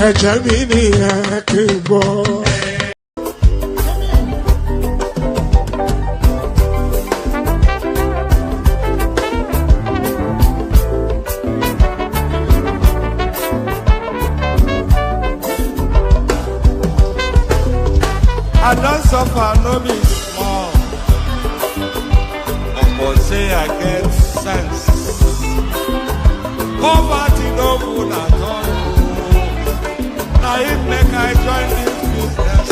ẹ̀jẹ̀ mi nìyẹn kí n gbọ́. I don't suffer, no be small. But say I get sense. Poverty no good at all. Now it make I join this business.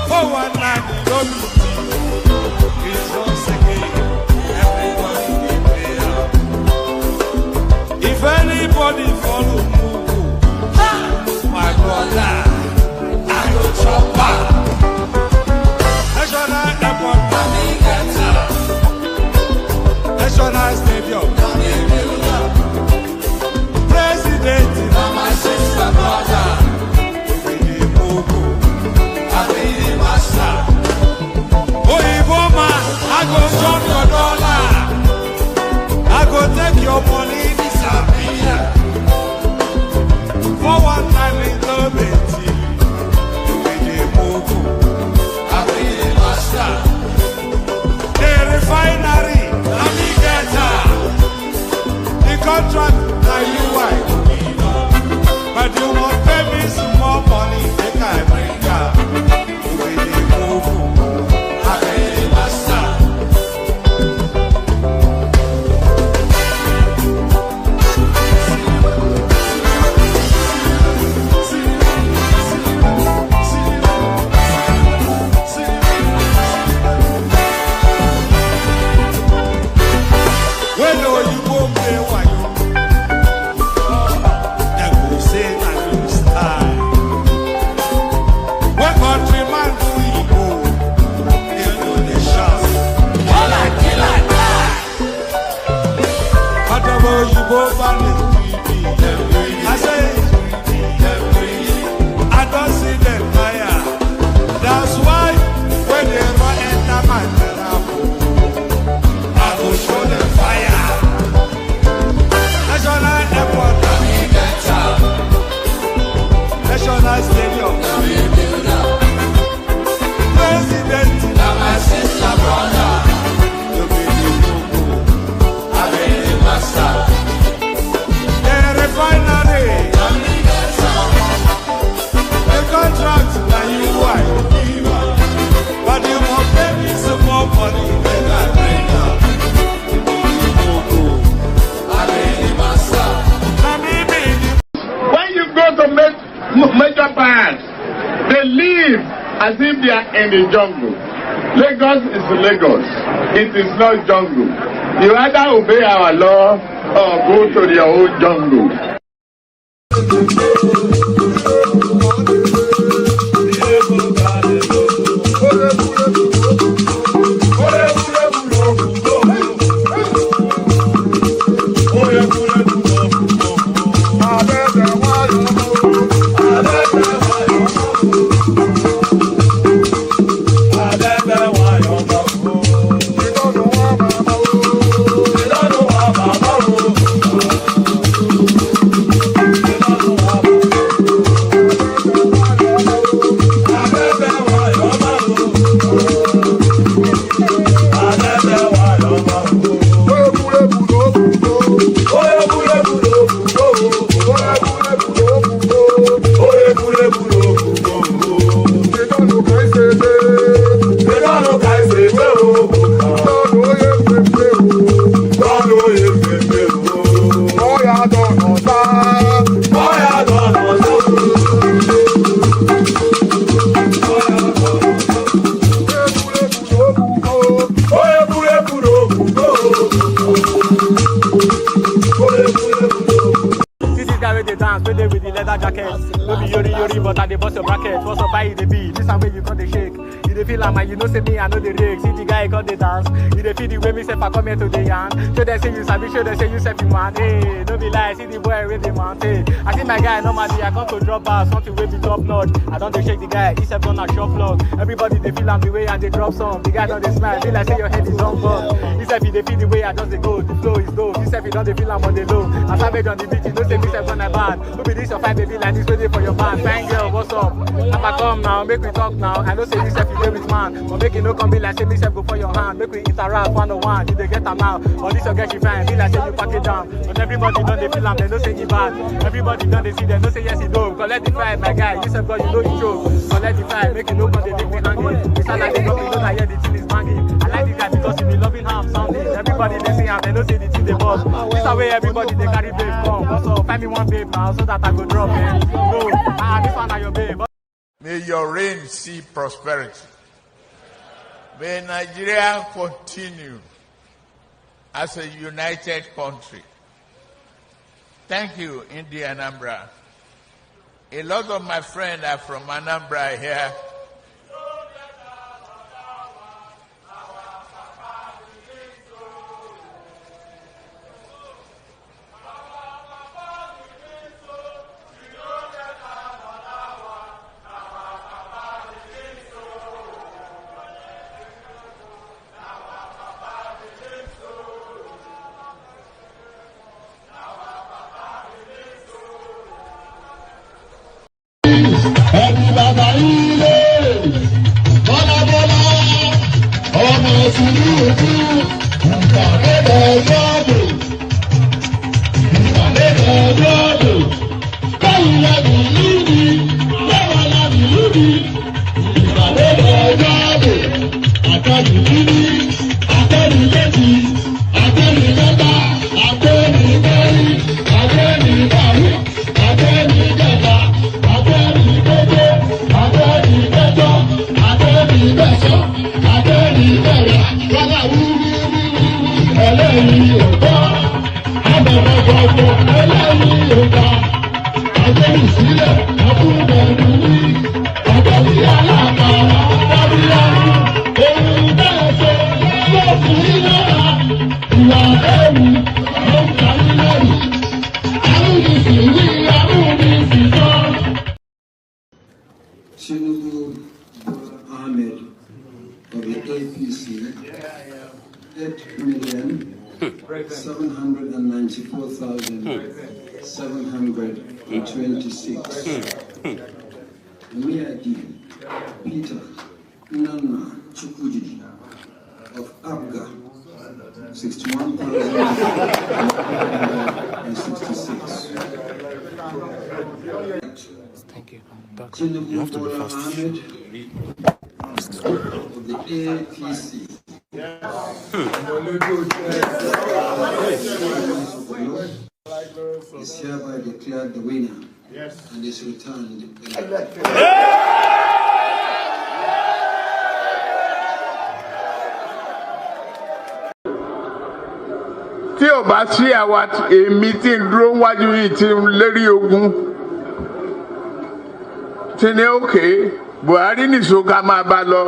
For one night, no be cheap. It's just again, everybody dey pay up. If anybody follow Mugu, my brother, chopper. National airport, National stadium, President, my sister, brother, we dey Mugu, I be the master. Oh, man, I go short your dollar, I go take your money, disappear. For one time, little bit. The refinery, let me get her. The contract, now you WIKE. But you won't pay me some more money, make I bring her. We dey move, I be the master. I say, I don't see them fire. That's why when they run enter my temple, I go show them fire. National airport, National stadium, President, my sister, brother, you be the Mugu, I be the master. Refinery, the contract that you WIKE, but you won't pay me some more money than I bring up. When you go to major parts, they live as if they are in the jungle. Lagos is Lagos. It is not jungle. You either obey our law or go to your own jungle. With the leather jacket, no be yori, but I dey bust your bracket. What's up, buy the beat? This is where you got the shake. You dey feel am and you know say me, I know the rig. See the guy got the dance. You dey feel the way me say I come here to the yarn. Show them say you sabi, show them say you self you man. Hey, no be lie, see the boy with the man. Hey, I see my guy normally I come to drop out, something wey be top notch. I don't dey shake the guy, he self gonna shop vlog. Everybody dey feel am the way I dey drop some. The guy don't dey smile, feel like say your head is on ball. He self he dey feel the way I just dey go. The flow is dope. He self he don't dey feel am on the low. I savage on the beat, you know say me self gonna bad. Who be this your fine baby like this waiting for your man? Fine girl, what's up? If I come now, make we talk now. I know say you self you dey with man, but make it no come be like say me self go for your hand. Make we interact one on one. You dey get am out, but this your girl she fine. Be like say you pack it down, but everybody don't dey feel am. They know say he bad. Everybody don't dey see them. Know say yes he do. Collect the vibe, my guy. You self God, you know you show. Collect the vibe, make it no come they leave me hanging. It's not like they come, you know that yeah the thing is banging. I like the guy because he be loving how I'm sounding. Everybody they see him, they know say the thing they boss. This the way everybody they carry babe come. Also find me one babe now so that I go drop it. No, this one are your babe. May your reign see prosperity. May Nigeria continue as a united country. Thank you, India Anambra. A lot of my friends are from Anambra here. Of the APC, 8,794,726. Miadi Peter of Abga, 61,166. Thank you. You have to be fast. Of the APC. Is hereby declared the winner and is returned. Tí ò bá sí àwa èmi tí ń dúró wájú yìí tí ń lérí ogun tí ní òkè Buhari nìṣó ká máa bá lọ.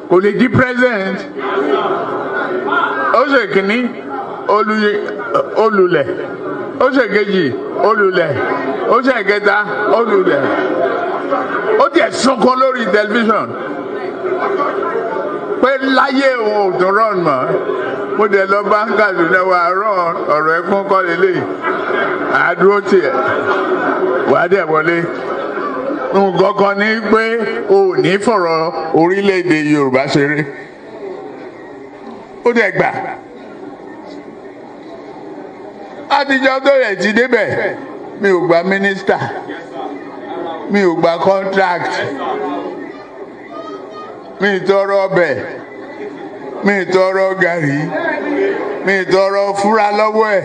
Kò lè di president. Ó ṣe kìíní olùlẹ̀, ó ṣe kejì olùlẹ̀, ó ṣe kẹta olùlẹ̀. Ó tiẹ̀ sunkún lórí tẹlifíṣàn pé láyé òun ò tún rán mọ́. Mo dẹ̀ lọ bá Kaduna wa rán ọ̀rọ̀ ẹkún kọ́ lélẹ̀ àdúró tiẹ̀ wà á dẹ̀ wọlé. Nǹkan kan ní pé o ò ní fọ̀rọ̀ orílẹ̀-èdè Yorùbá ṣeré. Ó dẹ̀ gbà. Àtijọ́ tó yẹ ti débẹ̀ mi ò gba mínísítà, mi ò gba contract, mi ì tọrọ ọbẹ̀, mi ì tọrọ gàrí, mi ì tọrọ fúra lọ́wọ́ ẹ̀,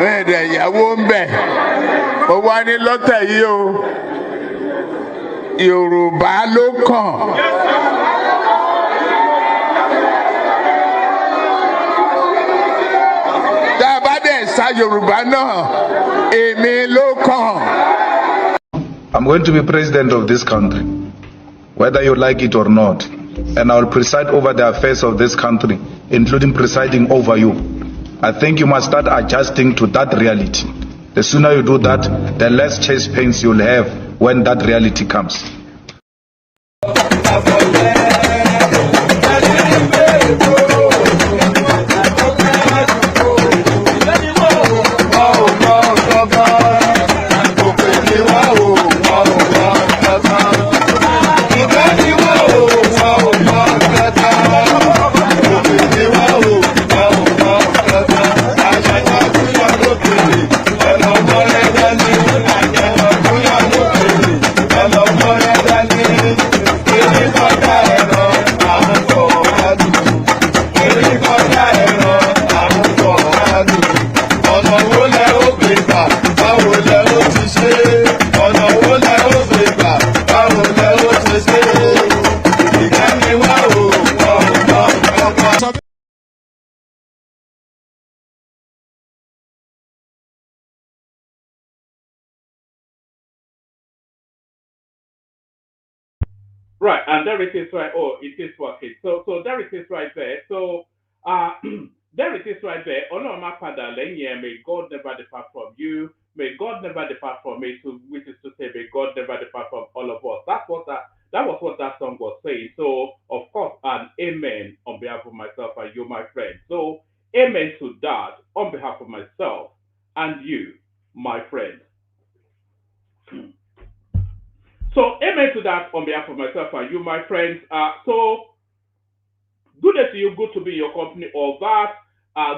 mi ì dẹ̀ yàwó ń bẹ̀. Mo wá ní lọ́tẹ̀ yìí o, Yorùbá ló kàn. Tá a bá dẹ̀ sá Yorùbá náà, èmi ló kàn. I'm going to be president of this country, whether you like it or not. And I will preside over the affairs of this country, including presiding over you. I think you must start adjusting to that reality. The sooner you do that, the less chest pains you'll have when that reality comes. Right, and there it is right. Oh, it is working. So there it is right there. So there it is right there. May God never depart from you. May God never depart from me. So, which is to say, may God never depart from all of us. That was what that song was saying. So of course, an amen on behalf of myself and you, my friend. So amen to that on behalf of myself and you, my friend. So, amen to that on behalf of myself and you, my friends. So, good day to you, good to be in your company, all that.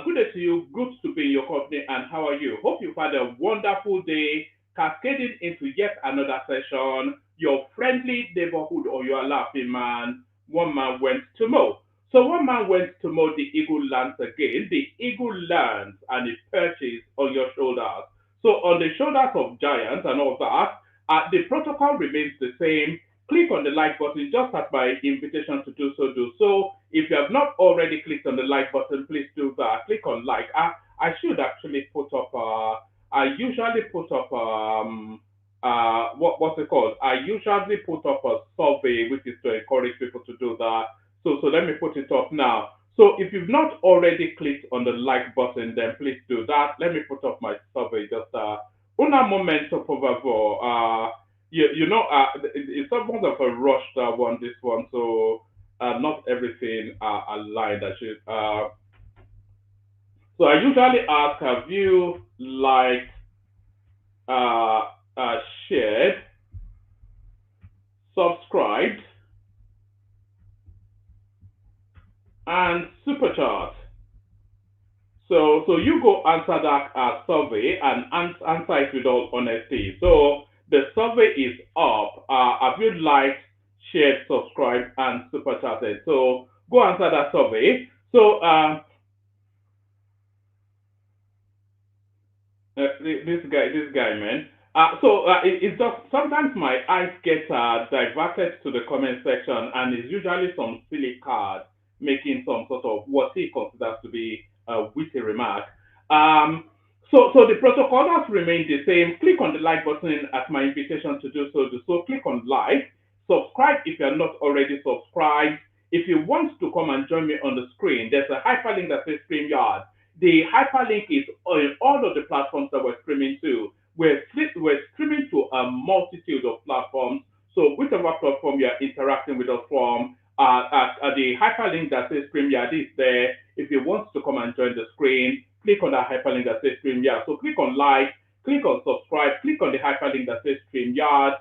Good day to you, good to be in your company, and how are you? Hope you've had a wonderful day, cascading into yet another session. Your friendly neighborhood or your laughing man, one man went to mow. So, one man went to mow, the eagle lands again. The eagle lands and it perches on your shoulders. So, on the shoulders of giants and all that, the protocol remains the same. Click on the like button, just as my invitation to do so. If you have not already clicked on the like button, please do that. Click on like. I should actually put up. I usually put up. What's it called? I usually put up a survey, which is to encourage people to do that. So let me put it up now. So if you've not already clicked on the like button, then please do that. Let me put up my survey just. Una momento, por favor. It's somewhat of a rushed one, this one, so not everything aligned. So I usually ask, have you liked, shared, subscribed, and superchat? So you go answer that survey and answer it with all honesty. So the survey is up. Have you liked, shared, subscribed, and super chatted? So go answer that survey. So this guy, man. It's just sometimes my eyes get diverted to the comment section, and it's usually some silly card making some sort of what he considers to be a witty remark. So the protocol has remained the same. Click on the like button at my invitation to do so. So click on like, subscribe if you're not already subscribed. If you want to come and join me on the screen, there's a hyperlink that says StreamYard. The hyperlink is on all of the platforms that we're streaming to. We're streaming to a multitude of platforms. So whichever platform you're interacting with us from, the hyperlink that says StreamYard is there. If you want to come and join the screen, click on that hyperlink that says StreamYard. So click on like, click on subscribe, click on the hyperlink that says StreamYard.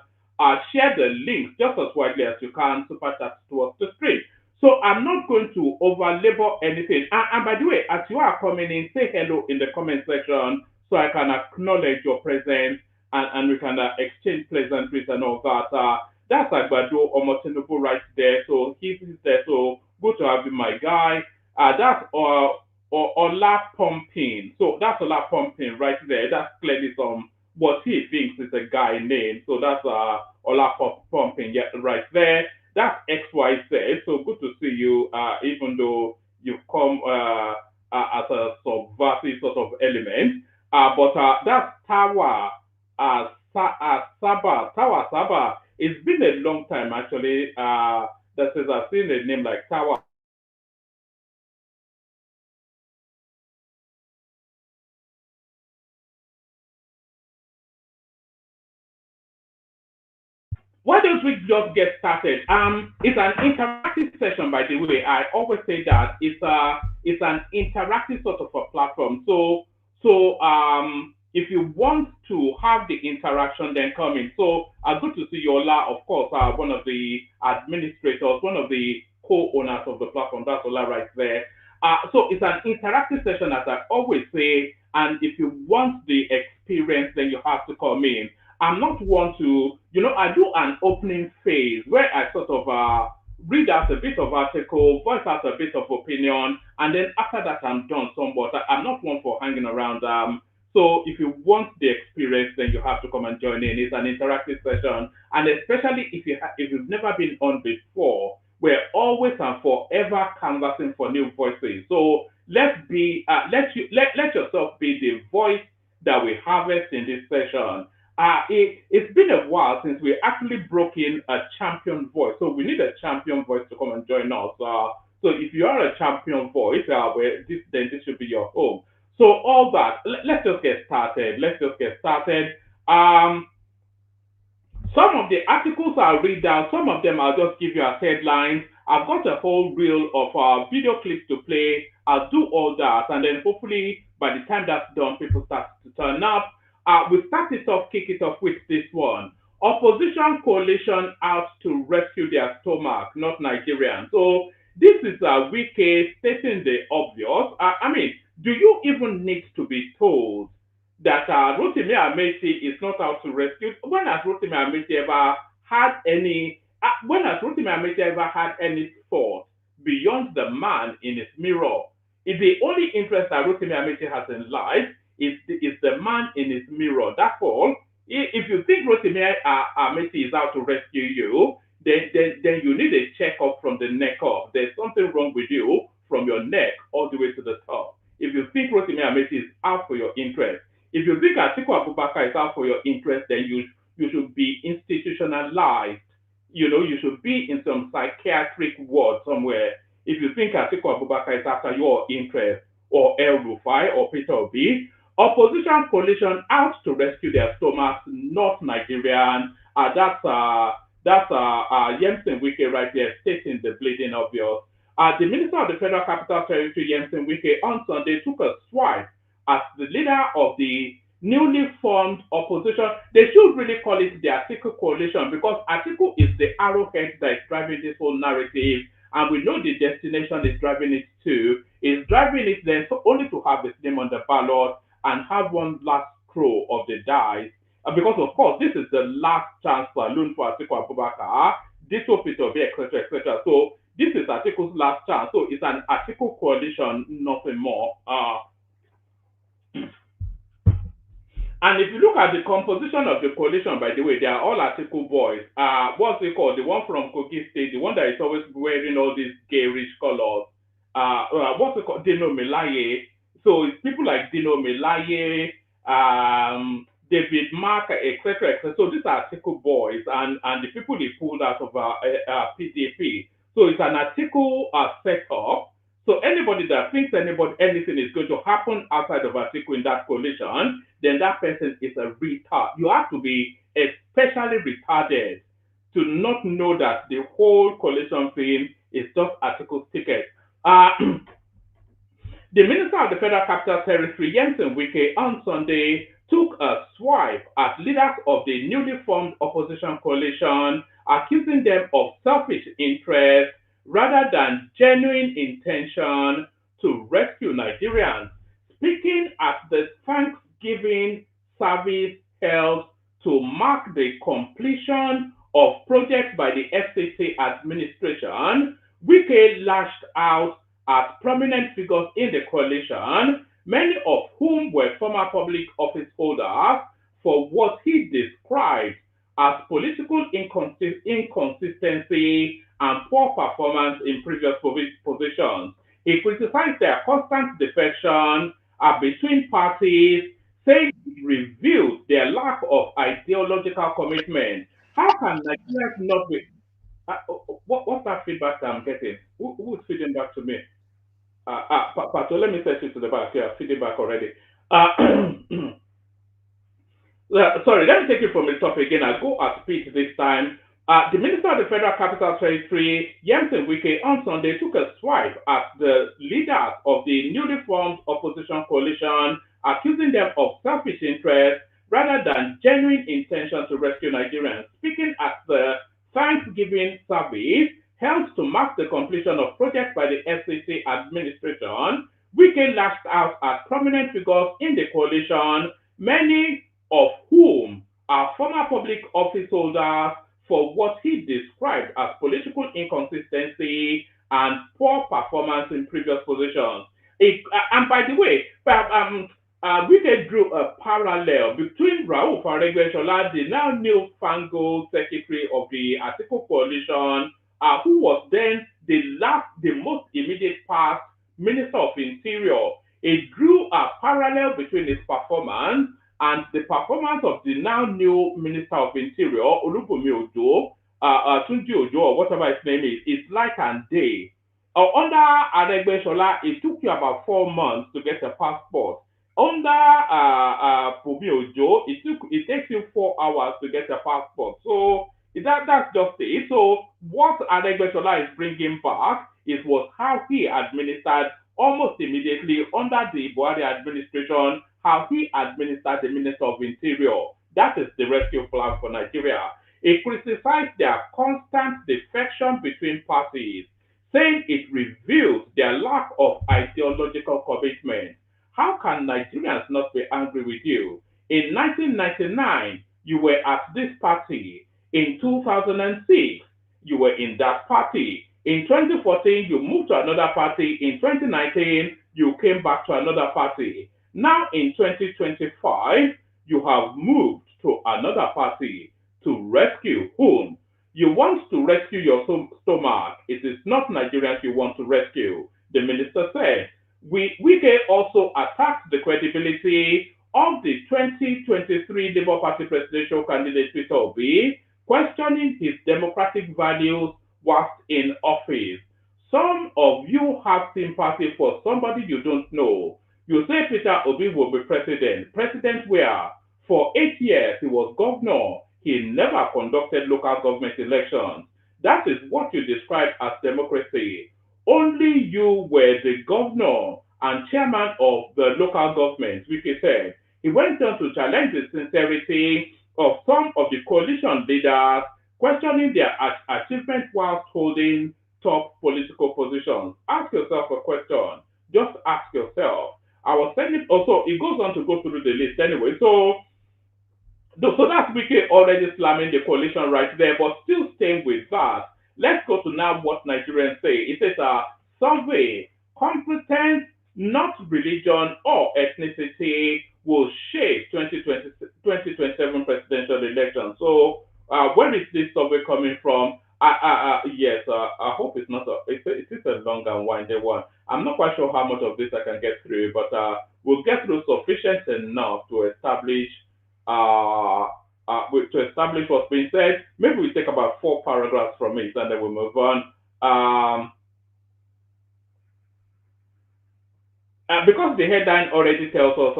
Share the links just as widely as you can, super chat towards the stream. So I'm not going to over-label anything. And by the way, as you are coming in, say hello in the comment section so I can acknowledge your presence and we can exchange pleasantries and all that. That's Agbado Omotinubu right there. So he's there. So good to have you, my guy. That's Ola Pumping. So that's Ola Pumping right there. That's clearly what he thinks is a guy name. So that's Ola Pumping, yeah, right there. That's XYZ. So good to see you, even though you've come as a subversive sort of element. time actually that says I've seen a name like Tower. Why don't we just get started? It's an interactive session, by the way. I always say that it's an interactive sort of a platform. So if you want to have the interaction, then come in. So good to see you, Ola, of course, one of the administrators, one of the co-owners of the platform. That's Ola right there. So it's an interactive session, as I always say. And if you want the experience, then you have to come in. I'm not one to, I do an opening phase where I sort of read out a bit of article, voice out a bit of opinion, and then after that I'm done somewhat. I'm not one for hanging around. So if you want the experience, then you have to come and join in. It's an interactive session, and especially if you've never been on before, we're always and forever canvassing for new voices. So let yourself be the voice that we harvest in this session. It's been a while since we actually broke in a champion voice. So we need a champion voice to come and join us. So if you are a champion voice, this should be your home. So all that, let's just get started. Some of the articles I'll read out, some of them I'll just give you as headlines. I've got a whole reel of video clips to play. I'll do all that, and then hopefully by the time that's done, people start to turn up. We'll kick it off with this one. Opposition coalition out to rescue their stomach, not Nigerians. So this is WIKE stating the obvious. Do you even need to be told that ROTIMI AMAECHI is not out to rescue? When has ROTIMI AMAECHI ever had any? Thought beyond the man in his mirror? If the only interest that ROTIMI AMAECHI has in life is the man in his mirror, that's all. If you think ROTIMI AMAECHI is out to rescue you, then you need a checkup from the neck up. There's something wrong with you from your neck all the way to the top. If you think ROTIMI AMAECHI is out for your interest, if you think ATIKU Abubakar is out for your interest, then you should be institutionalized. You should be in some psychiatric ward somewhere. If you think ATIKU Abubakar is after your interest, or El Rufai, or Peter Obi, opposition coalition out to rescue their stomachs, not Nigerian. That's Yemsen Wike right there stating the bleeding obvious. The Minister of the Federal Capital Territory, Yemsen Wike, on Sunday took a swipe as the leader of the newly formed opposition. They should really call it the ATIKU coalition, because ATIKU is the arrowhead that is driving this whole narrative, and we know the destination is driving it to. Is driving it then only to have his name on the ballot and have one last crow of the dice. Because of course, this is the last chance saloon for ATIKU Abubakar. This will Peter Obi, etc., etc. So this is ATIKU's last chance. So it's an ATIKU coalition, nothing more. And if you look at the composition of the coalition, by the way, they are all ATIKU boys. What's it called? The one from Kogi State, the one that is always wearing all these garish colors. What's it called? Dino Melaye. So it's people like Dino Melaye, David Mark, etc., etc. So these are ATIKU boys, and the people they pulled out of PDP. So it's an ATIKU setup. So anybody that thinks anything is going to happen outside of ATIKU in that coalition, then that person is a retard. You have to be especially retarded to not know that the whole coalition thing is just ATIKU's ticket. The Minister of the Federal Capital Territory, Yemsen Wike, on Sunday took a swipe at leaders of the newly formed opposition coalition, accusing them of selfish interest rather than genuine intention to rescue Nigerians. Speaking at the Thanksgiving service held to mark the completion of projects by the FCC administration, Wike lashed out at prominent figures in the coalition, many of whom were former public office holders, for what he described as political inconsistency and poor performance in previous positions. He criticized their constant defection between parties, saying it revealed their lack of ideological commitment. How can Nigerians not be? What's that feedback I'm getting? Who's feeding back to me? Pato, let me set you to the back. Yeah, feeding back already. Uh, sorry, let me take it from the top again. I'll go at speed this time. The Minister of the Federal Capital Territory, Yemsen Wike, on Sunday took a swipe at the leaders of the newly formed opposition coalition, accusing them of selfish interest rather than genuine intention to rescue Nigerians. Speaking at the Thanksgiving service held to mark the completion of projects by the FCC administration, Wike lashed out at prominent figures in the coalition, many of whom are former public office holders, for what he described as political inconsistency and poor performance in previous positions. And by the way, Wike drew a parallel between Rauf Aregbesola, the now newfangled secretary of the ATIKU coalition, who was then the most immediate past Minister of Interior. It drew a parallel between his performance and the performance of the now new Minister of Interior, Olubunmi Ojo, Tunji Ojo, or whatever his name is night and day. Under Aregbesola, it took you about 4 months to get a passport. Under Bumi Ojo, it takes you 4 hours to get a passport. So that's just it. So what Aregbesola is bringing back was how he administered almost immediately under the Buhari administration, how he administered the Minister of Interior. That is the rescue flag for Nigeria. He criticized their constant defection between parties, saying it reveals their lack of ideological commitment. How can Nigerians not be angry with you? In 1999, you were at this party. In 2006, you were in that party. In 2014, you moved to another party. In 2019, you came back to another party. Now in 2025, you have moved to another party to rescue whom? You want to rescue your stomach. It is not Nigerians you want to rescue. The minister said. Wike also attacked the credibility of the 2023 Labour Party presidential candidate Peter Obi, questioning his democratic values whilst in office. Some of you have sympathy for somebody you don't know. You say Peter Obi will be president. President where? For 8 years, he was governor. He never conducted local government elections. That is what you describe as democracy. Only you were the governor and chairman of the local government, Wike said. He went on to challenge the sincerity of some of the coalition leaders, questioning their achievements whilst holding top political positions. Ask yourself a question. Just ask yourself. I was saying also, it goes on to go through the list anyway. So that's Wike already slamming the coalition right there, but still staying with that. Let's go to now what Nigerians say. It says survey, competence, not religion or ethnicity, will shape 2027 presidential election. So where is this survey coming from? Yes, I hope it's not it is a long and winding one. I'm not quite sure how much of this I can get through, but we'll get through sufficient enough to establish what's being said. Maybe we take about 4 paragraphs from it and then we'll move on. Because the headline already tells us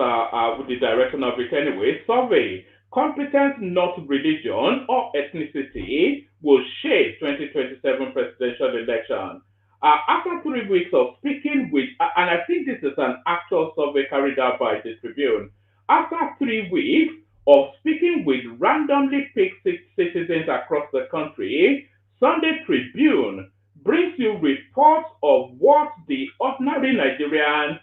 the direction of it anyway, survey, competence, not religion or ethnicity, will shape 2027 presidential election. After 3 weeks of speaking with, and I think this is an actual survey carried out by the Tribune, after 3 weeks of speaking with randomly picked citizens across the country, Sunday Tribune brings you reports of what the ordinary Nigerian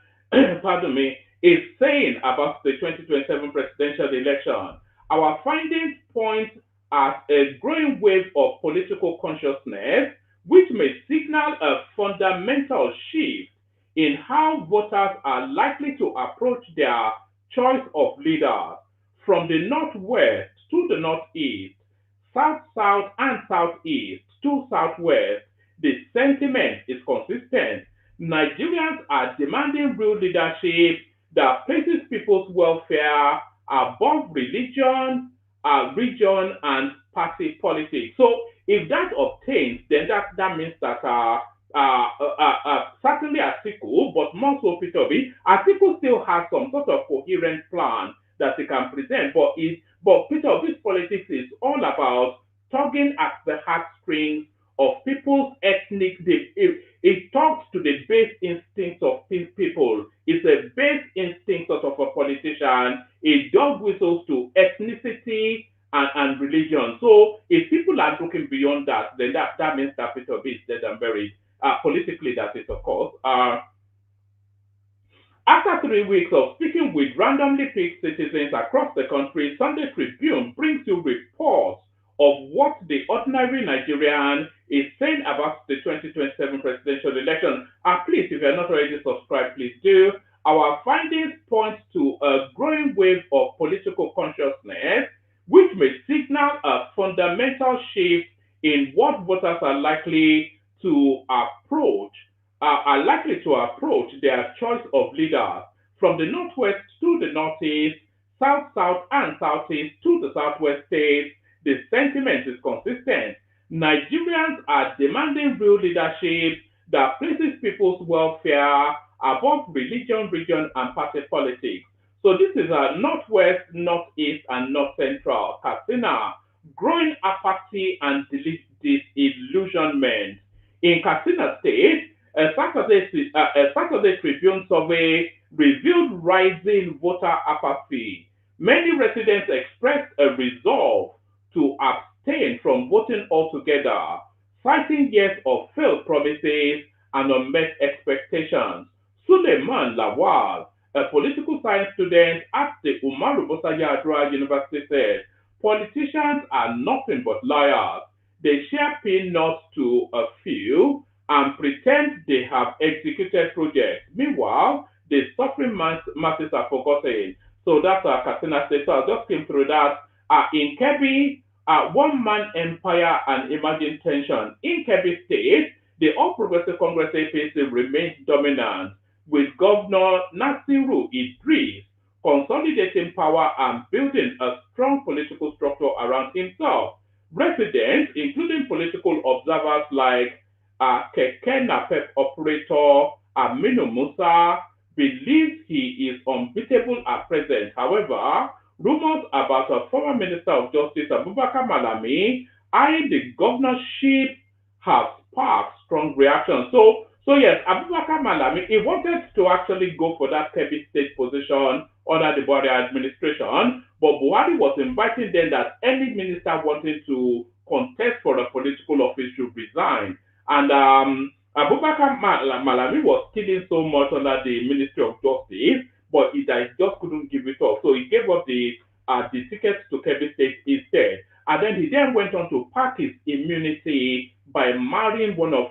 is saying about the 2027 presidential election. Our findings point at a growing wave of political consciousness, which may signal a fundamental shift in how voters are likely to approach their choice of leaders. From the northwest to the northeast, south-south and southeast to southwest, the sentiment is consistent. Nigerians are demanding real leadership that places people's welfare above religion, region, and party politics. So if that obtains, then that means that certainly ATIKU, but more so Peter Obi, ATIKU still has some sort of coherent plan that he can present, but Peter Obi's politics is all about tugging at the heartstrings of people's ethnic. It talks to the base instincts of people. It's a base instinct sort of a politician. It dog whistles to ethnicity and religion. So if people are looking beyond that, then that means that Peter Obi is dead and buried. Politically, that is, of course. After 3 weeks of speaking with randomly picked citizens across the country, Sunday Tribune brings you reports of what the ordinary Nigerian is saying about the 2027 presidential election. Please, if you're not already subscribed, please do. Our findings point to a growing wave of political consciousness, which may signal a fundamental shift in what voters are likely to approach their choice of leaders. From the northwest to the northeast, south, and southeast to the southwest states, the sentiment is consistent. Nigerians are demanding real leadership that places people's welfare above religion, region, and party politics. So this is a northwest, northeast, and north central. Katsina, growing apathy and disillusionment. In Katsina State, a Saturday Tribune survey revealed rising voter apathy. Many residents expressed a resolve to abstain from voting altogether, citing years of failed promises and unmet expectations. Suleiman Lawal, a political science student at the Umaru Musa Yar'Adua University, said, "Politicians are nothing but liars. They share peanuts to a few and pretend they have executed projects. Meanwhile, the suffering masses are forgotten." So that's Katsina State. So I just came through that. In Kebbi, one-man empire and emerging tension. In Kebbi State, the All Progressive Congress APC remains dominant, with Governor Nasiru Idris consolidating power and building a strong political structure around himself. Residents, including political observers like Keke Napep operator Aminu Musa, believes he is unbeatable at present. However, rumors about a former Minister of Justice Abubakar Malami eyeing the governorship have sparked strong reactions. So yes, Abubakar Malami, he wanted to actually go for that Kebbi State position under the Buhari administration, but Buhari was inviting them that any minister wanting to contest for a political office should resign. And Abubakar Malami was stealing so much under the Ministry of Justice, but he just couldn't give it up. So he gave up the tickets to Kebbi State instead. And then he went on to pack his immunity by marrying one of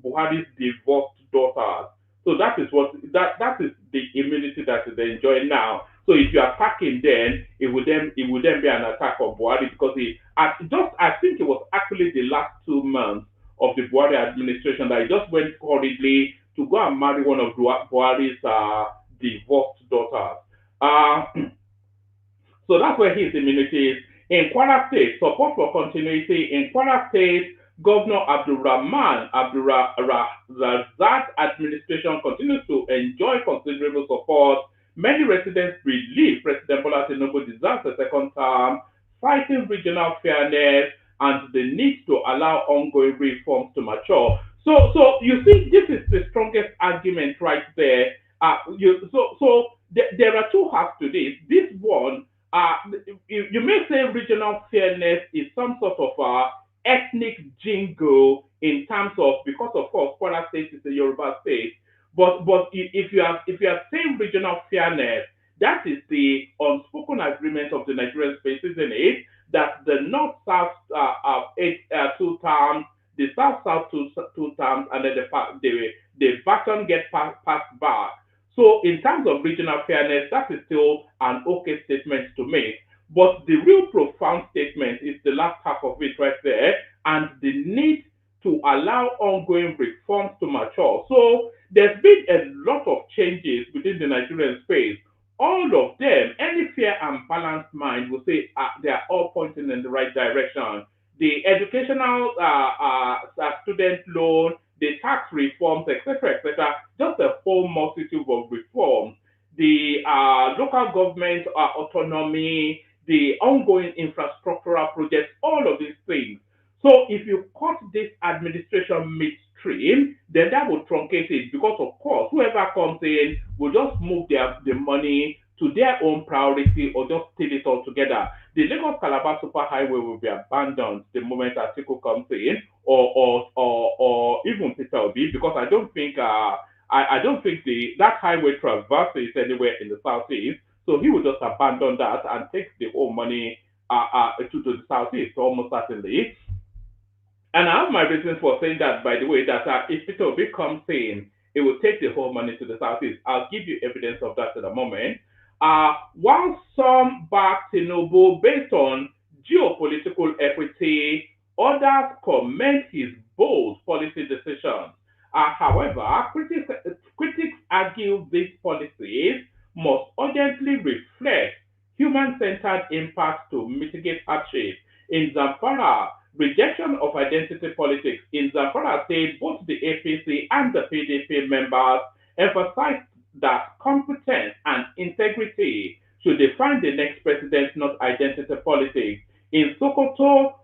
Buhari's divorced daughters. So that is the immunity that is enjoying now. So if you are attacking, then it would then be an attack on Buhari, because I think it was actually the last 2 months of the Buhari administration that he just went hurriedly to go and marry one of Buhari's divorced daughters. So that's where his immunity is. In Kwara State, support for continuity. In Kwara State, Governor Abdulrahman Abdulrazak administration continues to enjoy considerable support. Many residents believe President Bola Tinubu deserves a second term, citing regional fairness and the need to allow ongoing reforms to mature. So you see, this is the strongest argument right there. There are two halves to this. This one, you may say regional fairness is some sort of ethnic jingle in terms of, because of course Kwara State is a Yoruba state, but if you are saying regional fairness, that is the unspoken agreement of the Nigerian space, isn't it? That the North-South 2 terms, the South-South 2 terms, and then the baton gets passed back. So in terms of regional fairness, that is still an okay statement to make. But the real profound statement is the last half of it right there, and the need to allow ongoing reforms to mature. So there's been a lot of changes within the Nigerian space. All of them, any fair and balanced mind will say they are all pointing in the right direction. the educational student loan, the tax reforms, etc., etc., just a whole multitude of reforms, the local government autonomy, the ongoing infrastructural projects, all of these things. So if you cut this administration midstream, then that will truncate it because, of course, whoever comes in will just move the money to their own priority or just steal it all together. The Lagos Calabar Superhighway will be abandoned the moment ATIKU comes in, or even Peter Obi, because I don't think that highway traverses anywhere in the southeast. So he will just abandon that and take the whole money to the southeast, almost certainly. And I have my reasons for saying that, by the way, that if Peter Obi comes in, it will take the whole money to the southeast. I'll give you evidence of that in a moment. While some back Tinubu based on geopolitical equity, others comment his bold policy decisions. However, critics argue these policies must urgently reflect human-centered impacts to mitigate hardship. In Zamfara, rejection of identity politics. In Zamfara State, both the APC and the PDP members emphasized that competence and integrity should define the next president, not identity politics. In Sokoto,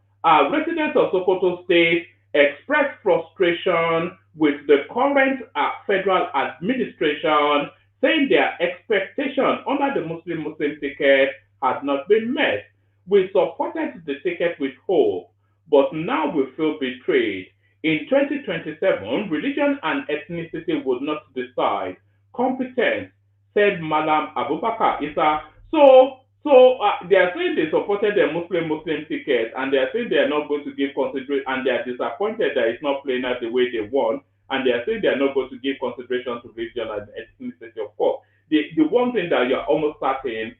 residents of Sokoto State expressed frustration with the current federal administration, saying their expectation under the Muslim ticket had not been met. We supported the ticket with hope, but now we feel betrayed. In 2027, religion and ethnicity would not decide. Competence, said Malam Abubakar Isa. So they are saying they supported the Muslim ticket, and they are saying they are not going to give consideration, and they are disappointed that it's not playing out the way they want, and they are saying they are not going to give consideration to religion and ethnicity. Of course, the one thing that you are almost certain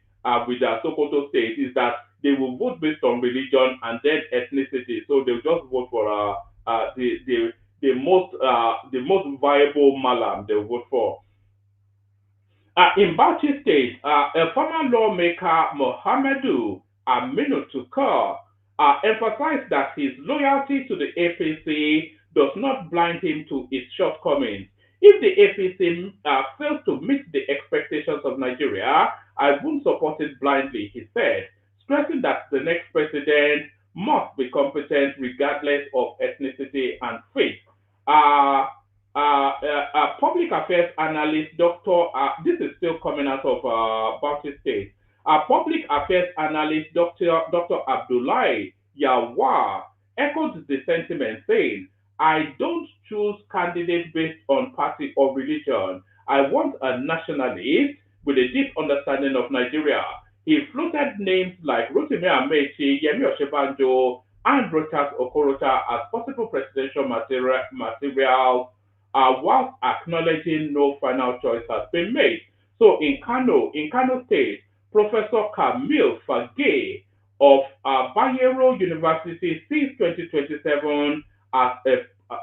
with the Sokoto State is that they will vote based on religion and then ethnicity. So they'll just vote for the most viable Malam they'll vote for. In Bauchi State, a former lawmaker, MOMODU Aminu Tukur, emphasized that his loyalty to the APC does not blind him to its shortcomings. If the APC fails to meet the expectations of Nigeria, I won't support it blindly, he said, stressing that the next president must be competent regardless of ethnicity and faith. Public affairs analyst, this is still coming out of Bauchi State. Public affairs analyst, Dr. Abdullahi Yawa, echoed the sentiment, saying, I don't choose candidates based on party or religion. I want a nationalist with a deep understanding of Nigeria. He floated names like ROTIMI AMAECHI, Yemi Oshibanjo, and Rochas Okorocha as possible presidential materials, whilst acknowledging no final choice has been made. So in Kano State, Professor Camille Fagé of Bayero University sees 2027 as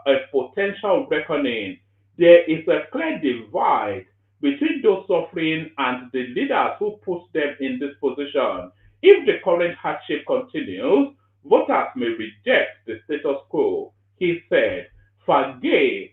a potential reckoning. There is a clear divide between those suffering and the leaders who put them in this position. If the current hardship continues, voters may reject the status quo, he said. Fagé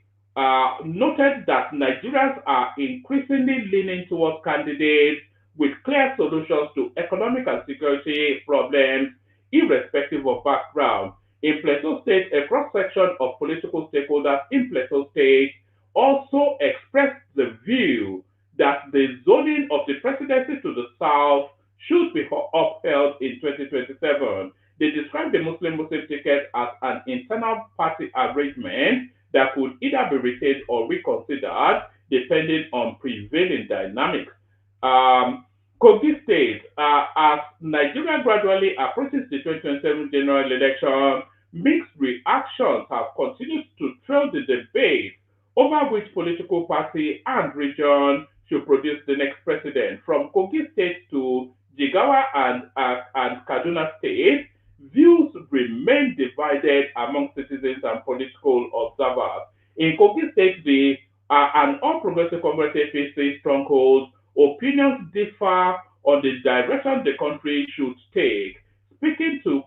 noted that Nigerians are increasingly leaning towards candidates with clear solutions to economic and security problems, irrespective of background. In Plateau State, a cross-section of political stakeholders in Plateau State also expressed the view that the zoning of the presidency to the south should be upheld in 2027. They described the Muslim ticket as an internal party arrangement that could either be retained or reconsidered depending on prevailing dynamics. Kogi State, as Nigeria gradually approaches the 2027 general election, mixed reactions have continued to trail the debate over which political party and region should produce the next president. From Kogi State to Jigawa and Kaduna State, views remain divided among citizens and political observers. In Kogi State, an all-progressive Congress APC stronghold, opinions differ on the direction the country should take. Speaking to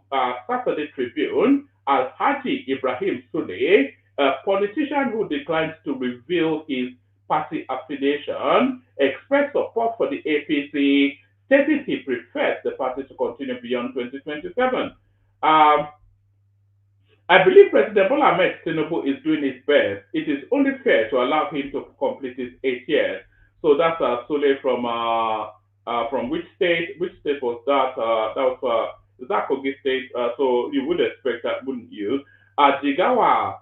Saturday Tribune, Alhaji Ibrahim Sule, a politician who declined to reveal his party affiliation, expressed support for the APC, stating he prefers the party to continue beyond 2027. I believe President Bola Ahmed Tinubu is doing his best. It is only fair to allow him to complete his 8 years. So that's Sule from which state? Which state was that? That was Kogi State. So you would expect that, wouldn't you? Jigawa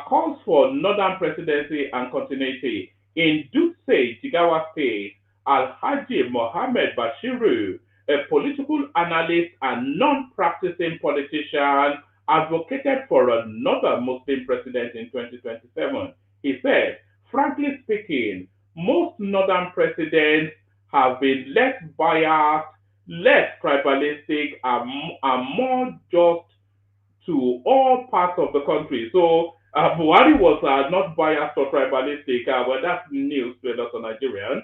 calls for northern presidency and continuity. In Dutse, Jigawa State, Alhaji Mohammed Bashiru, a political analyst and non-practicing politician, advocated for another Muslim president in 2027. He said, frankly speaking, most northern presidents have been less biased, less tribalistic, and more just to all parts of the country. So Buhari was not biased or tribalistic, but that's news to a lot of Nigerians.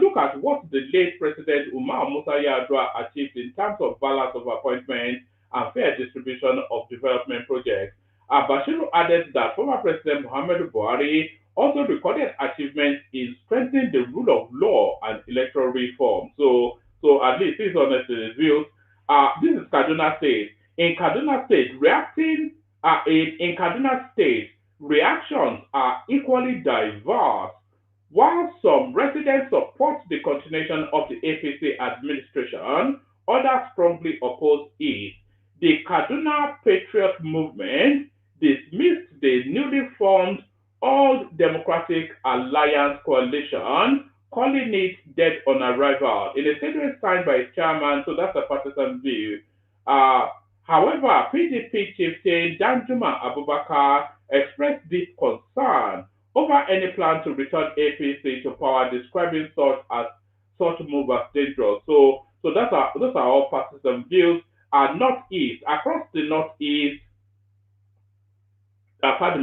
Look at what the late President Umar Musa Yar'Adua achieved in terms of balance of appointments and fair distribution of development projects. Bashiru added that former President Muhammadu Buhari also recorded achievements in strengthening the rule of law and electoral reform. So at least this is honestly the views. This is Kaduna State. In Kaduna State, in Kaduna State, reactions are equally diverse. While some residents support the continuation of the APC administration, others strongly oppose it. The Kaduna Patriot Movement dismissed the newly formed All Democratic Alliance Coalition, calling it dead on arrival. In a statement signed by its chairman, so that's a partisan view. However, PDP chieftain Danjuma Abubakar expressed deep concern over any plan to return APC to power, describing such move as dangerous. So those are all partisan views. Northeast, across the Northeast, across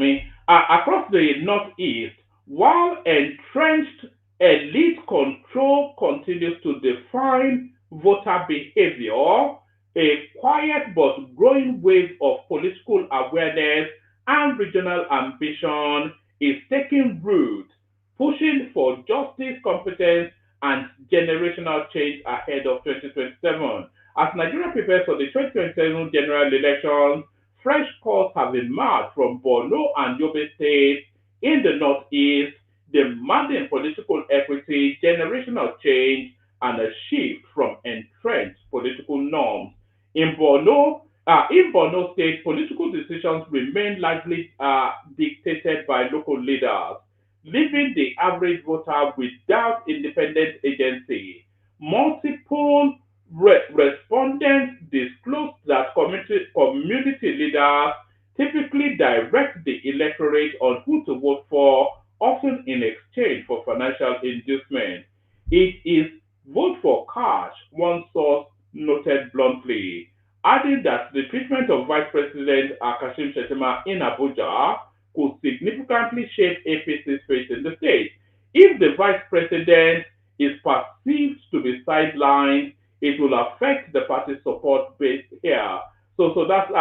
the Northeast, while entrenched elite control continues to define voter behavior, a quiet but growing wave of political awareness and regional ambition is taking root, pushing for justice, competence, and generational change ahead of 2027. As Nigeria prepares for the 2027 general elections, fresh calls have emerged from Borno and Yobe states in the Northeast, demanding political equity, generational change, and a shift from entrenched political norms. In Borno State, political decisions remain largely dictated by local leaders, leaving the average voter without independent agency. Multiple respondents disclosed that community leaders typically direct the electorate on who to vote for, often in exchange for financial inducement. It is vote for cash, one source noted bluntly, adding that the treatment of Vice President Kashim Shettima in Abuja could significantly shape APC's fate in the state. If the Vice President is perceived to be sidelined, it will affect the party's support base here. So that's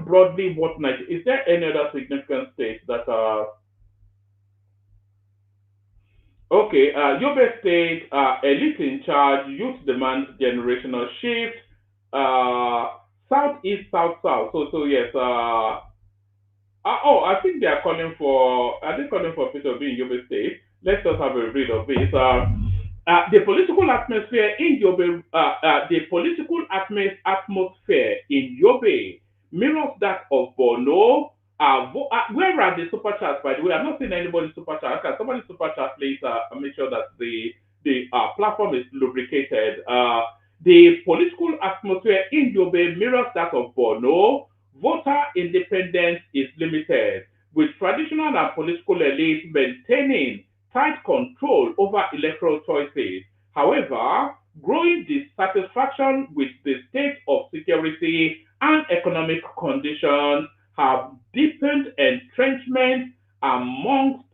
broadly what Nigeria. Is there any other significant states that are okay? Yobe State, elite in charge, youth demands generational shift. Southeast, South. So yes. I think they are calling for. Are they calling for Peter Obi in Yobe State? Let's just have a read of this. The political atmosphere in Yobe, atmosphere in Yobe mirrors that of Borno. Where are the super chats, by the way? I'm not seeing anybody super chat. Can somebody super chat, please? Make sure that the platform is lubricated. The political atmosphere in Yobe mirrors that of Borno. Voter independence is limited, with traditional and political elites maintaining tight control over electoral choices. However, growing dissatisfaction with the state of security and economic conditions have deepened entrenchment amongst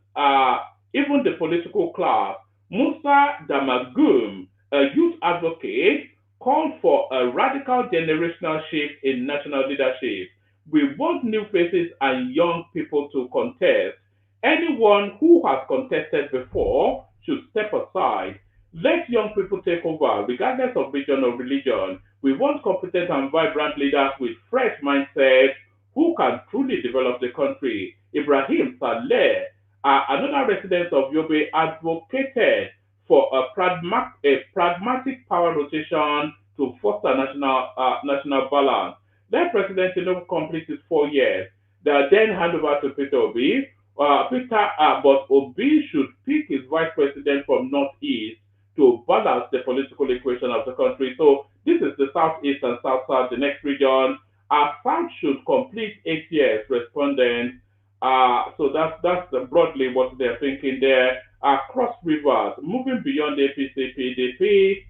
even the political class. Musa Damagum, a youth advocate, called for a radical generational shift in national leadership. We want new faces and young people to contest. Anyone who has contested before should step aside. Let young people take over, regardless of region or religion. We want competent and vibrant leaders with fresh mindsets who can truly develop the country. Ibrahim Saleh, another resident of Yobe, advocated for a pragmatic power rotation to foster national balance. Let President Tinubu complete his 4 years. They'll then hand over to Peter Obi. But Obi should pick his vice president from Northeast to balance the political equation of the country. So this is the Southeast and South-South, the next region. South should complete 8 years, respondents. So that's broadly what they're thinking there. Cross rivers, moving beyond APC, PDP.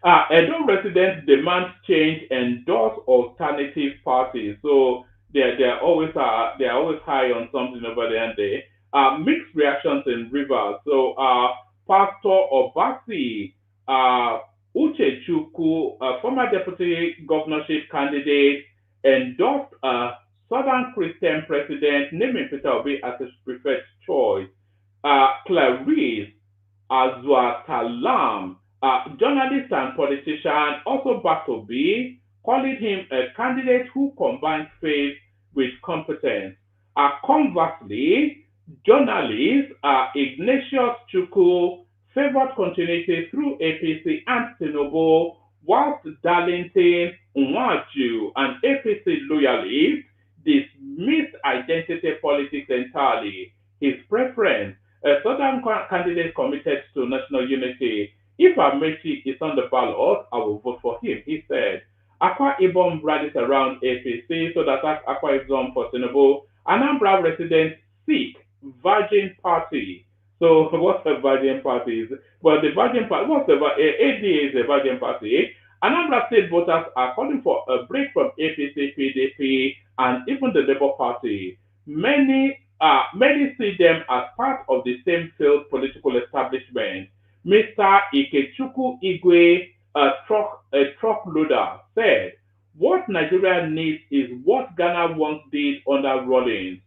Edo residents demand change, endorse alternative parties. So they're always high on something over there, and they mixed reactions in Rivers. So Pastor Obasi Uchechukwu, former deputy governorship candidate, endorsed Southern Christian president, naming Peter Obi as his preferred choice. Clarice Azuatalam, journalist and politician, also backed Obi, calling him a candidate who combines faith with competence. Conversely, journalist Ignatius Chukwu favored continuity through APC and Tinubu, whilst Darlington Nwaju, an APC loyalist, dismissed identity politics entirely. His preference, a Southern candidate committed to national unity. If AMAECHI is on the ballot, I will vote for him, he said. Akwa Ibom rallies around APC, so that's Akwa Ibom for Tinubu. Anambra residents seek Virgin Party. So what's the Virgin Party? Well, the Virgin Party, ADA is a Virgin Party. Anambra state voters are calling for a break from APC, PDP, and even the Labour Party. Many see them as part of the same failed political establishment. Mr. Ikechukwu Igwe, a truck loader, said, "What Nigeria needs is what Ghana once did under Rawlings,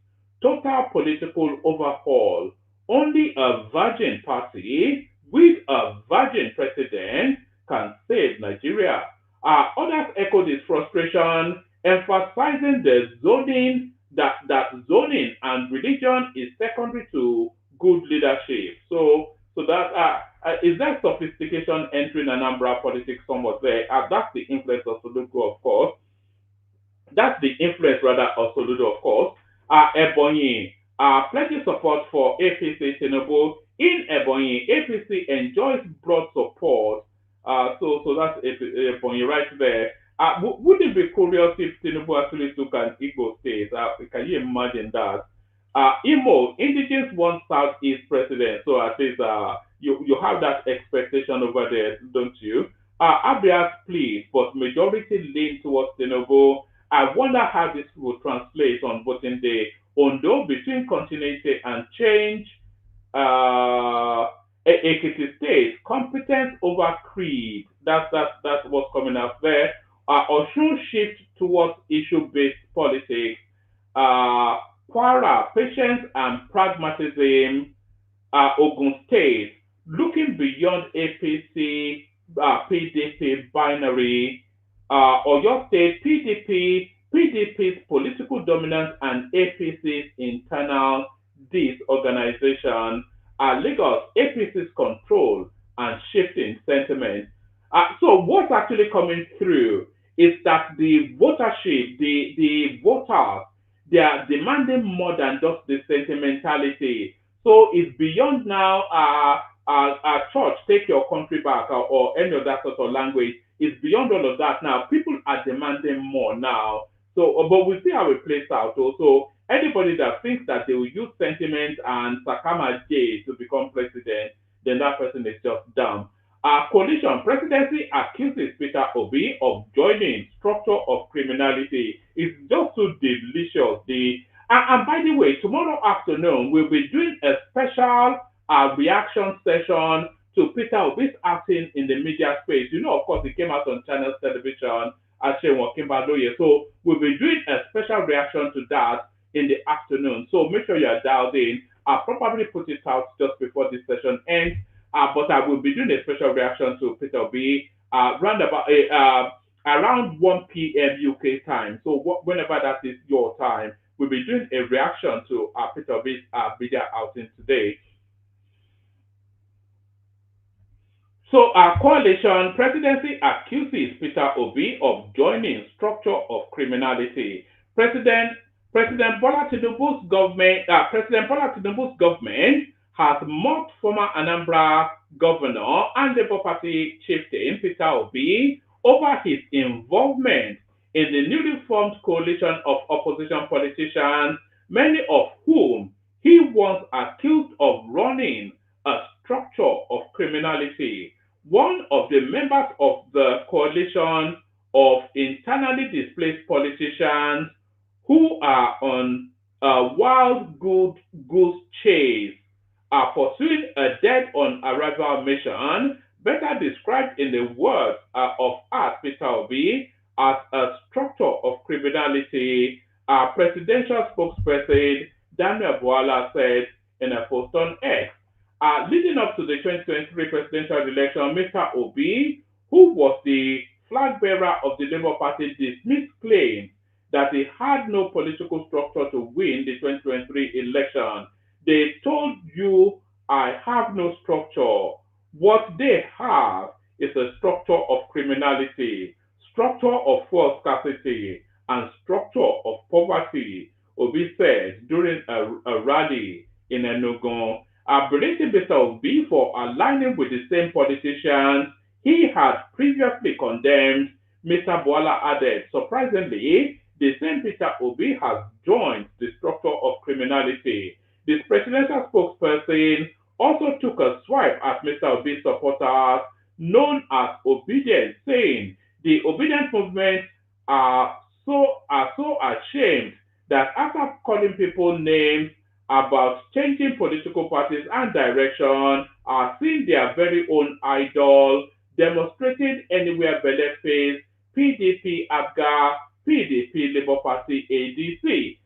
total political overhaul. Only a virgin party with a virgin president can save Nigeria." Others echo this frustration, emphasizing the zoning that zoning and religion is secondary to good leadership. So that is that sophistication entering Anambra politics somewhat there. That's the influence of Soludo, of course. That's the influence rather of Soludo, of course. Ebonyi, pledging support for APC Tinubu. In Ebonyi, APC enjoys broad support. So that's Ebonyi right there. Would it be curious if Tinubu actually took an Igbo state? Can you imagine that? Imo, indigenous want Southeast president. So at least you have that expectation over there, don't you? Abia's plea, but majority lean towards Tinubu. I wonder how this will translate on voting day. Ondo, between continuity and change. Ekiti State, competence over creed. That's what's coming up there. Osun shift towards issue-based politics. Kwara, patience and pragmatism. Ogun State, looking beyond APC, PDP binary. Oyo State, PDP's political dominance and APC's internal disorganization. Lagos, APC's control and shifting sentiment. So what's actually coming through is that the votership, the voters, they are demanding more than just the sentimentality. So it's beyond now church, take your country back, or any of that sort of language. It's beyond all of that now. People are demanding more now. So, but we'll see how it plays out. Also, anybody that thinks that they will use sentiment and Sakama J to become president, then that person is just dumb. Coalition presidency accuses Peter Obi of joining structure of criminality. It's just too delicious. And by the way, tomorrow afternoon, we'll be doing a special reaction session to Peter Obi's acting in the media space. You know, of course, he came out on Channels Television Ashewo Kimbaloye. So we'll be doing a special reaction to that in the afternoon. So make sure you are dialed in. I'll probably put it out just before this session ends. But I will be doing a special reaction to Peter Obi around 1 p.m. UK time. So whenever that is your time, we'll be doing a reaction to Peter Obi's media outing today. So our coalition presidency accuses Peter Obi of joining structure of criminality. President Bola Tinubu's government has mocked former Anambra governor and Labour Party chieftain Peter Obi over his involvement in the newly formed coalition of opposition politicians, many of whom he once accused of running a structure of criminality. One of the members of the coalition of internally displaced politicians who are on a wild goose chase are pursuing a dead-on-arrival mission, better described in the words of Peter Obi as a structure of criminality. Presidential spokesperson Daniel Bwala said in a post on X. Leading up to the 2023 presidential election, Mr. Obi, who was the flag bearer of the Labour Party, dismissed claims that he had no political structure to win the 2023 election. They told you I have no structure. What they have is a structure of criminality, structure of fuel scarcity, and structure of poverty, Obi said during a rally in Enugu. Berating Mr. Obi for aligning with the same politicians he had previously condemned, Mr. Bwala added, surprisingly, the same Peter Obi has joined the structure of criminality. The presidential spokesperson also took a swipe at Mr. Obi's supporters, known as Obedient, saying the Obedient movement are so ashamed that after calling people names about changing political parties and direction, are seeing their very own idol demonstrated anywhere beleface, PDP ABGA, PDP Labour Party ADC.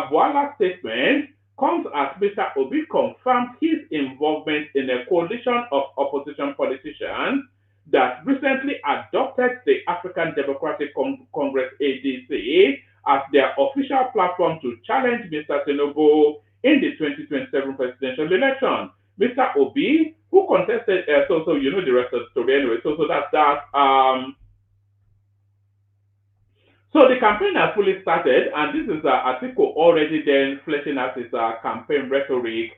Bwala's statement comes as Mr. Obi confirmed his involvement in a coalition of opposition politicians that recently adopted the African Democratic Congress ADC as their official platform to challenge Mr. Tinubu in the 2027 presidential election. Mr. Obi, who contested, so you know the rest of the story anyway, so that's that. So the campaign has fully started, and this is ATIKU already then fleshing out his campaign rhetoric.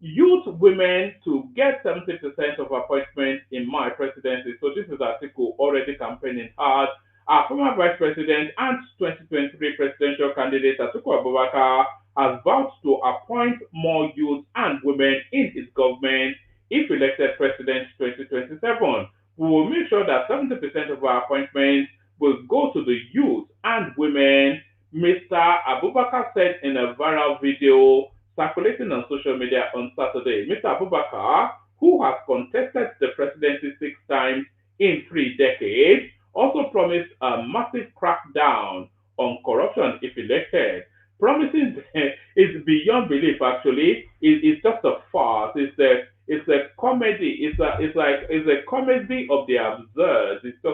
Youth women to get 70% of appointments in my presidency. So this is ATIKU already campaigning hard. Former Vice President and 2023 presidential candidate Atiku Abubakar has vowed to appoint more youth and women in his government if elected president 2027. We will make sure that 70% of our appointments will go to the youth and women, Mr. Abubakar said in a viral video circulating on social media on Saturday. Mr. Abubakar, who has contested the presidency 6 times in 3 decades, also promised a massive crackdown on corruption if elected. Promising is beyond belief. Actually, it's just a farce. It's a comedy. It's a comedy of the absurd. It's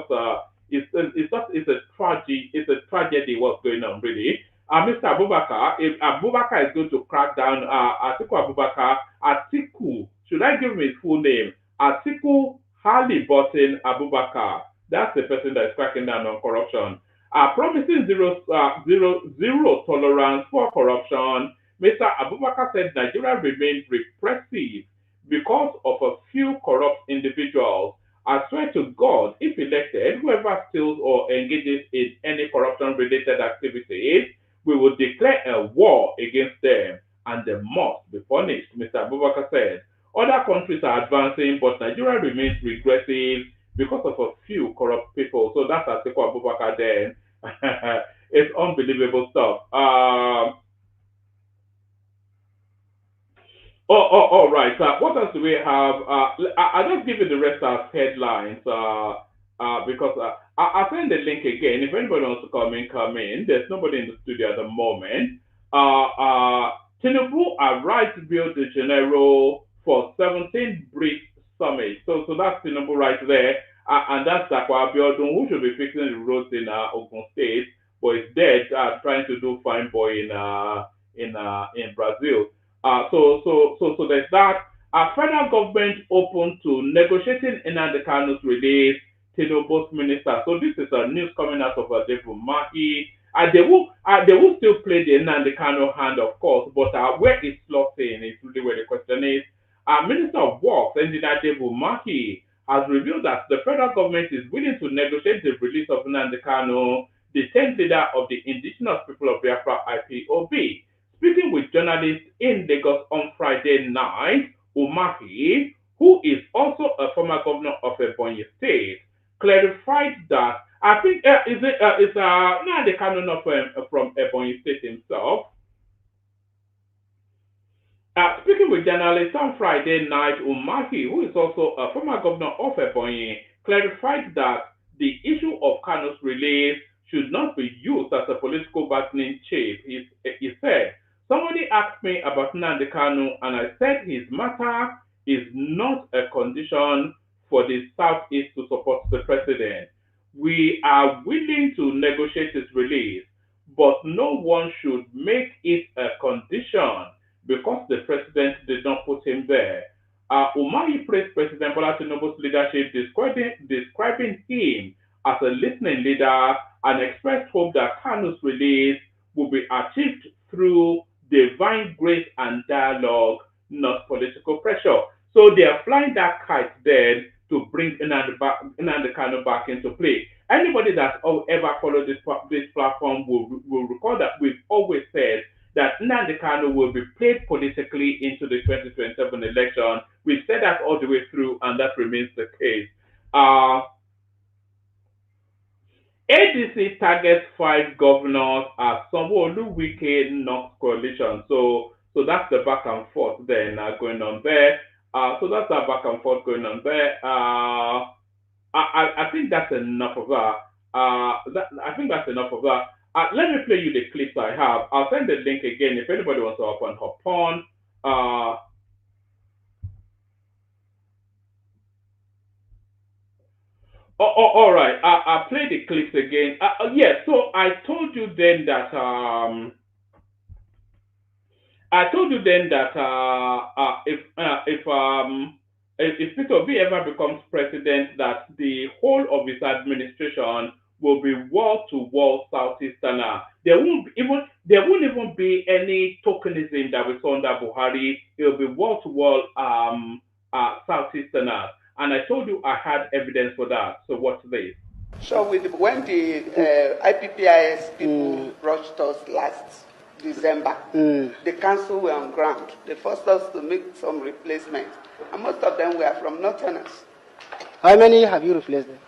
a tragedy. What's going on, really? Mr. Abubakar, if Abubakar is going to crack down Atiku Abubakar, Atiku, should I give him his full name? Atiku Halliburton Abubakar. That's the person that is cracking down on corruption. Promising zero tolerance for corruption, Mr. Abubakar said Nigeria remains repressive because of a few corrupt individuals. I swear to God, if elected, whoever steals or engages in any corruption-related activities, we will declare a war against them and they must be punished, Mr. Abubakar said. Other countries are advancing, but Nigeria remains regressive because of a few corrupt people. So that's Atiku Abubakar then. It's unbelievable stuff. All right. What else do we have? I'll just give you the rest as headlines. because I'll send the link again. If anybody wants to come in, come in. There's nobody in the studio at the moment. Tinubu arrived to Rio de Janeiro for 17th BRICS Summit. So that's Tinubu right there. And that's Dakwa Abiodun, who should be fixing the roads in Ogun State, but is dead trying to do fine boy in Brazil. So there's that. Federal government open to negotiating Nnamdi Kanu's release, Tinubu's minister. So this is news coming out of WIKE. They will still play the Nnamdi Kanu hand, of course, but where is slotting is really where the question is. Minister of Works, Engineer WIKE, has revealed that the federal government is willing to negotiate the release of Nnamdi Kanu, the 10th leader of the indigenous people of Biafra, IPOB. Speaking with journalists in Lagos on Friday night, Umahi, who is also a former governor of Ebonyi State, clarified that I think it's Nnamdi Kanu not from Ebonyi State himself. Speaking with journalists on Friday night, Umahi, who is also a former governor of Ebonyi, clarified that the issue of Kanu's release should not be used as a political bargaining chip. He said, "Somebody asked me about Nnamdi Kanu, and I said his matter is not a condition for the Southeast to support the president. We are willing to negotiate his release, but no one should make it a condition because the president did not put him there." Umahi praised President Bola Tinubu's leadership, describing him as a listening leader, and expressed hope that Kanu's release will be achieved through divine grace and dialogue, not political pressure. So they are flying that kite then to bring Nnamdi Kanu back into play. Anybody that's ever followed this platform will recall that we've always said that Nnamdi Kanu will be played politically into the 2027 election. We've said that all the way through, and that remains the case. ADC targets 5 governors as Sanwo-Olu WIKE knocks coalition. So that's the back and forth then going on there. So that's the back and forth going on there. I think that's enough of that. I think that's enough of that. Let me play you the clips I have. I'll send the link again if anybody wants to hop on. All right. I'll play the clips again. Yes. So I told you then that if Peter Obi ever becomes president, that the whole of his administration will be wall-to-wall Southeasterner. There won't even be any tokenism that we saw under Buhari. It will be wall-to-wall Southeasterners. And I told you I had evidence for that. So what's this? So when the IPPIS people rushed us last December, the council were on ground. They forced us to make some replacements. And most of them were from Northerners. How many have you replaced them?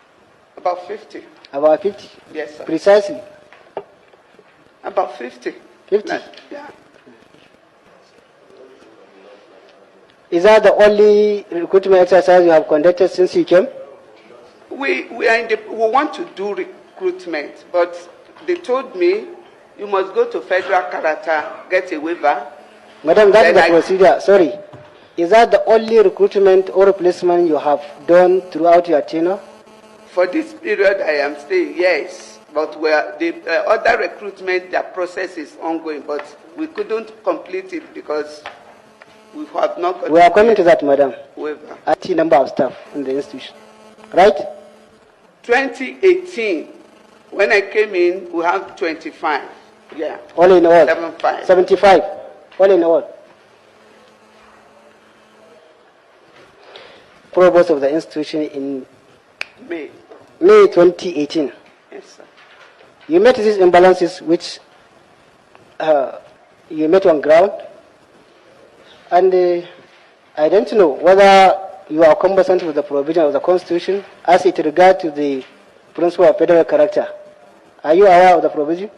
About 50. About 50? Yes, sir. Precisely? About 50. 50? Yeah. Is that the only recruitment exercise you have conducted since you came? We want to do recruitment, but they told me you must go to federal character, get a waiver. Madam, that's the procedure. Sorry. Is that the only recruitment or replacement you have done throughout your tenure? For this period I am staying, yes. But the other recruitment, the process is ongoing, but we couldn't complete it because we have not got. We are coming to that, madam. Waiver. IT number of staff in the institution. Right? 2018, when I came in, we have 25. Yeah. All in all? 75. All in all. Provost of the institution in May 2018. Yes, sir. You met these imbalances which you met on ground, and I don't know whether you are conversant with the provision of the Constitution as it regards to the principle of federal character. Are you aware of the provision?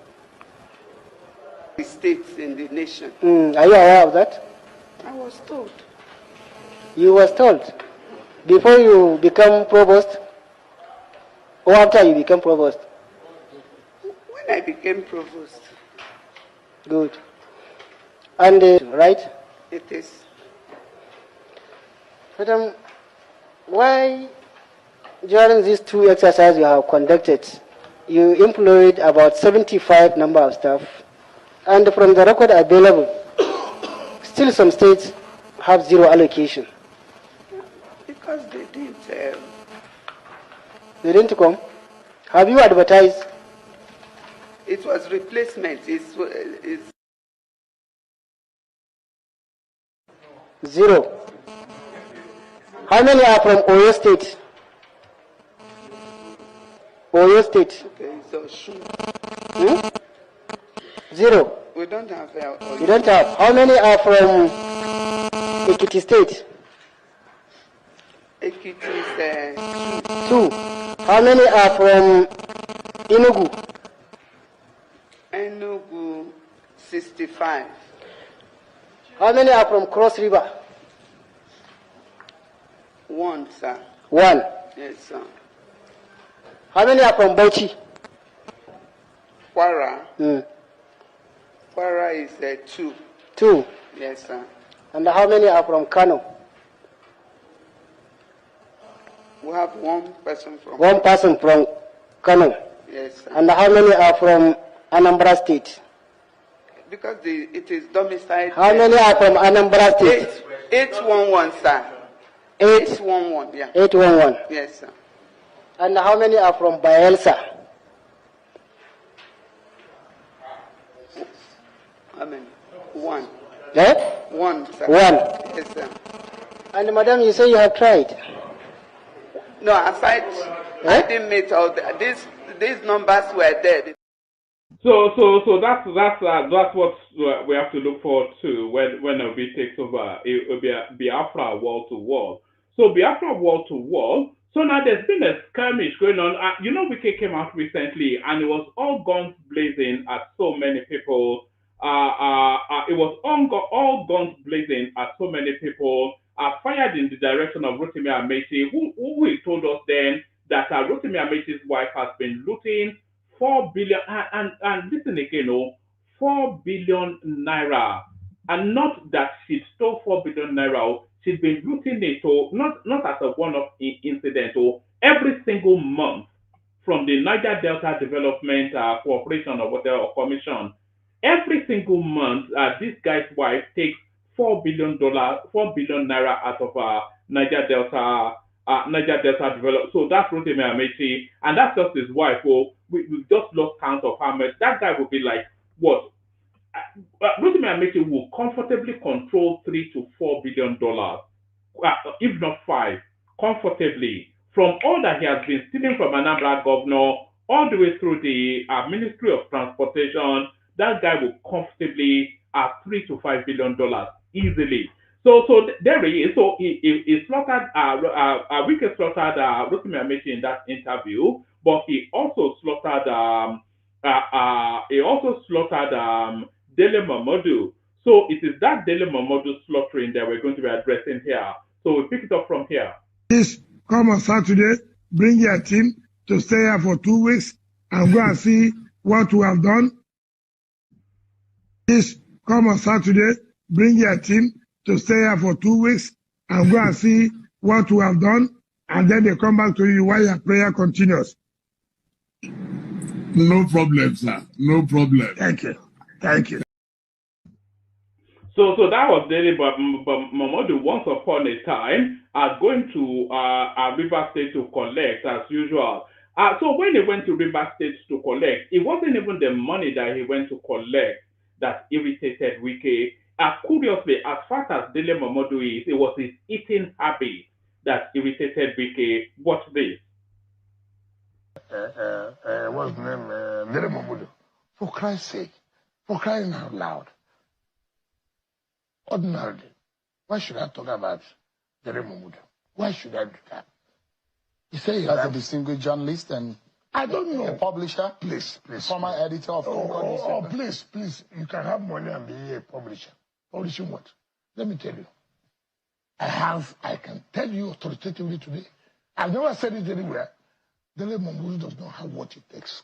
The states in the nation. Are you aware of that? I was told. You was told before you become provost? or after you became provost? When I became provost. Good. And, right? It is. Madam, why during these 2 exercises you have conducted, you employed about 75 number of staff, and from the record available, still some states have 0 allocation? Because they didn't. They didn't come? Have you advertised? It was replacement. It's 0. How many are from Oyo State? Oyo State. Okay, so sure. 0. We don't have. You don't have. How many are from Ekiti State? Ekiti is 2. How many are from Enugu? Enugu 65. How many are from Cross River? 1, sir. 1. Yes, sir. How many are from Bauchi? Kwara. Kwara is 2. 2. Yes, sir. And how many are from Kano? We have 1 person from. 1 person from Kano. Yes, sir. And how many are from Anambra State? Because it is domiciled. How many are from Anambra State? 811, sir. 811, yeah. 811. Yes, sir. And how many are from Bayelsa? I mean, 1. Eh? 1, sir. 1. Yes, sir. And madam, you say you have tried? No, aside, I didn't meet all these numbers were there. So that's what we have to look forward to when Obi takes over. It will be Biafra wall to wall. So Biafra wall to wall. So now there's been a skirmish going on. You know, WIKE came out recently, and it was all guns blazing at so many people. It was all guns blazing at so many people. Fired in the direction of ROTIMI AMAECHI, who told us then that ROTIMI AMAECHI's wife has been looting 4 billion, and listen again, 4 billion naira. And not that she stole 4 billion naira, she's been looting it, not as a one-off incident, every single month from the Niger Delta Development Corporation or whatever, or commission. Every single month, this guy's wife takes $4 billion naira out of Niger Delta Development. So that's ROTIMI AMAECHI, and that's just his wife. We've just lost count of how much. That guy will be like, what? ROTIMI AMAECHI will comfortably control $3 to $4 billion, if not 5, comfortably. From all that he has been stealing from Anambra governor, all the way through the Ministry of Transportation, that guy will comfortably have $3 to $5 billion easily. So there he is. So he slaughtered, WIKE slaughtered ROTIMI AMAECHI in that interview, but he also slaughtered DELE MOMODU. So it is that DELE MOMODU slaughtering that we're going to be addressing here. So we pick it up from here. Please come on Saturday, bring your team to stay here for 2 weeks and go and see what we have done. Please come on Saturday, bring your team to stay here for 2 weeks and go and see what we have done, and then they come back to you while your prayer continues. No problem, sir. No problem. Thank you. Thank you. So that was DELE, but MOMODU once upon a time going to River State to collect as usual. So when he went to River State to collect, it wasn't even the money that he went to collect that irritated WIKE. Curiously, as far as DELE MOMODU is, it was his eating habit that irritated WIKE. Watch this. What's the name? DELE MOMODU. For Christ's sake, for crying out loud. Ordinarily, why should I talk about DELE MOMODU? Why should I do that? You say as a distinguished journalist and I don't know. A publisher, please. Former editor of please. You can have money and be a publisher. Publishing what? Let me tell you. I can tell you authoritatively today. I've never said it anywhere DELE MOMODU does not have what it takes.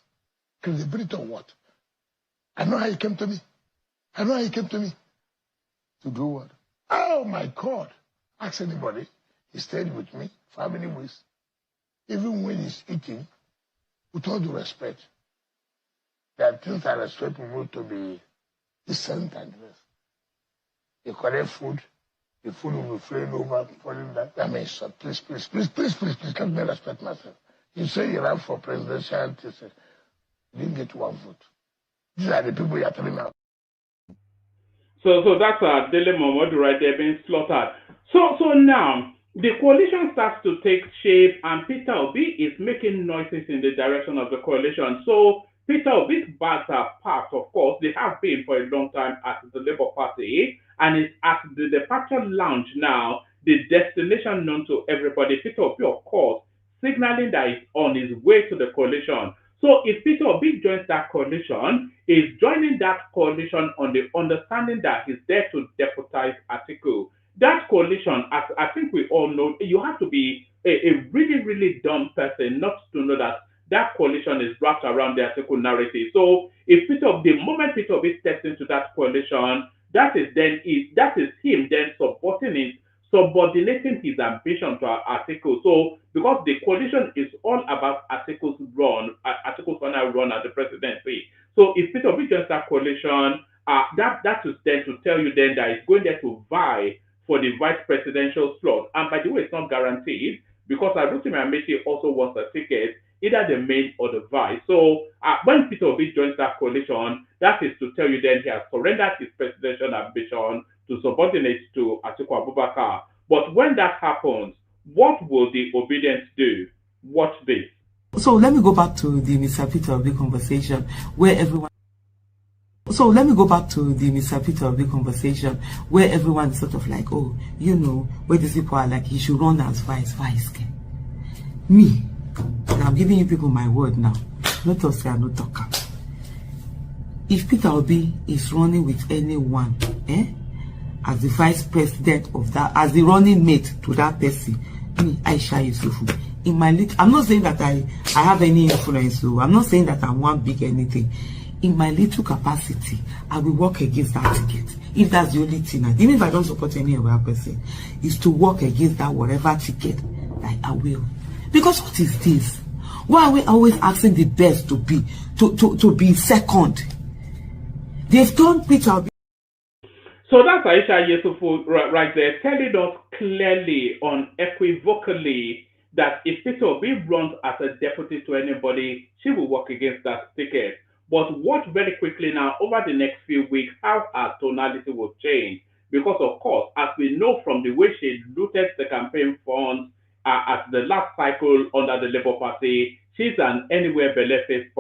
Credibility or what? I know how he came to me. I know how he came to me. To do what? Oh my God. Ask anybody. He stayed with me for how many weeks? Even when he's eating, with all due respect, there are things I expect people to be decent and this. You correct food, the food will be flying over, falling down. I mean, so please, let me respect myself. You say you ran for presidential, you didn't get one vote. These are the people you are telling me. So that's DELE MOMODU right there being slaughtered. So now the coalition starts to take shape, and Peter Obi is making noises in the direction of the coalition. So Peter Obi's bags are packed, of course. They have been for a long time at the Labour Party, and it's at the departure lounge now, the destination known to everybody. Peter Obi, of course, signaling that he's on his way to the coalition. So if Peter Obi joins that coalition, he's joining that coalition on the understanding that he's there to deputize ATIKU. That coalition, as I think we all know, you have to be a really, really dumb person not to know that coalition is wrapped around the ATIKU narrative. So if the moment Peter Obi steps into that coalition, that is him then subordinating his ambition to ATIKU. So because the coalition is all about ATIKU's final run at the presidency. So if Peter Obi joins that coalition, that is then to tell you then that he's going there to vie for the vice presidential slot. And by the way, it's not guaranteed because ROTIMI AMAECHI also wants a ticket, either the main or the vice. So when Peter Obi joins that coalition, that is to tell you then he has surrendered his presidential ambition to subordinate to Atiku Abubakar. But when that happens, what will the obedience do? Watch this. So let me go back to the Mr. Peter Obi conversation where everyone. So let me go back to the Mr. Peter Obi conversation where everyone is sort of like, oh, you know, where these people are like, he should run as vice. Me, and I'm giving you people my word now. Not us, I no talker. If Peter Obi is running with anyone, as the vice president of that, as the running mate to that person, me, Aisha Yusufu, in my little, I'm not saying that I have any influence, so I'm not saying that I'm one big anything. In my little capacity, I will work against that ticket. If that's the only thing, even if I don't support any other person, is to work against that whatever ticket that I will. Because what is this? Why are we always asking the best to be second? They've done Peter Obi. So that's Aisha Yusufu right there, telling us clearly, unequivocally, that if Peter Obi runs as a deputy to anybody, she will work against that ticket. But watch very quickly now, over the next few weeks, how her tonality will change. Because, of course, as we know from the way she looted the campaign funds at the last cycle under the Labour Party, she's an anywhere belle-faced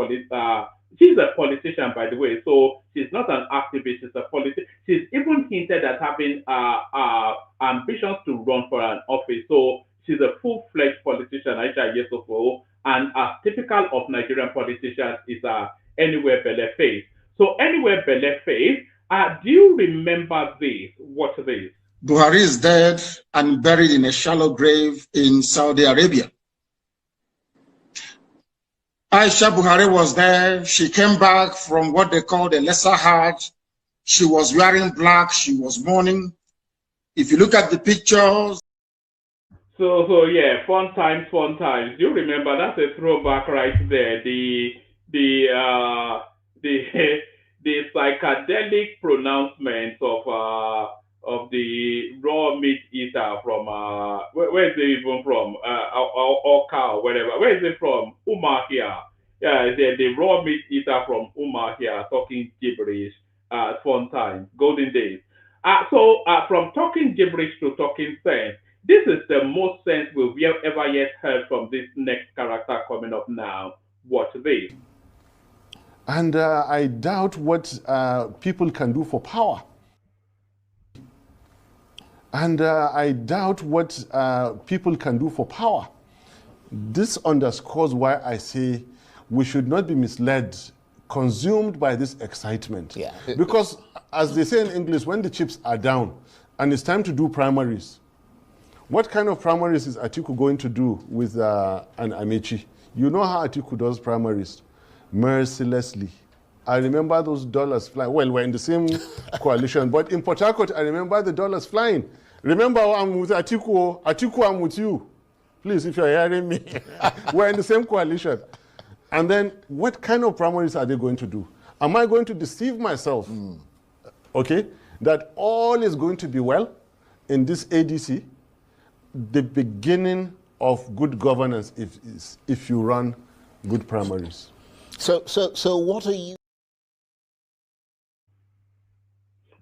she's a politician, by the way. So she's not an activist, she's a politician. She's even hinted at having ambitions to run for an office. So she's a full-fledged politician, Aisha Yusufu, and as typical of Nigerian politicians is anywhere belle-faced. So anywhere belle-faced, do you remember this? Watch this. Buhari is dead and buried in a shallow grave in Saudi Arabia. Aisha Buhari was there. She came back from what they call the lesser Hajj. She was wearing black. She was mourning. If you look at the pictures. So yeah, fun times. Do you remember? That's a throwback right there. The psychedelic pronouncements of the raw meat eater from where is it even from? Oka or whatever. Where is it from? Umahia. Yeah, the raw meat eater from Umahia talking gibberish. Fun times, golden days. So from talking gibberish to talking sense, this is the most sense we've ever yet heard from this next character coming up now. Watch this. And I doubt what people can do for power. And I doubt what people can do for power. This underscores why I say we should not be misled, consumed by this excitement. Yeah. Because as they say in English, when the chips are down and it's time to do primaries, what kind of primaries is Atiku going to do with an AMAECHI? You know how ATIKU does primaries? Mercilessly. I remember those dollars flying. Well, we're in the same coalition, but in Port Harcourt, I remember the dollars flying. Remember, I'm with ATIKU. ATIKU, I'm with you. Please, if you're hearing me, we're in the same coalition. And then, what kind of primaries are they going to do? Am I going to deceive myself, okay, that all is going to be well in this ADC? The beginning of good governance if you run good primaries. So what are you?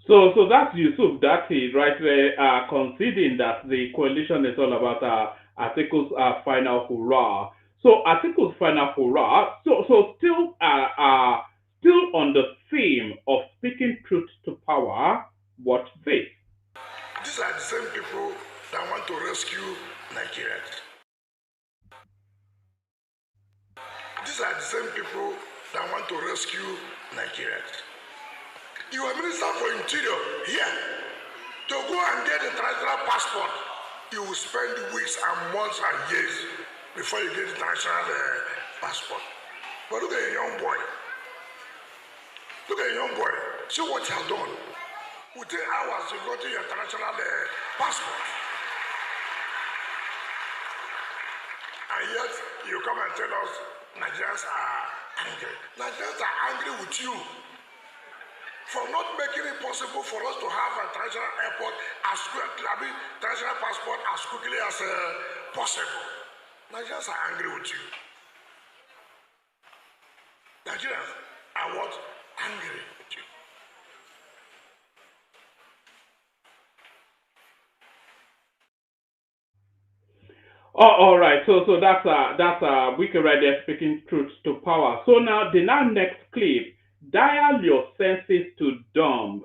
So that's Yusuf Dati right there, conceding that the coalition is all about Atiku's final hurrah. So Atiku's final hurrah. So still on the theme of speaking truth to power. What this? These are the same people that want to rescue Nigerians. These are the same people that want to rescue Nigerians. You are Minister for Interior here to go and get an international passport. You will spend weeks and months and years before you get international passport. But look at a young boy. Look at a young boy. See what he has done. Within hours, you got your international passport. And yet, you come and tell us Nigerians are angry. Nigerians are angry with you for not making it possible for us to have an international airport international passport as quickly as possible. Nigerians are angry with you. Nigerians are what? Angry with you. Oh, all right. So that's WIKE right there, speaking truth to power. So now the next clip. Dial your senses to dumb,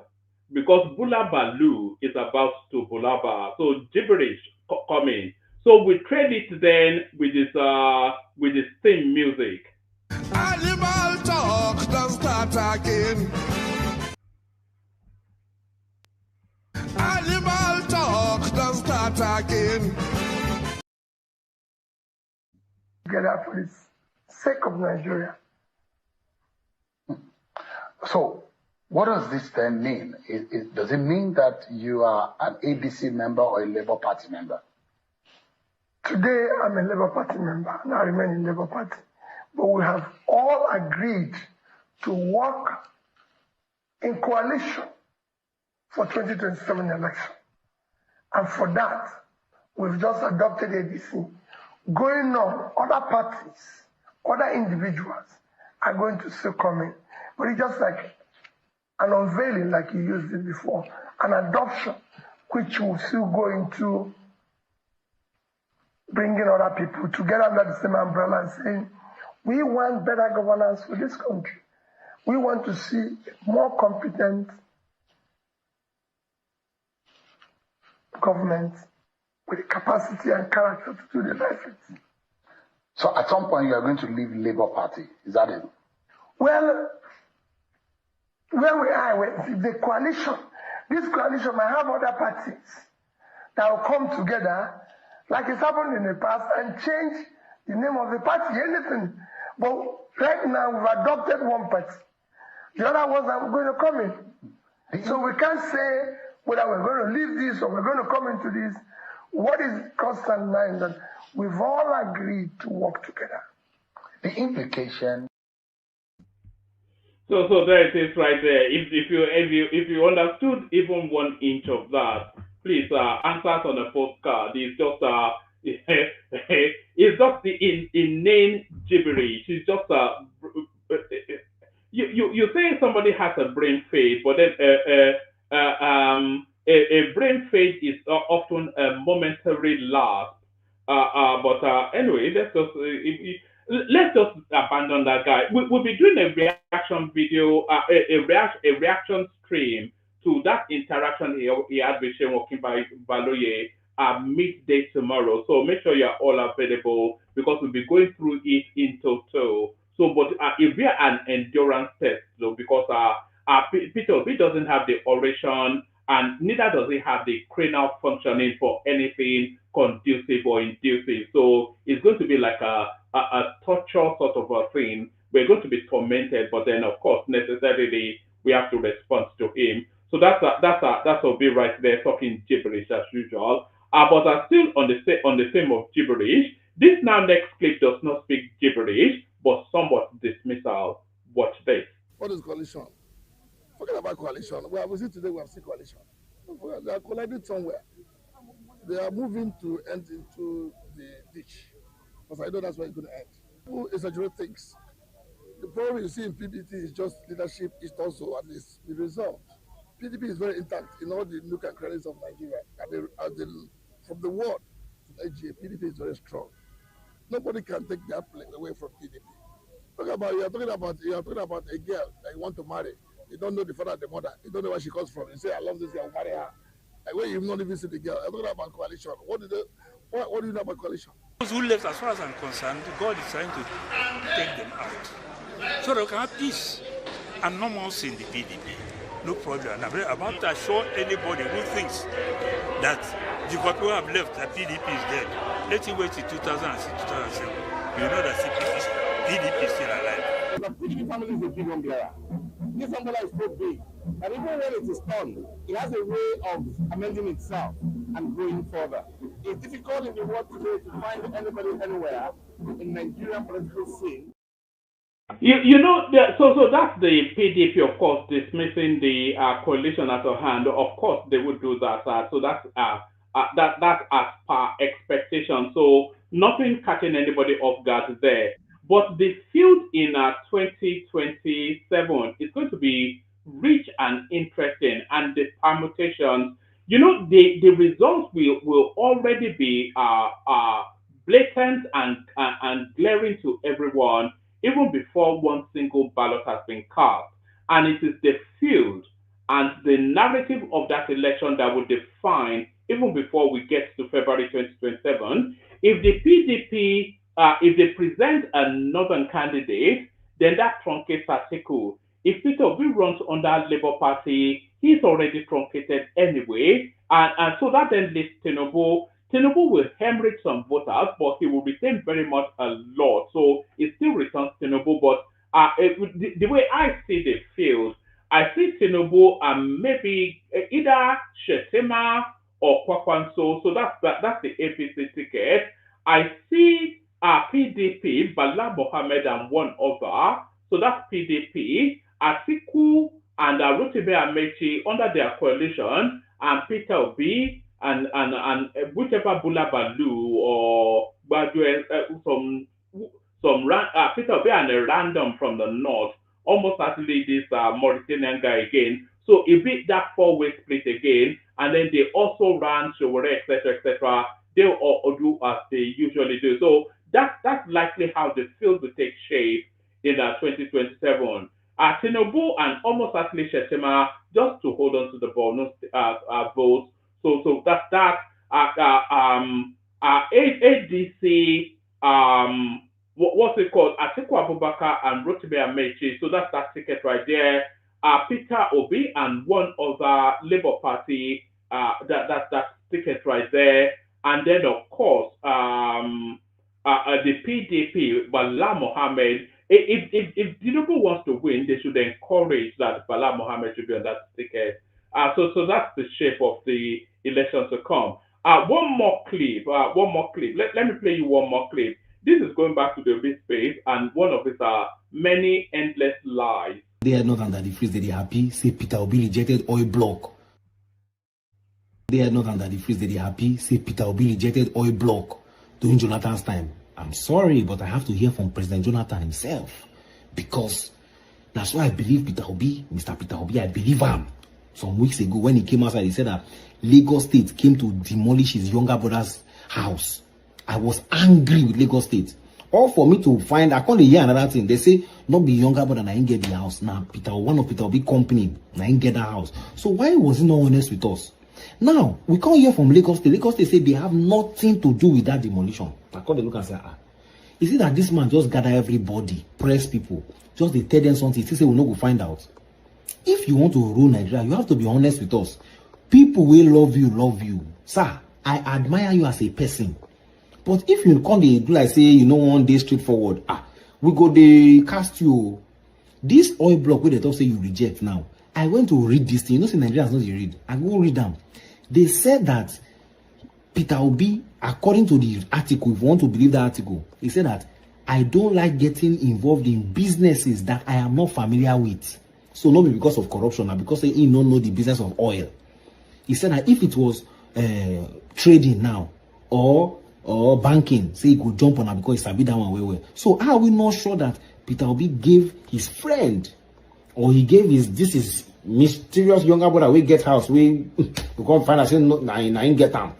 because Bulabalu is about to Bulaba. So gibberish coming. So we trade it then with this same music. Animal talk, don't start again. Animal talk, don't start again. Together for the sake of Nigeria. So, what does this then mean? Does it mean that you are an ADC member or a Labour Party member? Today, I'm a Labour Party member, and I remain in Labour Party. But we have all agreed to work in coalition for 2027 election. And for that, we've just adopted ADC. Going on, other parties, other individuals are going to still come in. But it's just like an unveiling, like you used it before, an adoption, which will still go into bringing other people together under the same umbrella and saying, we want better governance for this country. We want to see more competent government with the capacity and character to do the right things. So at some point you are going to leave Labour Party, is that it? Well, where we are, the coalition, this coalition might have other parties that will come together, like it's happened in the past, and change the name of the party, anything. But right now, we've adopted one party. The other ones are going to come in. So we can't say whether we're going to leave this or we're going to come into this. What is constant now is that we've all agreed to work together. The implication. So there it is right there. If you understood even 1 inch of that, please answer us on a postcard. It's just it's just the inane gibberish. It's just you say somebody has a brain fade, but then a brain fade is often a momentary lapse. But anyway, let's just abandon that guy. We'll be doing a reaction video, a reaction stream to that interaction he had with Shane Baloye at midday tomorrow. So make sure you're all available because we'll be going through it in total. So, but it will be an endurance test, though, because Peter Obi doesn't have the oration and neither does he have the cranial functioning for anything conducive or inducive. So it's going to be like a torture sort of a thing. We're going to be tormented, but then of course necessarily we have to respond to him. So that's Obi right there talking gibberish as usual. But still on the theme of gibberish. This now next clip does not speak gibberish, but somewhat dismissal. Watch this. What is coalition? Forget about coalition. Well, we see today we have seen coalition. They are colliding somewhere. They are moving to end into the ditch. Because I know that's where it's going to end. People exaggerate things. The problem you see in PDP is just leadership is also at least the result. PDP is very intact in all the nook and crannies of Nigeria. From the world to Nigeria, PDP is very strong. Nobody can take that place away from PDP. You are talking about a girl that you want to marry. You don't know the father and the mother. You don't know where she comes from. You say, I love this girl, marry her. And when you've not even seen the girl, I'm talking about coalition. What do you know about coalition? Those who left, as far as I'm concerned, God is trying to take them out. So they can have peace and normalcy in the PDP. No problem. And I'm about to assure anybody who thinks that the people have left, that PDP is dead. Let him wait till 2006, 2007. You know that PDP is still alive. The PDP family is a big umbrella. This umbrella is so big that even when it is torn, it has a way of amending itself and going further. It's difficult in the world today to find anybody anywhere in Nigerian political scene. You know, so that's the PDP, of course, dismissing the coalition at hand. Of course, they would do that. So that's as per expectation. So nothing catching anybody off guard there. But the field in 2027 is going to be rich and interesting, and the permutations. You know, the results will already be blatant and glaring to everyone, even before one single ballot has been cast. And it is the field and the narrative of that election that will define, even before we get to February 2027, if the PDP, if they present a northern candidate, then that truncates ATIKU. If Peter Obi runs under Labour Party, he's already truncated anyway. And so that then leaves Tinubu. Tinubu will hemorrhage some voters, but he will retain very much a lot. So it still returns Tinubu. But the way I see the field, I see Tinubu and maybe either Shetima or Kwakwanso. So that's the APC ticket. I see PDP, Bala Mohammed and one other. So that's PDP, ATIKU and ROTIMI AMAECHI under their coalition, and Peter Obi and whichever Bula Balu or Peter Obi and a random from the north, almost actually this Mauritanian guy again. So it beat that four-way split again, and then they also ran Showore, etc. They'll all do as they usually do. So that's likely how the field will take shape in 2027. Tinubu and almost actually Shetima just to hold on to the bonus votes. So that's that. ADC, what's it called? ATIKU Abubakar and ROTIMI AMAECHI. So that's that ticket right there. Peter Obi and one other Labour Party. That's that ticket right there. And then of course the PDP, Bala Mohammed. If Tinubu wants to win, they should encourage that Bala Mohammed should be on that ticket. So that's the shape of the elections to come. One more clip. Let me play you one more clip. This is going back to the Obi space and one of his many endless lies. They are not under the freeze, they are happy. Say Peter Obi rejected oil block. They are not under the freeze, they are happy. Say Peter Obi rejected oil block during Jonathan's time. I'm sorry, but I have to hear from President Jonathan himself, because that's why I believe Peter Obi, Mr. Peter Obi, I believe him. Some weeks ago when he came outside, he said that Lagos State came to demolish his younger brother's house. I was angry with Lagos State. All for me to find, I can't hear another thing. They say, not be younger brother, I ain't get the house. Now, one of Peter Obi company, I ain't get that house. So why was he not honest with us? Now, we can't hear from Lagos State. Lagos State say they have nothing to do with that demolition. I can't look and say, is it that this man just gather everybody, press people, just they tell them something, he say we'll not go find out? If you want to rule Nigeria, you have to be honest with us. People will love you. Sir, I admire you as a person. But if you come dey do like say you know one day straightforward, we go dey cast you. This oil block where they talk say you reject now. I went to read this thing. You know, say Nigerians not read. I go read them. They said that Peter Obi, according to the article, if you want to believe the article, he said that I don't like getting involved in businesses that I am not familiar with. So not because of corruption, but because he don't know the business of oil. He said that if it was trading now or banking, say he could jump on it because he sabi that one well. So how are we not sure that Peter Obi gave his friend, or he gave his mysterious younger brother we get house we come find out say no, I ain't get them.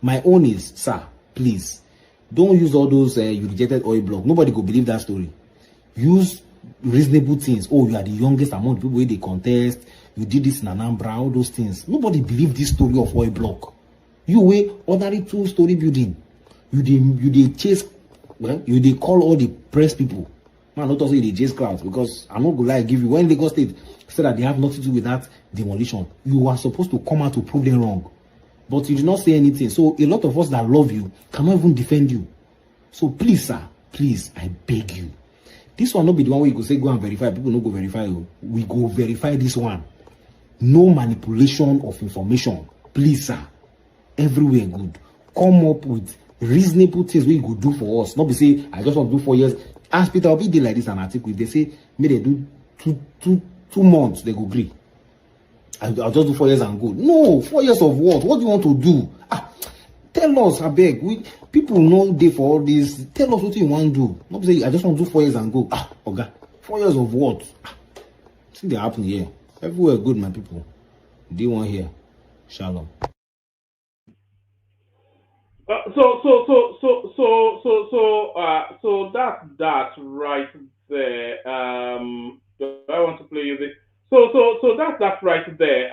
My own is, sir, please don't use all those you rejected oil block. Nobody could believe that story. Use reasonable things. Oh, you are the youngest among the people where they contest. You did this in Anambra, all those things. Nobody believe this story of oil block. You were ordinary 2-story building. You they chase, well, you they call all the press people. Man, not also they chase crowds, because I'm not gonna lie, give you when Lagos State said that they have nothing to do with that demolition. You are supposed to come out to prove them wrong. But you did not say anything. So a lot of us that love you cannot even defend you. So please, sir, please, I beg you. This one not be the one where you go say go and verify. People don't go verify you. We go verify this one. No manipulation of information. Please, sir. Everywhere good. Come up with reasonable things we could do for us. Not be say I just want to do 4 years. As Peter Obi did like this an article, they say may they do two months, they go agree. I'll just do 4 years and go. No, 4 years of what? What do you want to do? Tell us, I beg. People know they for all this. Tell us what you want to do. Not say I just want to do 4 years and go. Okay. 4 years of what? See they happen here. Everywhere good, my people. They want here. Shalom. So that's that right there. Do I want to play you this? So that's that right there.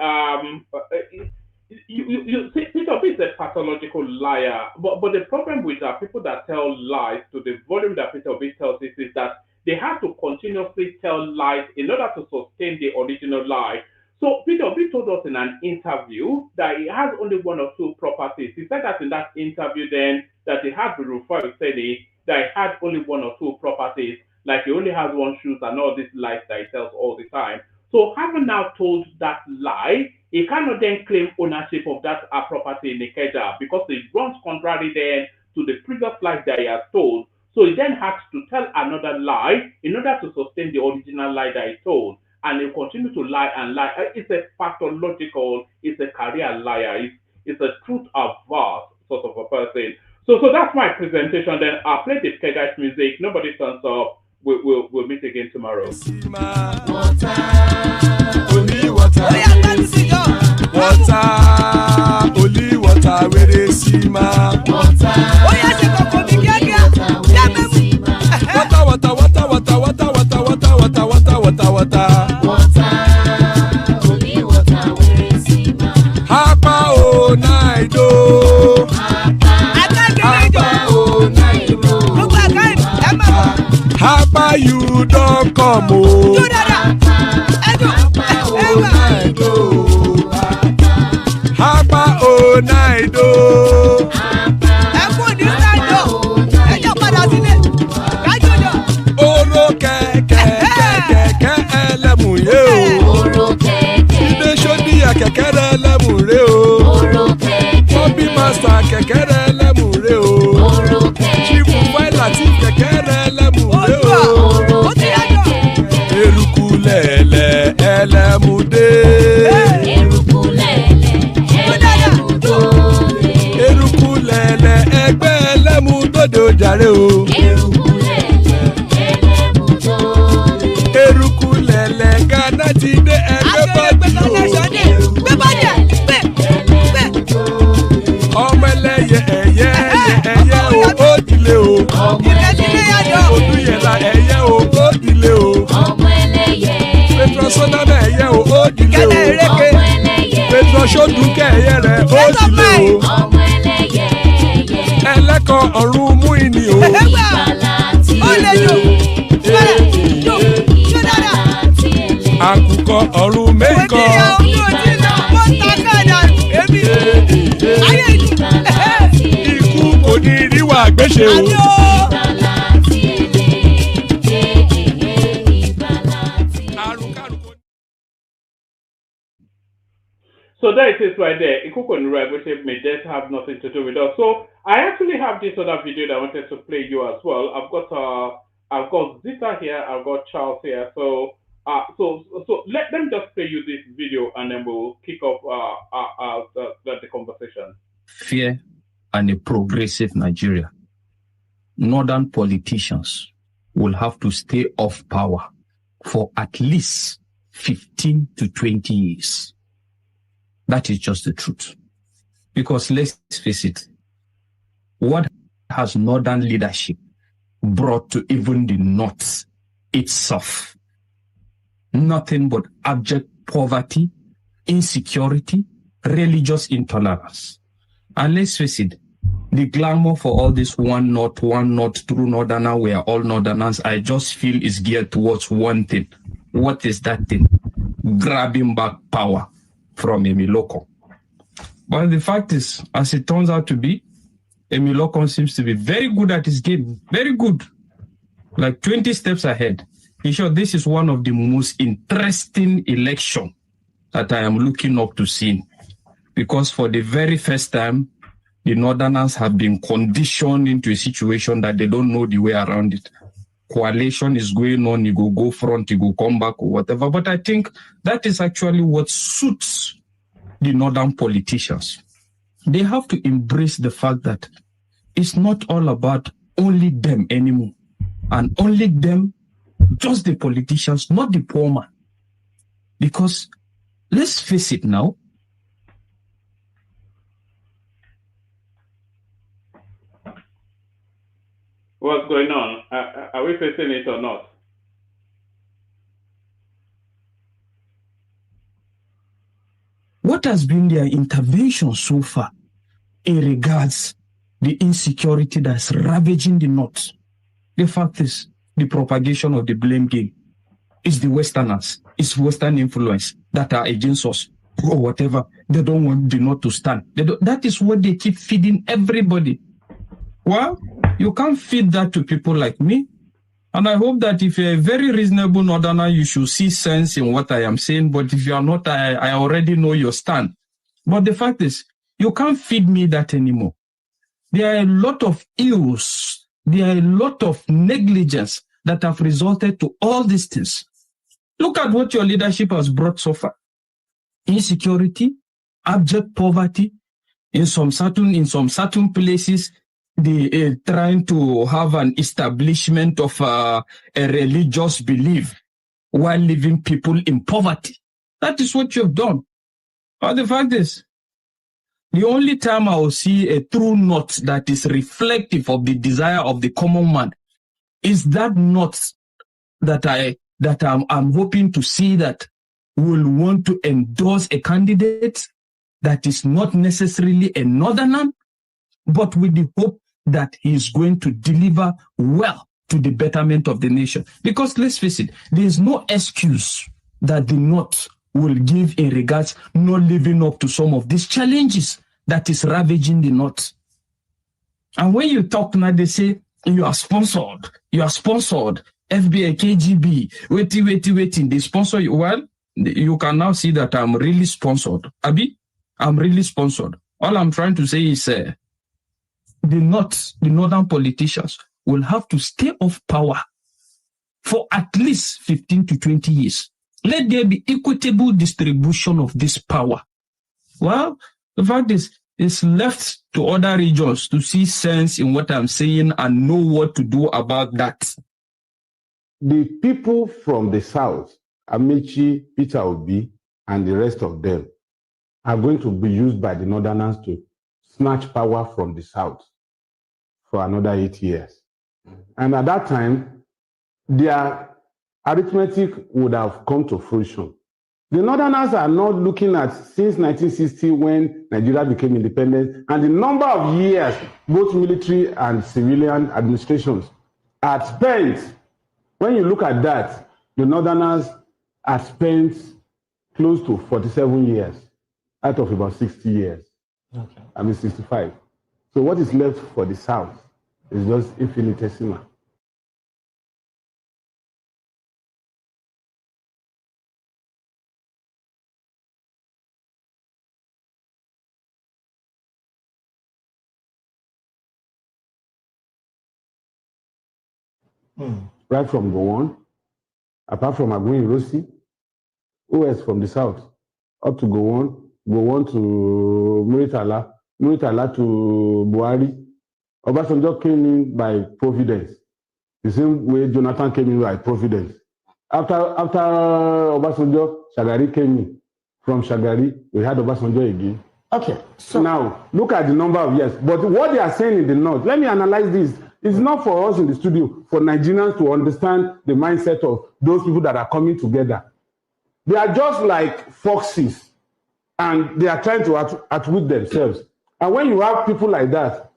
You see, Peter Obi is a pathological liar, but the problem with people that tell lies to the volume that Peter Obi tells is that they have to continuously tell lies in order to sustain the original lie. So Peter Obi told us in an interview that he has only 1 or 2 properties. He said that in that interview then that he had the Rufai said that he had only 1 or 2 properties, like he only has 1 shoes and all these lies that he tells all the time. So having now told that lie, he cannot then claim ownership of that property in Ikeja because it runs contrary then to the previous lies that he has told. So he then has to tell another lie in order to sustain the original lie that he told. And he'll continue to lie and lie. It's a pathological, it's a career liar. It's a truth-averse sort of a person. So that's my presentation. Then I'll play the Kega's music. Nobody turns up. We'll meet again tomorrow. Water, only water, only water, where they see ma. Water, only water, where they see ma. Hapa o naido. Hapa o naido. Hapa you don't come o. Hapa o naido. Oro kẹ̀kẹ́ ẹlẹ́mùrè o. Ilé sọ́díyà kẹ̀kẹ́ ẹlẹ́mùrè o. Bobby master kẹ̀kẹ́ ẹlẹ́mùrè o. Chief Faila ti kẹ̀kẹ́ ẹlẹ́mùrè o. Eruku lẹ̀lẹ̀ ẹlẹ́mùdé. Eruku lẹ̀lẹ̀ ẹgbẹ́ ẹlẹ́mùdódò jàre o. Eruku lẹ̀lẹ̀ Ghana ti dé ẹgbẹ́ bọ́dì o. Ọmọ ẹlẹ́yẹ ẹ̀yẹ o ó dìle o. Olúyẹ̀lá ẹ̀yẹ o ó dìle o. Petrosoname ẹ̀yẹ o ó dìle o. Petrosodunke ẹ̀yẹ rẹ̀ ó dìle o. Ẹlẹ́kọ̀ ọ̀run mú ìní o. Àkùkọ ọ̀run mẹ́kọ̀. Ikú kò ní rí wà gbé ṣe o. So there it is right there. Ikuko Nuraibushi may just have nothing to do with us. So I actually have this other video that I wanted to play you as well. I've got Zita here, I've got Charles here. So let them just play you this video and then we'll kick off the conversation. Fear and a progressive Nigeria. Northern politicians will have to stay off power for at least 15 to 20 years. That is just the truth. Because let's face it, what has Northern leadership brought to even the North itself? Nothing but abject poverty, insecurity, religious intolerance. And let's face it, the glamour for all this one North, true Northerner, we are all Northerners, I just feel is geared towards one thing. What is that thing? Grabbing back power from Emiloko. But the fact is, as it turns out to be, Emiloko seems to be very good at his game. Very good. Like 20 steps ahead. In short, this is one of the most interesting elections that I am looking up to seeing. Because for the very first time, the Northerners have been conditioned into a situation that they don't know the way around it. Coalition is going on, you go front, you go come back or whatever. But I think that is actually what suits the Northern politicians. They have to embrace the fact that it's not all about only them anymore. And only them, just the politicians, not the poor man. Because let's face it now, what's going on? Are we facing it or not? What has been their intervention so far in regards the insecurity that's ravaging the North? The fact is, the propagation of the blame game is the Westerners, it's Western influence that are against us or whatever. They don't want the North to stand. That is what they keep feeding everybody. Well, you can't feed that to people like me. And I hope that if you're a very reasonable Northerner, you should see sense in what I am saying. But if you are not, I already know your stand. But the fact is, you can't feed me that anymore. There are a lot of ills. There are a lot of negligence that have resulted to all these things. Look at what your leadership has brought so far. Insecurity, abject poverty, in some certain places, they trying to have an establishment of a religious belief while leaving people in poverty. That is what you've done. But the fact is, the only time I will see a true North that is reflective of the desire of the common man is that North that I'm hoping to see that will want to endorse a candidate that is not necessarily a Northerner, but with the hope that he is going to deliver well to the betterment of the nation. Because let's face it, there is no excuse that the North will give in regards not living up to some of these challenges that is ravaging the North. And when you talk now, they say, you are sponsored, FBI, KGB, waiting, they sponsor you. Well, you can now see that I'm really sponsored. Abi, I'm really sponsored. All I'm trying to say is, the Northern politicians will have to stay off power for at least 15 to 20 years. Let there be equitable distribution of this power. Well, the fact is, it's left to other regions to see sense in what I'm saying and know what to do about that. The people from the South, AMAECHI, Peter Obi, and the rest of them, are going to be used by the Northerners to snatch power from the South for another 8 years. And at that time, their arithmetic would have come to fruition. The Northerners are not looking at since 1960 when Nigeria became independent and the number of years both military and civilian administrations had spent. When you look at that, the Northerners had spent close to 47 years out of about 60 years. Okay. I mean 65. So what is left for the South? It's just infinitesimal. Right from Gowon, apart from Aguin Irosi, who else from the south, up to Gowon to Muritala, Muritala to Buhari. Obasanjo came in by providence, the same way Jonathan came in by providence. After Obasanjo, Shagari came in. From Shagari, we had Obasanjo again. Okay. So now, look at the number of years. But what they are saying in the north, let me analyze this. It's not for us in the studio, for Nigerians to understand the mindset of those people that are coming together. They are just like foxes, and they are trying to outwit themselves. And when you have people like that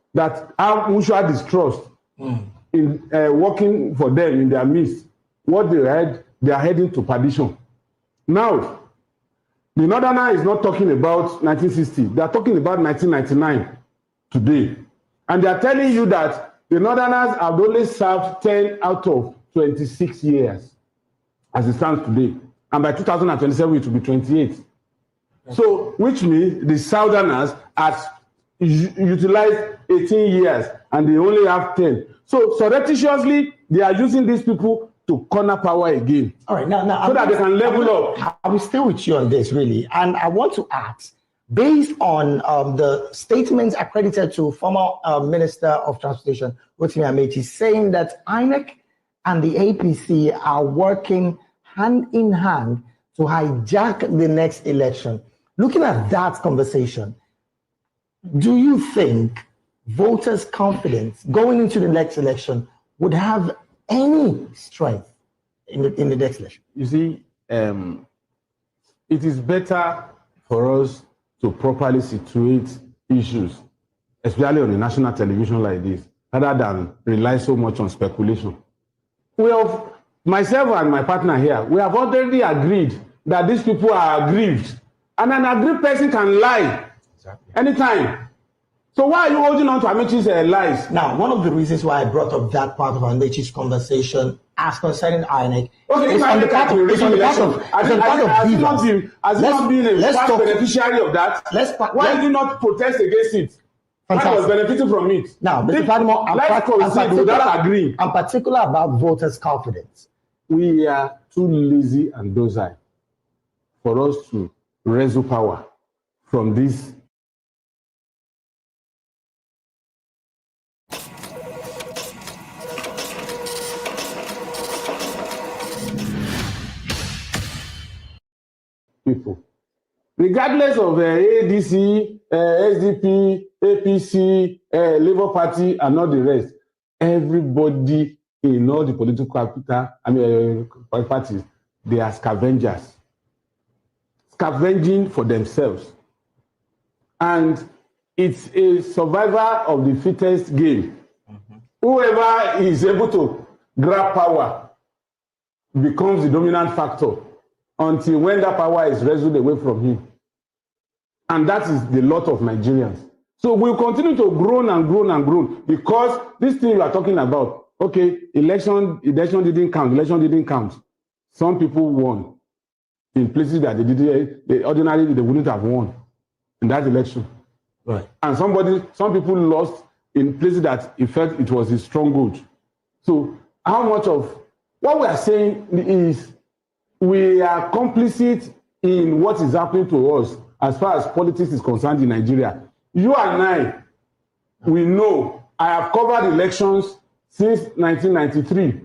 have mutual distrust in working for them in their midst, what they are heading to perdition. Now, the Northerner is not talking about 1960. They are talking about 1999 today. And they are telling you that the Northerners have only served 10 out of 26 years as it stands today. And by 2027, it will be 28. So, which means the Southerners have utilized 18 years and they only have 10. So, surreptitiously, they are using these people to corner power again. All right, now so that they can level up. I will stay with you on this, really. And I want to ask, based on the statements accredited to former Minister of Transportation, ROTIMI AMAECHI, saying that INEC and the APC are working hand in hand to hijack the next election. Looking at that conversation, do you think voters' confidence going into the next election would have any strength in the next election? You see, it is better for us to properly situate issues, especially on a national television like this, rather than rely so much on speculation. Myself and my partner here, we have already agreed that these people are aggrieved. And an aggrieved person can lie anytime. So why are you holding on to Amaechi's lies? Now, one of the reasons why I brought up that part of Amaechi's conversation as concerning INEC is on the part of Has he not been a past beneficiary of that? Why did you not protest against it? I was benefiting from it. Now, Mr. Padimo, I'm particular about voters' confidence. We are too lazy and docile for us to wrestle power from this. People, regardless of ADC, SDP, APC, Labour Party, and all the rest, everybody in all the political parties, they are scavengers, scavenging for themselves, and it's a survivor of the fittest game. Whoever is able to grab power becomes the dominant factor until when that power is wrestled away from him. And that is the lot of Nigerians. So we'll continue to groan and groan and groan because this thing you are talking about, okay, election didn't count. Some people won in places that ordinarily they wouldn't have won in that election. Right. And some people lost in places that in fact it was a stronghold. So how much of what we are saying is we are complicit in what is happening to us as far as politics is concerned in Nigeria. You and I, we know, I have covered elections since 1993.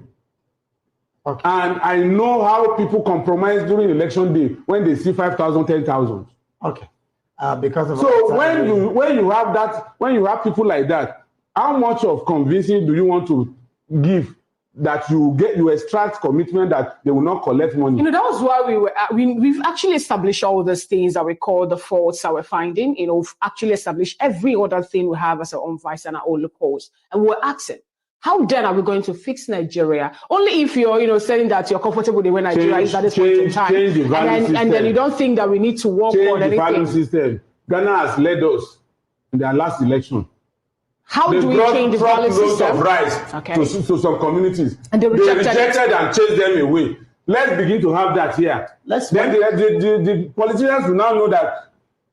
Okay. And I know how people compromise during election day when they see 5,000, 10,000. Okay. Because of when you have people like that, how much of convincing do you want to give that you extract commitment that they will not collect money? You know, that was why we've actually established all those things that we call the faults that we're finding. You know, we've actually established every other thing we have as our own vice and our own loopholes. And we're asking, how then are we going to fix Nigeria? Only if you're, saying that you're comfortable with the way Nigeria is at this point in time. And then you don't think that we need to work on anything. Change the value system. Ghana has led us in their last election. How they do we brought change the value truckloads system? of rice to some communities. And they rejected and chased them away. Let's begin to have that here. Then the politicians will now know that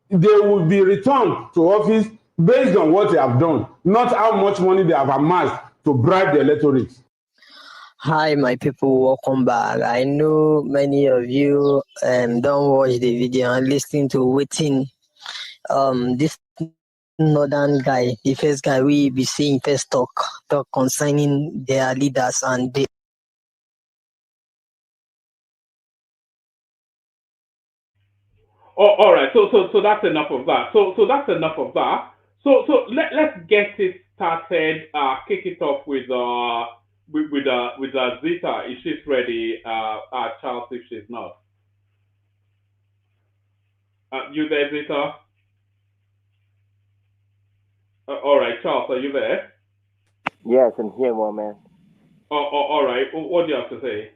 they will be returned to office based on what they have done, not how much money they have amassed to bribe the electorate. Hi, my people, welcome back. I know many of you don't watch the video and listen to waiting. This northern guy, the first guy we be seeing first talk concerning their leaders and they. Oh, all right. So that's enough of that. So that's enough of that. So let's get it started. Kick it off with Zita. If she's ready, Charles, if she's not. You there, Zita? All right, Charles, are you there? Yes, I'm here, woman. All right. What do you have to say?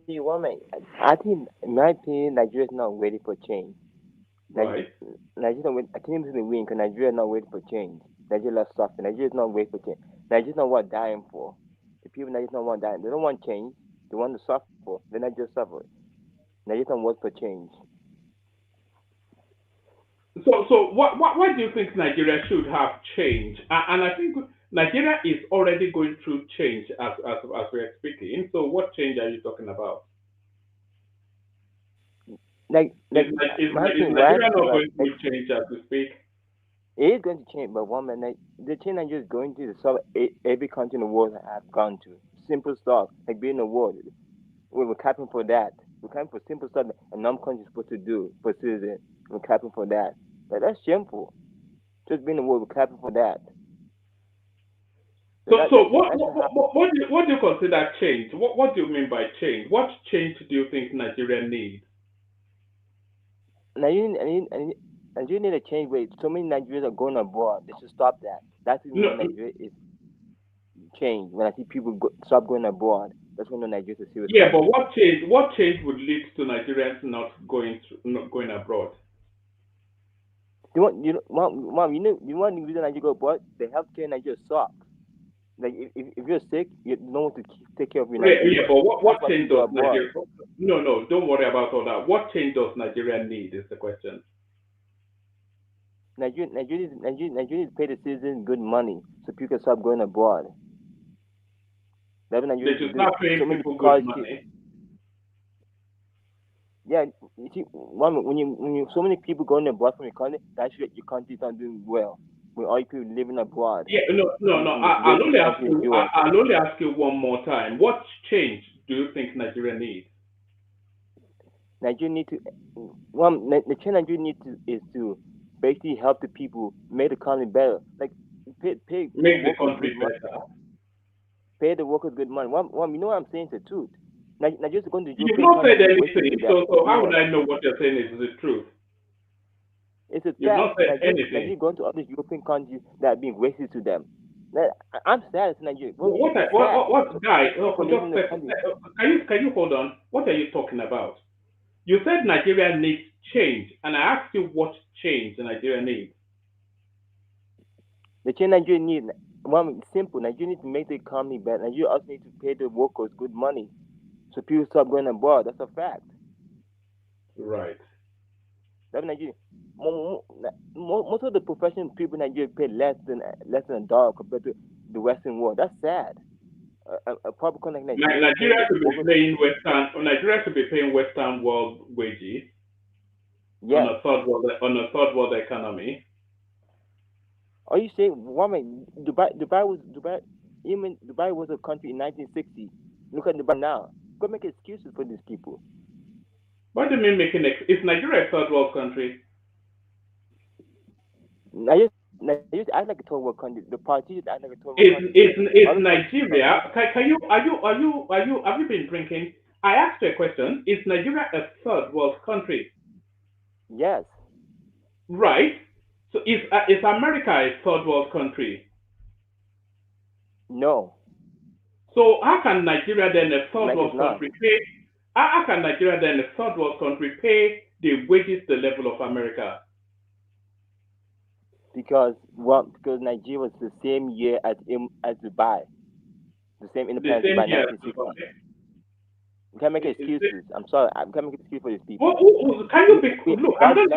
See, woman, I think, in my opinion, Nigeria is not ready for change. Right. Nigeria, I think it's going to win because Nigeria is not ready for change. Nigeria is suffering. Nigeria is not ready for change. Nigeria is not worth dying for. The people in Nigeria don't want dying. They don't want change. They want to suffer. They're not just suffering. Nigeria is not worth for change. So what do you think Nigeria should have changed? And I think Nigeria is already going through change as we're speaking. So what change are you talking about? Is Nigeria not going through change as we speak? It is going to change, but woman, the change Nigeria is going to solve every country in the world has gone to. Simple stuff, like being in the world. We're capping for that. We're capping for simple stuff that a non-country is supposed to do for citizens. We're capping for that. But that's shameful. Just being in the world, we're capping for that. So what do you consider change? What do you mean by change? What change do you think Nigeria needs? Nigeria need a change where so many Nigerians are going abroad. They should stop that. That's when Nigeria is change. When I see people stop going abroad, that's when Nigeria is serious. Yeah, but what change would lead to Nigerians not going abroad? You want the reason Nigeria go abroad? The healthcare in Nigeria sucks. Like if you're sick, you know what to take care of your Nigeria. Yeah, but what change does Nigeria? No, don't worry about all that. What change does Nigeria need? Is the question. Nigeria needs to pay the citizens good money so people can stop going abroad. They should start paying people good money. Yeah, you see, when you so many people going abroad from your country, that's your country is not doing well. When all people living abroad. Yeah, no. I'll only ask you one more time. What change do you think Nigeria needs? Nigeria need to. The change Nigeria needs is to basically help the people make the economy better. Like make the country better. Pay the workers good money. You know what I'm saying? It's the truth. Nigeria's going to. You've not said anything. So how would I know what you're saying is the truth? It's a fact. You've not said anything. Nigeria going to other European countries that are being racist to them. I'm sad it's Nigeria. What guy? Can you hold on? What are you talking about? You said Nigeria needs change, and I asked you what change Nigeria needs. The change Nigeria needs, simple. Nigeria needs to make the economy better. Nigeria also needs to pay the workers good money, so people stop going abroad. That's a fact. Right. That's Nigeria. Most of the professional people in Nigeria pay less than $1 compared to the Western world. That's sad. A proper country like Nigeria should be paying Western world wages. Yes. on a third world economy. Are you saying Dubai was a country in 1960? Look at Dubai now. Go make excuses for these people. What do you mean making is Nigeria a third world country? Nigeria act like a third world country. The politicians act like a third world country. Is Nigeria? Have you been drinking? I asked you a question. Is Nigeria a third world country? Yes. Right. So is America a third world country? No. So how can Nigeria then a third world country pay? How can Nigeria then a third world country pay the wages the level of America? Because Nigeria was the same year as Dubai, the same independence same by year as 1960. Dubai. We can't make excuses. I'm sorry. I can't make excuses for these people. Can you be, look? I'm going to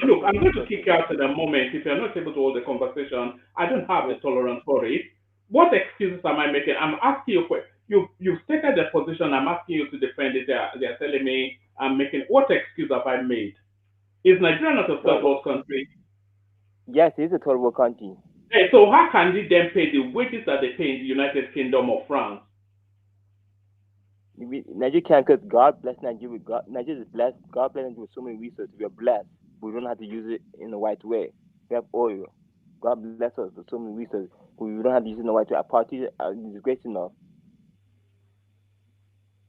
Look, kick you out in a moment if you're not able to hold the conversation. I don't have the tolerance for it. What excuses am I making? I'm asking you. You've stated the position. I'm asking you to defend it. They're telling me I'm making. What excuse have I made? Is Nigeria not a third world country? Yes, it is a third world country. Hey, so how can they then pay the wages that they pay in the United Kingdom or France? Nigeria can't, because God bless Nigeria. Nigeria is blessed. God bless Nigeria with so many resources. We are blessed. We don't have to use it in the right way. We have oil. God bless us with so many resources. We don't have to use it in the right way. Our parties are disgracing us.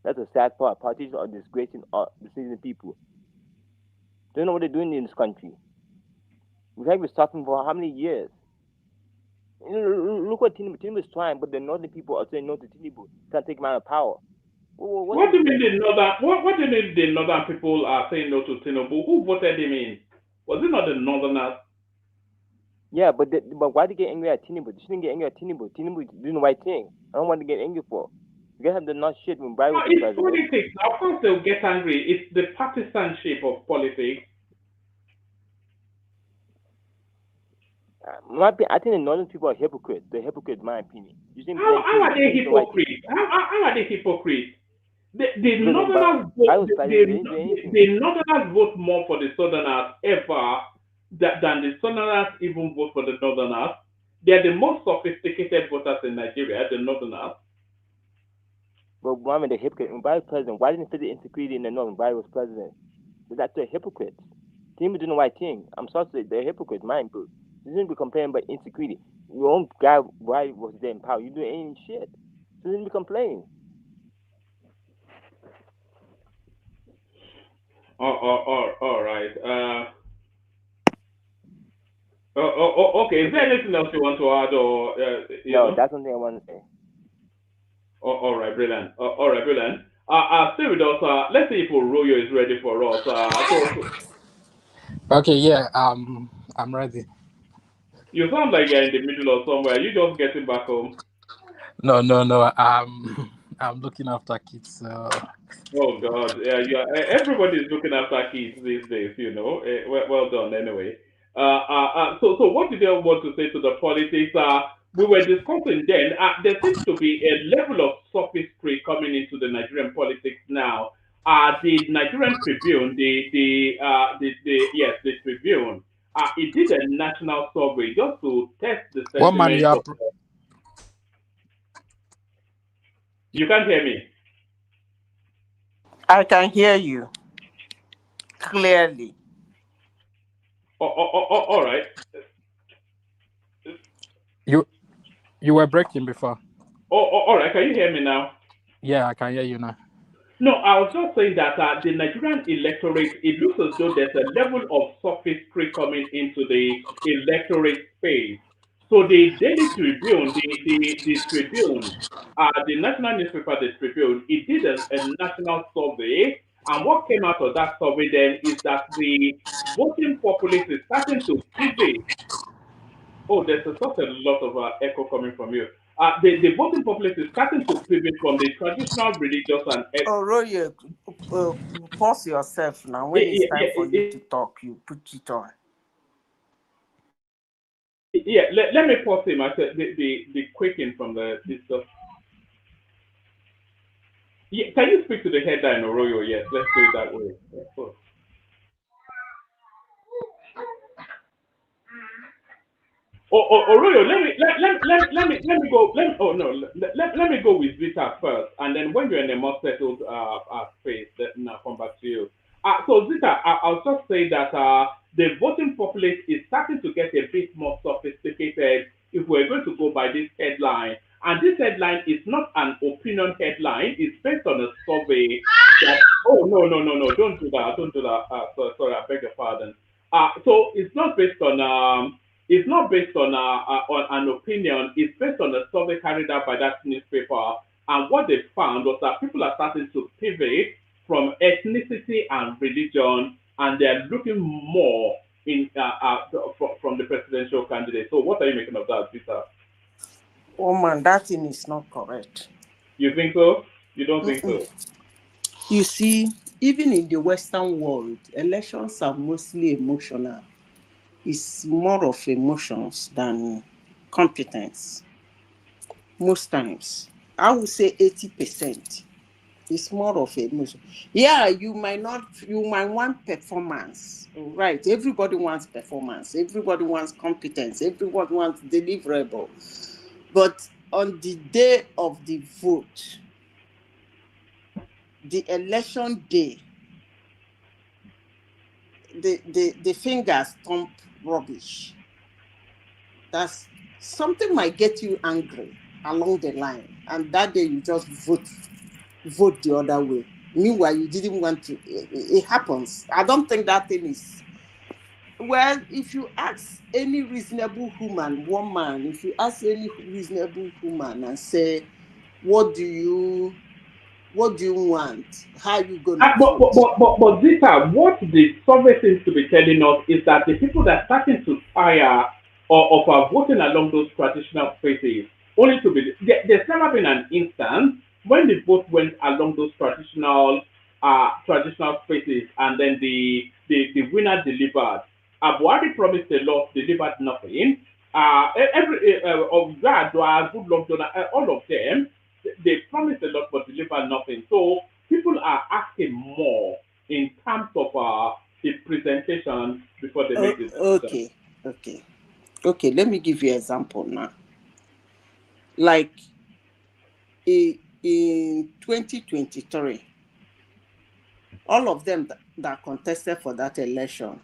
That's a sad part. Parties are disgracing the people. They don't know what they're doing in this country. We have been suffering for how many years? Look what Tinubu is trying, but the northern people are saying no to Tinubu. Can't take him out of power. What do you mean the northern? What do you mean the northern people are saying no to Tinubu? Who voted him in? Was it not the northerners? Yeah, but why do they get angry at Tinubu? They shouldn't get angry at Tinubu. Tinubu is doing the right thing. I don't want to get angry for. You guys have the not shit when Barry was the president. It's politics. Of course they'll get angry. It's the partisanship of politics. I think the northern people are hypocrites. They're hypocrites, in my opinion. How are they hypocrites? How are they hypocrites? The northerners vote more for the southerners ever than the southerners even vote for the northerners. They're the most sophisticated voters in Nigeria, the northerners. But why am I the hypocrite? When Barry was president, why didn't fit the insecurity in the north when Barry was president? That's the hypocrites. Team is doing the right thing. I'm sorry to say they're hypocrites, mind boo. You shouldn't be complaining about insecurity. Your own guy, why was there in power? You doing any shit. You shouldn't be complaining. All right. Okay. Is there anything else you want to add, or no? That's one thing I want to say. All right, brilliant. All right, brilliant. Stay with us. Let's see if Oroyo is ready for us. Okay, yeah. I'm ready. You sound like you're in the middle of somewhere. You just getting back home? No. I'm looking after kids. Oh God, yeah. Everybody's looking after kids these days. Well done. Anyway. So what did you want to say to the politics? We were discussing then. There seems to be a level of sophistry coming into the Nigerian politics now. The Nigerian Tribune, the Tribune. It did a national survey just to test the sentiment. You can't hear me. I can hear you clearly. All right. You were breaking before. All right. Can you hear me now? Yeah, I can hear you now. No, I was just saying that the Nigerian electorate, it looks as though there's a level of sophistry coming into the electorate space. So the Daily Tribune, the Tribune, the national newspaper, the Tribune, it did a national survey. And what came out of that survey then is that the voting populace is starting to pivot. Oh, there's such a lot of echo coming from you. The voting populace is starting to pivot from the traditional religious and... Roye, pause yourself now. When it's time for you to talk, you put it on. Yeah, let me pause him. I said the quaking from the stuff. Yeah, can you speak to the headline, Oroyo? Yes, let's do it that way. Yeah, Oroyo, let me go. Let me go with Zita first, and then when you're in a more settled space, then I'll come back to you. So Zita, I'll just say that the voting populace is starting to get a bit more sophisticated if we're going to go by this headline. And this headline is not an opinion headline. It's based on a survey. No, don't do that. Sorry, I beg your pardon. So it's not based on an opinion. It's based on a survey carried out by that newspaper. And what they found was that people are starting to pivot from ethnicity and religion, and they're looking more from the presidential candidate. So what are you making of that, Peter? Oh man, that thing is not correct. You think so? You don't think so? You see, even in the Western world, elections are mostly emotional. It's more of emotions than competence. Most times, I would say 80%. It's more of emotion. Yeah, you might want performance, right? Everybody wants performance. Everybody wants competence. Everybody wants deliverable. But on the day of the vote, the election day, the fingers thump rubbish. That's something might get you angry along the line, and that day you just vote the other way. Meanwhile, you didn't want to. It happens. I don't think that thing is. Well, if you ask any reasonable human, woman, if you ask any reasonable human and say, what do you want? How are you going to vote? But Zita, what the survey seems to be telling us is that the people that are starting to tire of voting along those traditional spaces, only to be there's never been an instance when the vote went along those traditional spaces and then the winner delivered. Buhari promised a lot, delivered nothing. Every of that, good luck, all of them, they promised a lot but delivered nothing. So people are asking more in terms of the presentation before they make the decision. Okay. Let me give you an example now. Like in 2023, all of them that contested for that election,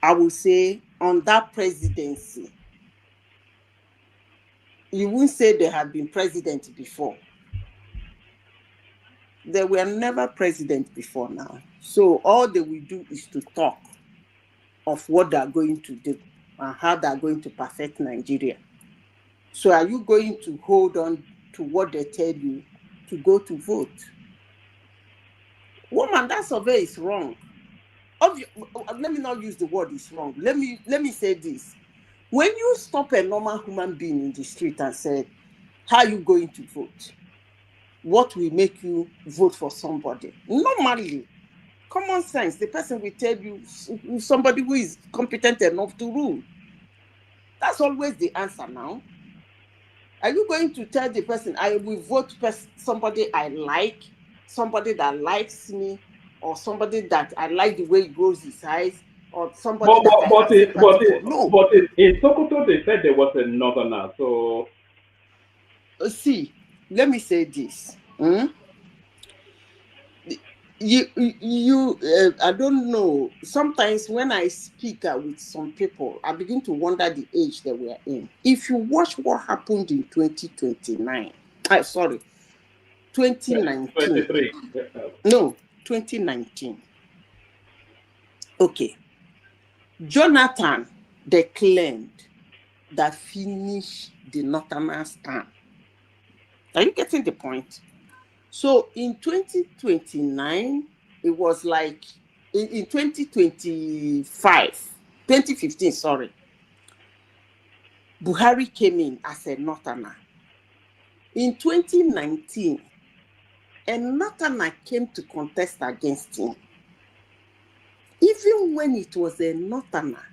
I would say on that presidency, you wouldn't say they had been president before. They were never president before now. So all they will do is to talk of what they're going to do and how they're going to perfect Nigeria. So are you going to hold on to what they tell you to go to vote? Woman, that survey is wrong. Let me not use the word is wrong. Let me say this. When you stop a normal human being in the street and say, how are you going to vote? What will make you vote for somebody? Normally, common sense, the person will tell you somebody who is competent enough to rule. That's always the answer now. Are you going to tell the person, I will vote somebody I like, somebody that likes me, or somebody that I like the way he grows his eyes, or somebody But in Sokoto, they said there was a northerner. So, see, let me say this. I don't know. Sometimes when I speak with some people, I begin to wonder the age that we are in. If you watch what happened in 2019. No, 2019. Okay. Jonathan declared that finished the Northerners' term. Are you getting the point? So in 2029, it was like in 2015, Buhari came in as a Northerner. In 2019, a Northerner came to contest against him. Even when it was a Northerner,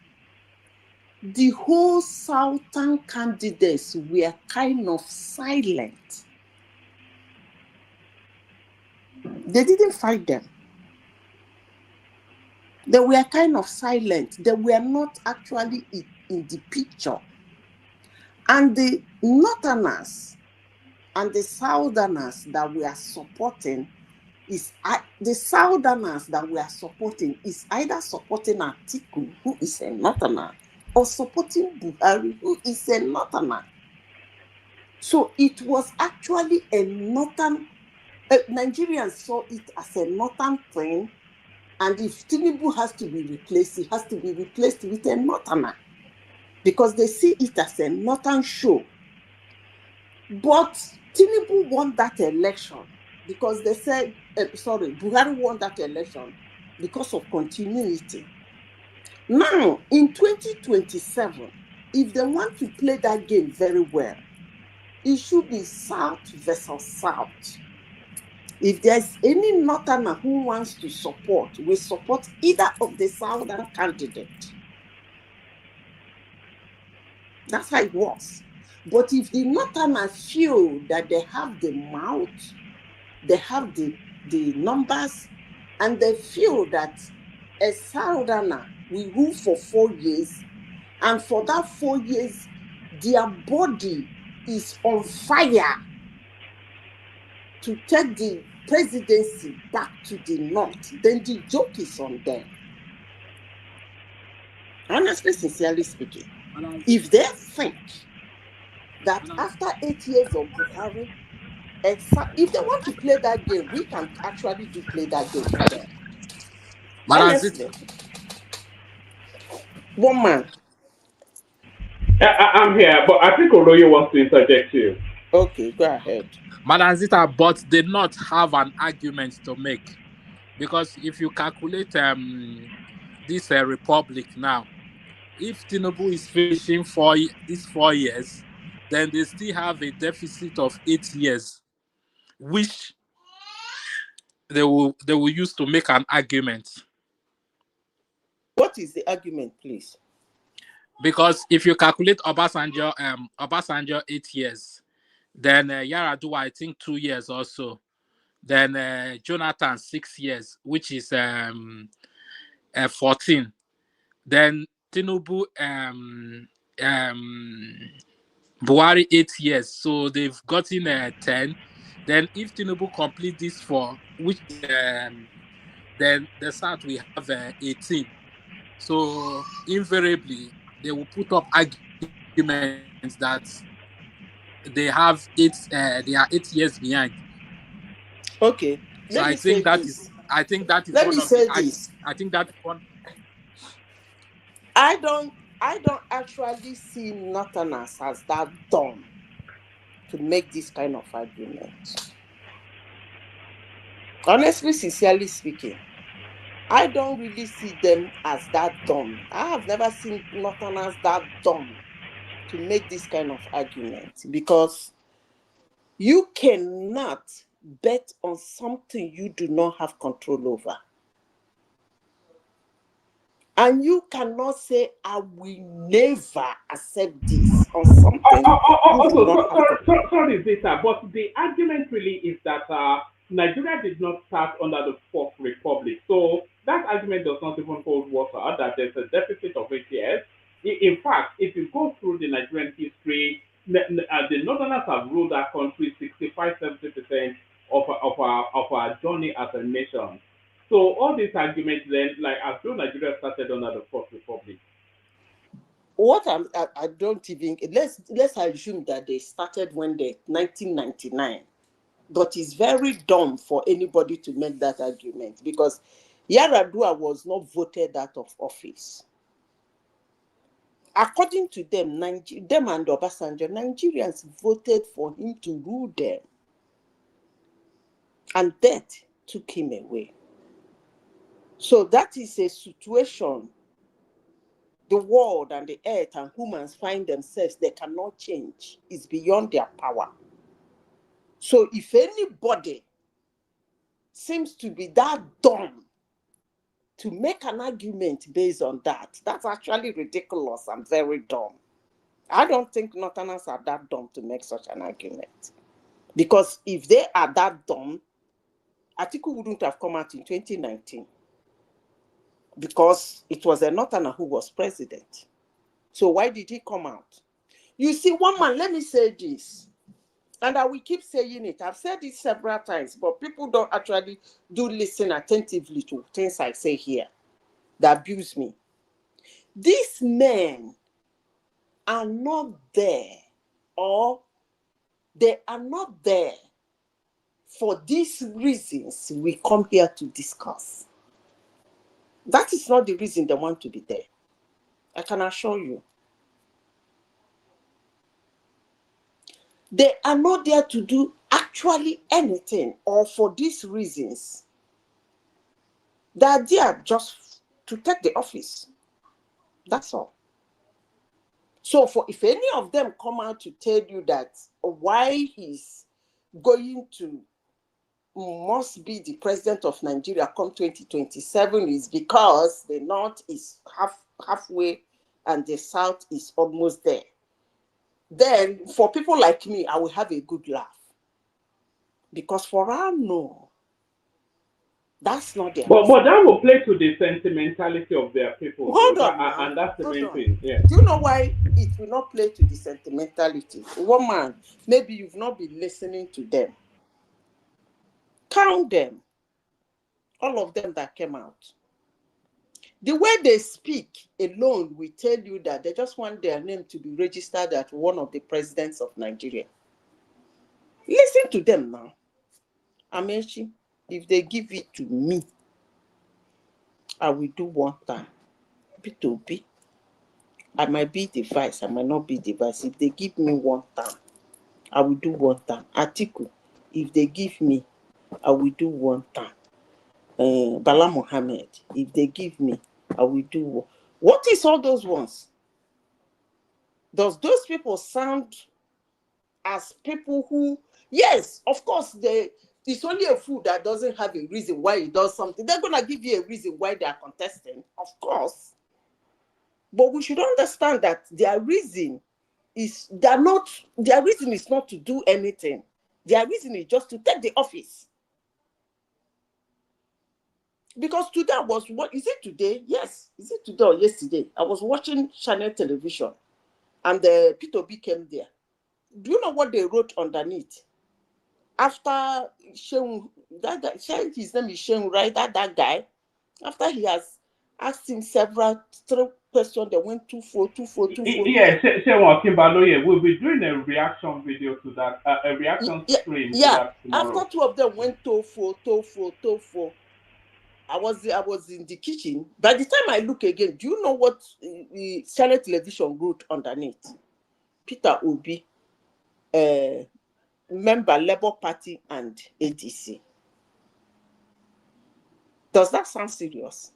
the whole Southern candidates were kind of silent. They didn't fight them. They were kind of silent. They were not actually in the picture. And the Northerners and the Southerners that we are supporting is either supporting ATIKU, who is a Northerner, or supporting Buhari, who is a Northerner. So it was actually a Northern. Nigerians saw it as a Northern thing, and if Tinubu has to be replaced, it has to be replaced with a Northerner, because they see it as a Northern show. But Tinubu won that election because they said, Buhari won that election because of continuity. Now, in 2027, if they want to play that game very well, it should be South versus South. If there's any Northerner who wants to support, we support either of the Southern candidate. That's how it works. But if the Northerners feel that they have the mouth, they have the numbers, and they feel that a Southerner will rule for 4 years, and for that 4 years, their body is on fire to take the presidency back to the North, then the joke is on them. Honestly, sincerely speaking, if they think that after 8 years of Buhari, if they want to play that game, we can actually play that game for them. Honestly. One man. I'm here, but I think Oroyo wants to interject you. Okay, go ahead. Madam Zita, but they not have an argument to make. Because if you calculate this republic now, if Tinubu is finishing for these 4 years, then they still have a deficit of 8 years, which they will use to make an argument. What is the argument, please? Because if you calculate Obasanjo 8 years, then Yaradua, I think 2 years also, then Jonathan 6 years, which is 14. Then Tinubu Buhari 8 years, so they've gotten 10. Then if Tinubu complete this 4, which then the South we have 18. So invariably they will put up arguments that they have they are 8 years behind. Okay. So I think that is Let me say this. I think that one. I don't actually see Northerners as that dumb to make this kind of argument. Honestly, sincerely speaking, I don't really see them as that dumb. I have never seen Northerners that dumb to make this kind of argument, because you cannot bet on something you do not have control over. And you cannot say, I will never accept this on something. Sorry, Zita, but the argument really is that Nigeria did not start under the Fourth Republic. So that argument does not even hold water, that there's a deficit of 8 years. In fact, if you go through the Nigerian history, the Northerners have ruled our country 65-70% of our journey as a nation. So all these arguments then, like as though Nigeria started under the Fourth Republic. What I don't even, let's assume that they started when they 1999, but it's very dumb for anybody to make that argument, because Yaradua was not voted out of office. According to them, them and Obasanjo, Nigerians voted for him to rule them, and death took him away. So that is a situation the world and the earth and humans find themselves, they cannot change. It's beyond their power. So if anybody seems to be that dumb to make an argument based on that, that's actually ridiculous and very dumb. I don't think Northerners are that dumb to make such an argument. Because if they are that dumb, ATIKU wouldn't have come out in 2019. Because it was a Northerner who was president. So why did he come out? You see, one man, let me say this, and I will keep saying it. I've said it several times, but people don't actually listen attentively to things I say here that abuse me. These men are not there, or they are not there for these reasons we come here to discuss. That is not the reason they want to be there. I can assure you. They are not there to do actually anything, or for these reasons. They are there just to take the office. That's all. So if any of them come out to tell you that why he's going to must be the president of Nigeria come 2027 is because the North is halfway and the South is almost there, then for people like me, I will have a good laugh. Because for all no, that's not their But that will play to the sentimentality of their people. Hold on now. And that's the Hold main on. thing. Yeah. Do you know why it will not play to the sentimentality? Woman, maybe you've not been listening to them. Count them. All of them that came out. The way they speak alone will tell you that they just want their name to be registered as one of the presidents of Nigeria. Listen to them now. AMAECHI, if they give it to me, I will do one time. Peter Obi, I might be the vice, I might not be the vice. If they give me one time, I will do one time. ATIKU, if they give me, I will do one time. Bala Mohammed, if they give me, I will do one. What is all those ones? Does those people sound as people who, yes, of course, it's only a fool that doesn't have a reason why he does something. They're going to give you a reason why they are contesting, of course. But we should understand that their reason is not to do anything. Their reason is just to take the office. Because today was, what is it today? Yes, is it today or yesterday? I was watching Channel Television and Peter Obi came there. Do you know what they wrote underneath? After Sheung, that guy, his name is Sheung, right? That guy, after he has asked him several questions, they went 2-4. Yeah, Sheung Kimbaloye will be doing a reaction video to that, a reaction stream to that tomorrow. After two of them went 2-4. I was in the kitchen. By the time I look again, do you know what the Channel Television wrote underneath? Peter Obi, member Labour Party and ADC. Does that sound serious?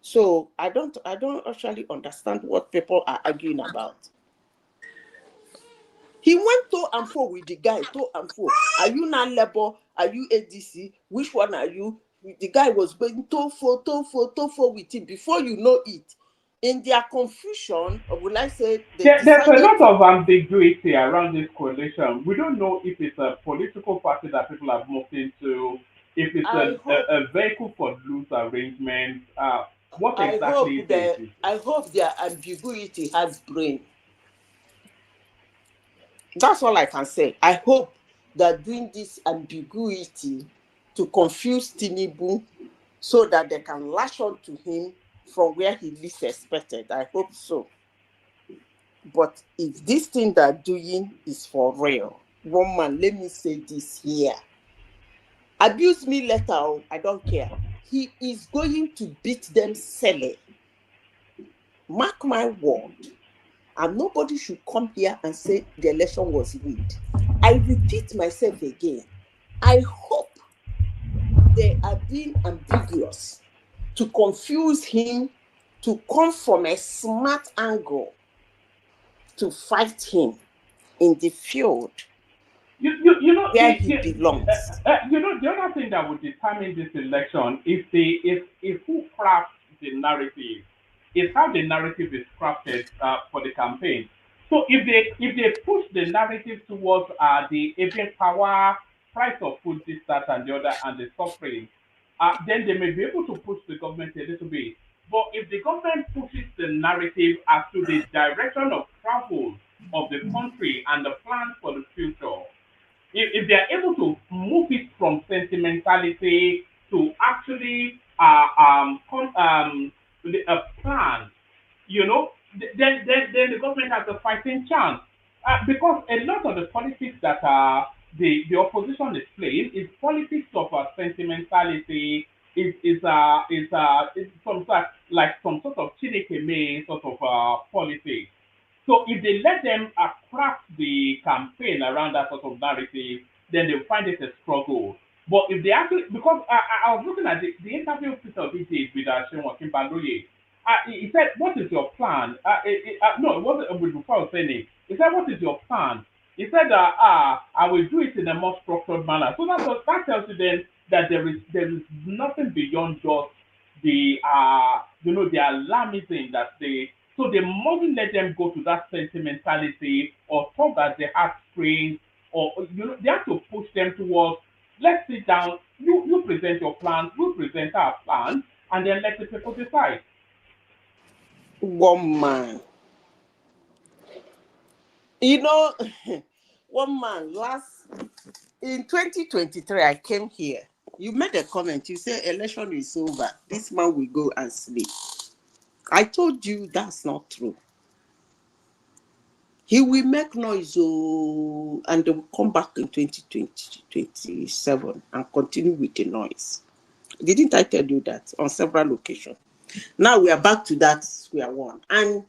So I don't actually understand what people are arguing about. He went to and fro with the guy, to and fro. Are you now Labour? Are you ADC? Which one are you? The guy was going to fro with him. Before you know it, in their confusion, or will I say, there's a lot of ambiguity around this coalition. We don't know if it's a political party that people have moved into, if it's a vehicle for loose arrangements. What exactly is it? I hope their ambiguity has brain. That's all I can say. I hope that doing this ambiguity to confuse Tinubu so that they can lash on to him from where he least expected. I hope so. But if this thing they're doing is for real, woman, let me say this here. Abuse me later, I don't care. He is going to beat them silly. Mark my word. And nobody should come here and say the election was rigged. I repeat myself again. I hope they are being ambiguous to confuse him, to come from a smart angle to fight him in the field where he belongs. The other thing that would determine this election is who crafts the narrative. Is how the narrative is crafted for the campaign. So if they push the narrative towards the epic power, price of food, this, that, and the other, and the suffering, then they may be able to push the government a little bit. But if the government pushes the narrative as to the direction of travel of the country and the plans for the future, if they are able to move it from sentimentality to actually a plan, then the government has a fighting chance. Because a lot of the politics that the opposition is playing is politics of sentimentality, is some sort of Chineke sort of politics. So if they let them craft the campaign around that sort of narrative, then they'll find it a struggle. But if they actually, because I was looking at the interview Peter Obi did with Shinwa Kimbaloye, he said, "What is your plan?" No, it wasn't before I was saying it. He said, "What is your plan?" He said, "I will do it in a more structured manner." So that tells you then that there is nothing beyond just the the alarmism that so they mustn't let them go to that sentimentality or talk at the heartstrings, or they have to push them towards, let's sit down, you present your plan, we present our plan, and then let the people decide. One man. One man, in 2023, I came here. You made a comment. You said election is over. This man will go and sleep. I told you that's not true. He will make noise, and they will come back in 2027 and continue with the noise. Didn't I tell you that on several occasions? Now we are back to that square one. And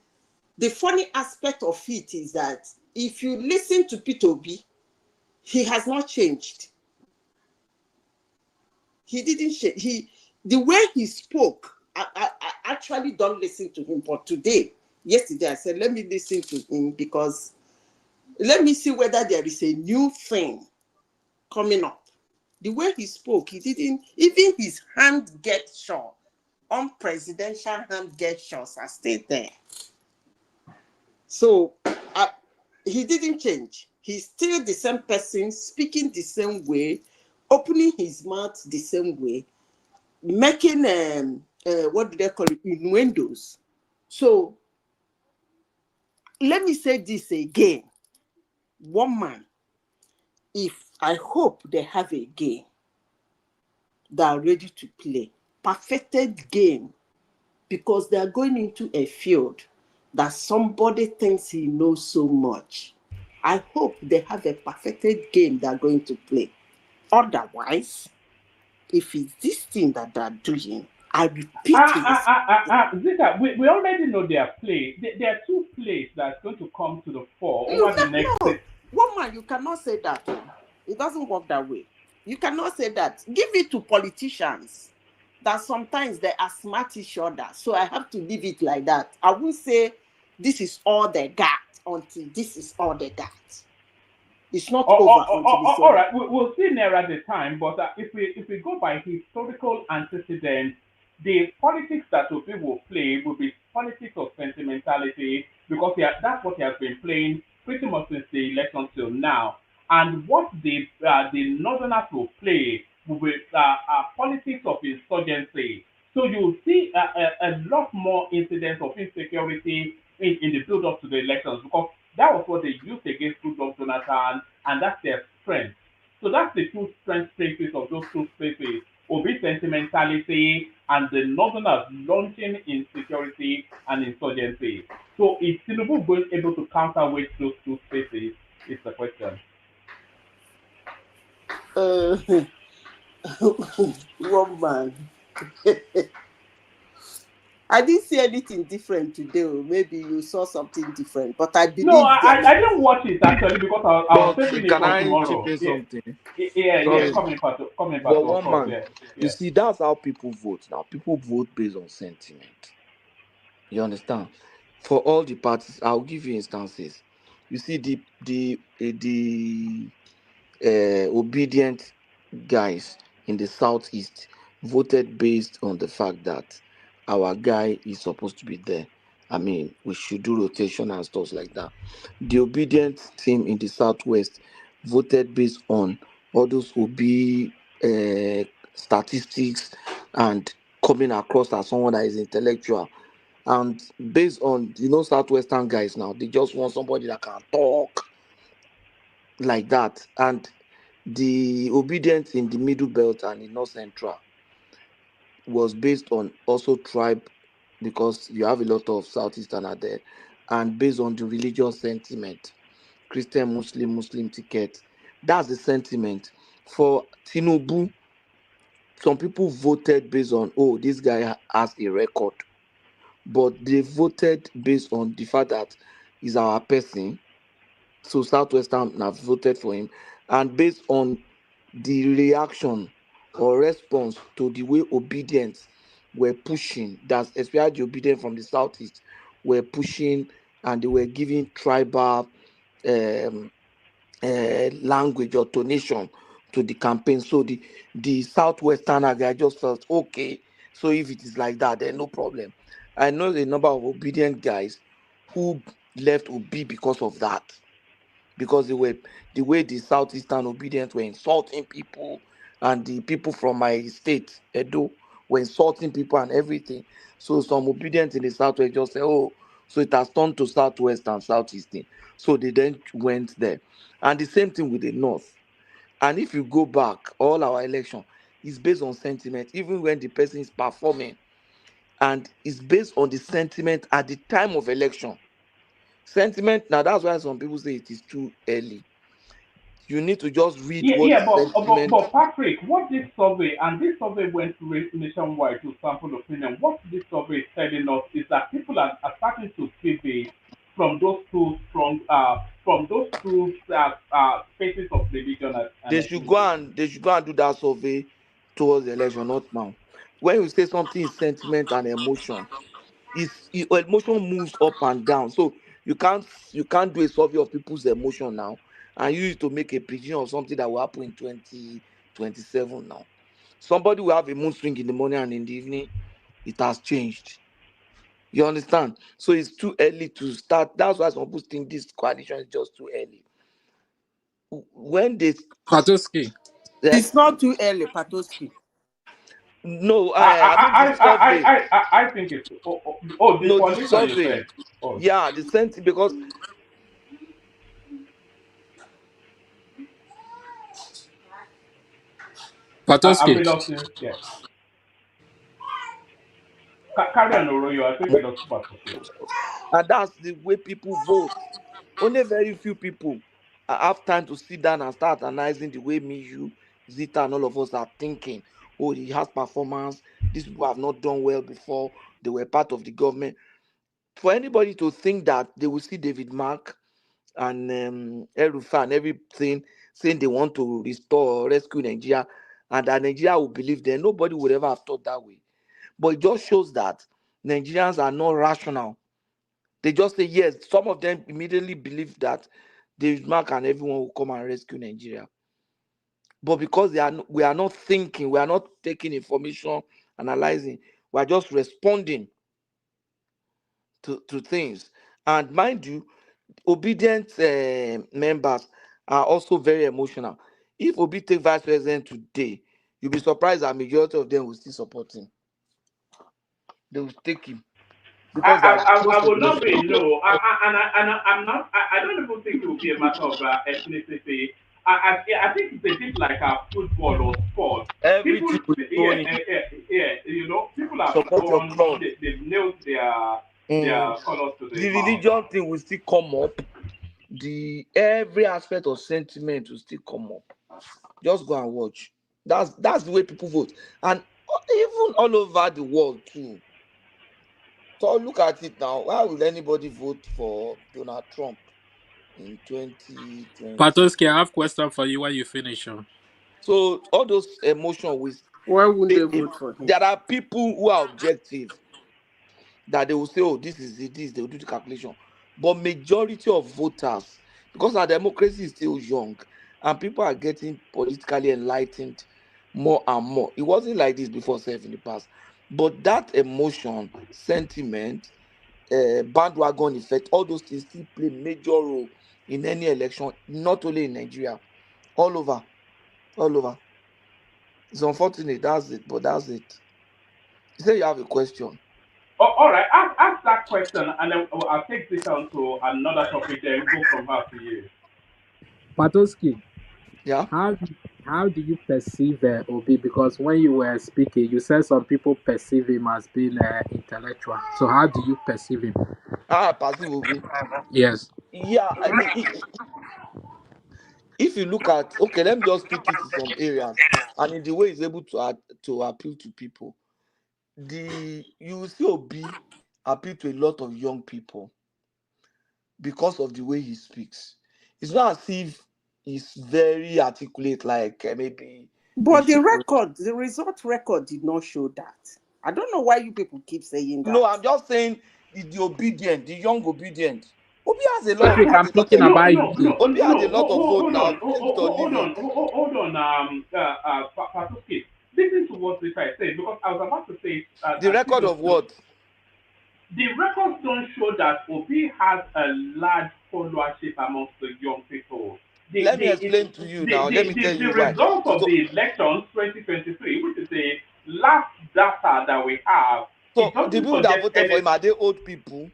the funny aspect of it is that if you listen to Peter Obi, he has not changed. He didn't change. The way he spoke, I actually don't listen to him. But yesterday, I said, let me listen to him because let me see whether there is a new thing coming up. The way he spoke, he didn't, even his hand gesture, presidential hand gestures are still there. So he didn't change. He's still the same person, speaking the same way, opening his mouth the same way, making what do they call it, innuendos. So let me say this again. One man, I hope they have a game that are ready to play, perfected game, because they are going into a field that somebody thinks he knows so much. I hope they have a perfected game they are going to play. Otherwise, if it's this thing that they're doing, I repeat Zita, we already know their play. There are two plays that's going to come to the fore over the next 6. Woman, you cannot say that. It doesn't work that way. You cannot say that. Give it to politicians that sometimes they are smart each other. So I have to leave it like that. I won't say this is all they got until this is all they got. It's not over until it's over. All right, we'll see nearer the time. But if we go by historical antecedents, the politics that Obi will play will be politics of sentimentality, because that's what he has been playing pretty much since the election till now. And what the Northerners will play will be politics of insurgency. So you'll see a lot more incidents of insecurity in the build-up to the elections, because that was what they used against Goodluck Jonathan, and that's their strength. So that's the two strength spaces of those two spaces: Obi sentimentality and the Northerners launching insecurity and insurgency. So is Tinubu going able to counterweight those two spaces? Is the question. One man. I didn't see anything different today. Maybe you saw something different, but I believe. No, I didn't watch it actually, because I was saving it for tomorrow. Chip in something? Yeah, coming back. But one man, you see, that's how people vote now. People vote based on sentiment. You understand? For all the parties, I'll give you instances. You see, the obedient guys in the southeast voted based on the fact that our guy is supposed to be there. I mean, we should do rotation and stuff like that. The obedient team in the southwest voted based on all those OB statistics and coming across as someone that is intellectual. And based on, southwestern guys now, they just want somebody that can talk like that. And the obedience in the middle belt and in north central was based on also tribe, because you have a lot of southeastern there, and based on the religious sentiment, Christian, Muslim ticket. That's the sentiment. For Tinubu, some people voted based on, this guy has a record, but they voted based on the fact that he's our person. So southwestern have voted for him, and based on the reaction or response to the way obedience were pushing, that's especially the obedient from the southeast, were pushing, and they were giving tribal um, language or tonation to the campaign. So the southwesterner guy just felt okay. So if it is like that, then no problem. I know a number of obedient guys who left Obi because of that, because they were the way the southeastern obedience were insulting people, and the people from my state Edo were insulting people and everything. So some obedience in the southwest just say, oh, so it has turned to southwest and southeastern, so they then went there. And the same thing with the north. And if you go back, all our election is based on sentiment, even when the person is performing, and it's based on the sentiment at the time of election. Sentiment, now that's why some people say it is too early. You need to just read Yeah, what the yeah, sentiment. but Patrick, what this survey, and this survey went nationwide to sample opinion. What this survey is telling us is that people are starting to pivot from those two strong from those two spaces of religion and ethnicity. They should go and do that survey towards the election, not now. When you say something is sentiment and emotion, emotion moves up and down. So you can't do a survey of people's emotion now and use it to make a prediction of something that will happen in 2027 now. Somebody will have a mood swing in the morning, and in the evening it has changed. You understand? So it's too early to start. That's why some people think this coalition is just too early. When they Patoski. yeah, It's not too early, Patoski. no, I mean the survey. I think it's the No, the coalition you survey. said. Oh, Yeah, the sentiment, because have Patoski. we lost you? Yeah. Carry on, Oroyo. I think we lost Patrick. and that's the way people vote. Only very few people have time to sit down and start analyzing the way me, you, Zita, and all of us are thinking. Oh, he has performance. These people have not done well before. They were part of the government. For anybody to think that they will see David Mark and El-Rufai and everything saying they want to restore or rescue Nigeria, and that Nigeria will believe them, nobody would ever have thought that way. But it just shows that Nigerians are not rational. They just say yes. Some of them immediately believe that David Mark and everyone will come and rescue Nigeria. But because we are not thinking, we are not taking information, analyzing, we are just responding to things. And mind you, obedient members are also very emotional. If Obi take vice president today, you'll be surprised that majority of them will still support him. They will take him because they are close I to will not the be no. I'm not. I don't even think it will be a matter of ethnicity. I think it's a bit like a football or sport. People, everything will throw yeah, in. yeah. You know, people have Support your gone. club. They've nailed their colors to the The mouth. religion thing will still come up. The every aspect of sentiment will still come up. Just go and watch. That's the way people vote, and even all over the world too. So look at it now. Why would anybody vote for Donald Trump in 2020? Patoski, I have question for you when you finish. So all those emotions will. Why wouldn't they vote for him? There are people who are objective, that they will say, oh, this is it, this, they will do the calculation. But majority of voters, because our democracy is still young and people are getting politically enlightened more and more. It wasn't like this before, self in the past. But that emotion, sentiment, bandwagon effect, all those things still play major role in any election, not only in Nigeria, all over, all over. It's unfortunate, that's it, but that's it. You say you have a question. Oh, all right. Ask that question, and then I'll take this on to another topic. Then go from her to you. Patoski, Yeah. how do you perceive Obi? Because when you were speaking, you said some people perceive him as being intellectual. So how do you perceive him? Passive will be. Yes. Yeah, if you look at, okay, let me just pick it in some areas, and in the way he's able to appeal to people, you will see Obi appeal to a lot of young people because of the way he speaks. It's not as if is very articulate, like maybe. But the result record did not show that. I don't know why you people keep saying that. No, I'm just saying the obedient, the young obedient. Obi has a lot Patrick, I'm of talking about Obi has a lot of vote hold now. on, hold on, Patuski. Listen to what this guy said, because I was about to say the record of what? The records don't show that Obi has a large followership amongst the young people. Let me explain to you now. Let me tell you why. The result of the elections 2023, which is the last data that we have. So the people that voted for him, are they old people?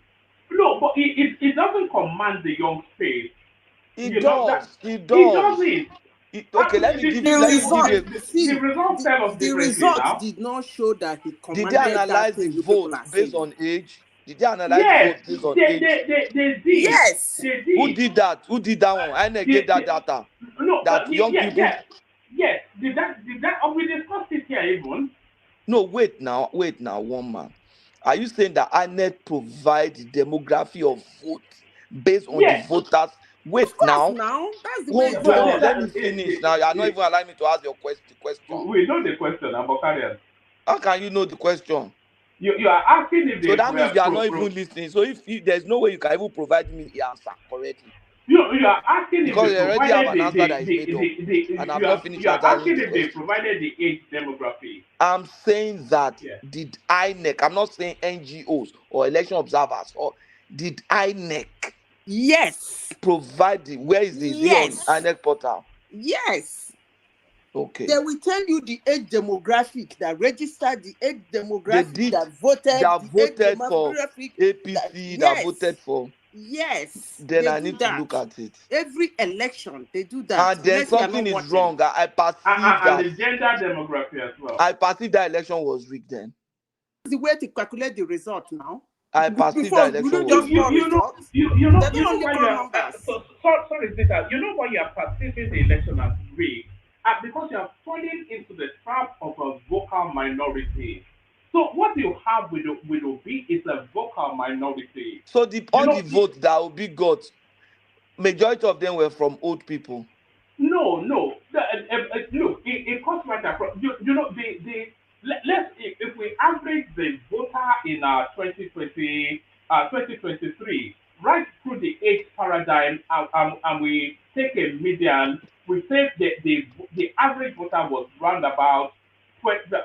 No, but it doesn't command the young space. It does. It doesn't. Okay, let me give you. The results tell us the result did not show that he commanded. Did they analyze the vote based on age? Did they analyze vote based on age? They did. Yes. They did. Who did that? Who did that one? I gave that data. No, that young people. Yes. Did that? We discussed it here even. No, wait now, one man. Are you saying that INEC provide the demography of vote based on the voters? Wait now. That's the way. Hold on, let me finish now. You are not even allowing me to ask your question. We know the question, Abokarian. How can you know the question? You are asking if so that means you are not even listening. So if there's no way you can even provide me the answer correctly. You are asking because if they already have an answer that is made up, and I'm not finished answering the question. They provided the age demography. I'm saying that did INEC? I'm not saying NGOs or election observers, or did INEC? Yes. Provide the where is the on INEC portal? Yes. Okay. They will tell you the age demographic that registered, the age demographic that voted, that voted for APC, that voted for. Yes. Then I need to look at it. Every election, they do that. And then something is wrong. I perceive that. And the gender demography as well. I perceive that election was rigged then. The way to calculate the result now. I perceive that election was rigged. You know why you are sorry, Peter. You know why you are perceiving the election as rigged? Because you are falling into the trap of a vocal minority. So what you have with Obi is a vocal minority. So all the votes that Obi got, majority of them were from old people. No. Look, it comes right across. You know, if we average the voter in 2023, right through the age paradigm, and we take a median, we say that the average voter was round about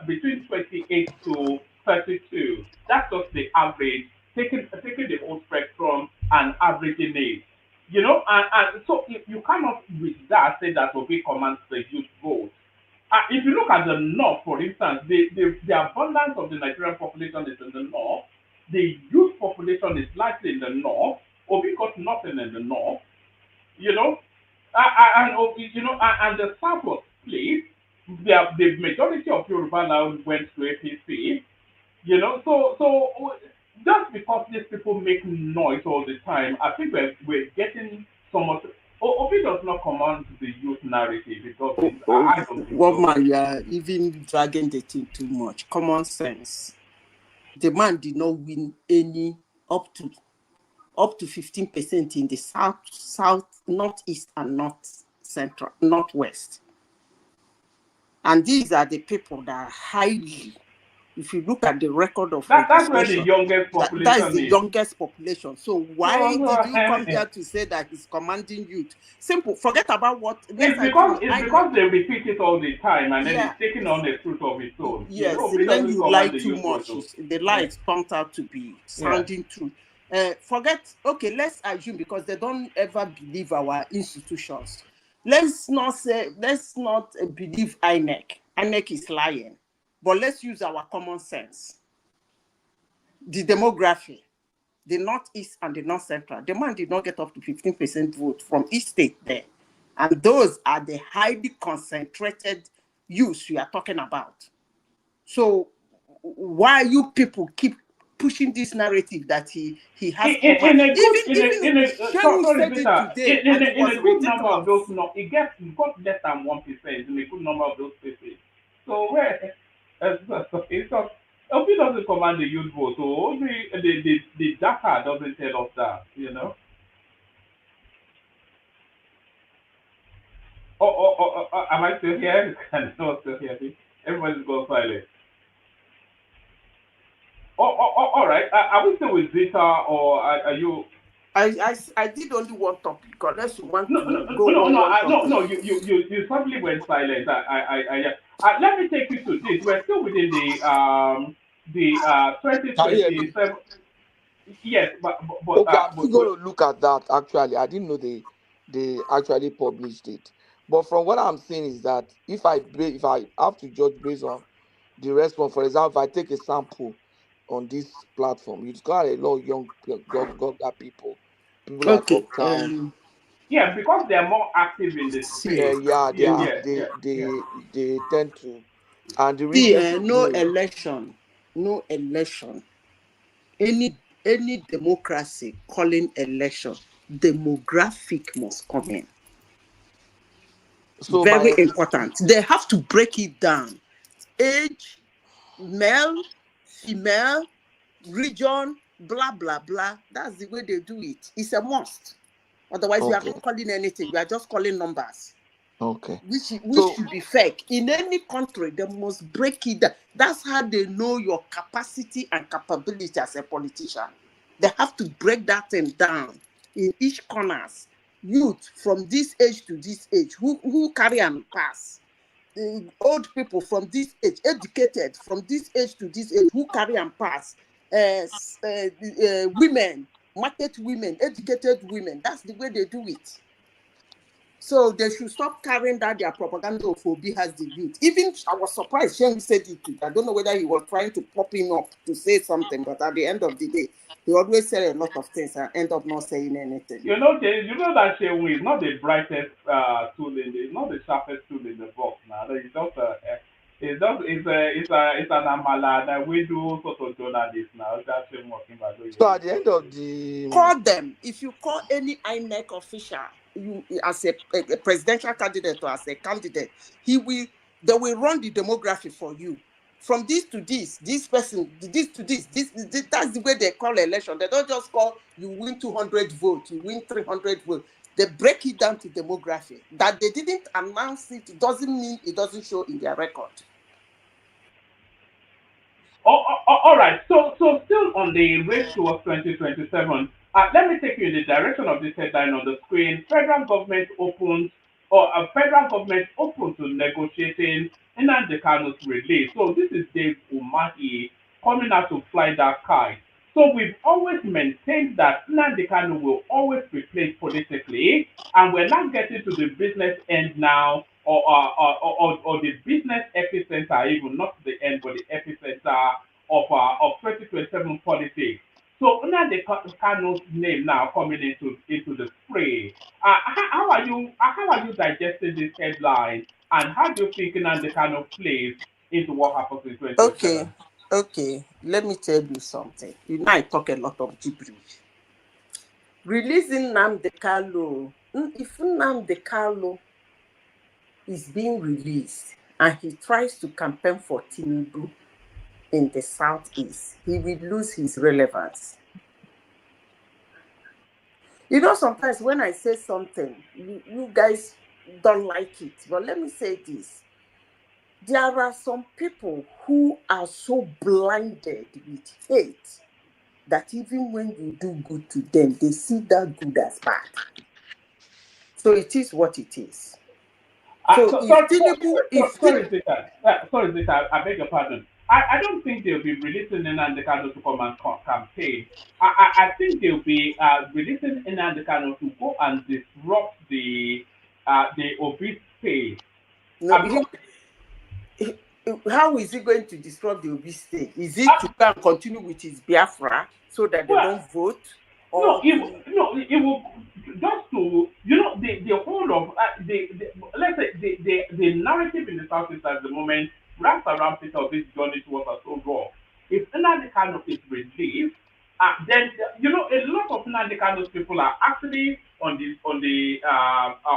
between 28 to 32. That's just the average, taking the whole spectrum and averaging it. You know, and so if you cannot with that say that Obi commands the youth vote. If you look at the north, for instance, the abundance of the Nigerian population is in the north. The youth population is likely in the north. Obi got nothing in the north. You know, and the south was split. The majority of Yoruba now went to APC. You know, so just because these people make noise all the time, I think we're getting so much. Obi does not command the youth narrative because I don't think man, you are even dragging the thing too much. Common sense. The man did not win any up to 15% in the south, northeast, and northwest. And these are the people that are highly. If you look at the record of that's where the youngest population that is the youngest population. So why did you come here to say that he's commanding youth? Simple. Forget about what. It's because they repeat it all the time, and then it's taking on a truth of its own. Yes, when you lie too much, the lies turns out to be sounding true. Forget. Okay, let's assume because they don't ever believe our institutions. Let's not believe INEC. INEC is lying. But let's use our common sense. The demography, the northeast and the north central, the man did not get up to 15% vote from each state there. And those are the highly concentrated youths we are talking about. So why you people keep pushing this narrative that he has in a good number of those, it got less than 1% in a good number of those places. So where? Obi doesn't command the youth vote, so the data doesn't tell us that, you know. Am I still here? I'm not still here. Everybody's gone silent. All right. Are we still with Zita, or are you? I did only one topic, unless you want No, no, to go no, one no, topic. no. You suddenly went silent. Yeah. Let me take you to this. We're still within the Can you hear me? 2027. Yes, Okay, I'm still going to look at that. Actually, I didn't know they actually published it. But from what I'm seeing is that if I have to judge based on the response, for example, if I take a sample on this platform, you got a lot of younger people like Okay. Uptown. yeah, because they're more active in the See, space. Yeah, they are. Yeah, yeah, yeah. They tend to, and the see, reason for no me, election, no election. Any democracy calling election, demographic must come in. so Very my important. They have to break it down. Age, male, female, region, blah, blah, blah. That's the way they do it. It's a must. Otherwise, we are okay, not calling anything. We are just calling numbers, okay. which So should be fake. In any country, they must break it down. That's how they know your capacity and capability as a politician. They have to break that thing down in each corners. Youth from this age to this age, who carry and pass. Old people from this age, educated from this age to this age, who carry and pass. Women, market women, educated women. That's the way they do it. So they should stop carrying that their propaganda of Obi has the youth. Even I was surprised Shem said it. I don't know whether he was trying to pop him up to say something, but at the end of the day, he always said a lot of things and end up not saying anything. You know that Shehu is not the brightest tool it's not the sharpest tool in the box now. It's just it's an amala that we do sort of journalist now. That's him working by doing so at the end of the Call them. If you call any INEC official, you as a presidential candidate or as a candidate, they will run the demography for you. From this to this person, this to this, that's the way they call election. They don't just call you win 200 votes, you win 300 votes. They break it down to demography. That they didn't announce it doesn't mean it doesn't show in their record. All right. So still on the race towards 2027. Let me take you in the direction of this headline on the screen. Federal government open to negotiating Nnamdi Kanu's release. So this is Dave Umahi coming out to fly that kite. So we've always maintained that Nnamdi Kanu will always be played politically, and we're not getting to the business end now, or the business epicenter, even not the end, but the epicenter of 2027 politics. So Nnamdi Kanu's name now coming into the fray. How are you digesting this headline, and how do you think Nnamdi Kanu plays into what happens in 2027? Okay, let me tell you something. You know, I talk a lot of gibberish. Releasing Nnamdi Kanu, if Nnamdi Kanu is being released and he tries to campaign for Tinubu in the southeast, he will lose his relevance. You know, sometimes when I say something, you guys don't like it, but let me say this. There are some people who are so blinded with hate that even when you do good to them, they see that good as bad. So it is what it is. So Sorry, Zita, I beg your pardon. I don't think they'll be releasing Nnamdi Kanu to come and campaign. I think they'll be releasing Nnamdi Kanu to go and disrupt the Obi space. No, how is he going to disrupt the Obi state? Is it to go and continue with his Biafra so that they don't vote? Or it will just to the whole of let's say the narrative in the southeast at the moment wraps around Peter Obi's journey towards a so raw. If Nnamdi Kanu is released, then a lot of Nnamdi Kanu's people are actually on the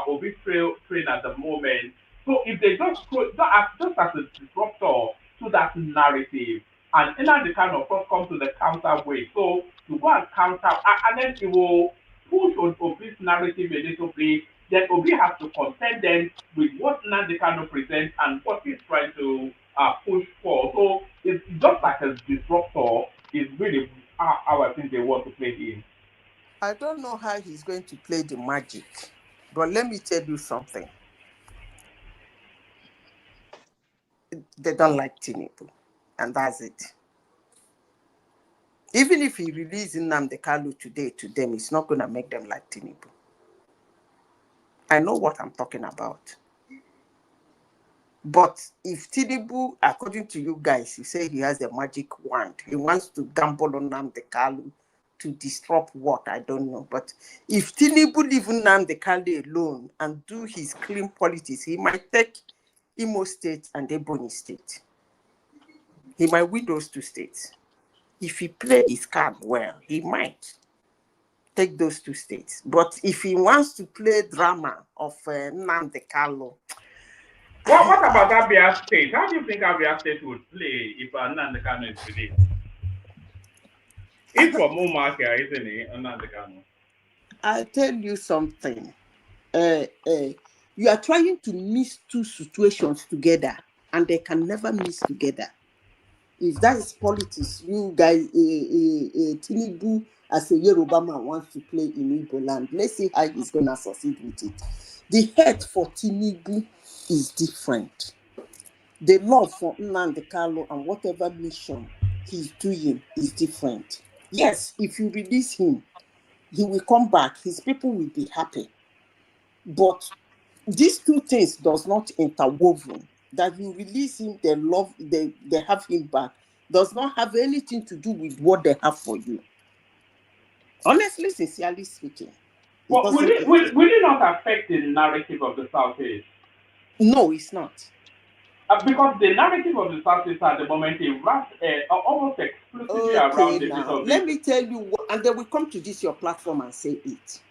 Obi train at the moment. So if they just as a disruptor to that narrative, and Nnamdi Kanu of course come to the counter way. So to go and counter, and then it will push on Obi's narrative a little bit then Obi has to contend them with what Nnamdi Kanu presents and what he's trying to push for. So it's just like a disruptor is really how I think they want to play him. I don't know how he's going to play the magic, but let me tell you something. They don't like Tinubu, and that's it. Even if he releases Nnamdi Kanu today to them, it's not going to make them like Tinubu. I know what I'm talking about. But if Tinubu, according to you guys, you say he has a magic wand, he wants to gamble on Nnamdi Kanu to disrupt what, I don't know. But if Tinubu leave Nnamdi Kanu alone and do his clean politics, he might take Imo State and Ebonyi State. He might win those two states. If he play his card well, he might take those two states. But if he wants to play drama of Nnamdi Kanu, what about Abia State? How do you think Abia State would play if Nnamdi Kanu is released? It's from Umuahia, isn't it, Nnamdi Kanu? I'll tell you something. You are trying to mix two situations together, and they can never mix together. If that is politics, you guys, Tinubu as a Yoruba man wants to play in Igbo land. Let's see how he's going to succeed with it. The hate for Tinubu is different. The love for Nnamdi Kanu and whatever mission he's doing is different. Yes, if you release him, he will come back. His people will be happy. But these two things does not interwoven. That you release him, they love, they have him back, does not have anything to do with what they have for you. Honestly, sincerely speaking. Well, will it not affect the narrative of the Southeast? No, it's not. Because the narrative of the Southeast at the moment is almost exclusively around the now, let me tell you what, and they will come to this your platform and say it.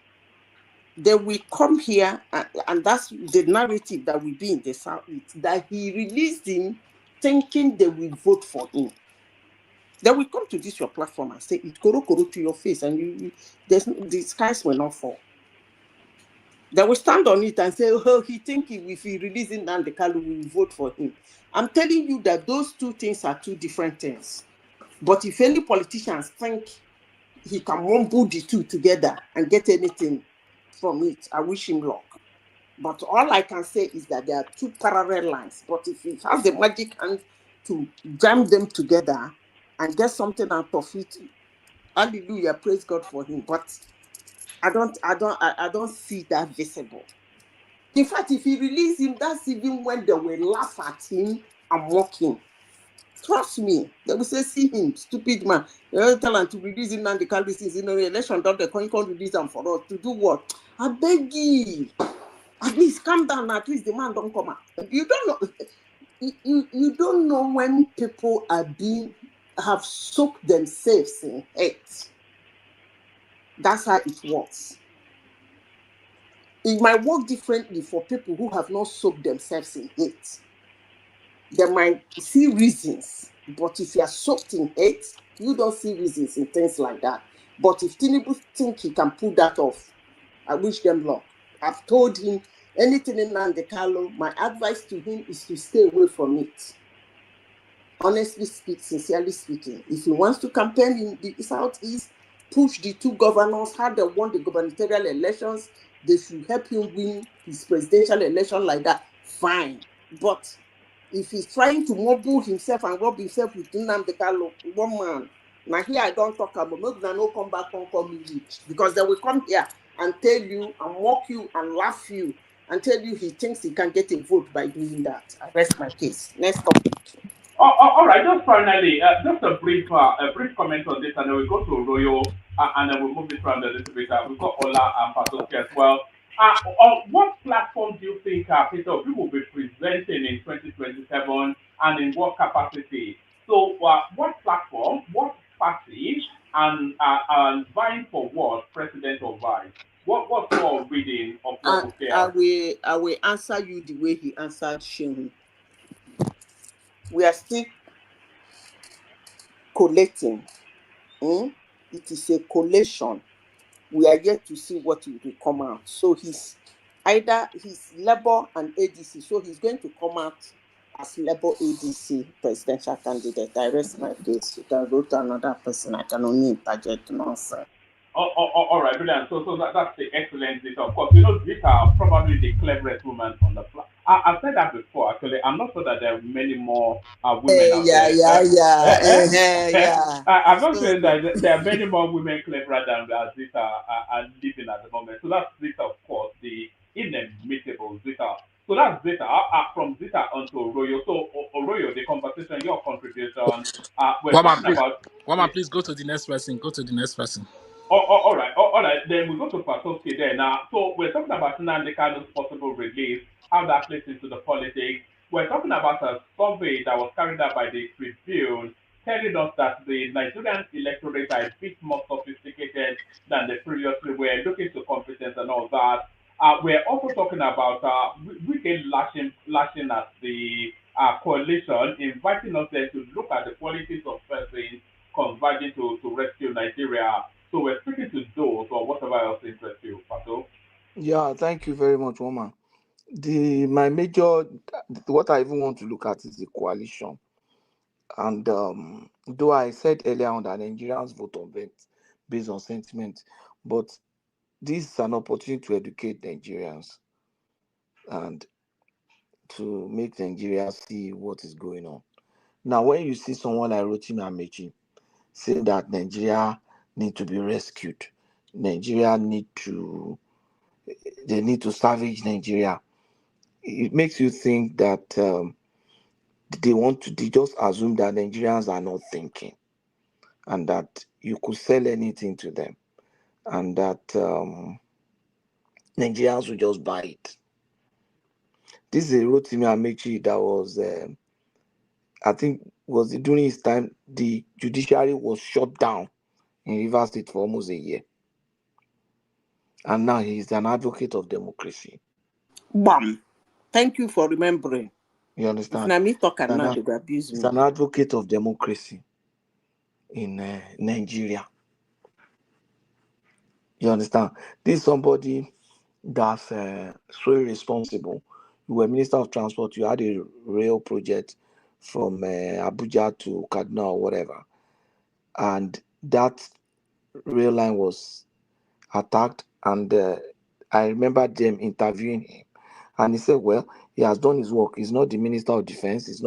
They will come here, and that's the narrative that will be in the Southeast, that he released him thinking they will vote for him. They will come to this your platform and say it, koro to your face, and the skies will not fall. They will stand on it and say, oh, he think if he releases Nnamdi Kanu, we will vote for him. I'm telling you that those two things are two different things. But if any politicians think he can mumble the two together and get anything from it, I wish him luck. But all I can say is that there are two parallel lines. But if he has the magic hand to jam them together and get something out of it, hallelujah, praise God for him. But I don't see that visible. In fact, if he releases him, that's even when they will laugh at him and mock him. Trust me, they will say, see him, stupid man. You tell him to release him and the candidates in the election, don't they can't release them for us. To do what? I beg you. At least calm down, at least the man don't come out. You don't know. You don't know when people have soaked themselves in hate. That's how it works. It might work differently for people who have not soaked themselves in hate. They might see reasons, but if you are soaked in hate, you don't see reasons in things like that. But if Tinubu think he can pull that off, I wish them luck. I've told him anything in Nnamdi Kanu, my advice to him is to stay away from it. Honestly speaking, sincerely speaking, if he wants to campaign in the Southeast, push the two governors, how they won the gubernatorial elections, they should help him win his presidential election like that, fine. But if he's trying to mobile himself and rub himself with Nnamdi Kanu, one man, now here I don't talk about, maybe they no come back and call me rich, because they will come here and tell you and mock you and laugh you and tell you he thinks he can get a vote by doing that. I rest my case. Next topic. All right, just finally, just a brief comment on this, and then we go to Royo, and then we'll move it around a little bit. We've got Ola and Patoki as well. On what platform do you think Peter Obi will be presenting in 2027, and in what capacity? So, what platform, what party, and vying for what, president or vice? What's your reading of what I will answer you the way he answered Shehu. We are still collating. It is a collation. We are yet to see what will come out. So either he's Labour and ADC, so he's going to come out as Labour ADC presidential candidate. I rest my case. You can go to another person. I can only interject nonsense. All right, brilliant. So that's the excellent Zita. Of course, Zita are probably the cleverest woman on the planet. I've said that before, actually. I'm not sure that there are many more women out there. Yeah. I'm not saying that there are many more women cleverer than Zita are living at the moment. So that's Zita, of course, the inimitable Zita. So that's Zita. From Zita onto Oroyo. So, Oroyo, the conversation, your contribution, we're talking about... Wama, please go to the next person. Go to the next person. All right. Then we go to Patoski there now. So we're talking about Nnamdi Kanu's possible release, how that plays into the politics. We're talking about a survey that was carried out by the Tribune, telling us that the Nigerian electorate are a bit more sophisticated than they previously were, looking to competence and all that. We're also talking about WIKE lashing at the coalition, inviting us there to look at the qualities of persons converging to rescue Nigeria. So we're speaking to those or whatever else interests you, Pato. Yeah, thank you very much, woman. My major, what I even want to look at is the coalition. And though I said earlier on that Nigerians vote on votes based on sentiment, but this is an opportunity to educate Nigerians and to make Nigeria see what is going on. Now, when you see someone like ROTIMI and AMAECHI saying that Nigeria need to be rescued, Nigeria they need to salvage Nigeria, it makes you think that they just assume that Nigerians are not thinking and that you could sell anything to them and that Nigerians will just buy it. This is a ROTIMI and AMAECHI that was, I think, was during his time, the judiciary was shut down in Rivers State for almost a year. And now he's an advocate of democracy. Bam. Thank you for remembering. You understand? If me talk and now they go abuse me. He's an advocate of democracy in Nigeria. You understand? This is somebody that's so irresponsible. You were Minister of Transport, you had a rail project from Abuja to Kaduna or whatever. And that rail line was attacked, and I remember them interviewing him. And he said, well, he has done his work. He's not the Minister of Defense.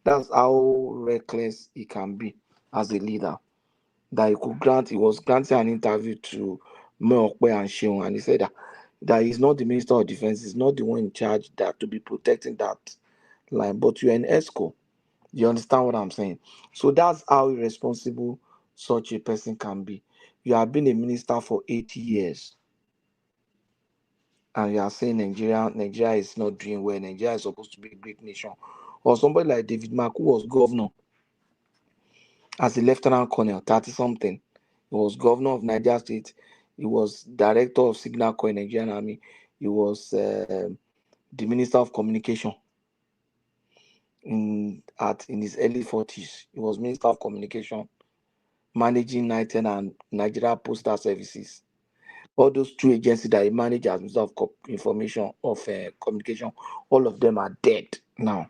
That's how reckless he can be as a leader. That he was granting an interview to Meokwe and Sheon, and he said that he's not the Minister of Defense. He's not the one in charge that to be protecting that line. But you're an ESCO. You understand what I'm saying? So that's how irresponsible such a person can be. You have been a minister for 80 years. And you are saying Nigeria is not doing well. Nigeria is supposed to be a great nation. Or somebody like David Mark, who was governor as a lieutenant colonel, 30-something. He was governor of Niger State. He was director of Signal Corps in Nigerian Army. He was the Minister of Communication in his early 40s. He was Minister of Communication, managing NITEN and Nigeria Postal Services. All those two agencies that he managed as Minister of Communication, all of them are dead now.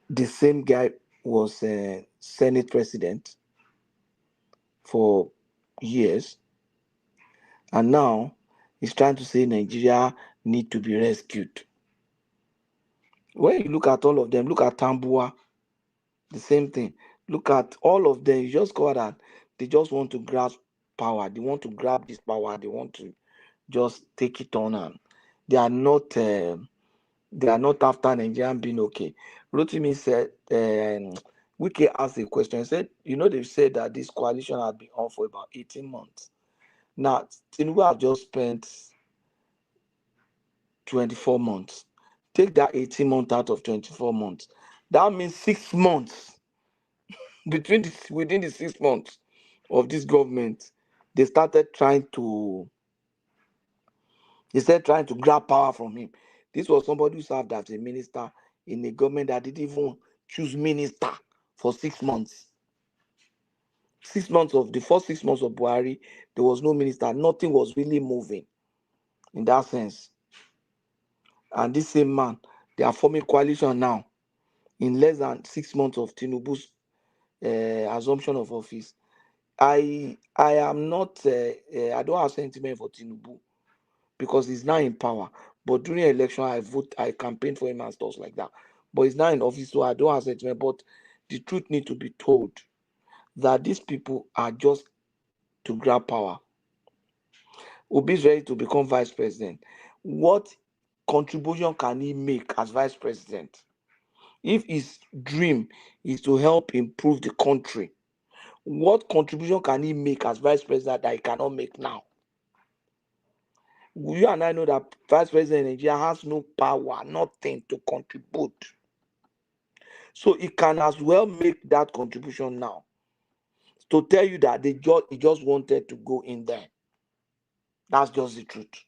The same guy was Senate President for years, and now he's trying to say Nigeria need to be rescued. When you look at all of them, look at Tambua, the same thing. Look at all of them. You just call that they just want to grasp power. They want to grab this power. They want to just take it on, and they are not after Nigerian being okay. Rotimi said, WIKE asked a question. He said, they've said that this coalition has been on for about 18 months. Now, Tinubu have just spent 24 months. Take that 18 months out of 24 months. That means 6 months. Within the 6 months of this government, they started trying to grab power from him. This was somebody who served as a minister in a government that didn't even choose minister for 6 months. 6 months of the first 6 months of Buhari, there was no minister. Nothing was really moving in that sense. and this same man, they are forming coalition now in less than 6 months of Tinubu's assumption of office. I am not I don't have sentiment for Tinubu because he's now in power. But during election, I campaign for him and stuff like that. But he's now in office, so I don't have sentiment. But the truth need to be told that these people are just to grab power. Obi is ready to become vice president. What contribution can he make as vice president? If his dream is to help improve the country, what contribution can he make as vice president that he cannot make now? You and I know that vice president in Nigeria has no power, nothing to contribute. So he can as well make that contribution now to tell you that he just wanted to go in there. That's just the truth.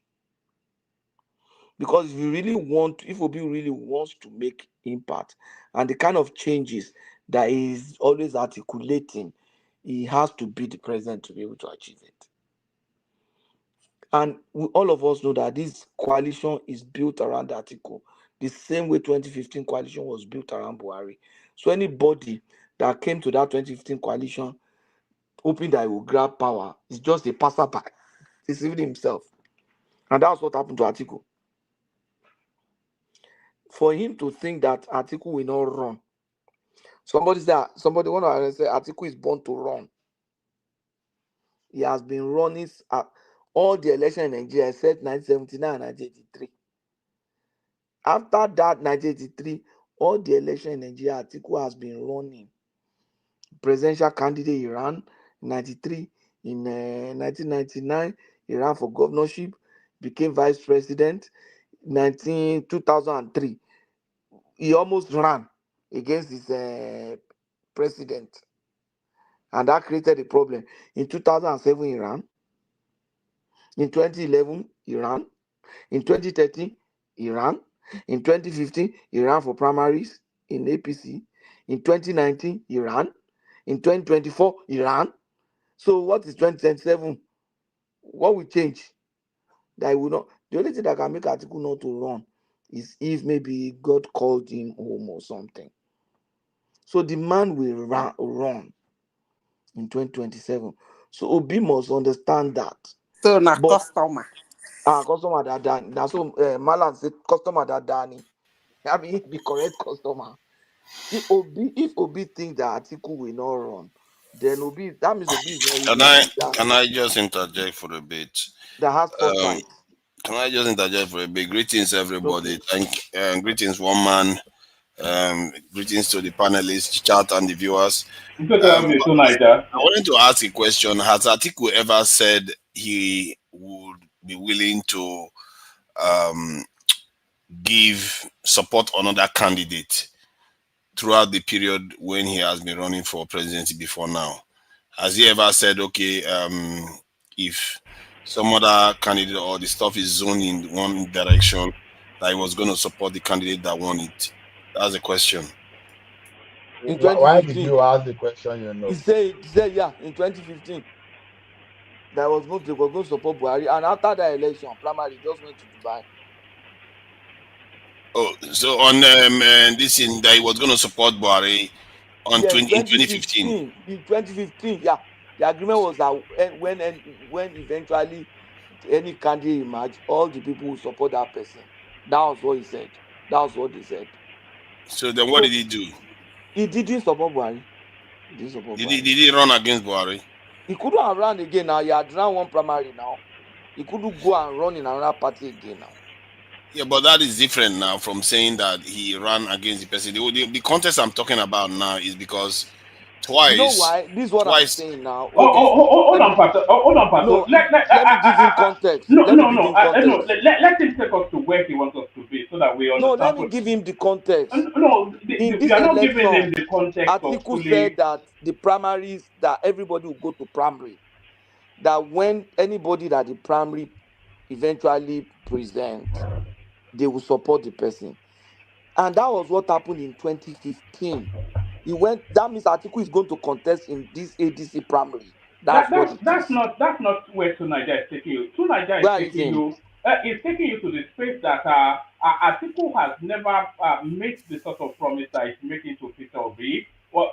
Because if Obi really wants to make impact and the kind of changes that he is always articulating, he has to be the president to be able to achieve it. And all of us know that this coalition is built around the ATIKU, the same way 2015 coalition was built around Buhari. So anybody that came to that 2015 coalition hoping that he will grab power is just a passerby, deceiving himself. And that's what happened to ATIKU. For him to think that ATIKU will not run, somebody one of us said ATIKU is born to run. He has been running all the elections in Nigeria except 1979 and 1983. After that 1983, all the elections in Nigeria, ATIKU has been running. Presidential candidate he ran in 93. In 1999, he ran for governorship, became vice president. 2003, he almost ran against his president. And that created a problem. In 2007, he ran. In 2011, he ran. In 2013, he ran. In 2015, he ran for primaries in APC. In 2019, he ran. In 2024, he ran. So what is 2027? What will change? That he will not. The only thing that can make ATIKU not to run is if maybe God called him home or something. So the man will run in 2027. So Obi must understand that. So na customer. Customer that Danny. Now so Malan said customer that Danny. I mean the correct customer. If Obi thinks that ATIKU will not run, then that means Obi is not really Can I just interject for a bit? That has foresight. Can I just interject for a bit? Greetings, everybody. Greetings, one man. Greetings to the panelists, chat, and the viewers. I wanted to ask a question. Has ATIKU ever said he would be willing to give support another candidate throughout the period when he has been running for presidency before now? Has he ever said, okay, if some other candidate or the stuff is zoned in one direction, that he was going to support the candidate that won it? That's the question. In Why did you ask the question? You know, he said yeah, in 2015 they were going to support Buhari, and after the election, primary just went to Dubai. Oh, so on this in that he was going to support Buhari in 2015. In 2015, yeah, the agreement was that when eventually any candidate emerged, all the people will support that person. That was what he said. That was what they said. So then, what did he do? He didn't support Buhari. Did he run against Buhari? He couldn't have run again now. He had run one primary now. He couldn't go and run in another party again now. Yeah, but that is different now from saying that he ran against the person. The context I'm talking about now is because twice. You know why? This is what I'm saying now. Hold on, Pastor. No, let me give him context. No. Let him take us to where he wants us to be so that we understand. No, let me give him the context. No, you are not giving him the context. ATIKU said that the primaries, that everybody will go to primary. That when anybody that the primary eventually present, they will support the person. And that was what happened in 2015. That means ATIKU is going to contest in this ADC primary. That's not where Nigeria is taking you. Nigeria is taking you. It's taking you to the space that Atiku has never made the sort of promise that he's making to Peter Obi, well,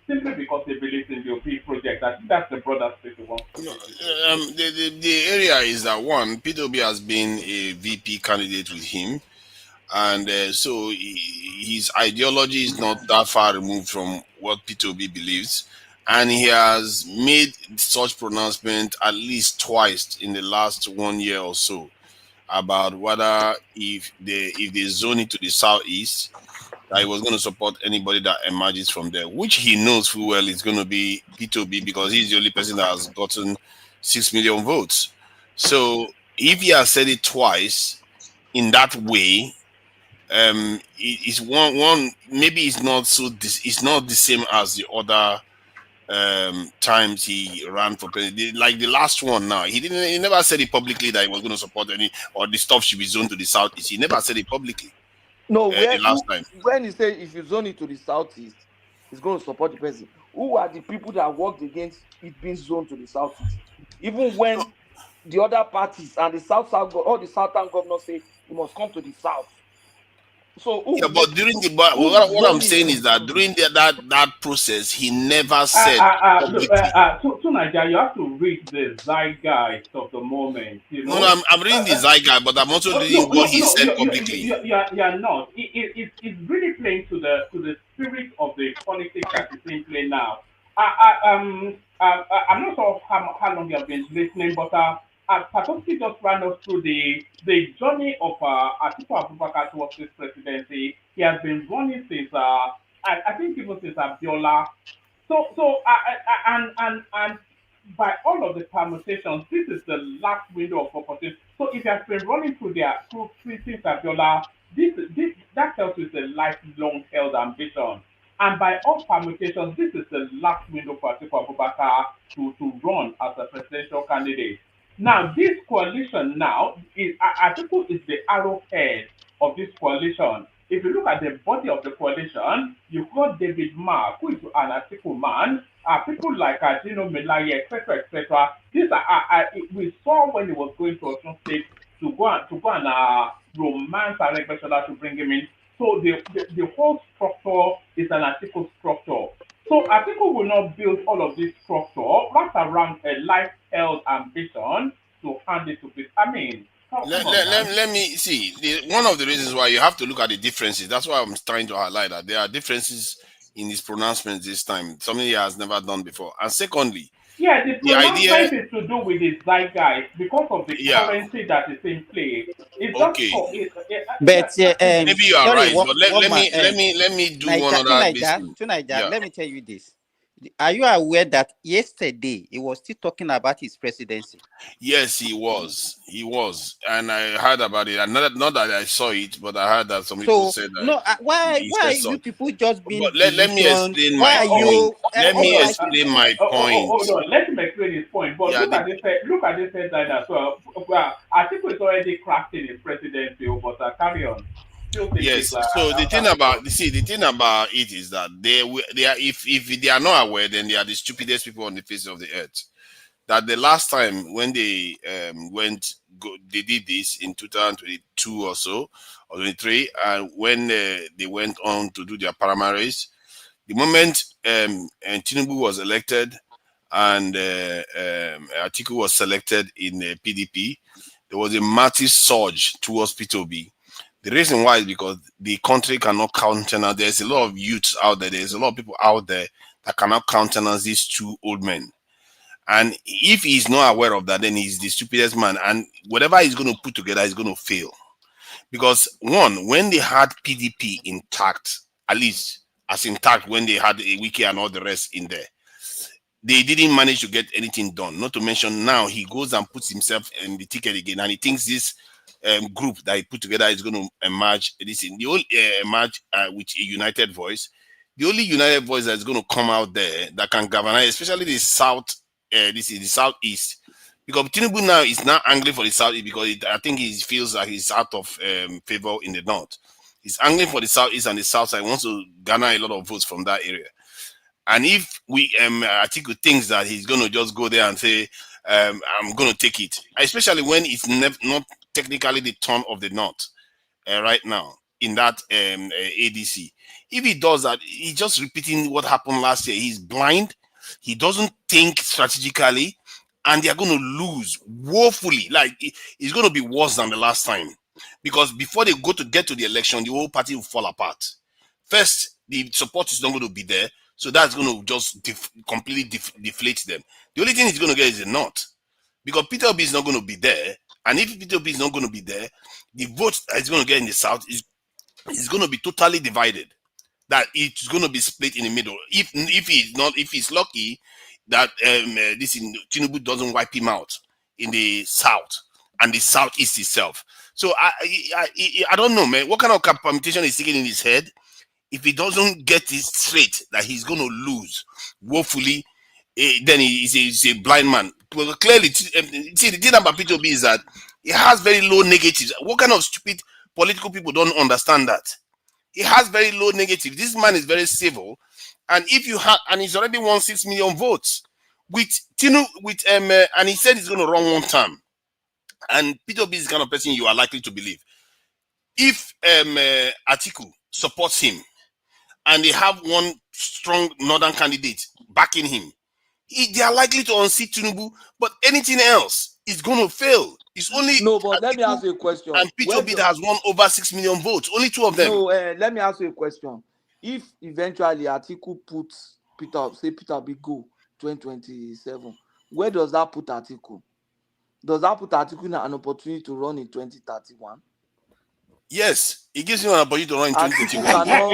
simply because they believe in the Obi project. I think that's the broader space we want to put it. The area is that one, Peter Obi has been a VP candidate with him, and so his ideology is not that far removed from what Peter Obi believes, and he has made such pronouncement at least twice in the last 1 year or so about whether if they zone it to the southeast, that he was going to support anybody that emerges from there, which he knows full well is going to be Peter Obi because he's the only person that has gotten 6 million votes. So if he has said it twice in that way, it's one maybe it's not so it's not the same as the other times he ran for president. Like the last one now, he never said it publicly that he was going to support any or the stuff should be zoned to the southeast. He never said it publicly. No, The last time. when he said if you zone it to the southeast, he's going to support the person. Who are the people that worked against it being zoned to the southeast? Even when the other parties and the all the southern governors say you must come to the south. So but during the what I'm saying is that during that process, he never said publicly. To Nigeria, you have to read the zeitgeist of the moment. You know? No, I'm reading the zeitgeist, but I'm also reading what he said publicly. You're not. It's really playing to the spirit of the politics that is in play now. I'm not sure how long you have been listening, but Patoski just ran us through the journey of Atiku Abubakar towards this presidency. He has been running since I think even since Abiola. So and by all of the permutations, this is the last window of opportunity. So if he has been running through since Abiola, that tells you it's a lifelong held ambition. And by all permutations, this is the last window for Atiku Abubakar to run as a presidential candidate. Now, this coalition Atiku is the arrowhead of this coalition. If you look at the body of the coalition, you've got David Mark, who is an Atiku man, people like Gino Melaye, etc. These we saw when he was going to Osun State to go and romance Aregbesola to bring him in. So the whole structure is an Atiku structure. So Atiku will not build all of this structure wrapped around a life-held ambition to hand it to people. I mean, let me see. One of the reasons why you have to look at the differences. That's why I'm trying to highlight that there are differences in his pronouncements this time, something he has never done before. And secondly, the idea is to do with his zeitgeist because of the currency that is in play. It's okay. Maybe you are right, but let me do one other business. Let me tell you this. Are you aware that yesterday he was still talking about his presidency? Yes, he was, and I heard about it. And not that I saw it, but I heard that some people said that. No, why you people just being? Let me explain my point. Let me explain my point. Hold on, let him explain his point. But look at this headline as well. I think it's already crafting his presidency, but carry on. Yes. So the thing about it is that they are if they are not aware, then they are the stupidest people on the face of the earth. That the last time when they they did this in 2022 or so or 23, and when they went on to do their primaries, the moment Tinubu was elected and Atiku was selected in PDP, there was a massive surge towards Peter Obi. The reason why is because the country cannot countenance. There's a lot of youths out there. There's a lot of people out there that cannot countenance these two old men. And if he's not aware of that, then he's the stupidest man. And whatever he's going to put together is going to fail. Because one, when they had PDP intact, at least as intact when they had a WIKE and all the rest in there, they didn't manage to get anything done. Not to mention now he goes and puts himself in the ticket again, and he thinks this group that he put together is going to emerge. The only emerge with a united voice. The only united voice that is going to come out there that can galvanize, especially the south. This is the southeast, because Tinubu now is not angry for the southeast because I think he feels like he's out of favor in the north. He's angry for the southeast and the south side. He wants to garner a lot of votes from that area. And if Atiku thinks that he's going to just go there and say, I'm going to take it, especially when it's not technically the turn of the north. right now in that ADC. If he does that, he's just repeating what happened last year. He's blind. He doesn't think strategically, and they are going to lose woefully. Like it's going to be worse than the last time, because before they get to the election, the whole party will fall apart. First, the support is not going to be there, so that's going to just completely deflate them. The only thing he's going to get is a nod, because Peter Obi is not going to be there, and if Peter Obi is not going to be there, the votes that he's going to get in the south is going to be totally divided. That it's going to be split in the middle. If he's lucky that this Tinubu doesn't wipe him out in the south and the southeast itself. So I don't know, man. What kind of permutation is sitting in his head? If he doesn't get it straight that he's going to lose woefully, then he's a blind man. Well, clearly, see, the thing about Peter Obi is that he has very low negatives. What kind of stupid political people don't understand that? He has very low negative. This man is very civil, and if you have, and he's already won 6 million votes with and he said he's going to run one term. And Peter Obi is the kind of person you are likely to believe. If ATIKU supports him, and they have one strong northern candidate backing him, they are likely to unseat Tinubu. But anything else is going to fail. It's only no. But let me ask you a question. And Peter Obi has won over 6 million votes. Only two of them. No, let me ask you a question. If eventually ATIKU puts Peter Obi go 2027, where does that put ATIKU? Does that put ATIKU in an opportunity to run in 2031? Yes, it gives him an opportunity to run in 2021. No.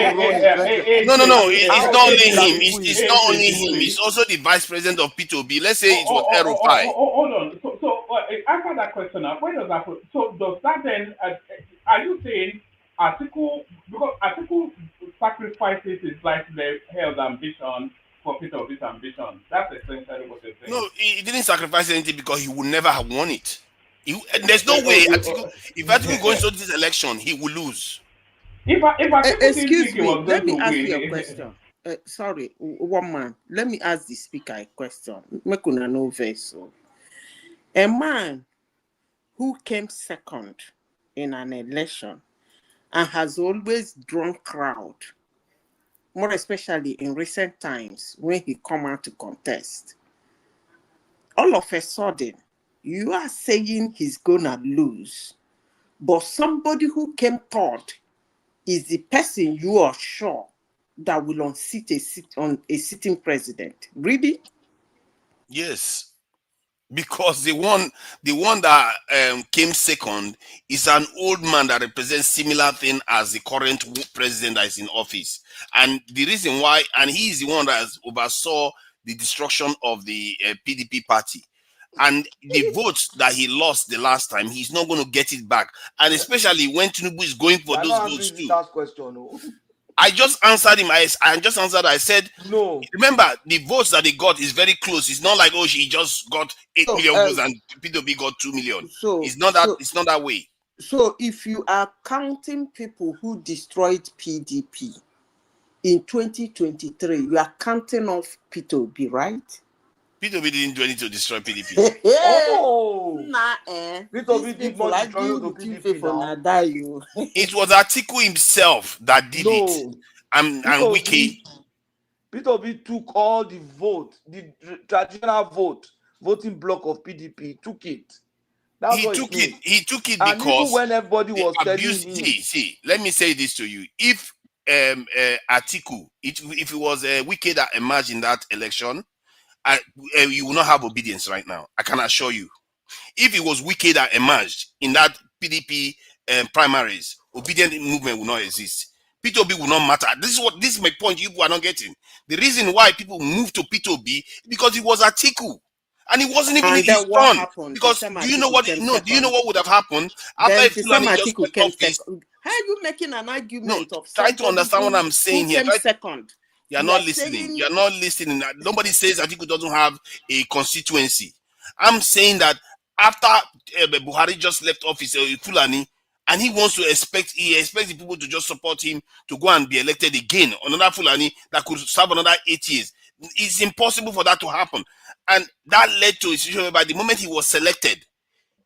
It's not only him. It's not only him. It's also the vice president of Peter Obi. Let's say it was Erufai. Hold on. So answer that question now. Where does that put? So does that then? Are you saying ATIKU, because ATIKU sacrifices his life held ambition for Peter Obi's ambition? That's essentially what you're saying. No, he didn't sacrifice anything because he would never have won it. There's no way if ATIKU goes into this election, he will lose. Excuse me, let me ask you a question. Sorry, one man. Let me ask the speaker a question. Make una know vessel. A man who came second in an election and has always drawn crowd, more especially in recent times when he come out to contest. All of a sudden, you are saying he's gonna lose, but somebody who came third is the person you are sure that will unseat a sitting president. Really? Yes. Because the one that came second is an old man that represents similar thing as the current president that is in office. And the reason why, and he is the one that oversaw the destruction of the PDP party. And the votes that he lost the last time, he's not going to get it back. And especially when Tinubu is going for those votes too. I just answered him. I said, no. Remember, the votes that they got is very close. It's not like, oh, he just got 8 million votes and Peter Obi got 2 million. It's not that way. So if you are counting people who destroyed PDP in 2023, you are counting off Peter Obi, right? Peter Obi didn't do anything to destroy PDP. Peter Obi did more destroying the PDP now. It was ATIKU himself that did it. And WIKE. Peter Obi took all the vote, the traditional voting block of PDP, took it. He took it and because even when everybody was telling him. See, let me say this to you. If ATIKU, if it was WIKE that emerged in that election, you will not have obedience right now. I can assure you. If it was WIKE that emerged in that PDP primaries, obedient movement will not exist. Peter Obi will not matter. This is my point. You are not getting. The reason why people moved to Peter Obi because it was ATIKU, and it wasn't even his turn. Because do you know what would have happened after ATIKU came second? How are you making an argument of trying to understand what I'm saying here? Second. You are not listening. You are not listening. Nobody says ATIKU doesn't have a constituency. I'm saying that after Buhari just left office, Fulani, and he expects the people to just support him to go and be elected again. Another Fulani that could serve another 8 years. It's impossible for that to happen. And that led to a situation where by the moment he was selected,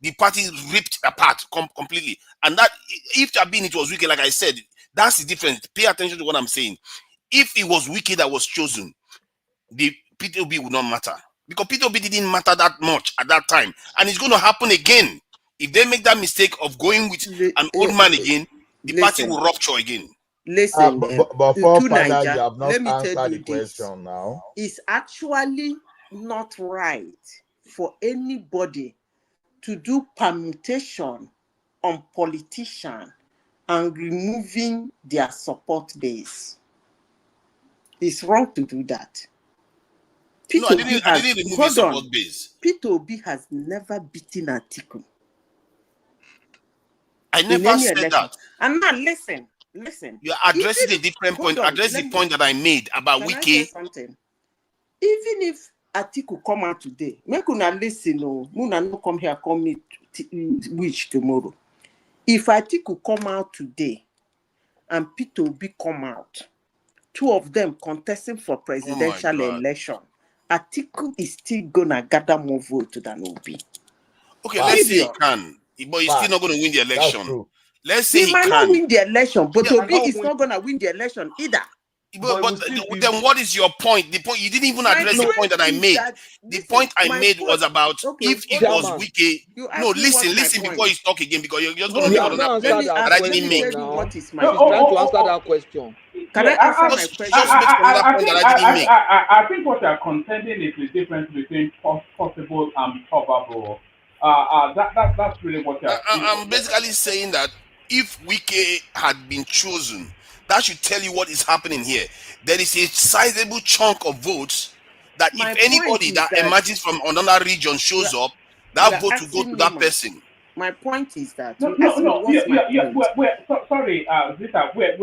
the party ripped apart completely. And that, if it was WIKE, like I said, that's the difference. Pay attention to what I'm saying. If it was WIKE that was chosen, the Peter Obi would not matter, because Peter Obi didn't matter that much at that time, and it's going to happen again if they make that mistake of going with an old man again. The party will rupture again. Listen, but for final, you have not let me answered tell the you this. question now. It's actually not right for anybody to do permutation on politicians and removing their support base. It's wrong to do that. No, I didn't remove his support base. Peter Obi has never beaten ATIKU. I never said that. And now listen. You are addressing a different point. Address the point that I made about WIKE. Can I say something? Even if ATIKU come out today, make una listen. Una no come here, come meet which tomorrow. If ATIKU come out today and Peter Obi come out, two of them contesting for presidential election, ATIKU is still gonna gather more votes than Obi. Okay, let's say he can, but he's still not going to win the election. Let's say he might not win the election, but Obi is not going to win the election either. But then what is your point? The point you didn't even address the point that I made. The point I made was about if it was WIKE. No, listen before you talk again, because you're just going to make another point that I didn't make. He's trying to answer that question. Can I answer my question? I think what you're contending is the difference between possible and probable. That's really what you're. I'm basically saying that if WIKE had been chosen, that should tell you what is happening here. There is a sizable chunk of votes that if anybody that emerges from another region shows up, that vote will go to that person. My point is that sorry, Zita, we're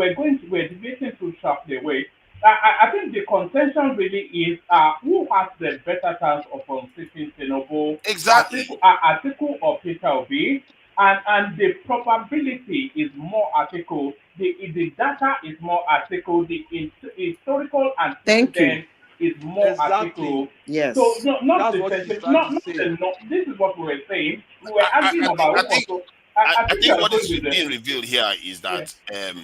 debating too sharply. Wait, I think the contention really is who has the better chance of unseating Tinubu, exactly, ATIKU or Peter Obi, and the probability is more ATIKU. The data is more ATIKU. The historical antecedent is more ATIKU. Yes. So this is what we were saying. We were arguing about. I think what is being revealed here is that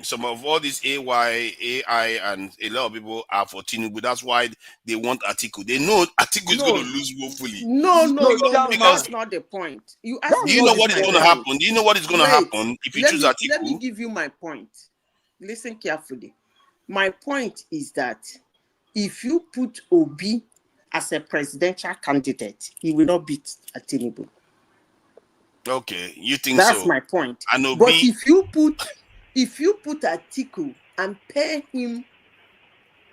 some of all these AY, AI, and a lot of people are for Tinubu. That's why they want ATIKU. They know ATIKU is going to lose woefully. No, that's not the point. Do you know what is going to happen? Do you know what is going to happen if you choose ATIKU? Let me give you my point. Listen carefully. My point is that if you put Obi as a presidential candidate, he will not beat Tinubu. Okay, you think that's so? That's my point. And Obi... But if you put ATIKU and pair him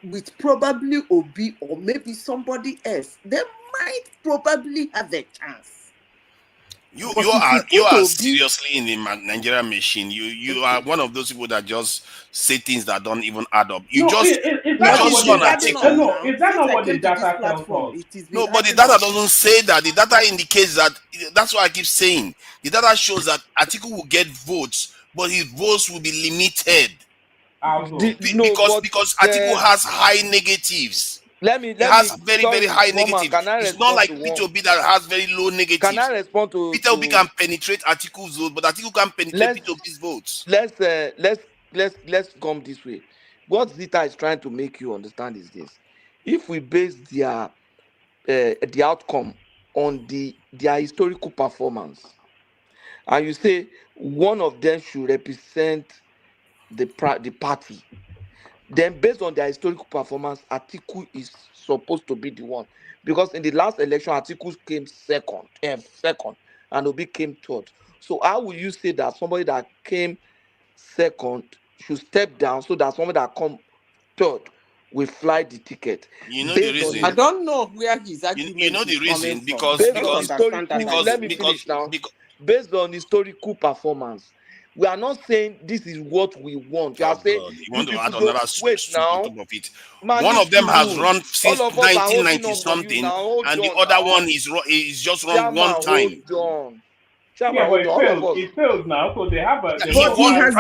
with probably Obi or maybe somebody else, they might probably have a chance. You are seriously in the Nigerian machine. You are one of those people that just say things that don't even add up. You just is that not what the data tells us? No, but the data doesn't say that. The data indicates that. That's why I keep saying the data shows that ATIKU will get votes, but his votes will be limited. Because ATIKU has high negatives. It has very high negatives. It's not like Peter Obi that has very low negatives. Can I respond to Peter Obi can penetrate ATIKU's vote, but ATIKU can penetrate Peter Obi's votes. Let's come this way. What Zita is trying to make you understand is this: if we base the outcome on their historical performance, and you say one of them should represent the party, then based on their historical performance, ATIKU is supposed to be the one. Because in the last election, ATIKU came second, and Obi came third. So how will you say that somebody that came second should step down so that somebody that come third will fly the ticket? You know the reason. I don't know where his argument you know the reason because let me finish now. Based on historical performance, we are not saying this is what we want. We are saying you want to add another switch now. On top of it. One of them has run since 1990 something, and the other one is just run one time. It fails now, so they have a. He won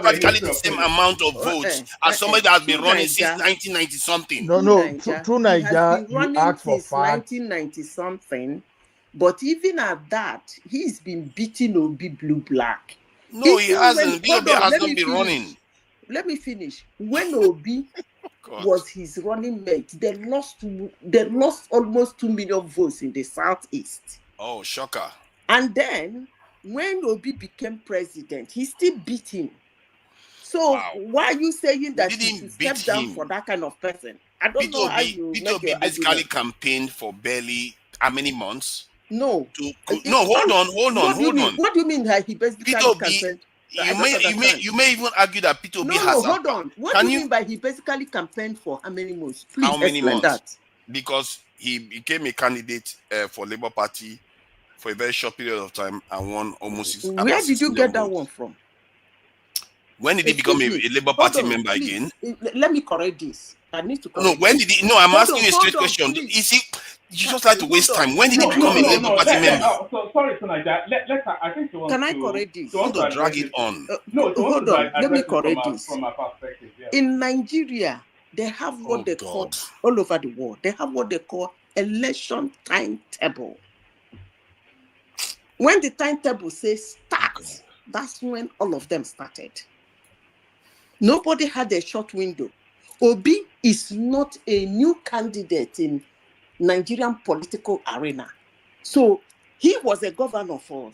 practically the same amount of votes as somebody that has been running since 1990 something. No, through Nigeria, you asked for 1990 something. But even at that, he's been beating Obi blue-black. No, he hasn't. Hold Obi on, has let not me been finish. running. Let me finish. When Obi was his running mate, they lost almost 2 million votes in the southeast. Oh, shocker. And then when Obi became president, he still beat him. So why are you saying that he should step down for that kind of person? I don't know how you Peter make Obi your basically argument. campaigned for barely how many months? No. No, hold on. What do you mean that he basically Peter Obi, campaigned? you may even argue that Peter Obi has. No, hold on. What do you mean by he basically campaigned for how many months? Please how many explain months? that. Because he became a candidate for Labour Party for a very short period of time and won almost Where did you get that one from? When did he become a Labour Party member again? Let me correct this. I need to correct. No, when did he? No, I'm asking you a straight question. Is he? You just like to waste time. When did he become a Labour Party member? Sorry, Senator. I think you want Can I correct this? You want to drag it on? No, hold on. Let me correct this. From my perspective, yeah. In Nigeria, they have what they call all over the world. They have what they call election timetable. When the timetable says start, that's when all of them started. Nobody had a short window. Obi is not a new candidate in Nigerian political arena. So he was a governor for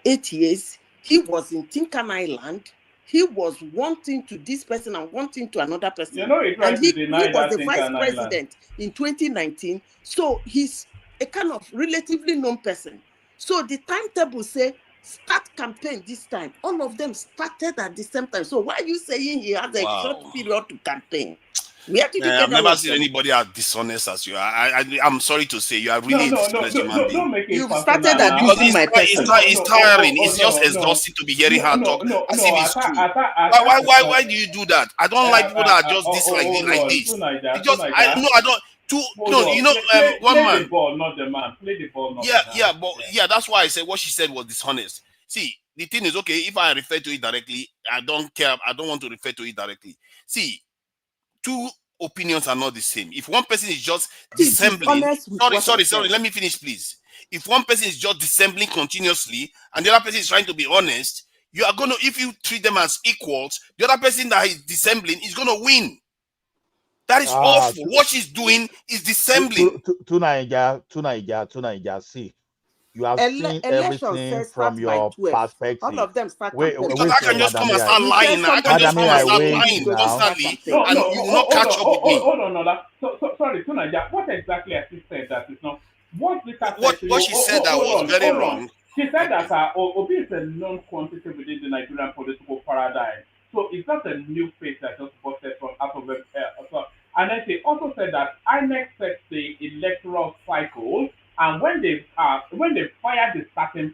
8 years. He was in Tinkan Island. He was wanting to this person and wanting to another person. You know, he was the Tinkan vice Island. president in 2019. So he's a kind of relatively known person. So the timetable say start campaign this time. All of them started at the same time. So why are you saying he has a short period to campaign? Where did you get I've never seen anybody as dishonest as you are. I'm sorry to say you are really a dishonest human being. You've started abusing my person. It's tiring. It's just exhausting to be hearing her talk as if it's true. Why do you do that? I don't like people that are just this like this. It's just I don't. One man. Play the ball, not the man. Play the ball, not the man. That's why I said what she said was dishonest. See, the thing is, okay, if I refer to it directly, I don't care. I don't want to refer to it directly. See, two opinions are not the same. If one person is just dissembling, sorry, let me finish, please. If one person is just dissembling continuously and the other person is trying to be honest, you are gonna, if you treat them as equals, the other person that is dissembling is gonna win. That is awful. What she's doing is dissembling. To Nigeria. See, you have seen everything from your perspective. All of them start because I can just come and start lying. I can just come and start lying constantly, and you will not catch up with me. Hold on, Nola. Sorry, to Nigeria. What exactly has she said that is not? What she said that was very wrong. She said that Obi is a known quantity within the Nigerian political paradigm. So it's not a new face that just busted from out of the and then she also said that INEC sets the electoral cycle, and when they fire the starting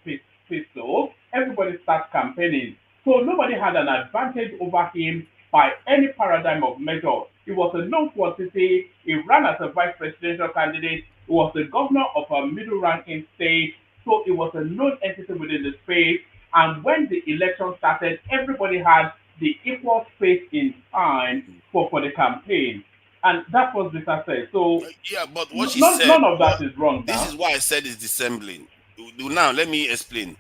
pistol, everybody starts campaigning. So nobody had an advantage over him by any paradigm of measure. He was a known quantity. He ran as a vice presidential candidate. He was the governor of a middle-ranking state. So it was a known entity within the space. And when the election started, everybody had the equal space in time for the campaign. And that's what Lisa said. So but what she said, none of that is wrong. This is why I said it's dissembling. Now let me explain.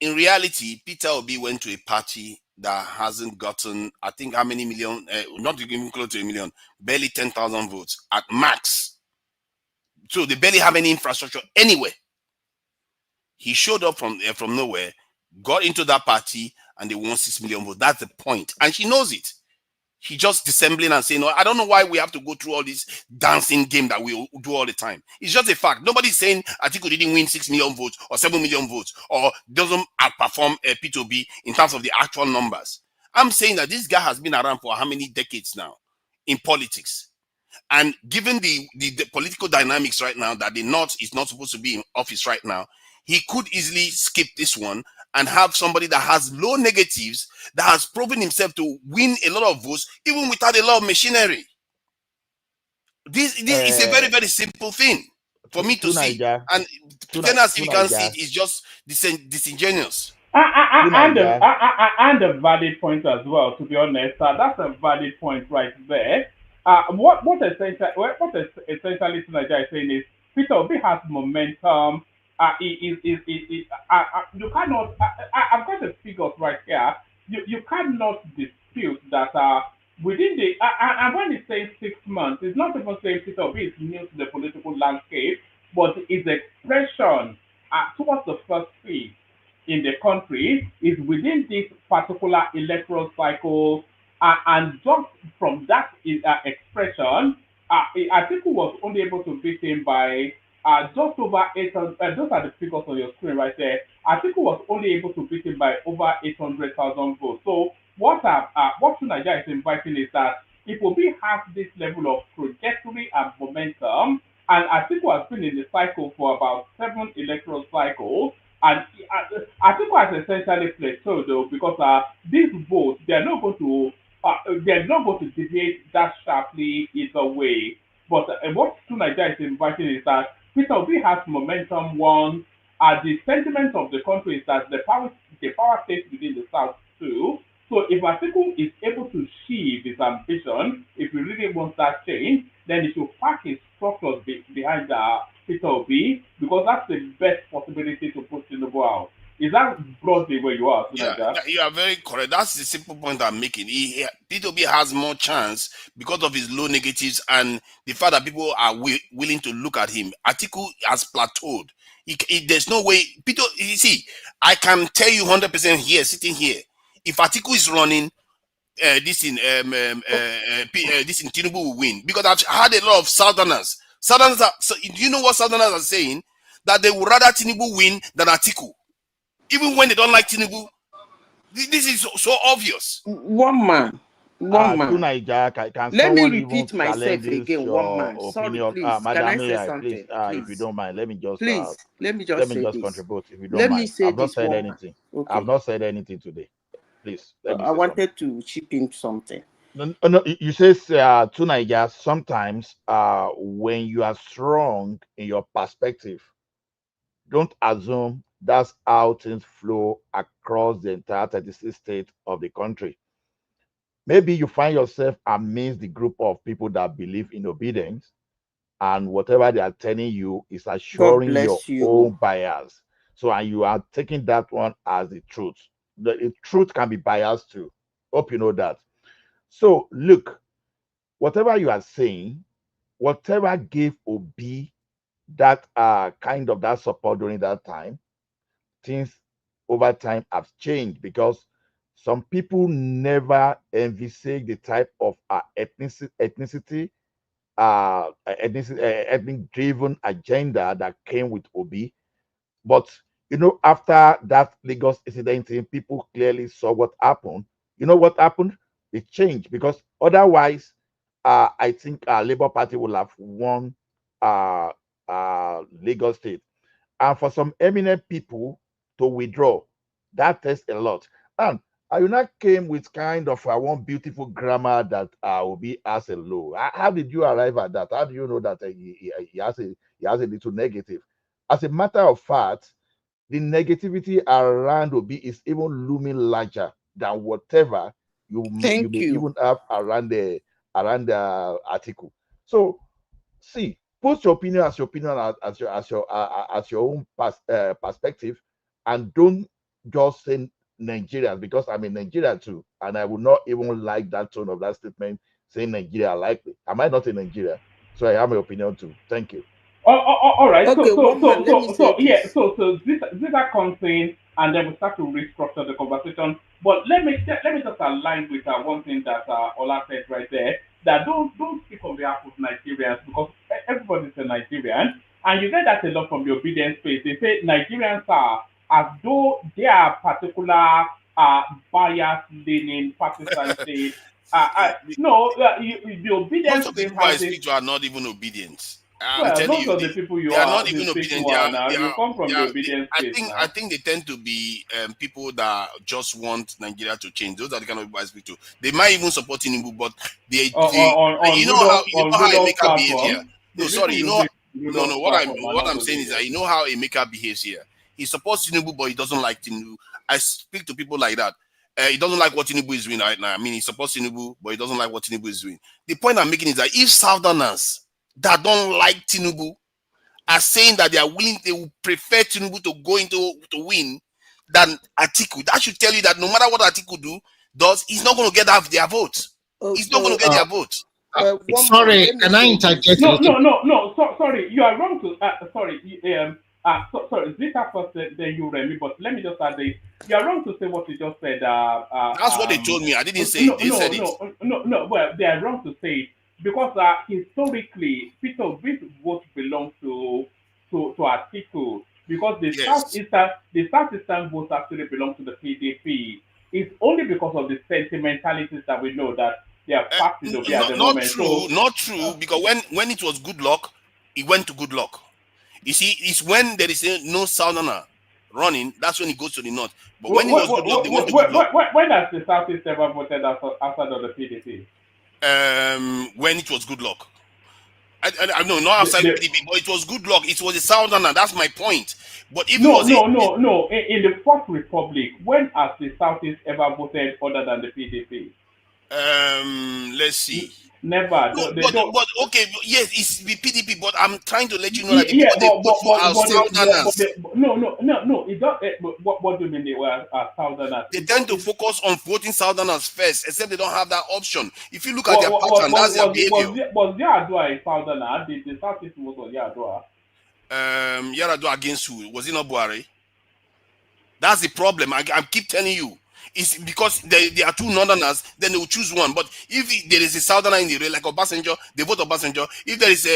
In reality, Peter Obi went to a party that hasn't gotten, I think, how many million? Not even close to a million, barely 10,000 votes at max. So they barely have any infrastructure anywhere. He showed up from nowhere, got into that party, and they won 6 million votes. That's the point, and she knows it. He just dissembling and saying, no, I don't know why we have to go through all this dancing game that we do all the time. It's just a fact. Nobody's saying ATIKU didn't win 6 million votes or 7 million votes or doesn't outperform Peter Obi in terms of the actual numbers. I'm saying that this guy has been around for how many decades now in politics? And given the political dynamics right now, that the North is not supposed to be in office right now, he could easily skip this one and have somebody that has low negatives, that has proven himself to win a lot of votes, even without a lot of machinery. This is a very, very simple thing for me to see. And pretend as if you can't see it is just disingenuous. And a valid point as well, to be honest. That's a valid point right there. What essentially Nigeria is saying is Peter Obi has momentum. you cannot. I've got the figures right here. You cannot dispute that within the and when it says 6 months, it's not even saying Peter Obi is new to the political landscape, but his expression towards the first phase in the country is within this particular electoral cycle, and just from that expression, Atiku was only able to beat him by just over 800. Those are the figures on your screen right there. Atiku was only able to beat him by over 800,000 votes. So what Nigeria is inviting is that if Obi has this level of trajectory and momentum, and Atiku has been in the cycle for about 7 electoral cycles, and Atiku has essentially plateaued though, because these votes they're not going to deviate that sharply either way. But what Nigeria is inviting is that Peter Obi has momentum one. The sentiment of the country is that the power stays within the South too. So if Atiku is able to achieve his ambition, if he really wants that change, then he should pack his structures behind Peter Obi, because that's the best possibility to push Tinubu out. Is that broadly where you are? Yeah, you are very correct. That's the simple point I'm making. Peter Obi has more chance because of his low negatives and the fact that people are willing to look at him. Atiku has plateaued. There's no way. Peter, you see, I can tell you 100% here, sitting here, if Atiku is running, this in Tinubu will win, because I've had a lot of Southerners. So, do you know what Southerners are saying? That they would rather Tinubu win than Atiku, even when they don't like Tinubu. This is so obvious. One man. Can Let me someone repeat even myself challenge again. your One man. Sorry, opinion? please. Madam Can I say AI, something? please, if you Please. don't mind, let me just Let me say this. contribute, if you don't Let me mind. say I've not this said one. anything. Okay. I've not said anything today. Please, let me I say wanted to chip in something. No, you say to Nigeria, sometimes when you are strong in your perspective, don't assume that's how things flow across the entire 36 states of the country. Maybe you find yourself amidst the group of people that believe in obedience, and whatever they are telling you is assuring your own bias. So, and you are taking that one as the truth. The truth can be biased too. Hope you know that. So, look, whatever you are saying, whatever gave Obi that kind of that support during that time, things over time have changed, because some people never envisage the type of ethnic driven agenda that came with Obi. But after that Lagos incident, people clearly saw what happened. You know what happened? It changed, because otherwise, I think Labour Party will have won Lagos State. And for some eminent people to withdraw, that takes a lot. And Ayuna came with kind of one beautiful grammar that will be as a low. How did you arrive at that? How do you know that he has a little negative? As a matter of fact, the negativity around Obi is even looming larger than whatever you may even have around the article. So, see, put your opinion as your opinion, as your own perspective, and don't just say Nigerians, because I'm in Nigeria too, and I would not even like that tone of that statement saying Nigeria likely. Am I not in Nigeria? So I have my opinion too. Thank you. All right. Okay, So these are comes in, and then we start to restructure the conversation. But let me just align with one thing that Ola said right there. That don't speak on behalf of Nigerians, because everybody's a Nigerian, and you get that a lot from the obedience space. They say Nigerians are as though they are particular bias leaning partisan state. No, the obedience Most of the space people I has this. speak to are not even obedient. I'm Well, telling most you, of the people they are not even speak to obedient. are now, you come from the obedience space now. I think they tend to be people that just want Nigeria to change. Those are the kind of people I speak to. They might even support Tinubu, but On you know how Rudolph's Emeka behaves here. platform, No, the sorry, people using no. Rudolph's platform are What not I'm saying is that obedient. you know how Emeka behaves here. He supports Tinubu, but he doesn't like Tinubu. I speak to people like that. He doesn't like what Tinubu is doing right now. I mean, he supports Tinubu, but he doesn't like what Tinubu is doing. The point I'm making is that if Southerners that don't like Tinubu are saying that they will prefer Tinubu to go into to win than ATIKU. That should tell you that no matter what ATIKU does, he's not going to get half their votes. He's not going to get their votes. Sorry, can I interject? Sorry, you are wrong to. Sorry, Zita first, then you Remy. But let me just add this: you are wrong to say what you just said. That's what they told me. I didn't say. No. Well, they are wrong to say it because historically, Peter Obi's vote belongs to ATIKU because the Southeastern votes actually belong to the PDP. It's only because of the sentimentalities that we know that they are parties Obi at the moment. Not true, because when it was good luck, it went to good luck. You see, it's when there is no Southerner running, that's when it goes to the north. But when it was good luck, they went to good luck. When has the Southeast ever voted outside of the PDP? When it was good luck. I know, not outside PDP, but it was good luck. It was a Southerner, that's my point. But if no. In the Fourth Republic, when has the Southeast ever voted other than the PDP? Let's see. Never. But okay, yes, it's the PDP, but I'm trying to let you know that the people they vote for are Southerners. No. It don't. What do you mean they were Southerners? They tend to focus on voting Southerners first, except they don't have that option. If you look at their pattern, that's their behavior. Was Yar'Adua a Southerner? The Southeast vote was Yar'Adua. Yar'Adua against who? Was it not Buhari? That's the problem. I keep telling you. It's because there are two northerners, then they will choose one. But if there is a southerner in the race, like Obasanjo, they vote Obasanjo. If there is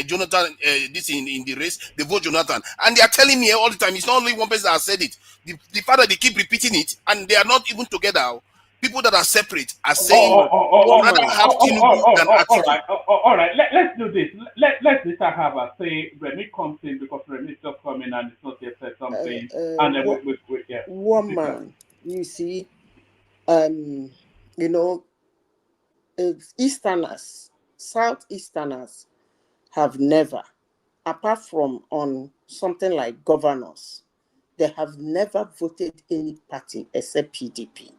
Jonathan this in the race, they vote Jonathan. And they are telling me all the time, it's not only one person that has said it. The fact that they keep repeating it, and they are not even together. People that are separate are saying, rather have Tinubu than ATIKU. All right, let's do this. Let's have a say. Remy comes in because Remy is just coming and it's not yet said something. And then yeah. Woman. You see, Easterners, Southeasterners have never, apart from on something like governors, they have never voted any party except PDP.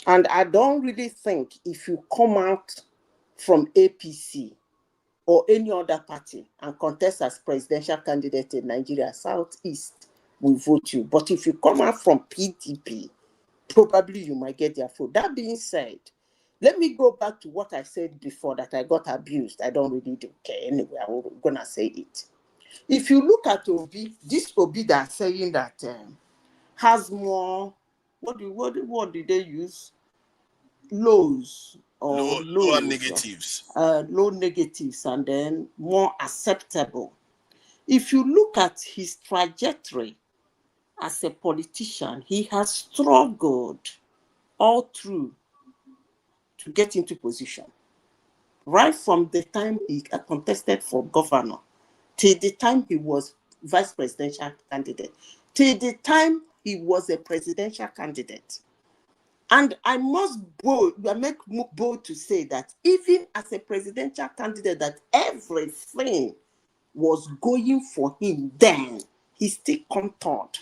And I don't really think if you come out from APC or any other party and contest as presidential candidate in Nigeria, Southeast will vote you. But if you come out from PDP, probably you might get their vote. That being said, let me go back to what I said before that I got abused. I don't really care anyway. I'm going to say it. If you look at Obi, this Obi that saying that has more, what did they use? Lows or lower negatives. Low negatives and then more acceptable. If you look at his trajectory, as a politician, he has struggled all through to get into position. Right from the time he contested for governor, till the time he was vice presidential candidate, till the time he was a presidential candidate. And I must make bold to say that even as a presidential candidate, that everything was going for him then, he still contoured.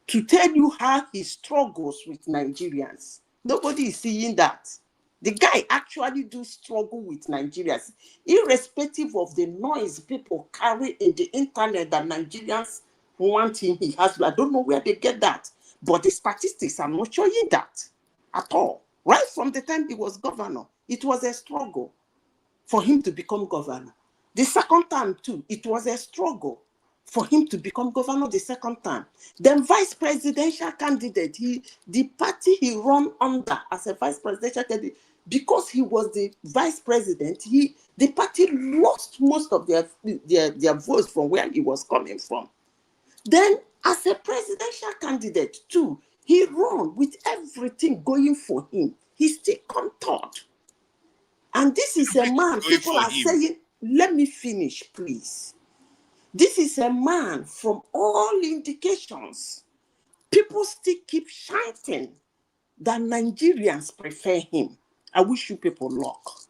To tell you how he struggles with Nigerians. Nobody is seeing that. The guy actually do struggle with Nigerians, irrespective of the noise people carry in the internet that Nigerians want him. He has, I don't know where they get that, but the statistics are not showing that at all. Right from the time he was governor, it was a struggle for him to become governor. The second time too, it was a struggle for him to become governor the second time. Then vice presidential candidate, the party he ran under as a vice presidential candidate, because he was the vice president, the party lost most of their votes from where he was coming from. Then as a presidential candidate too, he ran with everything going for him. He still contoured. And this is a man, people are saying, let me finish, please. This is a man, from all indications, people still keep shouting that Nigerians prefer him. I wish you people luck.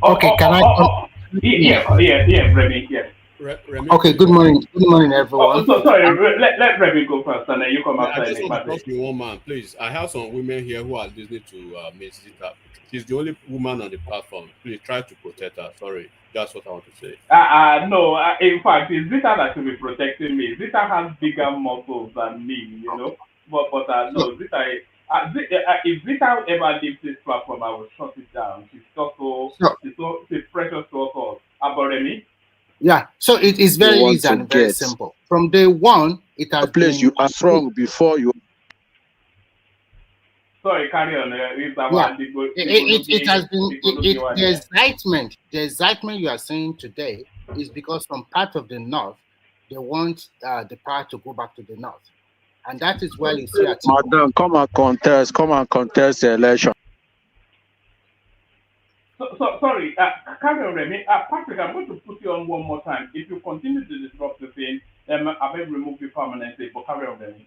Okay, can I? Yeah, Remy, yeah. Okay, good morning. Good morning, everyone. So sorry, let Remy go first, and then you come after I just want to Enigmatic. talk to one man, please. I have some women here who are listening to Ms. Zita. She's the only woman on the platform. Please try to protect her. Sorry, that's what I want to say. No, in fact, it's Zita that should be protecting me. Zita has bigger muscles than me, you know. But no, Zita. If Zita ever leaves this platform, I will shut it down. She's she's precious to us all. Remy? Yeah, so it is very easy and very simple. From day one, it has been. You are strong before you. Sorry, carry on. It has been the excitement you are seeing today is because from part of the north, they want the power to go back to the north, and that is why you see. Madam, come and contest the election. Sorry, carry on, Remy. Patrick, I'm going to put you on one more time. If you continue to disrupt the thing, I will remove you permanently. But carry on, Remy.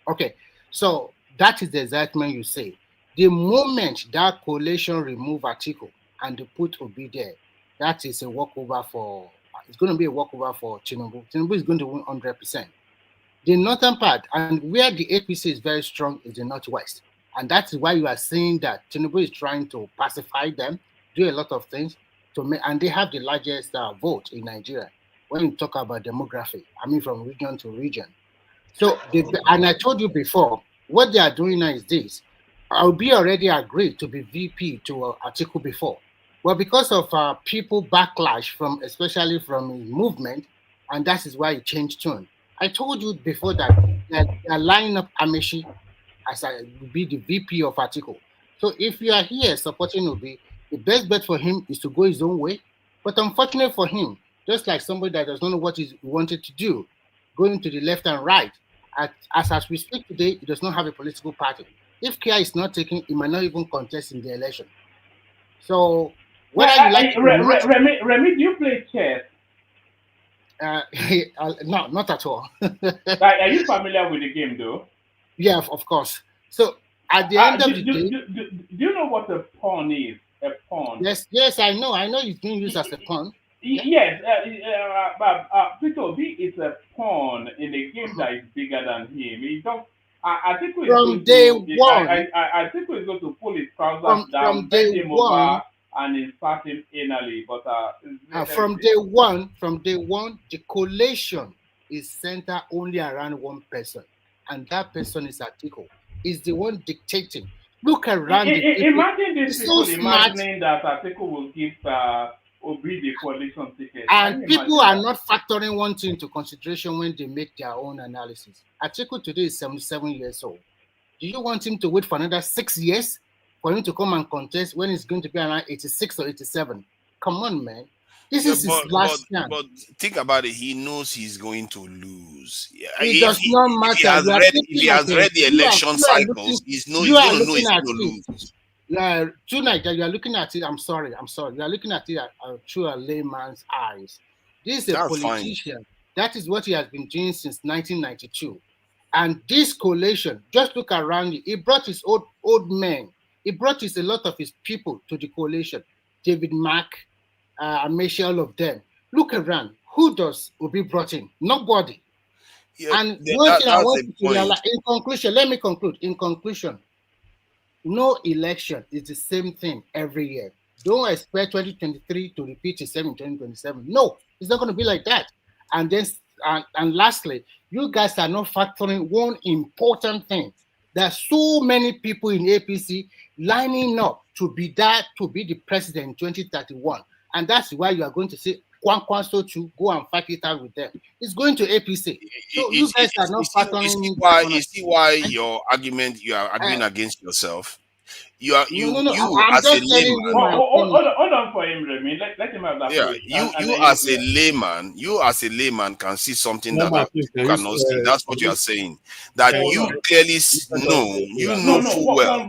Okay, so that is the excitement you say. The moment that coalition remove ATIKU and they put Obi there, that is a walkover for. It's going to be a walkover for Tinubu. Tinubu is going to win 100%. The northern part and where the APC is very strong is the northwest, and that is why you are seeing that Tinubu is trying to pacify them, do a lot of things to make, and they have the largest vote in Nigeria when you talk about demography. I mean, from region to region. So, and I told you before, what they are doing now is this. Obi already agreed to be VP to ATIKU before. Well, because of people backlash from, especially from his movement, and that is why he changed tune. I told you before that they are lining up AMAECHI as will be the VP of ATIKU. So if you are here supporting Obi, the best bet for him is to go his own way. But unfortunately for him, just like somebody that does not know what he wanted to do, going to the left and right, as we speak today, he does not have a political party. If Kia is not taken, he might not even contest in the election. So whether you like Remy, do you play chess? No, not at all. Are you familiar with the game, though? Yeah, of course. So at the end of the day, do you know what a pawn is? A pawn. Yes, I know. I know it's being used as a pawn. Yes, Peter Obi is a pawn in a game that is bigger than him. He don't. I think from day one. I think he's going to pull his trousers down, bend him over, and insert him anally. But from day one, the coalition is centered only around one person, and that person is ATIKU. Is the one dictating. Look around. Imagine these people imagining that ATIKU will give Obi the coalition ticket. And people are not factoring one thing into consideration when they make their own analysis. ATIKU today is 77 years old. Do you want him to wait for another 6 years for him to come and contest when he's going to be around 86 or 87? Come on, man. This is his last chance. But think about it. He knows he's going to lose. It does not matter. If he has read the election cycles, he's going to know he's going to lose. Tonight that you are looking at it, I'm sorry. You are looking at it through a layman's eyes. This is a politician. Fine. That is what he has been doing since 1992. And this coalition, just look around you. He brought his old men. He brought a lot of his people to the coalition. David Mack, AMAECHI, all of them. Look around. Who does Obi brought in? Nobody. Yeah, and one thing I want to realize, in conclusion, let me conclude. In conclusion, no election is the same thing every year. Don't expect 2023 to repeat itself in 2027. No, it's not going to be like that. And then, and lastly, you guys are not factoring one important thing. There are so many people in APC lining up to be the president in 2031. And that's why you are going to see Kwankwaso to go and fight it out with them. It's going to APC. So you guys are not factoring. You see why your argument, you are arguing against yourself. You as a layman. Hold on for him, Remy. Let him have that. Yeah, you as a layman can see something that you cannot see. That's what you are saying. That you clearly know. You know full well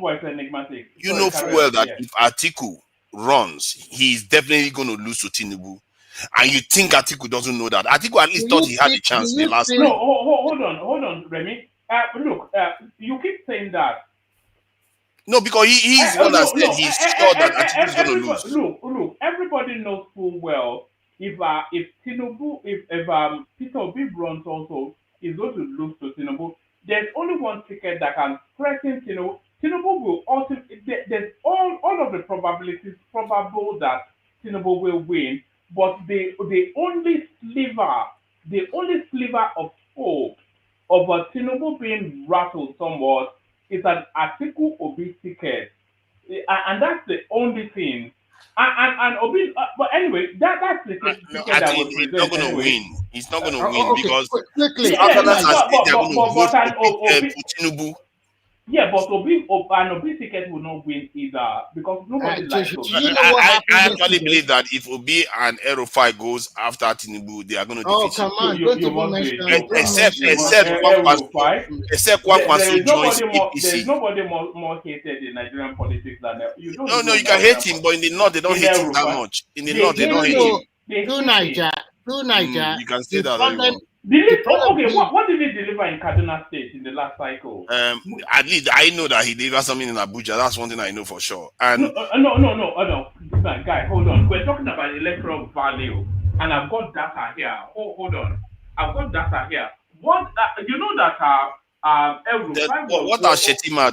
that if ATIKU runs, he's definitely going to lose to Tinubu. And you think ATIKU doesn't know that? ATIKU at least thought he had a chance the last time. No, hold on, Remy. Look, you keep saying that. No, because he's the one that said he's sure that ATIKU is going to lose. Look, everybody knows full well if Tinubu, if Peter Obi runs also, is going to lose to Tinubu. There's only one ticket that can threaten Tinubu. Tinubu will also, there's all of the probabilities probable that Tinubu will win, but the only sliver of hope of Tinubu being rattled somewhat is an ATIKU Obi ticket, and that's the only thing. And Obi, but anyway, that's the No, ticket I that think was he's not presented going to anyway. win. He's not going to win Okay, because quickly, Southerners No, are saying they are going to vote but an for Tinubu. yeah, but an Obi ticket will not win either because nobody likes do Obi. you know what happened I actually yesterday? believe that if Obi and Erufai goes after Tinubu, they are going to Oh, defeat him. come on, don't You even must be mention, a don't joker. Except You must except Kwankwaso, fight. except There Kwankwaso is joins there's APC. nobody more hated in Nigerian politics than you don't No, even know you can hate Nigerian him, but in the north they don't in hate him that Europa. much. In the They north they don't hate hate him. him. They through hate him. Niger, You can say the that all you problem, want. Okay, what did he deliver in Kaduna State in the last cycle? At least I know that he delivered something in Abuja. That's one thing I know for sure. And No. Guy, hold on. We're talking about electoral value, and I've got data here. Hold on. I've got data here. What you know that what has Shetima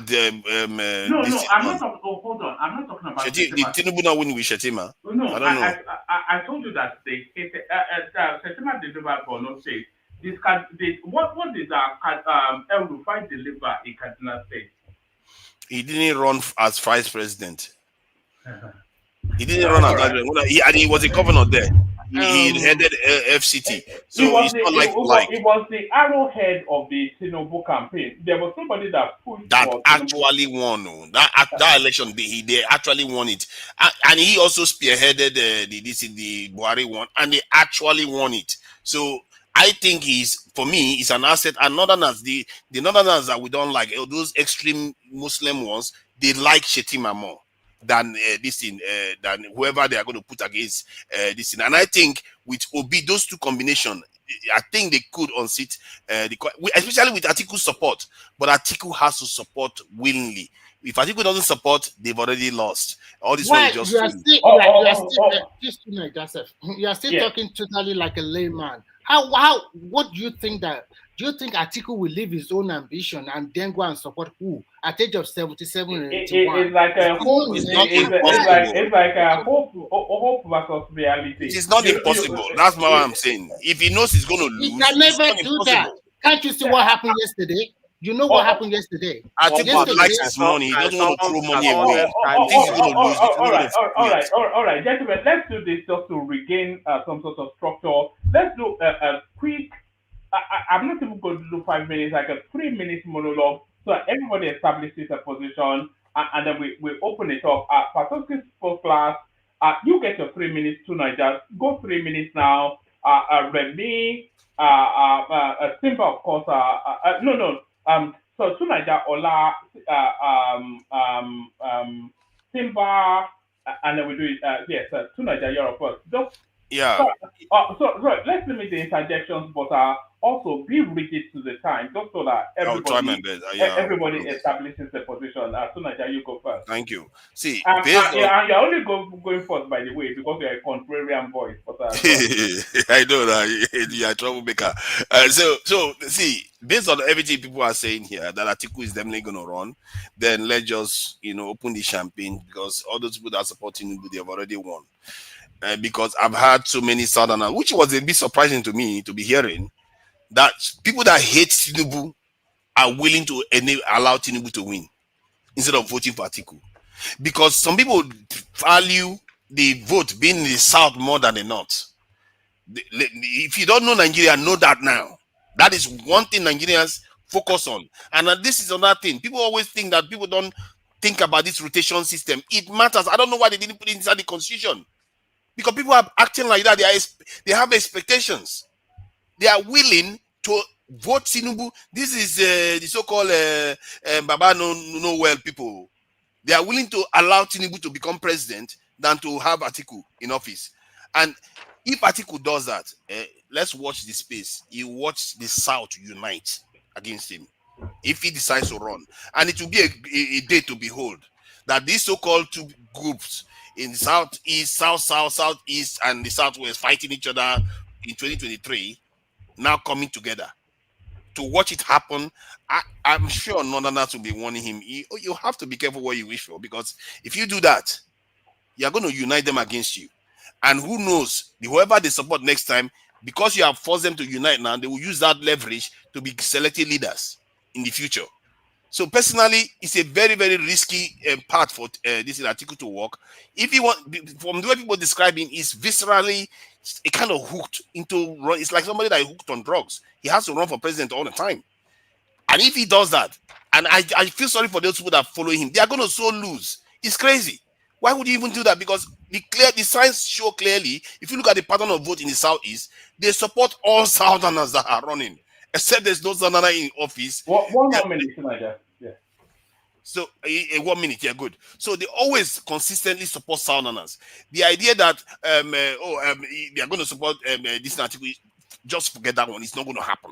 No, I'm not talking. Oh, hold on. I'm not talking about Did Tinubu not win with Shetima? No, I don't know. I told you that they Shetima delivered Borno State. What did El Rufai deliver in Kaduna State? He didn't run as vice president. He didn't run as that. He was a governor there. He headed FCT. So it's not like it was the arrowhead of the Tinubu campaign. There was somebody that pushed that for actually won. That election, they actually won it, and he also spearheaded the Buhari one, and they actually won it. So I think for me, it's an asset. And Northerners, the Northerners that we don't like, those extreme Muslim ones, they like Shetima more than than whoever they are going to put against this thing. And I think with Obi, those two combinations, I think they could unseat especially with Atiku support. But Atiku has to support willingly. If Atiku doesn't support, they've already lost. All this one is just you are still talking totally like a layman. What do you think that? Do you think Atiku will leave his own ambition and then go and support who at age of 77 and 81? It's like a hope. It's like a hope versus reality. It is not impossible. That's what I'm saying. If he knows he's going to lose, he can never do that. Can't you see what happened yesterday? You know what happened yesterday? Atiku likes his money. He doesn't want to throw money away. He's going to lose. All right, gentlemen. Let's do this just to regain some sort of structure. Let's do a quick. I'm not even going to do 5 minutes, like a 3-minute monologue, so that everybody establishes a position, and then we open it up. Pastor's first class, you get your 3 minutes to Niger. Go 3 minutes now. Remy, Simba, of course. So to Niger, Ola, Simba, and then we do it. Yes, to Niger, you're of course. So let's limit the interjections, but also be rigid to the time, just so that everybody establishes the position. As soon as you go first. Thank you. See, and you're only going first, by the way, because you're a contrarian voice. But I know that you're a troublemaker. So see, based on everything people are saying here, that Atiku is definitely going to run. Then let's just open the champagne, because all those people that are supporting him, they have already won. Because I've heard so many Southerners, which was a bit surprising to me to be hearing, that people that hate Tinubu are willing to allow Tinubu to win instead of voting for Atiku. Because some people value the vote being in the South more than the North. If you don't know Nigeria, know that now. That is one thing Nigerians focus on. And this is another thing. People always think that people don't think about this rotation system. It matters. I don't know why they didn't put it inside the constitution. Because people are acting like that. They have expectations. They are willing to vote Tinubu. This is the so-called Baba no well people. They are willing to allow Tinubu to become president than to have Atiku in office. And if Atiku does that, let's watch the space. You watch the South unite against him if he decides to run. And it will be a day to behold. that these so-called two groups in the southeast, southeast, and the southwest fighting each other in 2023 now coming together to watch it happen. I'm sure Northerners will be warning him. You have to be careful what you wish for, because if you do that, you're going to unite them against you. And who knows, whoever they support next time, because you have forced them to unite now, they will use that leverage to be selected leaders in the future. So personally, it's a very, very risky part for this article to work. If you want, from the way people describe him, is viscerally a kind of hooked into. It's like somebody that is hooked on drugs. He has to run for president all the time. And if he does that, and I feel sorry for those people that follow him, they are going to so lose. It's crazy. Why would you even do that? Because the signs show clearly, if you look at the pattern of vote in the southeast, they support all southerners that are running, except there's no southerner in office. One more minute, Niger. Yeah. So 1 minute, yeah, good. So they always consistently support southerners. The idea that they are going to support this article, just forget that one. It's not going to happen.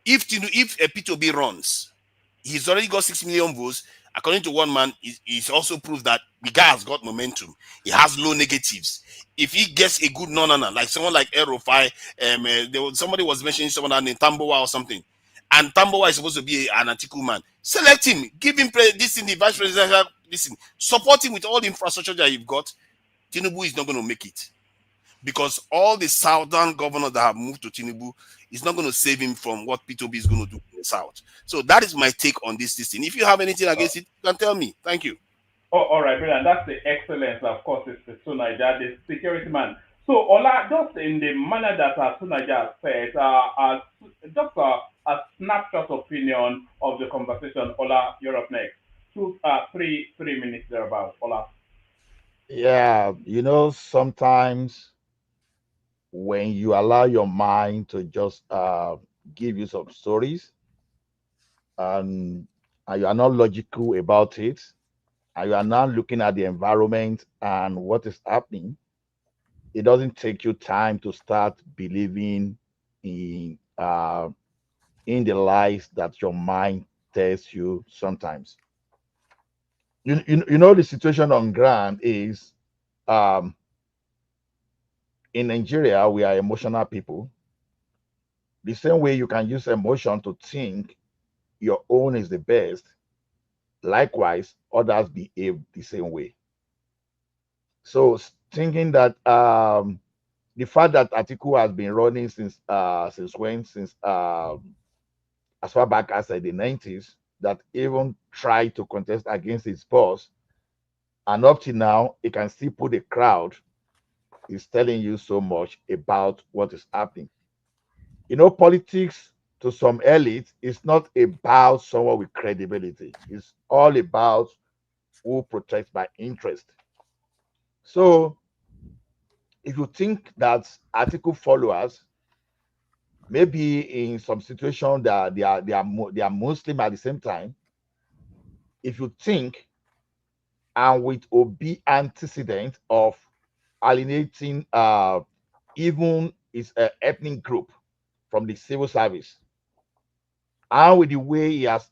If Peter Obi runs, he's already got 6 million votes. According to one man, he's also proved that the guy has got momentum. He has low negatives. If he gets a good non-runner, like someone like Erofai, somebody was mentioning someone named Tambowa or something, and Tambowa is supposed to be an ATIKU man. Select him, give him this in the vice presidential, listen, support him with all the infrastructure that you've got. Tinubu is not going to make it, because all the southern governors that have moved to Tinubu is not going to save him from what Peter Obi is going to do in the south. So that is my take on this thing. If you have anything against it, you can tell me. Thank you. Oh, all right, brilliant. That's the excellence, of course, it's the Sunaija, the security man. So, Ola, just in the manner that Sunaija said, just a snapshot opinion of the conversation. Ola, you're up next. 3 minutes thereabout. Ola. Yeah, sometimes when you allow your mind to just give you some stories, and you are not logical about it, and you are now looking at the environment and what is happening, it doesn't take you time to start believing in the lies that your mind tells you sometimes. The situation on ground is, in Nigeria, we are emotional people. The same way you can use emotion to think your own is the best, likewise, others behave the same way. So thinking that the fact that ATIKU has been running since when? Since as far back as the 90s, that even tried to contest against his boss, and up to now, he can still put a crowd, is telling you so much about what is happening. Politics to some elites is not about someone with credibility. It's all about who protects my interest. So if you think that ATIKU followers, maybe in some situation that they are Muslim at the same time, if you think, and with Obi antecedent of alienating even his ethnic group from the civil service, and with the way he has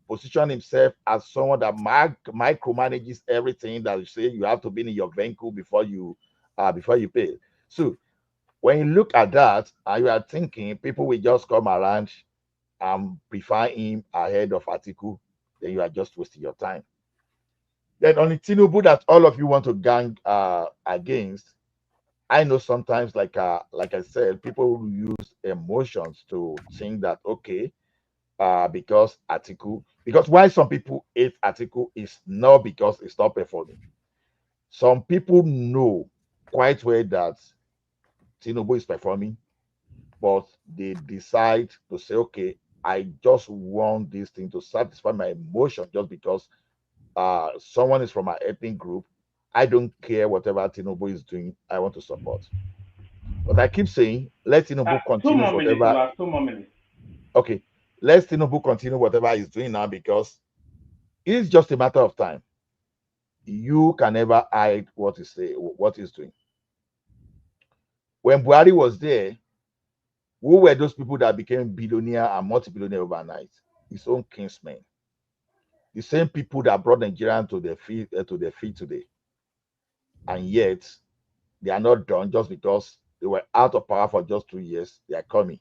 positioned himself as someone that micromanages everything, that you say you have to be in your vehicle before you pay. So when you look at that and you are thinking people will just come around and prefer him ahead of ATIKU, then you are just wasting your time. Then on the Tinubu that all of you want to gang against, I know sometimes, like I said, people will use emotions to think that, okay, because why some people hate ATIKU is not because it's not performing. Some people know quite well that Tinubu is performing, but they decide to say, okay, I just want this thing to satisfy my emotion just because someone is from my ethnic group. I don't care whatever Tinubu is doing, I want to support. But I keep saying, let Tinubu continue whatever. 2 more minutes. Okay, let Tinubu continue whatever he's doing now, because it's just a matter of time. You can never hide what he's doing. When Buhari was there, who were those people that became billionaire and multi-billionaire overnight? His own kinsmen. The same people that brought Nigerians to their feet today, and yet they are not done just because they were out of power for just 2 years. They are coming.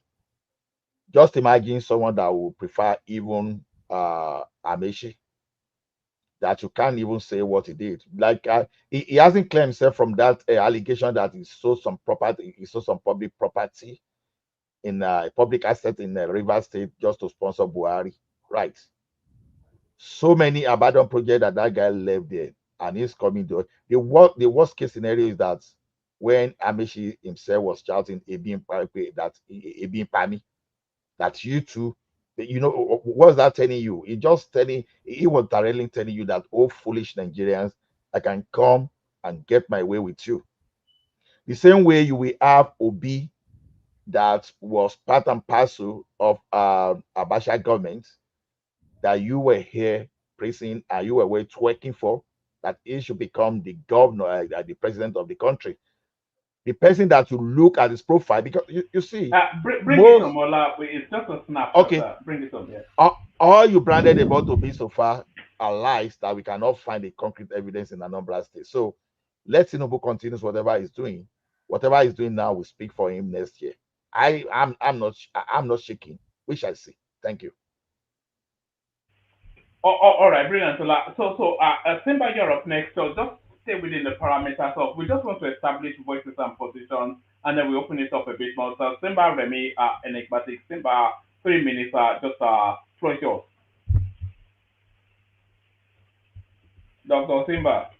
Just imagine someone that would prefer even AMAECHI, that you can't even say what he did. Like he hasn't claimed himself from that allegation that he sold some property, he sold some public property in public asset in Rivers State just to sponsor Buhari, right? So many abandoned projects that guy left there, and he's coming to the worst case scenario is that when AMAECHI himself was shouting Ebi Pami, that you too, you know, what's that telling you? He was directly telling you that, oh, foolish Nigerians, I can come and get my way with you. The same way you will have Obi, that was part and parcel of Abacha government, that you were here praising and you were twerking for, that he should become the governor, the president of the country. The person that you look at his profile, because you see, bring it on, Mola. It's just a snapshot. Okay, bring it on. Yeah. All you branded about Obi so far are lies that we cannot find a concrete evidence in Anambra State. So let Tinubu continues whatever he's doing. Whatever he's doing now will speak for him next year. I'm not shaking. We shall see. Thank you. All right, brilliant. So Simba, you're up next. So just stay within the parameters of. We just want to establish voices and positions, and then we open it up a bit more. So Simba, Remy, enigmatic. Simba, 3 minutes. Just floor is yours. Dr. Simba.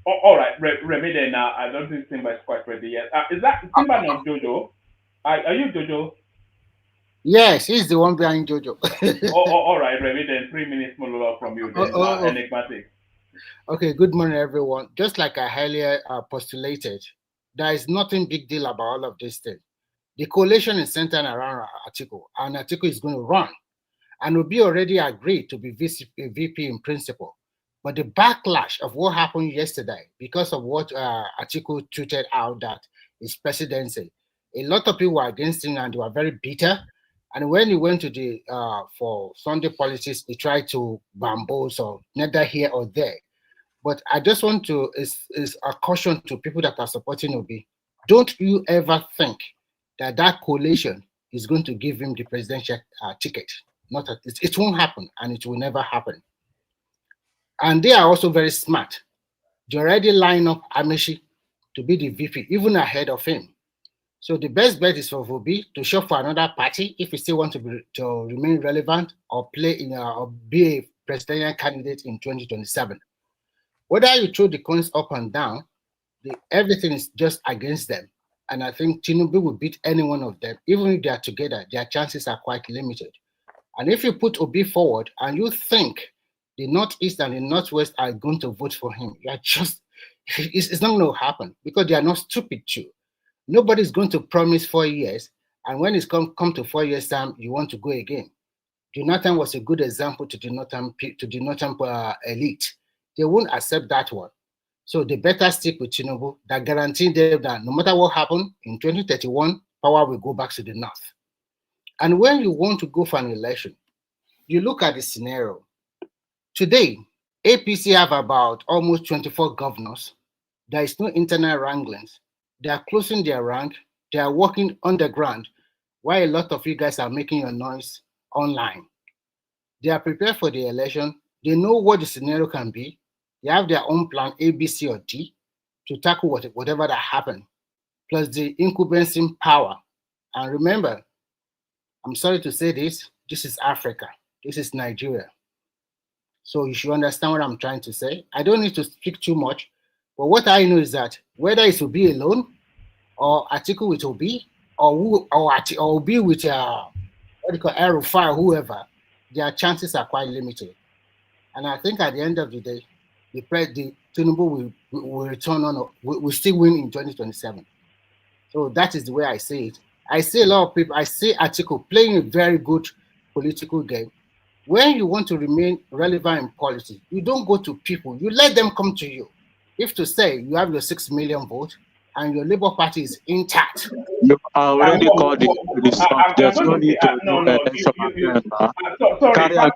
All right, Remy. Then I don't think Simba is quite ready yet. Is that Simba not Jojo? Are you Jojo? Yes, he's the one behind Jojo. All right, Remy, then 3 minutes monologue from you then, enigmatic. Okay, good morning, everyone. Just like I earlier postulated, there is nothing big deal about all of this thing. The coalition is centered around ATIKU, and ATIKU is going to run. And Obi already agreed to be VP in principle. But the backlash of what happened yesterday, because of what ATIKU tweeted out that his presidency, a lot of people were against him and they were very bitter. And when he went to the for Sunday politics, they tried to bamboozle, neither here or there. But I just want to is a caution to people that are supporting Obi. Don't you ever think that coalition is going to give him the presidential ticket? It won't happen, and it will never happen. And they are also very smart. They already line up AMAECHI to be the VP, even ahead of him. So the best bet is for Obi to shop for another party if he still wants to remain relevant or or be a presidential candidate in 2027. Whether you throw the coins up and down, everything is just against them. And I think Tinubu will beat any one of them. Even if they are together, their chances are quite limited. And if you put Obi forward and you think the Northeast and the Northwest are going to vote for him, it's not going to happen because they are not stupid too. Nobody's going to promise 4 years, and when it's come to 4 years time, you want to go again. Jonathan was a good example to the Northern elite. They won't accept that one. So they better stick with Tinubu that guarantee them that no matter what happens in 2031, power will go back to the North. And when you want to go for an election, you look at the scenario. Today, APC have about almost 24 governors. There is no internal wranglings. They are closing their rank. They are working underground, while a lot of you guys are making your noise online. They are prepared for the election. They know what the scenario can be. They have their own plan, A, B, C, or D, to tackle whatever that happened, plus the incumbent power. And remember, I'm sorry to say this is Africa. This is Nigeria. So you should understand what I'm trying to say. I don't need to speak too much, but what I know is that whether it's Obi alone, or ATIKU with Obi, or Obi with El-Rufai, whoever, their chances are quite limited. And I think at the end of the day, the Tinubu will return on, will still win in 2027. So that is the way I see it. I see a lot of people, I see ATIKU playing a very good political game. When you want to remain relevant in politics, you don't go to people, you let them come to you. If to say you have your 6 million vote, and your Labour Party is intact. You already called the result. I'm There's going no to need say, to do no, election again. sorry, Carry out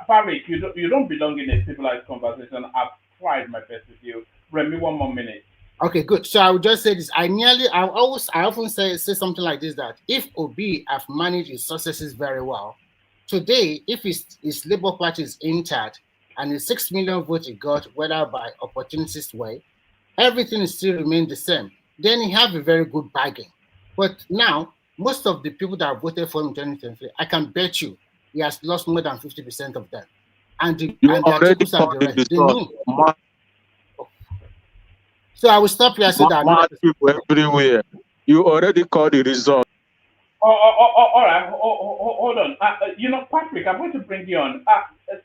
Patrick, you don't belong in a civilized conversation. I've tried my best with you. Remy, 1 more minute. Okay, good. So I will just say this. I often say something like this, that if Obi have managed his successes very well, today, if his Labour Party is intact and the 6 million votes he got, whether by opportunist way, everything is still remain the same. Then he have a very good bargain. But now, most of the people that voted for him in 2023, I can bet you he has lost more than 50% of them. And the already articles and the called the rest, they know. result. So I will stop here so that Mad people everywhere. You already called the result. All right. Hold on. Patrick, I'm going to bring you on.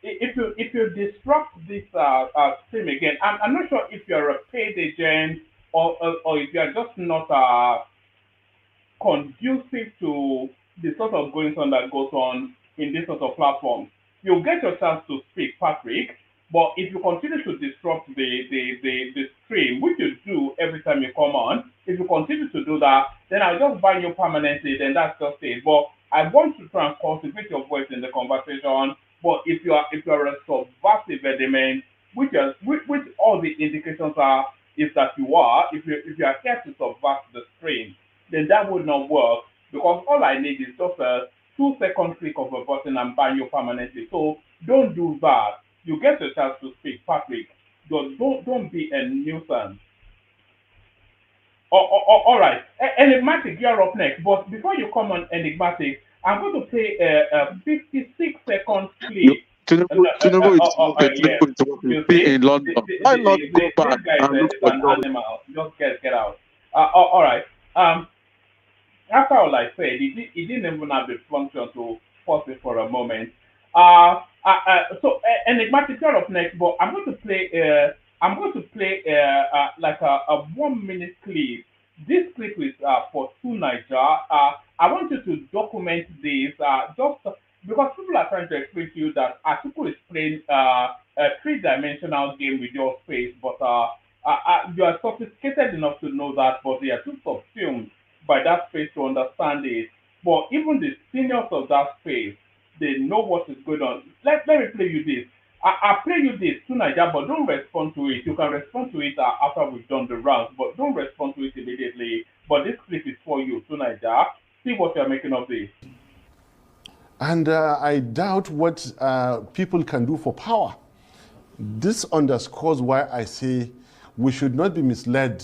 If you disrupt this stream again, I'm not sure if you're a paid agent or if you're just not conducive to the sort of goings on that goes on in this sort of platform. You'll get your chance to speak, Patrick. But if you continue to disrupt the stream, which you do every time you come on, if you continue to do that, then I'll just ban you permanently, then that's just it. But I want to try and cultivate your voice in the conversation. But if you are a subversive element, which all the indications are is that you are, if you are here to subvert the stream, then that would not work, because all I need is just a 2-second click of a button and ban you permanently. So don't do that. You get a chance to speak, Patrick. Don't be a nuisance. All right. Enigmatic, you're up next. But before you come on Enigmatic, I'm going to play a 56-second clip. Tinubu is working. Be in London. Why not go back and look for an animal. Just get out. All right. After all I said, it didn't even have the function to pause it for a moment. So Enigmatic, you're up next, but I'm going to play like a 1 minute clip. This clip is for Two Niger. I want you to document this just because people are trying to explain to you that ATIKU is playing a 3-dimensional game with your space, but you are sophisticated enough to know that, but they are too subsumed by that space to understand it. But even the seniors of that space, they know what is going on. Let me play you this. I'll play you this to Niger, but don't respond to it. You can respond to it after we've done the rounds, but don't respond to it immediately. But this clip is for you, to Niger. See what you're making of this. And I doubt what people can do for power. This underscores why I say we should not be misled,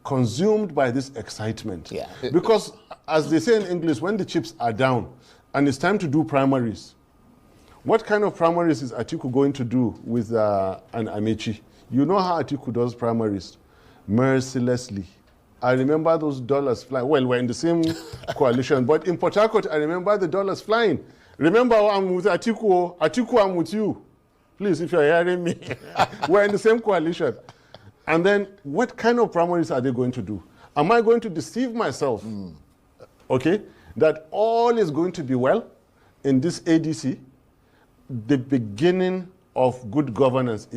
consumed by this excitement. Yeah. Because, as they say in English, when the chips are down and it's time to do primaries, what kind of primaries is ATIKU going to do with an AMAECHI? You know how ATIKU does primaries, mercilessly. I remember those dollars flying. Well, we're in the same coalition, but in Port Harcourt, I remember the dollars flying. Remember, I'm with ATIKU. ATIKU, I'm with you. Please, if you're hearing me, we're in the same coalition. And then, what kind of primaries are they going to do? Am I going to deceive myself, okay, that all is going to be well in this ADC? The beginning of good governance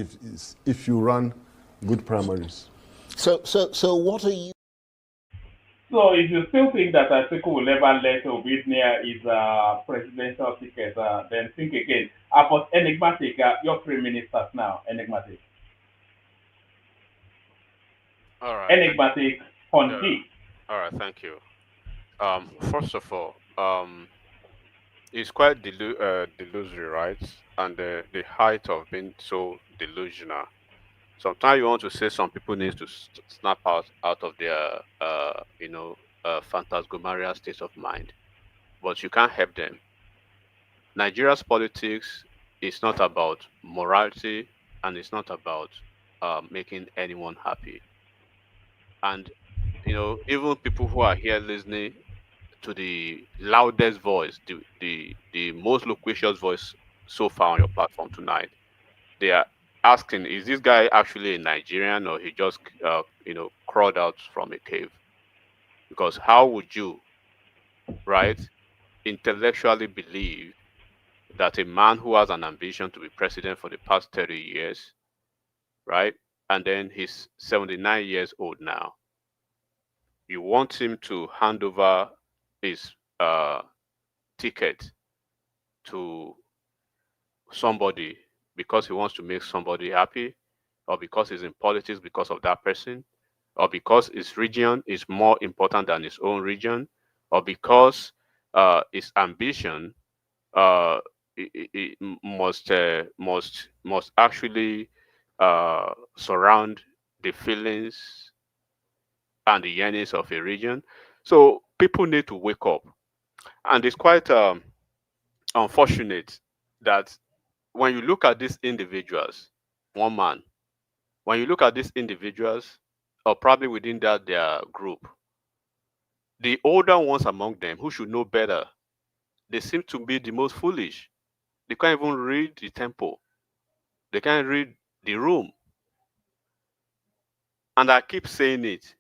if you run good primaries. So what are you? So if you still think that ATIKU will never let Obi near his presidential ticket, then think again. But Enigmatic, your 3 minutes starts now. Enigmatic. All right. Enigmatic, Ponti. All right, thank you. First of all, it's quite delusory, right? And the height of being so delusional. Sometimes you want to say some people need to snap out of their, phantasmagorical state of mind, but you can't help them. Nigeria's politics is not about morality, and it's not about making anyone happy. And even people who are here listening to the loudest voice, the most loquacious voice so far on your platform tonight, they are asking, is this guy actually a Nigerian, or he just crawled out from a cave? Because how would you, right, intellectually believe that a man who has an ambition to be president for the past 30 years, right, and then he's 79 years old now, You want him to hand over his ticket to somebody because he wants to make somebody happy, or because he's in politics because of that person, or because his region is more important than his own region, or because his ambition it must actually surround the feelings and the yearnings of a region. So people need to wake up, and it's quite unfortunate that when you look at these individuals, one man, when you look at these individuals, or probably within that their group, the older ones among them who should know better, they seem to be the most foolish. They can't even read the tempo. They can't read the room. And I keep saying it.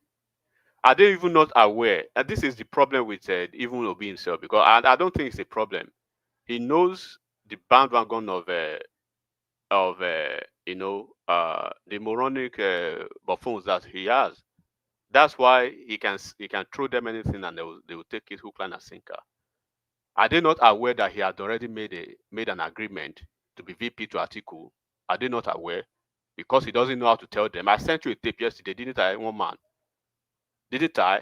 Are they even not aware? And this is the problem with even Obi himself, because I don't think it's a problem. He knows the bandwagon of the moronic buffoons that he has. That's why he can throw them anything and they will take it hook, line, and sinker. Are they not aware that he had already made an agreement to be VP to Atiku? Are they not aware? Because he doesn't know how to tell them. I sent you a tape yesterday, didn't I, one man? Didn't I?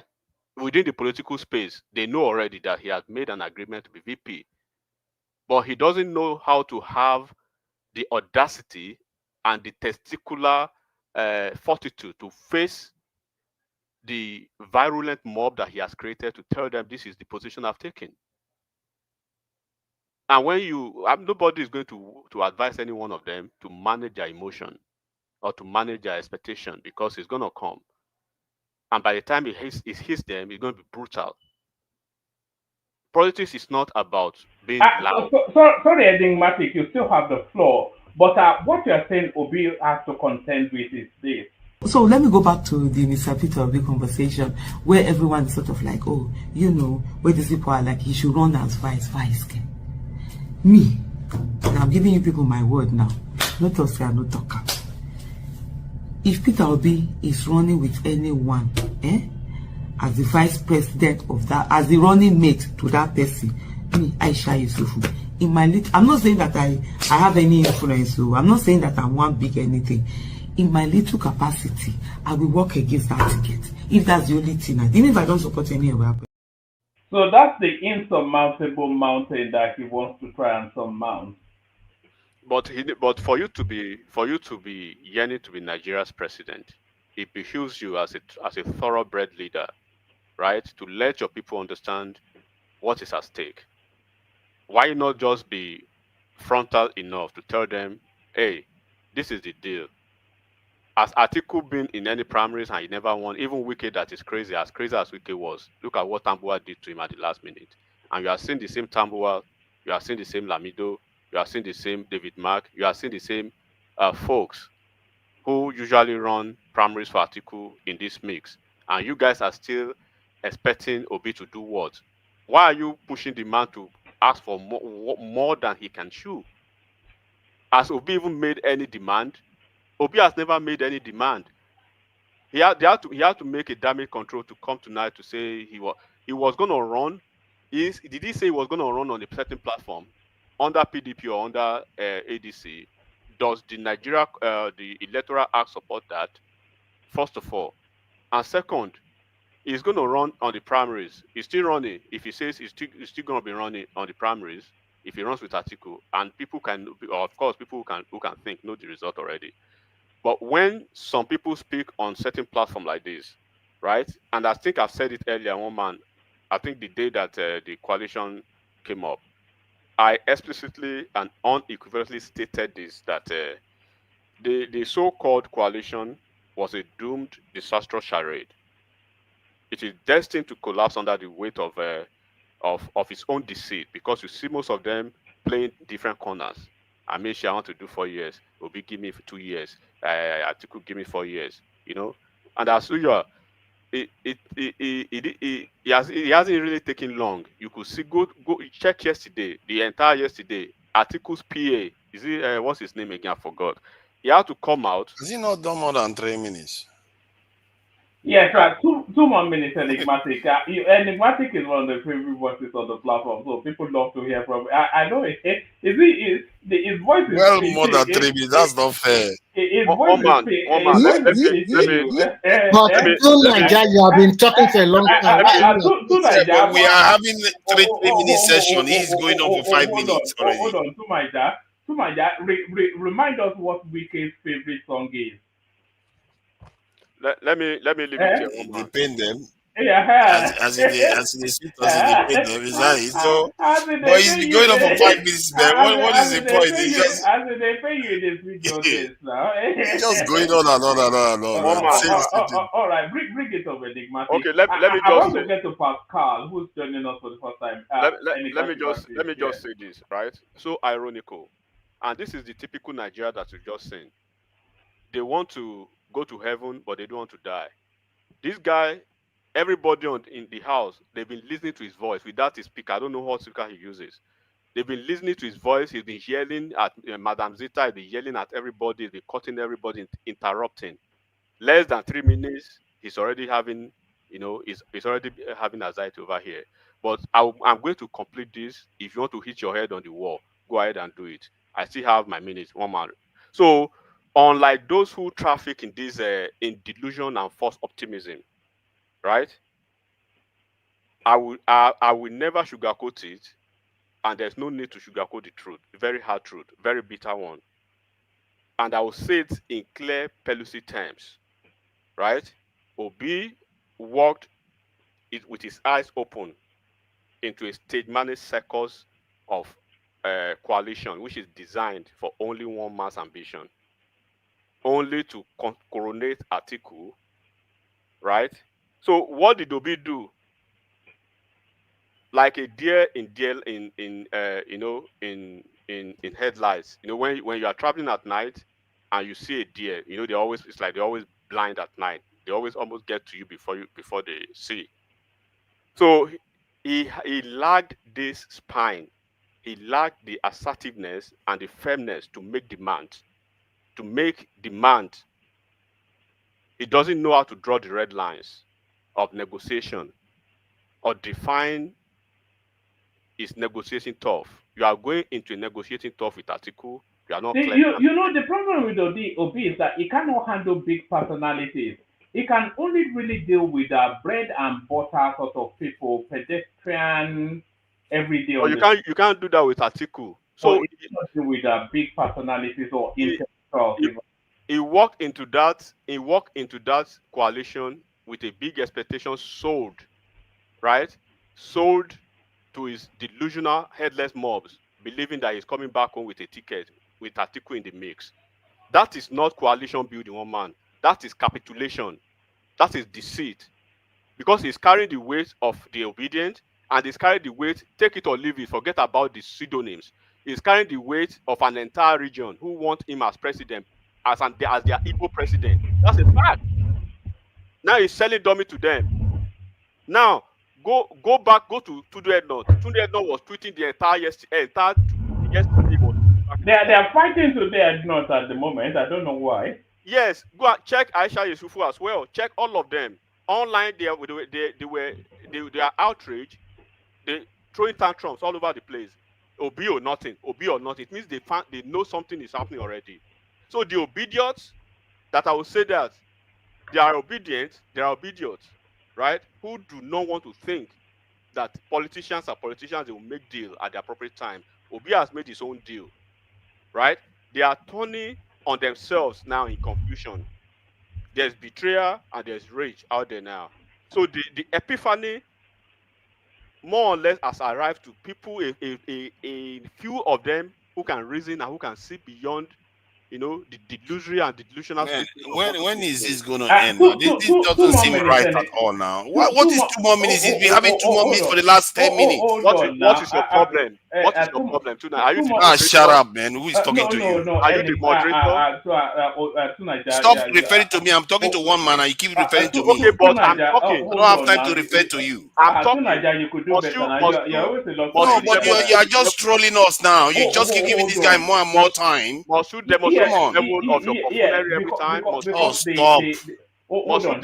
Within the political space, they know already that he has made an agreement to be VP. But he doesn't know how to have the audacity and the testicular fortitude to face the virulent mob that he has created to tell them this is the position I've taken. And when nobody is going to advise any one of them to manage their emotion or to manage their expectation, because it's going to come. And by the time it hits them, it's going to be brutal. Politics is not about being loud. Sorry, enigmatic, you still have the floor. But what you're saying Obi has to contend with is this. So let me go back to the Mr. Peter Obi conversation, where everyone's sort of like, oh, where these people are like, he should run as vice. Me, and I'm giving you people my word now. Not us, I no talker. If Peter Obi is running with anyone, as the vice president of that, as the running mate to that person, me, Aisha Yusufu, I'm not saying that I have any influence, so I'm not saying that I'm one big anything. In my little capacity, I will work against that ticket. If that's the only thing, even if I don't support any of that. So that's the insurmountable mountain that he wants to try and surmount. But for you to be yearning to be Nigeria's president, it behooves you as a thoroughbred leader, right? To let your people understand what is at stake. Why not just be frontal enough to tell them, hey, this is the deal. Has Atiku been in any primaries and he never won? Even WIKE, that is crazy as WIKE was. Look at what Tambuwal did to him at the last minute. And you are seeing the same Tambuwal, you are seeing the same Lamido, you are seeing the same David Mark, you are seeing the same folks who usually run primaries for Atiku in this mix. And you guys are still expecting Obi to do what? Why are you pushing the man to ask for more than he can chew? Has Obi even made any demand? Obi has never made any demand. He had to make a damage control to come tonight to say he was going to run. Did he say he was going to run on a certain platform under PDP or under ADC? Does the the Electoral Act support that? First of all, and second, he's going to run on the primaries. He's still running. If he says he's still going to be running on the primaries, if he runs with Atiku, and people can, of course, people who can think know the result already. But when some people speak on certain platform like this, right? And I think I've said it earlier, one man, I think the day that the coalition came up, I explicitly and unequivocally stated this, that the so-called coalition was a doomed, disastrous charade. It is destined to collapse under the weight of its own deceit, because you see most of them playing different corners. AMAECHI, I want to do 4 years. Obi, give me 2 years. Atiku, give me 4 years. And as usual, it hasn't really taken long. You could see, go check yesterday, the entire yesterday. Atiku's PA, is it what's his name again? I forgot. He had to come out. Has he not done more than 3 minutes? Yes, right. Two more minutes, enigmatic. Enigmatic is one of the favorite voices on the platform, so people love to hear from. I know it. His voice is Well, more than 3 minutes. it, That's not fair. his One man. his voice is But don't like that, you have been talking for a long time. Why are you to Yeah, but Naija. we are having 3 minute session. He's going on for 5 minutes already. Hold on, to Naija. Remind us what WIKE's favorite song is. Let me leave it here. They pain them. Yeah. As in the sweet us, they pay them. Is that it? So, but he's been you, going on for 5 minutes, man. What is the point? It's just as they pay you in this video this now. it's just going on and on and on and on. One Man. man. All right, bring it up, enigmatic. Okay, let me I just want to get to Pascal, who's joining us for the first time. let me just say this, right? So ironical, and this is the typical Nigeria that we've just seen. They want to go to heaven, but they don't want to die. This guy, everybody in the house, they've been listening to his voice without his speaker. I don't know what speaker he uses. They've been listening to his voice. He's been yelling at Madam Zita. He's been yelling at everybody. He's been cutting everybody, interrupting. Less than 3 minutes, he's already having, he's already having anxiety over here. But I'm going to complete this. If you want to hit your head on the wall, go ahead and do it. I still have my minutes. 1 minute. So, unlike those who traffic in this in delusion and false optimism, right? I will never sugarcoat it, and there's no need to sugarcoat the truth. Very hard truth, very bitter one. And I will say it in clear policy terms, right? Obi walked it with his eyes open into a stage-managed circus of coalition, which is designed for only one man's ambition, only to coronate ATIKU, right? So what did Obi do? Like a deer in headlights. When you are traveling at night and you see a deer, they're always blind at night. They always almost get to you before they see. So he lacked this spine. He lacked the assertiveness and the firmness to make demand. He doesn't know how to draw the red lines of negotiation or define his negotiating tough. You are going into a negotiating tough with ATIKU. You are not clear. The problem with Obi is that he cannot handle big personalities. He can only really deal with bread and butter sort of people, pedestrian, everyday. But you can't do that with ATIKU. So he cannot deal with big personalities or intellectuals. He walked into that coalition with a big expectation, sold to his delusional headless mobs, believing that he's coming back home with a ticket with ATIKU in the mix. That is not coalition building, one man. That is capitulation. That is deceit. Because he's carrying the weight of the obedient, and he's carrying the weight, take it or leave it, forget about the pseudonyms. He's carrying the weight of an entire region who want him as president, as their Igbo president. That's a fact. Now he's selling dummy to them. Now, go to Tunde Ednut. Tunde Ednut was tweeting the entire yesterday. They are fighting Tunde Ednut at the moment. I don't know why. Yes, go and check Aisha Yusufu as well. Check all of them online. They are outraged. They throwing tantrums all over the place. Obi or nothing. It means they know something is happening already. So the obedience that I will say that they are obedient, right? Who do not want to think that politicians they will make deal at the appropriate time. Obi has made his own deal, right? They are turning on themselves now in confusion. There's betrayal and there's rage out there now. So the epiphany more or less has arrived to people, a few of them who can reason and who can see beyond the delusory and delusional. When is this going to end? This doesn't seem right at all now. What is 2 more minutes? He's been having 2 more minutes for the last 10 minutes. What is your problem? What is your problem tonight? Shut up, man. Who is talking to you? Are you the moderator? Stop referring to me. I'm talking to one man and you keep referring to me. Okay, but I'm talking. I don't have time to refer to you. I'm talking. You could do better. No, but you are just trolling us now. You just keep giving this guy more and more time. Must you demonstrate the level of your popularity every time? Stop. Hold on.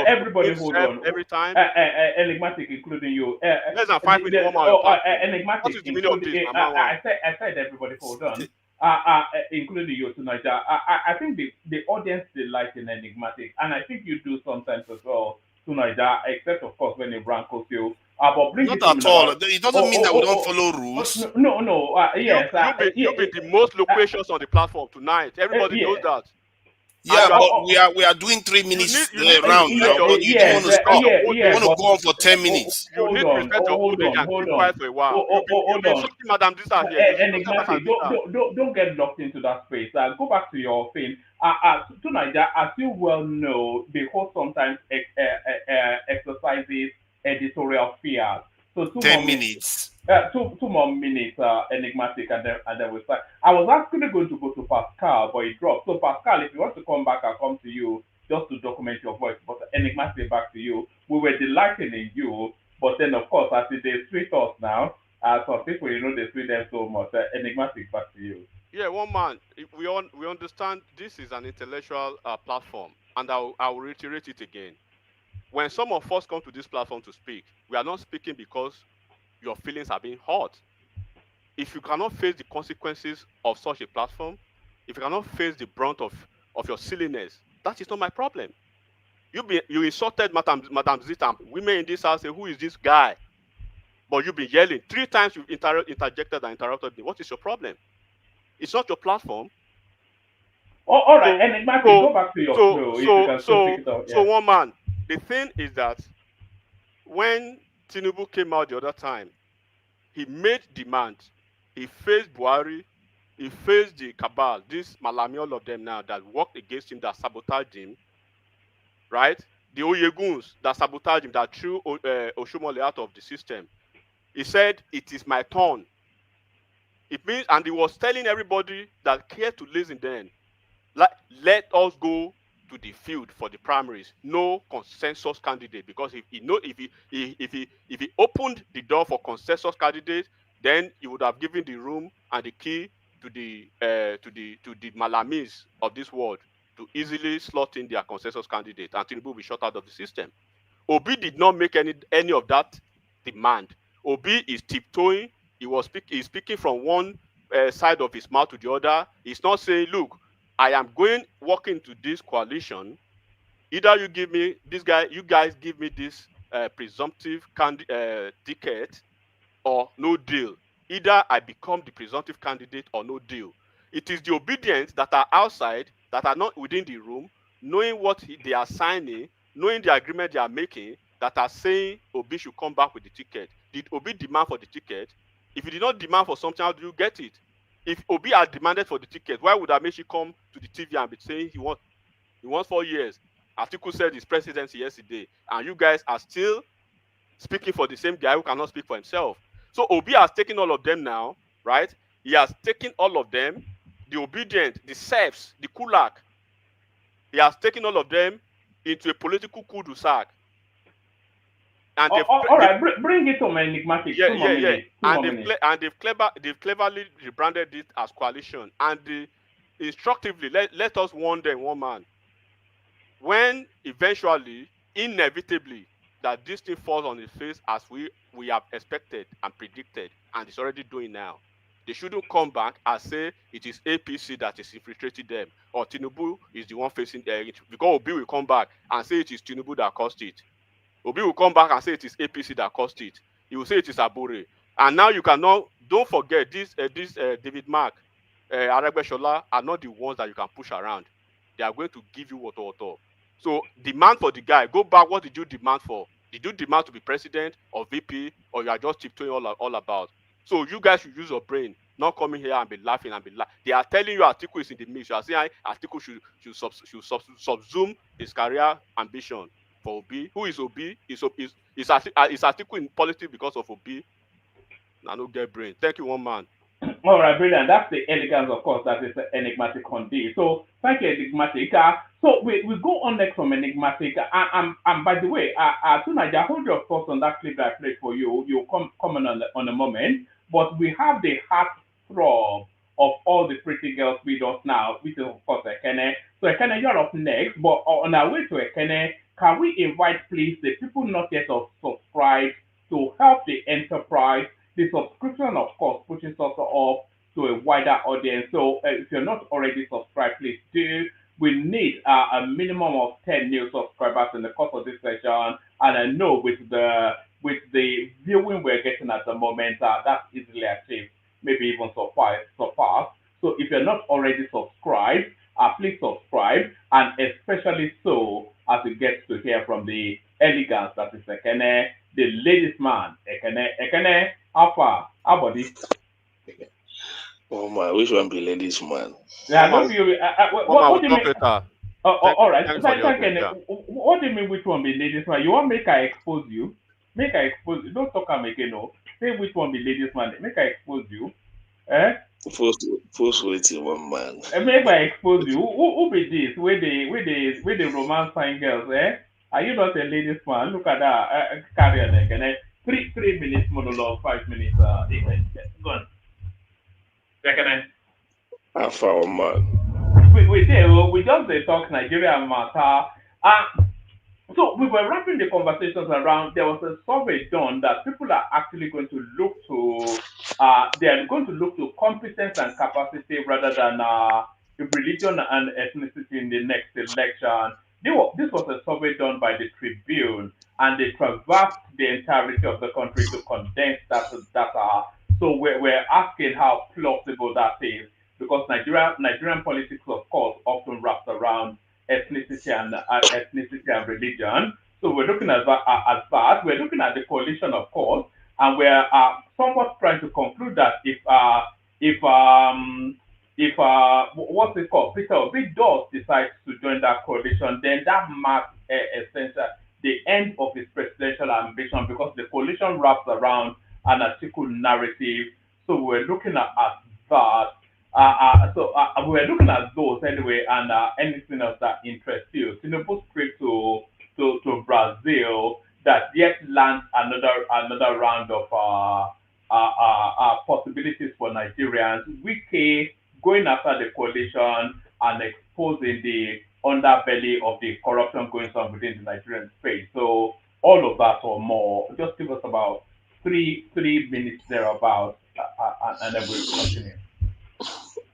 Everybody, hold on. Every time. Enigmatic, including you. Less than 5 minutes, 1 hour. Enigmatic, what is the meaning of this, my man? I said everybody, hold on. Including you tonight. I think the audience, they like an enigmatic, and I think you do sometimes as well tonight. Except of course when it rankles you. But bring Not it to at me all. about, It doesn't mean that we don't follow rules. No. Yes. You'll be the most loquacious on the platform tonight. Everybody knows that. Yeah, but we are doing 3 minutes round now. But you don't want to stop. You want to go on for 10 minutes. You need to respect your audience and keep quiet for a while. You've been insulting Madam Disa here. Enigmatic, don't get locked into that space. Go back to your thing. Tonight, as you well know, the host sometimes exercises editorial fears. So 10 minutes. 2 more minutes, enigmatic, and then we start. I was actually going to go to Pascal, but it dropped. So Pascal, if you want to come back, I'll come to you just to document your voice. But enigmatic, back to you. We were delighting in you, but then of course, as they tweet us now, some people, they tweet them so much. Enigmatic, back to you. Yeah, one man. We understand this is an intellectual platform, and I will reiterate it again. When some of us come to this platform to speak, we are not speaking because your feelings are being hurt. If you cannot face the consequences of such a platform, if you cannot face the brunt of your silliness, that is not my problem. You insulted Madam Zita. Women in this house say, who is this guy? But you've been yelling. 3 times you've interjected and interrupted me. What is your problem? It's not your platform. All right, enigmatic, go back to your flow. So one man, the thing is that when Tinubu came out the other time, he made demands. He faced Buhari, he faced the cabal, this Malami, all of them now that worked against him, that sabotaged him, right? The Oyeguns that sabotaged him, that threw Oshomole out of the system. He said, it is my turn. It means, and he was telling everybody that cared to listen then, let us go to the field for the primaries. No consensus candidate, because if he opened the door for consensus candidates, then he would have given the room and the key to the Malamis of this world to easily slot in their consensus candidate, and Tinubu will be shut out of the system. Obi did not make any of that demand. Obi is tiptoeing. He's speaking from one side of his mouth to the other. He's not saying, look, I am walking to this coalition. Either you give me this guy, you guys give me this presumptive ticket, or no deal. Either I become the presumptive candidate or no deal. It is the obedience that are outside, that are not within the room, knowing what they are signing, knowing the agreement they are making, that are saying Obi should come back with the ticket. Did Obi demand for the ticket? If he did not demand for something, how do you get it? If Obi had demanded for the ticket, why would AMAECHI come to the TV and be saying he wants 4 years? ATIKU said his presidency yesterday, and you guys are still speaking for the same guy who cannot speak for himself. So Obi has taken all of them now, right? He has taken all of them, the obedient, the serfs, the kulak. He has taken all of them into a political cul-de-sac. And all right, bring it to my enigmatic. And they've cleverly rebranded it as coalition. And instructively, let us warn them, one man. When eventually, inevitably, that this thing falls on its face as we have expected and predicted, and it's already doing now, they shouldn't come back and say it is APC that is infiltrating them, or Tinubu is the one facing it, because Obi will come back and say it is Tinubu that caused it. Obi will come back and say it is APC that caused it. He will say it is Abure. And now you cannot, don't forget, this David Mark, Aregbesola are not the ones that you can push around. They are going to give you what. So demand for the guy. Go back, what did you demand for? Did you demand to be president or VP, or you are just tiptoeing all about? So you guys should use your brain, not coming here and be laughing and be They are telling you ATIKU is in the mix. You are saying ATIKU should subsume his career ambition for Obi. Who is Obi? Is ATIKU in politics because of Obi? Now no get brain. Thank you, one man. All right, brilliant. That's the elegance, of course, that is enigmatic on this. So thank you, enigmatic. So we go on next from enigmatic. And by the way, Tunaja, I hold your thoughts on that clip that I played for you. You'll comment on a moment. But we have the heart throb of all the pretty girls with us now, which is of course Ekene. So Ekene, you're up next, but on our way to Ekene, can we invite please the people not yet subscribed to help the enterprise? The subscription, of course, pushes us up to a wider audience. So if you're not already subscribed, please do. We need a minimum of 10 new subscribers in the course of this session, and I know with the viewing we're getting at the moment, that's easily achieved, maybe even surpassed. So if you're not already subscribed, please subscribe, and especially so as we get to hear from the elegance that is Ekene, the ladies man. Ekene, Alpha, Abody. Oh my, which one be ladies man? Yeah, don't be. What do you mean? All right. Thanks for the update, yeah. What do you mean? Which one be ladies man? You want make I expose you? Make I expose you? Don't talk am again, no. Say which one be ladies man. Make I expose you. Eh? Post waiting one man. Make I expose you. Who be this? Where the romance fine girls? Eh? Are you not a ladies man? Look at that. Carry on again. 3 minutes monologue, 5 minutes. Go on. Second. Alpha one man. We just talk Nigeria matter. So we were wrapping the conversations around. There was a survey done that people are actually going to look to. They are going to look to competence and capacity rather than religion and ethnicity in the next election. This was a survey done by the Tribune, and they traversed the entirety of the country to condense that data. So we're asking how plausible that is, because Nigerian politics, of course, often wraps around ethnicity and religion. So we're looking at that. We're looking at the coalition, of course, and we're somewhat trying to conclude that if what's it called, Peter Obi does decide to join that coalition, then that marks essentially the end of his presidential ambition, because the coalition wraps around an ATIKU narrative. So we're looking at that. So we're looking at those anyway, and anything else that interests you. Tinubu's trip to Brazil that yet lands another round of possibilities for Nigerians. WIKE going after the coalition and exposing the underbelly of the corruption going on within the Nigerian space. So all of that or more. Just give us about three minutes thereabouts, and then we'll continue.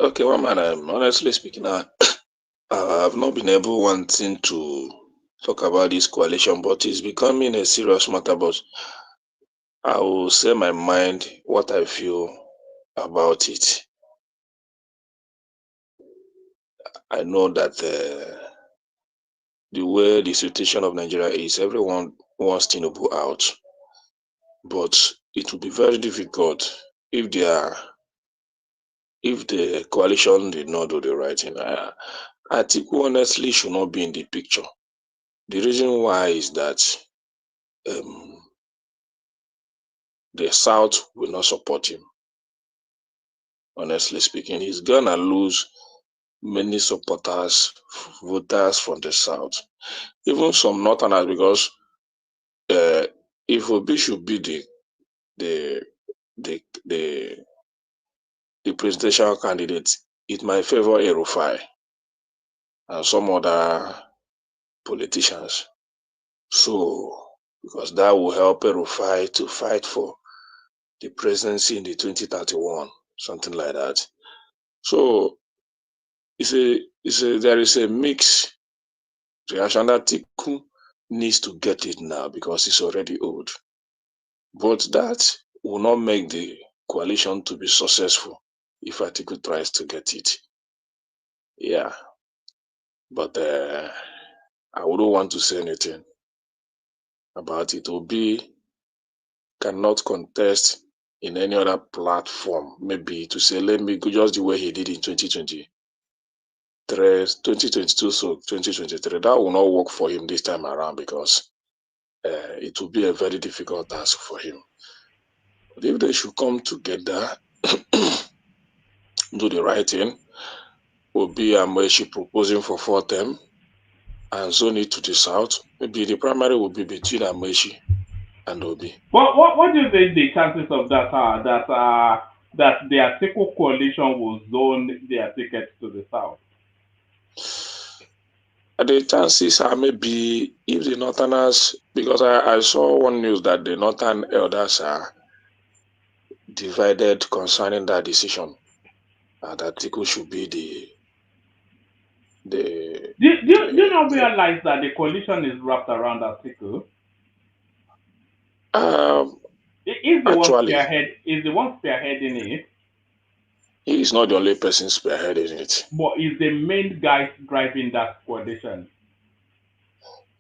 Okay, well, man, honestly speaking, I've not been wanting to talk about this coalition, but it's becoming a serious matter. But I will say my mind, what I feel about it. I know that the way the situation of Nigeria is, everyone wants Tinubu out, but it will be very difficult if the coalition did not do the right thing. ATIKU honestly should not be in the picture. The reason why is that the South will not support him. Honestly speaking, he's gonna lose many supporters, voters from the South, even some Northerners, because if Obi should be the presidential candidate, it might favor Erufai and some other politicians. So, because that will help Erufai to fight for the presidency in the 2031, something like that. So there is a mix reaction that ATIKU needs to get it now because it's already old. But that will not make the coalition to be successful if ATIKU tries to get it. Yeah. But I wouldn't want to say anything about it. Obi cannot contest in any other platform, maybe to say, let me go just the way he did in 2022, so 2023. That will not work for him this time around because it will be a very difficult task for him. But if they should come together, do the right thing, Obi and AMAECHI proposing for 4 terms and zone it to the South, maybe the primary will be between AMAECHI and Obi. What do you think the chances of that are, that the ATIKU coalition will zone their tickets to the South? The chances are maybe if the Northerners, because I saw one news that the Northern elders are divided concerning that decision, that Atiku should be the Do you not realize that the coalition is wrapped around Atiku? Is the one actually spearheading it? he is not the only person spearheading it. But is the main guy driving that coalition?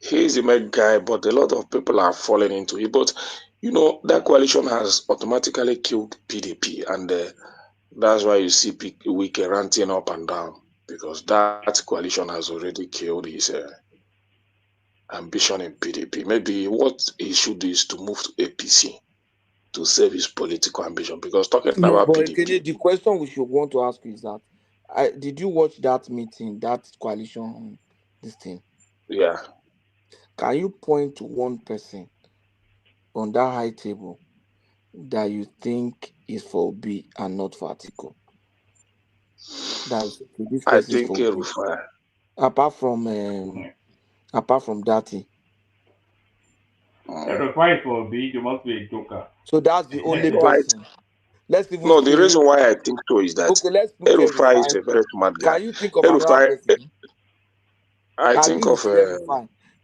He is the main guy, but a lot of people are falling into it. But you know, that coalition has automatically killed PDP, and that's why you see WIKE ranting up and down, because that coalition has already killed his ambition in PDP. Maybe what he should do is to move to APC to save his political ambition, because talking No, about but PDP. the question we should want to ask is that, did you watch that meeting, that coalition, this thing? Yeah. Can you point to one person on that high table that you think is for Obi and not for Atiku? That's this I person is think for Obi. Apart from Dati. Rufai is for Obi, you must be a joker. So that's the only person. Let's even No, the reason why I think so is that okay, let's put Rufai is a very smart guy. Can you think of another person? I think of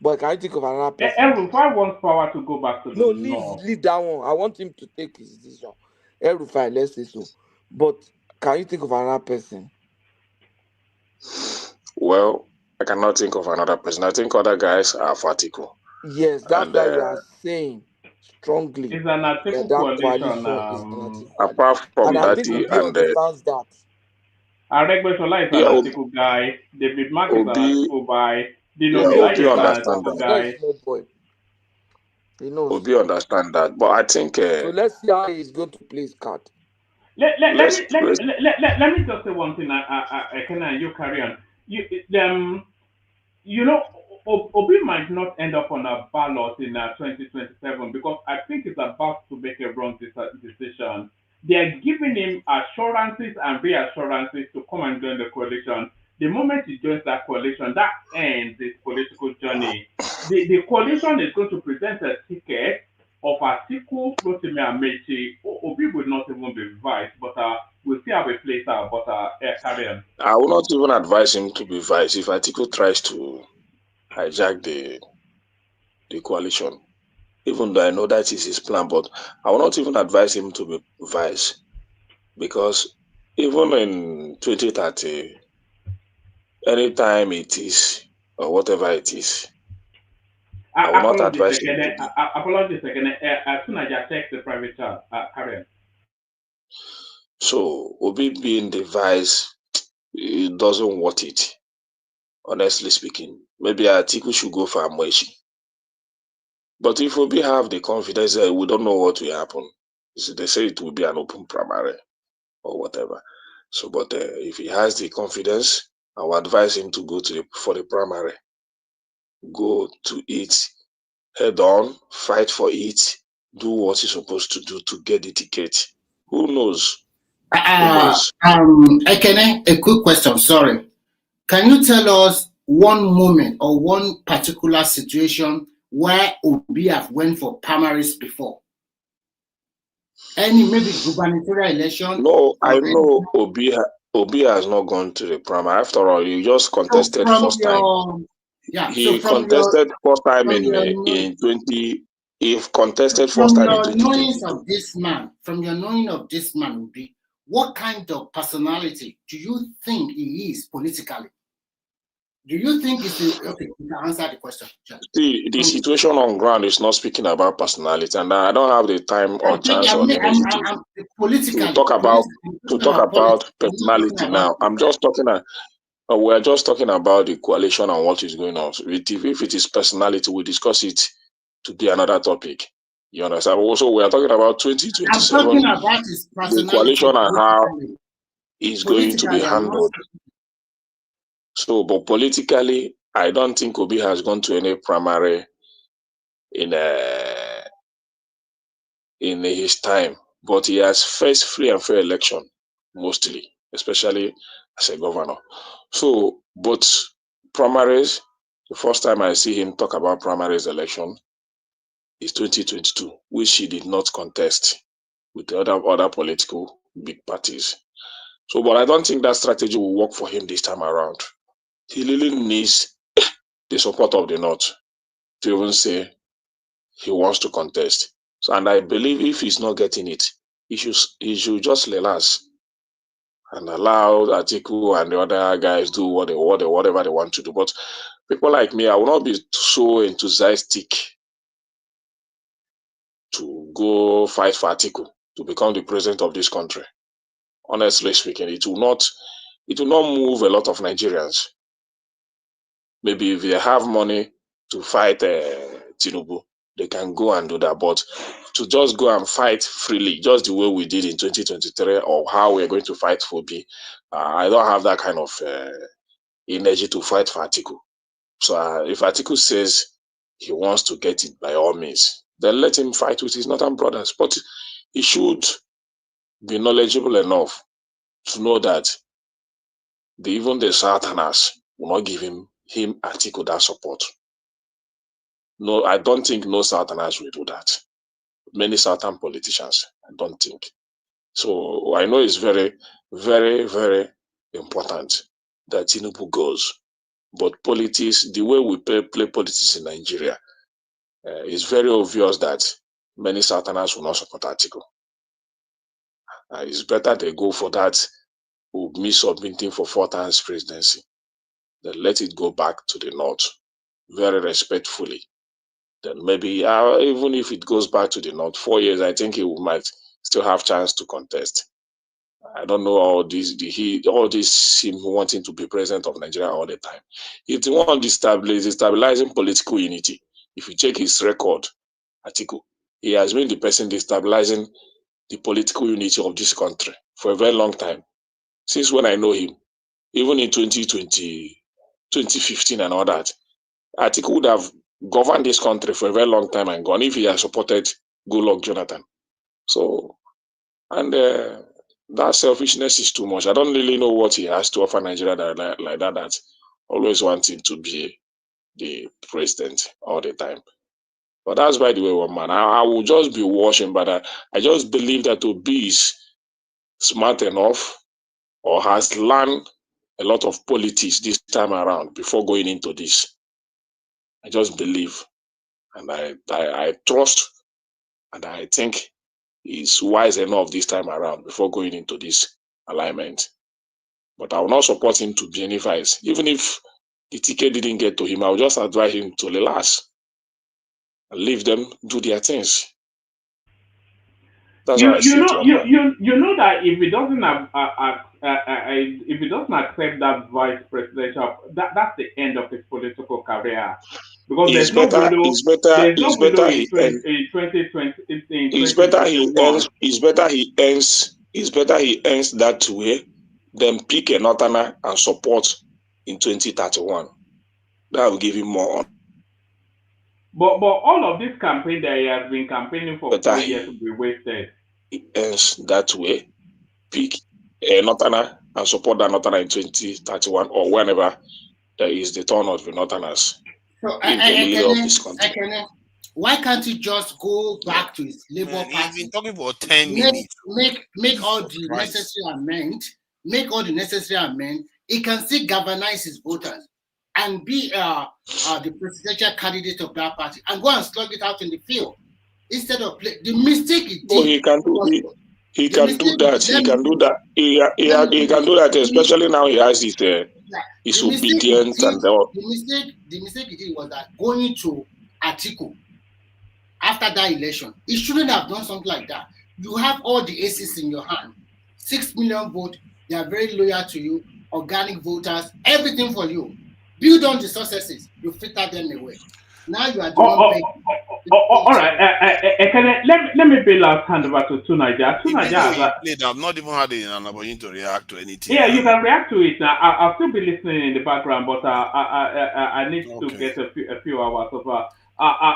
but can you think of another person? Rufai wants power to go back to the north. Leave that one. I want him to take his decision. Rufai, let's say so. But can you think of another person? Well, I cannot think of another person. I think other guys are for Atiku. Yes, that's why you are saying strongly. It's an Atiku coalition. Apart from and that, I think Obi understands that. Aregbesola is an Atiku guy. David Mark is an Atiku guy. Dino is an Atiku guy. He knows. Obi understand that, but I think. So let's see how he's going to play his card. Let me just say one thing. You carry on. You know, Obi might not end up on a ballot in 2027 because I think he's about to make a wrong decision. They are giving him assurances and reassurances to come and join the coalition. The moment he joins that coalition, that ends his political journey. The coalition is going to present a ticket of Atiku, ROTIMI, and AMAECHI. Obi would not even be vice, but we'll see how it plays out. But carry on. I will not even advise him to be vice if Atiku tries to hijack the coalition. Even though I know that is his plan, but I will not even advise him to be vice, because even in 2030, anytime it is or whatever it is, I will not advise him. Apologies again. As soon as I text the private chat, Karen. So Obi being the vice, it doesn't want it. Honestly speaking, maybe Atiku should go for AMAECHI. But if Obi have the confidence that we don't know what will happen, so they say it will be an open primary or whatever. So, but if he has the confidence, I will advise him to go for the primary. Go to it head on, fight for it, do what he's supposed to do to get the ticket. Who knows? Ekene, a quick question, sorry. Can you tell us one moment or one particular situation where Obi have went for primaries before? Any maybe gubernatorial election? No, I know Obi has not gone to the primary. After all, he just contested first time. Yeah, he contested first time in 20. He contested first time in 2022. From your knowing of this man, Obi, what kind of personality do you think he is politically? Do you think it's okay? You can answer the question. See, the situation on ground is not speaking about personality, and I don't have the time or chance or energy to talk about personality now. I'm just talking. We're just talking about the coalition and what is going on. So if it is personality, we discuss it to be another topic. You understand? Also, we are talking about 2027. I'm talking about his personality. The coalition and how it's going to be handled. So, but politically, I don't think Obi has gone to any primary in his time, but he has faced free and fair election mostly, especially as a governor. So, but primaries, The first time I see him talk about primaries election is 2022, which he did not contest with the other political big parties. So, but I don't think that strategy will work for him this time around. He really needs the support of the North to even say he wants to contest. So, and I believe if he's not getting it, he should just relax and allow ATIKU and the other guys do whatever they want to do. But people like me, I will not be so enthusiastic to go fight for ATIKU to become the president of this country. Honestly speaking, it will not move a lot of Nigerians. Maybe if they have money to fight Tinubu, they can go and do that. But to just go and fight freely, just the way we did in 2023, or how we're going to fight for B, I don't have that kind of energy to fight for ATIKU. So if ATIKU says he wants to get it, by all means, then let him fight with his northern brothers. But he should be knowledgeable enough to know that even the Southerners will not give him ATIKU that support. No, I don't think no Southerners will do that. Many Southern politicians, I don't think. So I know it's very, very, very important that Tinubu goes. But politics, the way we play politics in Nigeria, it's very obvious that many Southerners will not support ATIKU. It's better they go for that, who me submitting for 4 times presidency. Then let it go back to the North, very respectfully. Then maybe even if it goes back to the North, 4 years, I think he might still have chance to contest. I don't know all this him wanting to be president of Nigeria all the time. It's one destabilizing political unity. If you check his record, ATIKU, he has been the person destabilizing the political unity of this country for a very long time. Since when I know him, even in 2015 and all that, ATIKU would have governed this country for a very long time and gone if he had supported Goodluck Jonathan. So, and that selfishness is too much. I don't really know what he has to offer Nigeria like that always wants him to be the president all the time. But that's by the way, one man. I will just be watching, but I just believe that Obi is smart enough or has learned a lot of politics this time around before going into this. I just believe, and I trust, and I think he's wise enough this time around before going into this alignment. But I will not support him to be any vice. Even if the ticket didn't get to him, I will just advise him to relax and leave them do their things. That's how I see it. You know that if he doesn't accept that vice presidential, that's the end of his political career. Because there's no window in 2020. It's better he ends that way than pick a northerner and support in 2031. That will give him more. But all of this campaign that he has been campaigning for 4 years will be wasted. It ends that way. Pick a northerner and support that northerner in 2031 or whenever there is the turn of the northerners. So, why can't he just go back to his Labour Party? He's been talking for 10 minutes. Make all the necessary amendments. Make all the necessary amendments. He can still galvanize his voters and be the presidential candidate of that party and go and slug it out in the field instead of the mistake he did. Oh, he can do that. He can do that. He can do that, especially now he has his obedience and all. The mistake he did was that going to ATIKU after that election, he shouldn't have done something like that. You have all the aces in your hand. 6 million votes, they are very loyal to you, organic voters, everything for you. Build on the successes, you filter them away. Now you are doing all right. Let me be last hand over to Tunaja. I've not even had an opportunity to react to anything. Yeah, you can react to it now. I'll still be listening in the background, but I need to get a few hours of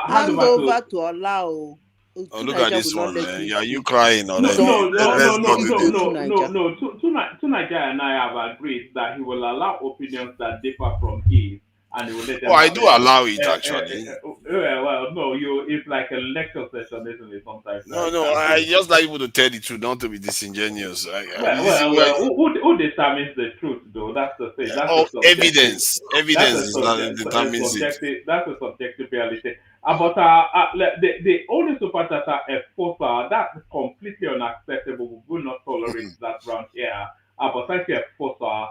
hand over to allow. Oh, look at this one. Are you crying already? No. Tunaja and I have agreed that he will allow opinions that differ from his and they will let them Oh, I have do allow it actually. well, no, it's like a lecture session, isn't it? Sometimes, No, right? no, And I just like people to tell the truth, not to be disingenuous. well, You see well, where well. Who determines the truth, though? That's the thing. That's a subjective. evidence is not determines it. That's a subjective reality. But the only super data enforcer, that's completely unacceptable. We will not tolerate that round here. But thank you, enforcer.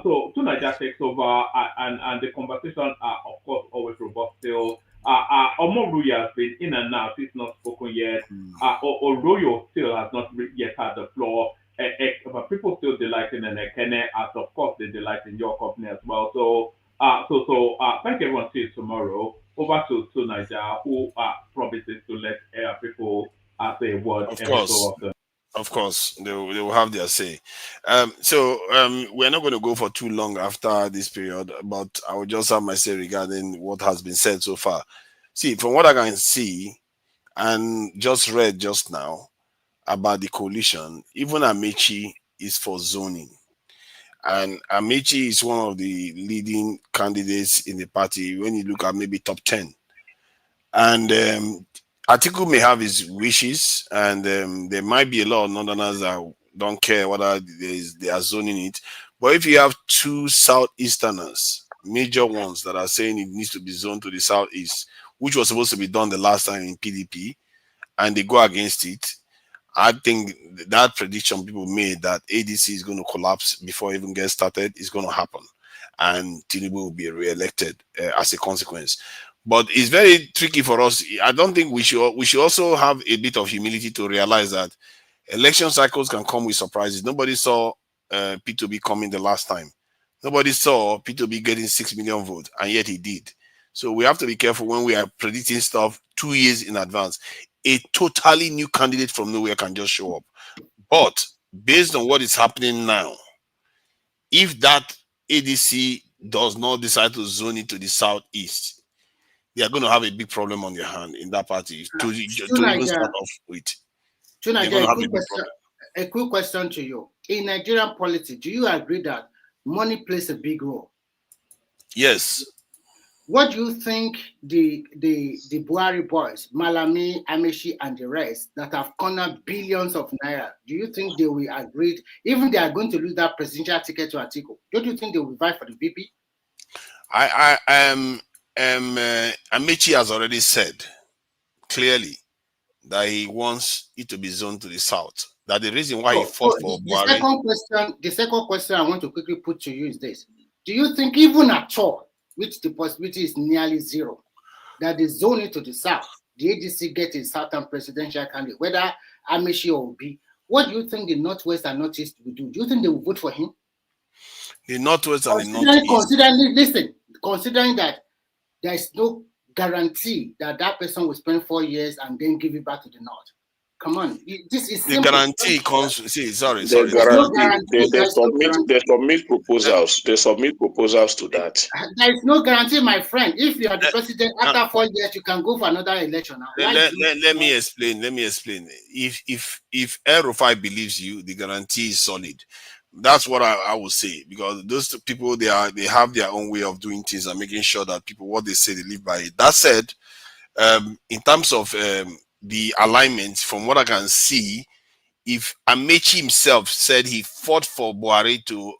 So Tunaja takes over, and the conversation are of course always robust still. Omoru has been in and out. He's not spoken yet. Oroyo still has not yet had the floor. But people still delighting in Ekene, as of course they delight in your company as well. So, thank everyone. See you tomorrow. Over to Niger, who promises to let people say a word every so often. Of course, they will have their say. We're not going to go for too long after this period, but I will just have my say regarding what has been said so far. See, from what I can see and just read just now about the coalition, even AMAECHI is for zoning. And AMAECHI is one of the leading candidates in the party when you look at maybe top 10. And ATIKU may have his wishes, and there might be a lot of Northerners that don't care whether they are zoning it. But if you have two Southeasterners, major ones that are saying it needs to be zoned to the Southeast, which was supposed to be done the last time in PDP, and they go against it, I think that prediction people made that ADC is going to collapse before it even gets started is going to happen, and Tinubu will be re-elected as a consequence. But it's very tricky for us. I don't think we should also have a bit of humility to realize that election cycles can come with surprises. Nobody saw Peter Obi coming the last time. Nobody saw Peter Obi getting 6 million votes, and yet he did. So we have to be careful when we are predicting stuff 2 years in advance. A totally new candidate from nowhere can just show up. But based on what is happening now, if that ADC does not decide to zone it to the Southeast, they are going to have a big problem on their hand in that party to even start off with. A quick question to you. In Nigerian politics, do you agree that money plays a big role? Yes. What do you think the Buhari boys, Malami, AMAECHI, and the rest that have cornered billions of naira, do you think they will agree, even they are going to lose that presidential ticket to ATIKU? Don't you think they will fight for the BP? AMAECHI has already said clearly that he wants it to be zoned to the south. That the reason why he fought for Buhari. The second question I want to quickly put to you is this: do you think, even at all, which the possibility is nearly zero, that they zone it to the south, the ADC get a southern presidential candidate, whether AMAECHI or Obi? What do you think the Northwest and Northeast will do? Do you think they will vote for him? The Northwest and the Northeast. Considering that there is no guarantee that that person will spend 4 years and then give it back to the North. Come on, this is the simple. guarantee comes. See, sorry. They submit proposals. They submit proposals to that. There is no guarantee, my friend. If you are the president, after 4 years, you can go for another election. Let me explain. If El-Rufai believes you, the guarantee is solid. That's what I would say, because those two people, they have their own way of doing things and making sure that people, what they say, they live by it. That said, in terms of the alignment, from what I can see, if AMAECHI himself said he fought for Buhari to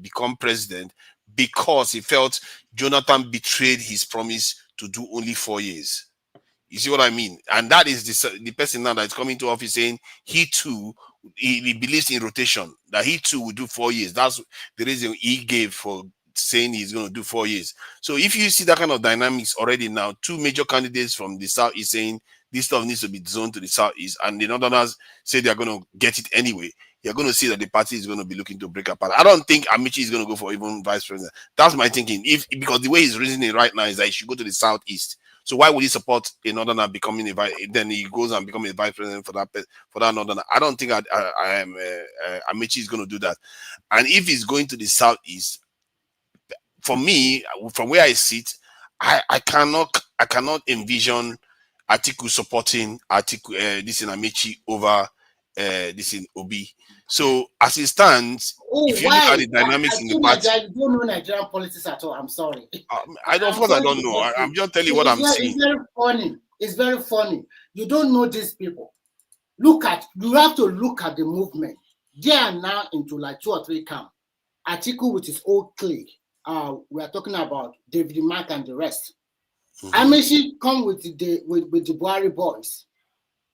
become president because he felt Jonathan betrayed his promise to do only 4 years. You see what I mean? And that is the person now that is coming to office saying he too, he believes in rotation, that he too will do 4 years. That's the reason he gave for saying he's going to do 4 years. So if you see that kind of dynamics already now, two major candidates from the South is saying this stuff needs to be zoned to the Southeast, and the Northerners say they're going to get it anyway, you're going to see that the party is going to be looking to break apart. I don't think AMAECHI is going to go for even vice president. That's my thinking. Because the way he's reasoning right now is that he should go to the Southeast. So why would he support a Northerner becoming a vice? Then he goes and becomes a vice president for that Northerner. I don't think AMAECHI is going to do that. And if he's going to the Southeast, for me, from where I sit, I cannot envision ATIKU supporting AMAECHI over this in Obi. So as it stands, Oh, if you look why? at the dynamics in the party, I don't know Nigerian politics at all. I'm sorry. of course I don't know. I'm just telling you what I'm seeing. It's very funny. It's very funny. You don't know these people. You have to look at the movement. They are now into like 2 or 3 camps. ATIKU with his old clique. We are talking about David Mark and the rest. AMAECHI come with the Buhari boys.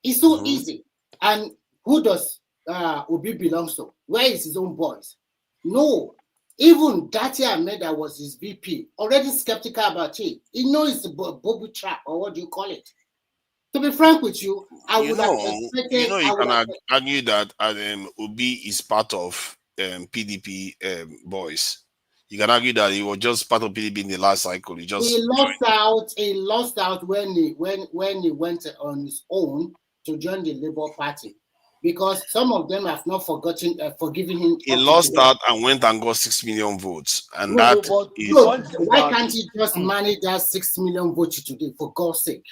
It's so easy. And who does Obi belongs to? Where is his own boys? No. Even Dati Ahmed, that was his VP, already skeptical about it. He knows it's a booby trap, or what do you call it? To be frank with you, I would have expected. You can argue that Obi is part of PDP boys. You can argue that he was just part of PDP in the last cycle. He lost out when he went on his own to join the Labour Party, because some of them have not forgiven him. He lost out and went and got 6 million votes, and why can't he just manage that 6 million votes today, for God's sake?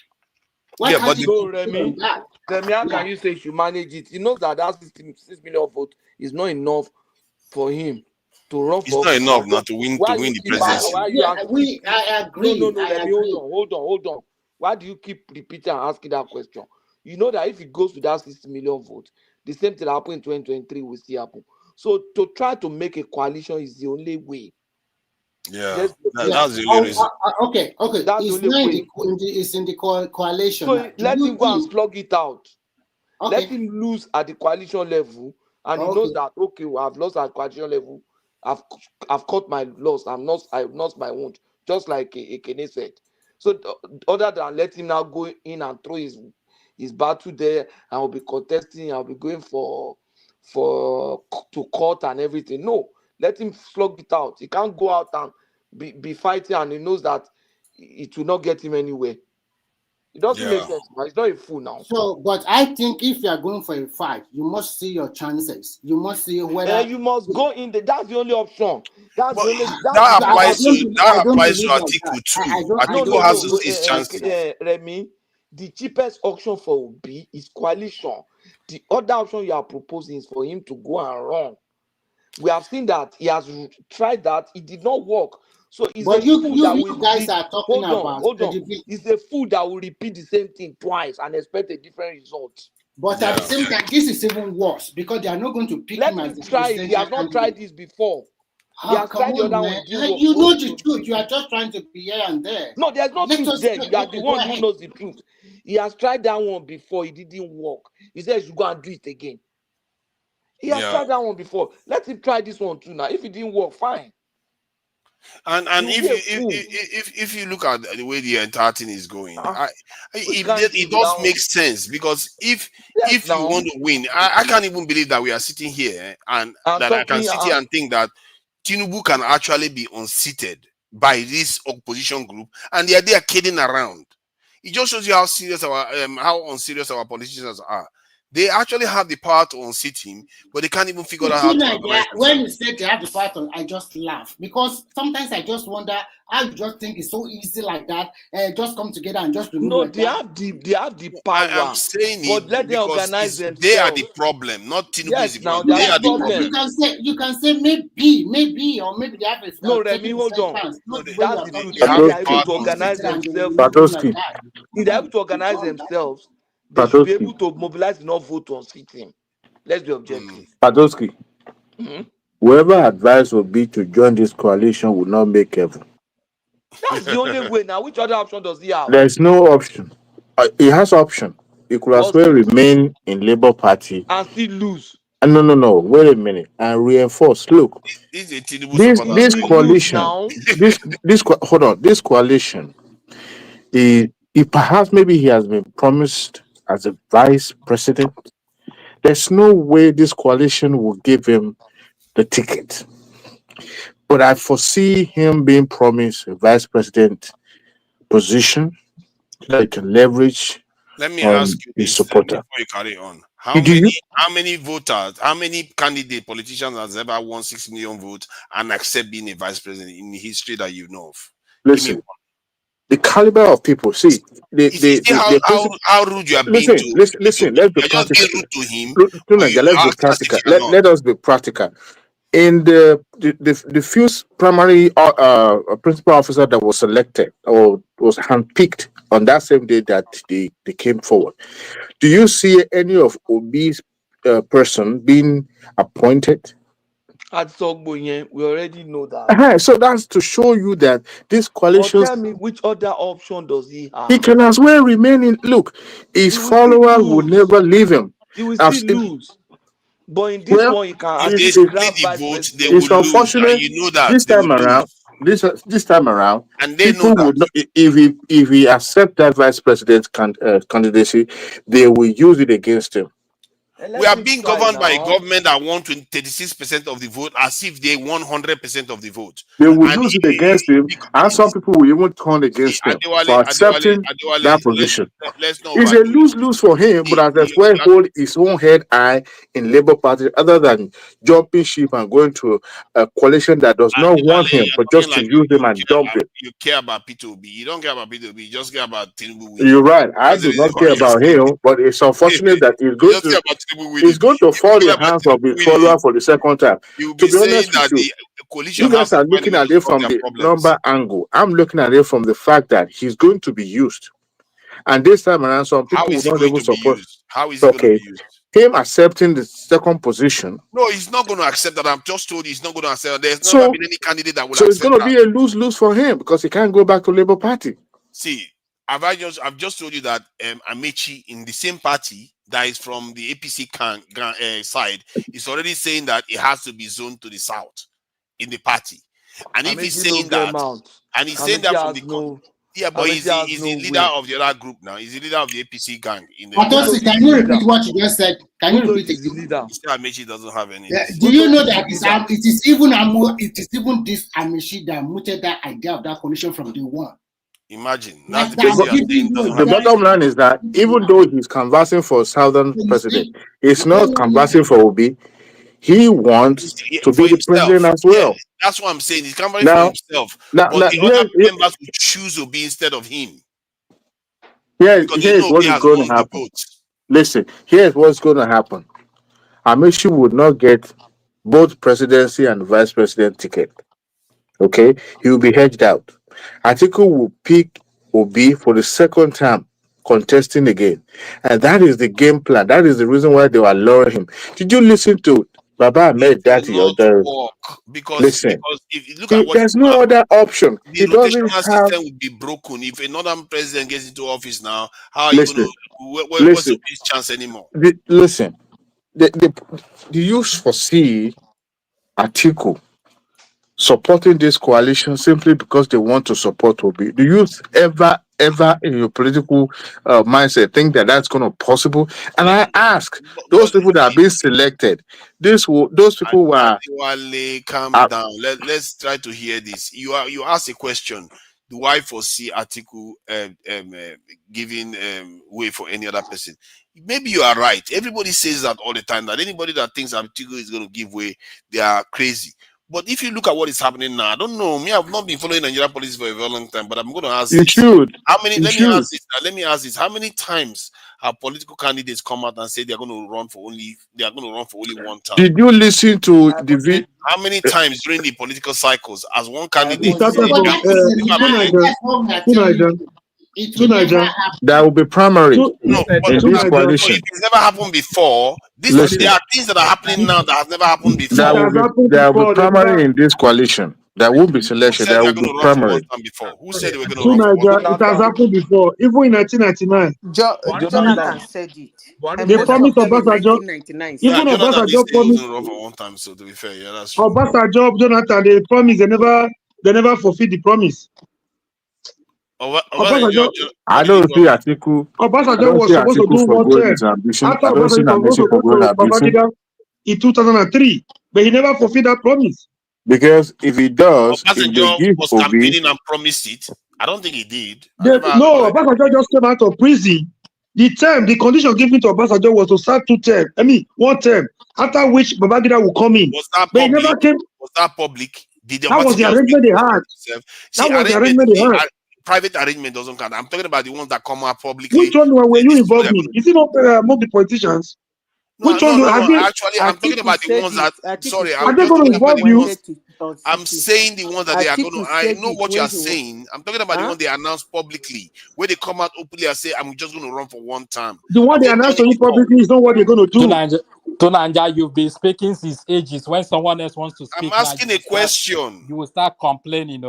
Why can't you Remy, how can you say he should manage it? He knows that 6 million votes is not enough for him to run for. It's not enough now to win the presidency. I agree. No, Remy, hold on. Why do you keep repeating and asking that question? You know that if it goes to that 6 million votes, the same thing happened in 2023 will still happen. So to try to make a coalition is the only way. Yeah, that's the only reason. Okay. That's it's in the coalition. So let him go and slug it out. Okay. Let him lose at the coalition level, and he knows that I've lost at coalition level. I've cut my loss. I've lost my wound, just like Ekene said. So other than let him now go in and throw his battle there, and I'll be contesting. I'll be going to court and everything. No. Let him slug it out. He can't go out and be fighting, and he knows that it will not get him anywhere. It doesn't make sense. He's not a fool now. So, but I think if you are going for a fight, you must see your chances. You must see whether you must go in there. That's the only option. That applies to Atiku too. Atiku has to see his chances. Remy, the cheapest option for Obi is coalition. The other option you are proposing is for him to go and run. We have seen that he has tried that, it did not work. So it's you guys are talking about. Hold on. It's a fool that will repeat the same thing twice and expect a different result. But at the same time, this is even worse because they are not going to pick him as the president. He has not tried this before. He has tried the other one. You know the truth. You are just trying to be here and there. No, there's no truth there. You are the one who knows the truth. He has tried that one before. It didn't work. He said you should go and do it again. He has tried that one before. Let him try this one too now. If it didn't work, fine. And if you look at the way the entire thing is going, it does make sense, because if you want to win, I can't even believe that we are sitting here and that I can sit here and think that Tinubu can actually be unseated by this opposition group, and they are kidding around. It just shows you how serious how unserious our politicians are. They actually have the power to unseat him, but they can't even figure out how to. When you said they have the power, I just laugh, because sometimes I just wonder how you just think it's so easy like that. Just come together and just remove. No, they have the power. I'm saying but let them organize themselves. They are the problem, not Tinubu. Yes, now they are the problem. You can say maybe, or maybe they have a. No, Remy, hold on. That's the truth. They are able to organize themselves. If they are able to organize themselves, they should be able to mobilize enough vote to unseat him. Let's be objective. Padowski, whoever advice will be to join this coalition will not make heaven. That's the only way. Now, which other option does he have? There's no option. He has option. He could as well remain in Labour Party and still lose. No. Wait a minute. And reinforce. Look, this coalition. Hold on. This coalition. Perhaps maybe he has been promised as a vice president. There's no way this coalition will give him the ticket. But I foresee him being promised a vice president position that he can leverage. Let me ask you this before you carry on. How many voters, how many candidate politicians has ever won 6 million votes and accept being a vice president in the history that you know of? Listen, The caliber of people. See, You see how rude you are being listen. to Listen. Peter Obi. Let's be You're just being practical. rude to him. Let's be practical. Let us be practical. In the few primary principal officer that was selected or was handpicked on that same day that they came forward, do you see any of Obi's person being appointed? At Sogbo, we already know that. So that's to show you that this Or coalition. tell me which other option does he have? He can as well remain in. Look, his followers will never leave him. He will still lose. But in this one, he can if they actually split grab the vice vote, they president. will lose, and you know that this they time will around. lose. This time around, and they know people that. would not, if he accept that vice president candidacy, they will use it against him. We are being governed by a government that won 36% of the vote, as if they won 100% of the vote. They will use it against him, and some people will even turn against him for accepting that position. Let's not It's a lose-lose for him, but as well hold his own head high in Labour Party, other than jumping ship and going to a coalition that does not want him, but just to use him and dump him. You care about Peter Obi. You don't care about Peter Obi. You just care about Tinubu. You're right. I do not care about him, but it's unfortunate that he's going to fall in the hands of his follower for the second time. You'll be saying that the coalition you guys are looking at it from the number angle. I'm looking at it from the fact that he's going to be used. And this time around, some people will not even support. How is he going to be used? Him accepting the second position. No, he's not going to accept that. I'm just told he's not going to accept. There's never been any candidate that will accept that. So it's going to be a lose-lose for him because he can't go back to Labour Party. See, I've just told you that AMAECHI in the same party that is from the APC side is already saying that it has to be zoned to the south in the party. And if he's saying that, and he's saying that from the but he's the leader of the other group now. He's the leader of the APC gang. Atosi, can you repeat what you just said? Can you repeat it? AMAECHI doesn't have any. Do you know that it is even this AMAECHI that mooted that idea of that coalition from day one? Imagine. The bottom line is that even though he's canvassing for Southern president, he's not canvassing for Obi. He wants to be the president as well. Yeah, that's what I'm saying. He's canvassing for himself. But the other members will choose Obi instead of him. Here's what is going to happen. Listen, here's what's going to happen. AMAECHI would not get both presidency and vice president ticket. Okay? He will be hedged out. ATIKU will pick Obi for the second time, contesting again. And that is the game plan. That is the reason why they were luring him. Did you listen to Baba made that because if you look at what there's no other option. The rotational system will be broken if another president gets into office now. How are you going to? What's your chance anymore? Listen, do you foresee ATIKU supporting this coalition simply because they want to support Obi? Do you ever in your political mindset think that that's going to be possible? And I ask those people that are being selected, those people were calm down. Let's try to hear this. You ask a question. Do I foresee ATIKU giving way for any other person? Maybe you are right. Everybody says that all the time, that anybody that thinks ATIKU is going to give way, they are crazy. But if you look at what is happening now, I don't know. Me, I've not been following Nigerian politics for a very long time, but I'm going to ask you this. Should. How many? Let me ask this. How many times have political candidates come out and say they are going to run for only one term? Did you listen to the video? How many times during the political cycles as one candidate? There will be primary in this coalition. It's never happened before. There are things that are happening now that have never happened before. There will be primary in this coalition. There won't be selection. There will be primary. Who said they were going to run for it has happened before, even in 1999. Jonathan said it. They promised Obasanjo. Even Obasanjo promised run for one time. So to be fair, yeah, that's true. Obasanjo, Jonathan, they promised. They never fulfilled the promise. I don't see ATIKU. Obasanjo was supposed to do one term. After Obasanjo was supposed to go to Babangida in 2003, but he never fulfilled that promise. Because if he does, Obasanjo was campaigning and promised it. I don't think he did. No, Obasanjo just came out of prison. The condition given to Obasanjo was to serve 2 terms. One term. After which Babangida will come in. Was that but public? He never came. Was that public? That was the arrangement they had. That was the arrangement they had. private arrangement doesn't count. I'm talking about the ones that come out publicly. Which one were you involved in? Is it not among the politicians? No, Which one? Actually, I'm talking Atiku about the said ones it. that. Atiku Sorry, said I'm Are they just going to talking about involve the you? ones. I'm saying the ones that they are going to. Atiku I said know it what you when are he was. saying. I'm talking about the one they announced publicly, where they come out openly and say, "I'm just going to run for one term." The one they announced to you publicly is not what they're going to do. Tonanja, you've been speaking since ages. When someone else wants to speak, I'm asking a question. You will start complaining,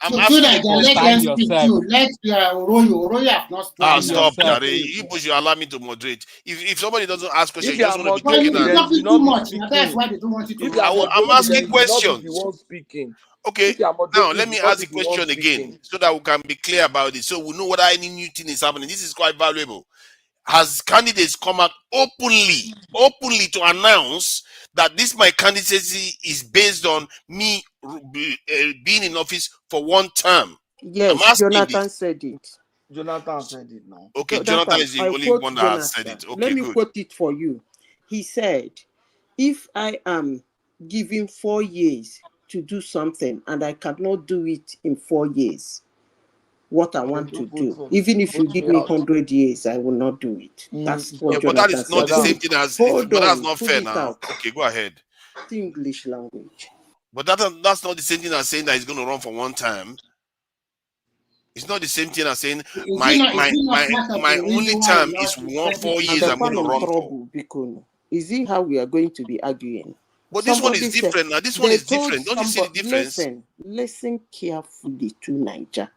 I'm asking a Let question. them speak too. Let Oroyo have not spoken. Stop, Jare. You should allow me to moderate. If somebody doesn't ask questions, If you you just are want to be Well, talking. you're moderating, then you talking will too not be much. That's speaking. why they don't want you to. If you are I'm moderating, asking then you will not be the questions. one speaking. Okay. If you are Now moderating, let me you will not ask be the the one question again, speaking. so that we can be clear about it. So we know whether any new thing is happening. This is quite valuable. Has candidates come out openly to announce that this my candidacy is based on me being in office for one term? Yes, I'm asking Jonathan this. said it. Jonathan said it now. Okay, Jonathan is the I only quote one that has said Jonathan. it. Okay, Let me good. quote it for you. He said, if I am given 4 years to do something and I cannot do it in 4 years, what I want to do, even if you give me 100 years, I will not do it. That's what But that Jonathan is not said. the same thing as. Hold But that's on, not pull fair it now. out. Okay, go ahead. English language. But that's not the same thing as saying that he's going to run for one time. It's not the same thing as saying Is it not part of my the only reason why term he is lost his 4 years I'm going to run for. Bikono. Is it how we are going to be arguing? But this one is Somebody said different now. This one they is told different. Don't you see the somebody, difference? listen carefully to Niger.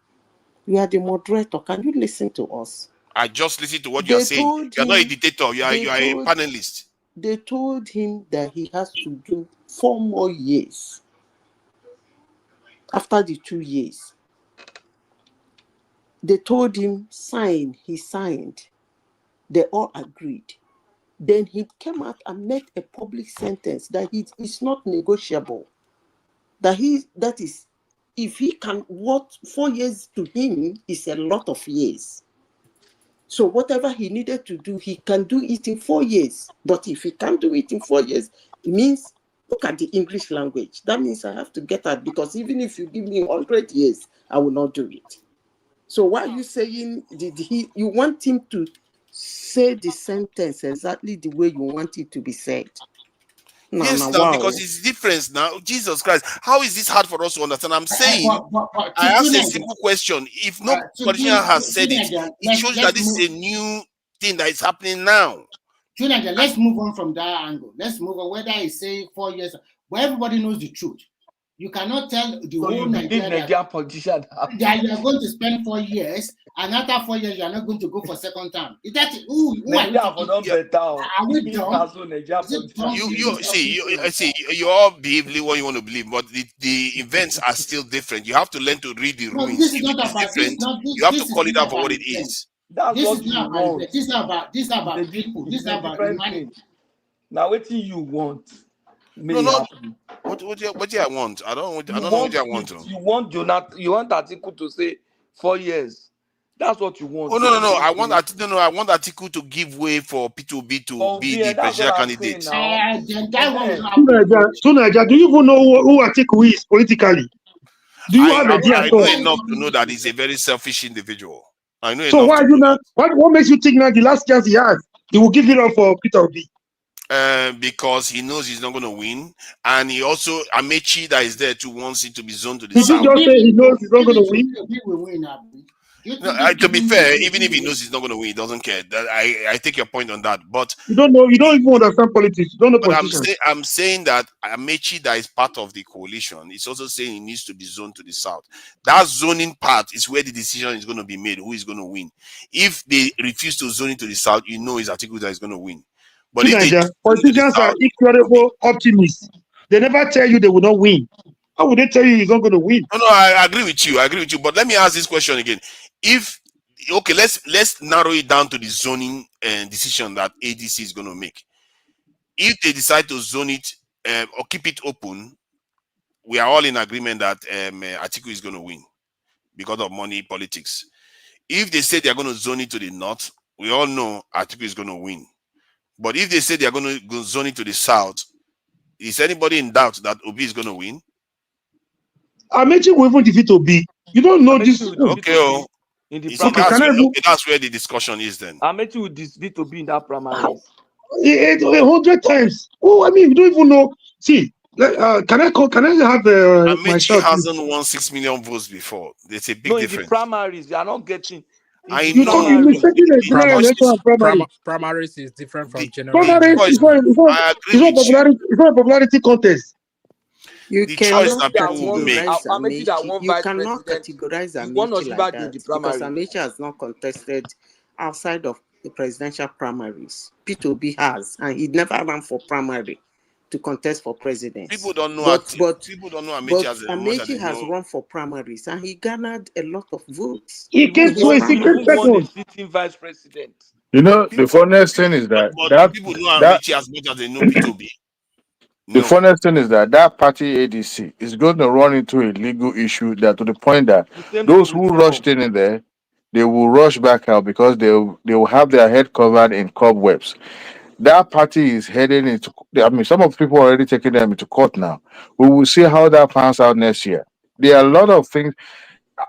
You are the moderator. Can you listen to us? I just listen to what you are saying. You are not a dictator. You are a panelist. They told him that he has to do 4 more years after the 2 years. They told him sign. He signed. They all agreed. Then he came out and made a public sentence that it's not negotiable. That is, if he can, what 4 years to him is a lot of years. So whatever he needed to do, he can do it in 4 years. But if he can't do it in 4 years, it means, look at the English language. That means I have to get out, because even if you give me 100 years, I will not do it. So why are you saying, you want him to say the sentence exactly the way you want it to be said? Yes, now, because it's different now. Jesus Christ, how is this hard for us to understand? I'm saying, I asked a simple question. If no politician has said it, it shows that this is a new thing that is happening now. Let's move on from that angle. Let's move on. Whether I say 4 years, but everybody knows the truth. You cannot tell the whole Nigeria politician that you are going to spend 4 years, and after 4 years you are not going to go for second term. Is that who are we talking? Are we dumb? You see, you all believe what you want to believe, but the events are still different. You have to learn to read the rules. This is not about different. You have to call it out for what it is. This is not about people. This is about humanity. Now, what do you want? No. What do I want? I don't know what I want. You want Jonathan? You want Atiku to say 4 years? That's what you want. Oh no! I want Atiku to give way for Peter Obi to be the presidential candidate. Tunaja, do you even know who Atiku is politically? Do you have a idea? I know enough to know that he's a very selfish individual. I know so enough. Why you not? What makes you think now the last chance he has, he will give it up for Peter Obi? Because he knows he's not going to win, and he also AMAECHI that is there too wants it to be zoned to the Did south. you just say he knows he's not going to win? No, to be fair, even if he knows he's not going to win, he doesn't care. I take your point on that, but you don't know. You don't even understand politics. You don't know politicians. I'm saying that AMAECHI that is part of the coalition is also saying he needs to be zoned to the south. That zoning part is where the decision is going to be made. Who is going to win? If they refuse to zone it to the south, you know it's ATIKU that is going to win. But politicians are incredible optimists. They never tell you they will not win. How would they tell you he's not going to win? No, I agree with you. But let me ask this question again. Let's narrow it down to the zoning decision that ADC is going to make. If they decide to zone it or keep it open, we are all in agreement that ATIKU is going to win because of money politics. If they say they are going to zone it to the north, we all know ATIKU is going to win. But if they say they are going to zone it to the south, is anybody in doubt that Obi is going to win? AMAECHI will even defeat Obi. You don't know this. Okay, in the you see, primary. that's where the discussion is then. Amechi will defeat Obi in that primaries. 100 times. Oh, I mean, you don't even know. See, can I have my Amechi shot? hasn't won 6 million votes before. There's a big difference. In the primaries, you are not getting. I You're talking mistaking a general election and primary. Primaries is different from general. Primaries is not a popularity contest. You cannot categorize Amechi. You cannot categorize Amechi like that because Amechi has not contested outside of the presidential primaries. Peter Obi has, and he never ran for primary to contest for president. People don't know. People don't know Amechi has run for primaries, and he garnered a lot of votes. He came to a second second. Sitting vice president. You know, the funniest thing is that people know Amechi as much as they know Peter Obi. The funniest thing is that party ADC is going to run into a legal issue that to the point that those who rushed in there, they will rush back out because they will have their head covered in cobwebs. That party is heading into. I mean, some of the people are already taking them into court now. We will see how that pans out next year. There are a lot of things.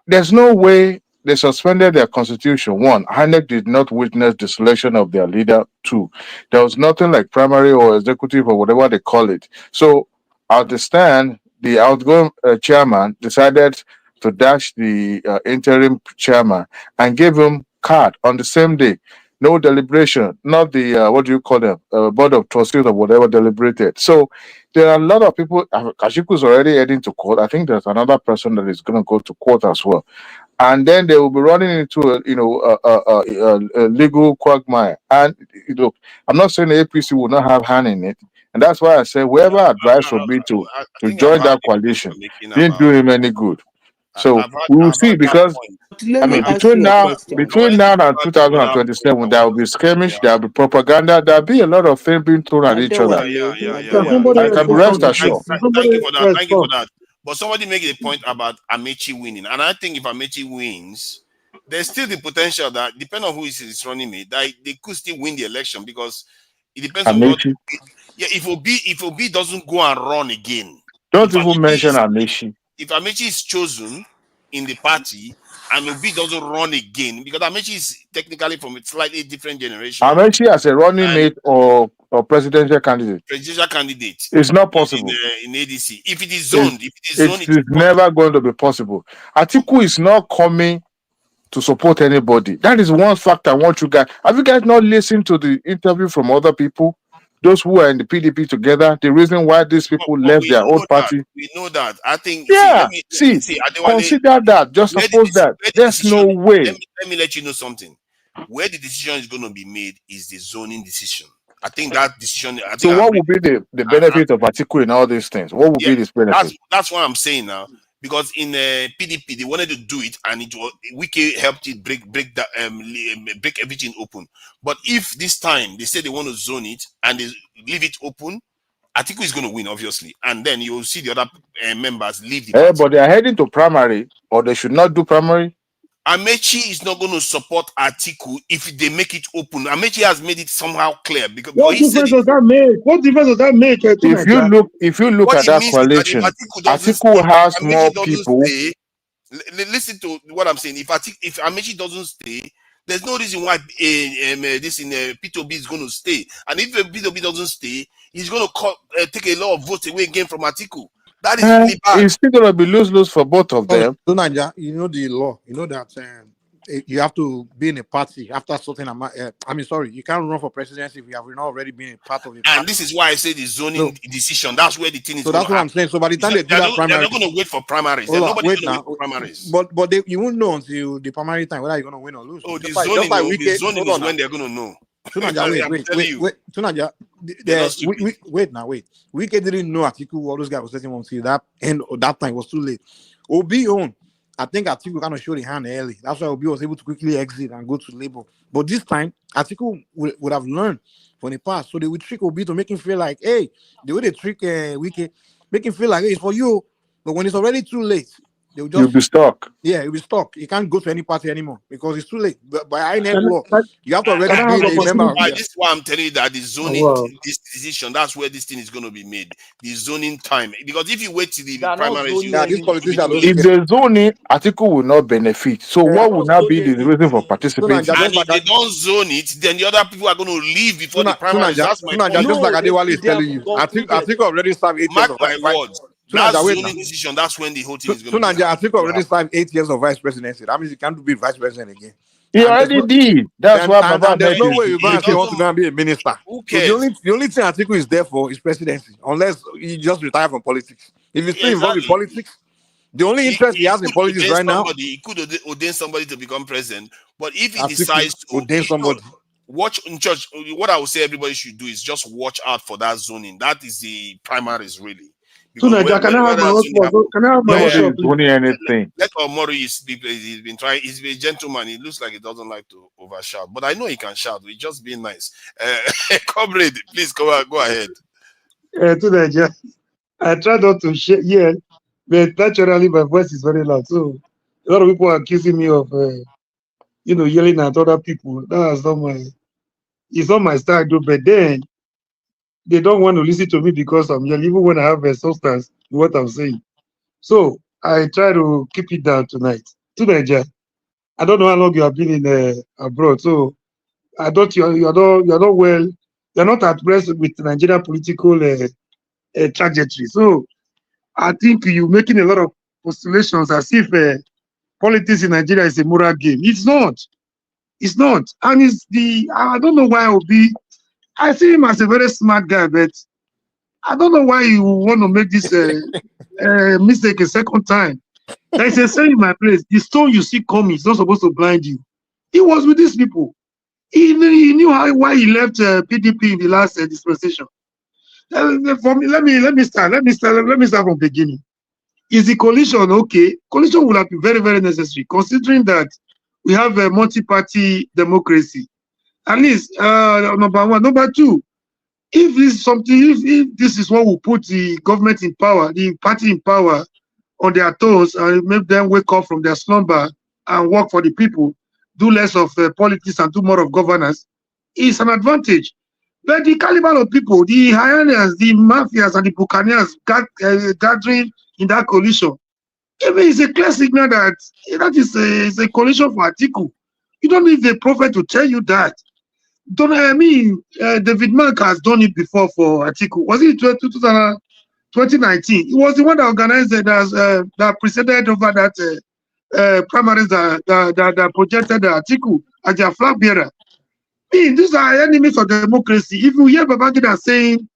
There's no way they suspended their constitution. One, INEC did not witness the selection of their leader. Two, there was nothing like primary or executive or whatever they call it. So, I understand the outgoing chairman decided to dash the interim chairman and gave him card on the same day. No deliberation, not the what do you call them, board of trustees or whatever deliberated. So there are a lot of people. Kashiku is already heading to court. I think there's another person that is going to go to court as well, and then they will be running into a legal quagmire. And I'm not saying the APC will not have hand in it, and that's why I say whoever advised for me to join that coalition didn't do him any good. So we will see because I mean between now and 2027 there will be skirmish, there will be propaganda, there will be a lot of things being thrown at each other. I can be rest assured. Thank you for that. But somebody make a point about Amechi winning, and I think if Amechi wins, there's still the potential that depending on who is running it, that they could still win the election because it depends on what. Yeah, if Obi doesn't go and run again, don't even mention Amechi. If Amechi is chosen in the party and Obi doesn't run again, because Amechi is technically from a slightly different generation. Amechi as a running mate or presidential candidate. It's not possible. In ADC. If it is zoned, it's never going to be possible. ATIKU is not coming to support anybody. That is one fact I want you guys. Have you guys not listened to the interview from other people? Those who are in the PDP together, the reason why these people left their own party. We know that. I think. Yeah. Consider that. Just suppose that. There's no way. Let me let you know something. Where the decision is going to be made is the zoning decision. I think that decision. So what would be the benefit of ATIKU in all these things? What would be this benefit? That's what I'm saying now. Because in PDP they wanted to do it, and it was WIKE helped it break everything open. But if this time they say they want to zone it and they leave it open, ATIKU is going to win, obviously, and then you will see the other members leave the party. But they are heading to primary, or they should not do primary. Amechi is not going to support ATIKU if they make it open. Amechi has made it somehow clear because what difference does that make? What difference does that make? If you look at that coalition, ATIKU has more people. Listen to what I'm saying. If Amechi doesn't stay, there's no reason why Peter Obi is going to stay. And if Peter Obi doesn't stay, he's going to take a lot of votes away again from ATIKU. That is really bad. It's still going to be lose for both of them. So, Naija, you know the law. You know that you have to be in a party after certain amount. You can't run for presidency if you have not already been a part of it. And this is why I say the zoning decision. That's where the thing is. So that's what I'm saying. So by the time they do that primary, they're not going to wait for primaries. Nobody's going to wait for primaries. But you won't know until the primary time whether you're going to win or lose. Oh, the zoning is when they're going to know. Wait. WIKE didn't know ATIKU, all those guys was setting on till that end of that time was too late. Obi own, I think ATIKU kind of showed the hand early. That's why Obi was able to quickly exit and go to Labour. But this time, ATIKU would have learned from the past. So they would trick Obi to make him feel like, hey, the way they trick WIKE, make him feel like, hey, it's for you. But when it's already too late, They'll You'll just be stuck. yeah, he'll be stuck. He can't go to any party anymore because it's too late. But by INEC Can, law, can, you have to already can I have be a member of opportunity? This is why I'm telling you that the Oh, zoning, wow. this decision, that's where this thing is going to be made. The zoning time, because if you wait till the They are not primaries, zoning yeah, these it will be politicians too don't late. If care. the zoning, Atiku will not benefit. So Eh, They are what would not now be the zoning reason for anything. participating? Tunanja, And just if like they don't zone it, then the other people are going to leave before the primaries. That's my Tunanja, point. just like No, Adewale is they have telling you. I concluded. think already served 8 years Mark of my vice. words. That Tunanja, wait now. zoning decision, that's when the whole thing is going to be Tunanja, I think already happen. served 8 years of vice presidency. That means he can't be vice president again. He And there's already no did. That's why Baba and there's met no his way you go and say you want to go and be a minister. Who So the cares? only thing Atiku is there for is presidency, unless he just retire from politics. If he's still involved in Exactly. politics, the only interest he has in politics right now, He could ordain somebody to become president. But if he Atiku decides to ordain somebody. watch in church, what I would say everybody should do is just watch out for that zoning. That is the primaries, really. Because Tunaja, can I have my hotspot? Can I have my Nobody hotspot, is please? zoning anything. let Omoro he's been trying. He's a gentleman. He looks like he doesn't like to overshout, but I know he can shout. He's just being nice. Comrade, please go ahead. Tunaja, I try not to share, yeah, but naturally my voice is very loud. So a lot of people are accusing me of, yelling at other people. That's not it's not my style, though. But then they don't want to listen to me because I'm yelling, even when I have a substance in what I'm saying. So I try to keep it down tonight. Tunaja, I don't know how long you have been in abroad, so I thought you're not well. You're not at rest with Nigerian political trajectory. So I think you're making a lot of postulations as if politics in Nigeria is a moral game. It's not. It's not. And I don't know why Obi. I see him as a very smart guy, but I don't know why you want to make this mistake a second time. There's a saying in my place: the stone you see coming is not supposed to blind you. He was with these people. He knew why he left PDP in the last dispensation. For me, let me start from the beginning. Is the coalition okay? Coalition will have been very, very necessary, considering that we have a multi-party democracy. At least number one. Number two, if this is something, if this is what will put the government in power, the party in power, on their toes and make them wake up from their slumber and work for the people, do less of politics and do more of governance, is an advantage. But the caliber of people, the hyenas, the mafias, and the buccaneers gathering in that coalition, even it's a clear signal that is a coalition for Atiku. You don't need the prophet to tell you that. David Mark has done it before for Atiku. Was it 2019? It was the one that organized that preceded over that primaries that projected Atiku as their flag bearer. These are enemies of democracy. If you hear Babangida saying,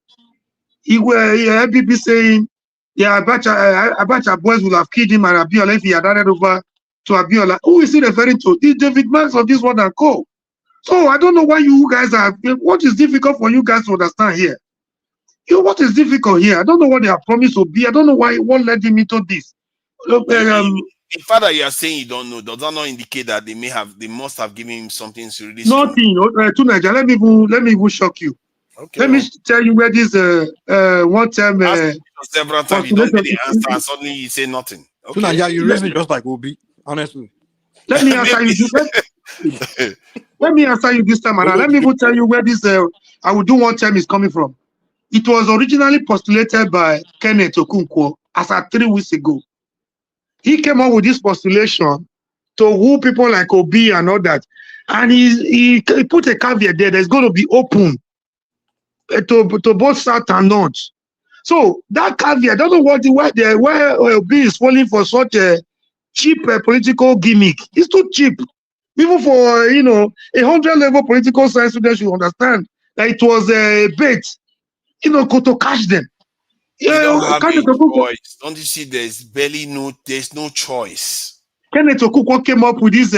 MPP saying, yeah, Abacha boys will have killed him and Abiola if he had added over to Abiola, who is he referring to? The David Marks of this one and co. So I don't know why you guys are, what is difficult for you guys to understand here? What is difficult here? I don't know what their promise will be. I don't know what led him into this. Look, the fact that you are saying you don't know, does that not indicate that they must have given him something really strong? Nothing. To Nigeria, let me even shock you. Okay, let me tell you where this one time several times you don't get the answer and suddenly you say nothing. Okay. So now you reason just like Obi, honestly. Let me answer you. Let me answer you this time around. Let me even tell you where this I will do one time is coming from. It was originally postulated by Kenneth Okonkwo as at 3 weeks ago. He came up with this postulation to woo people like Obi and all that. And he put a caveat there that's going to be open to both South and North. So that caveat, I don't know why Obi is falling for such a cheap political gimmick. It's too cheap. Even for, 100-level political science students should understand that it was a bait, to catch them. You don't have a choice. Don't you see there's no choice. Kenneth Okonkwo came up with this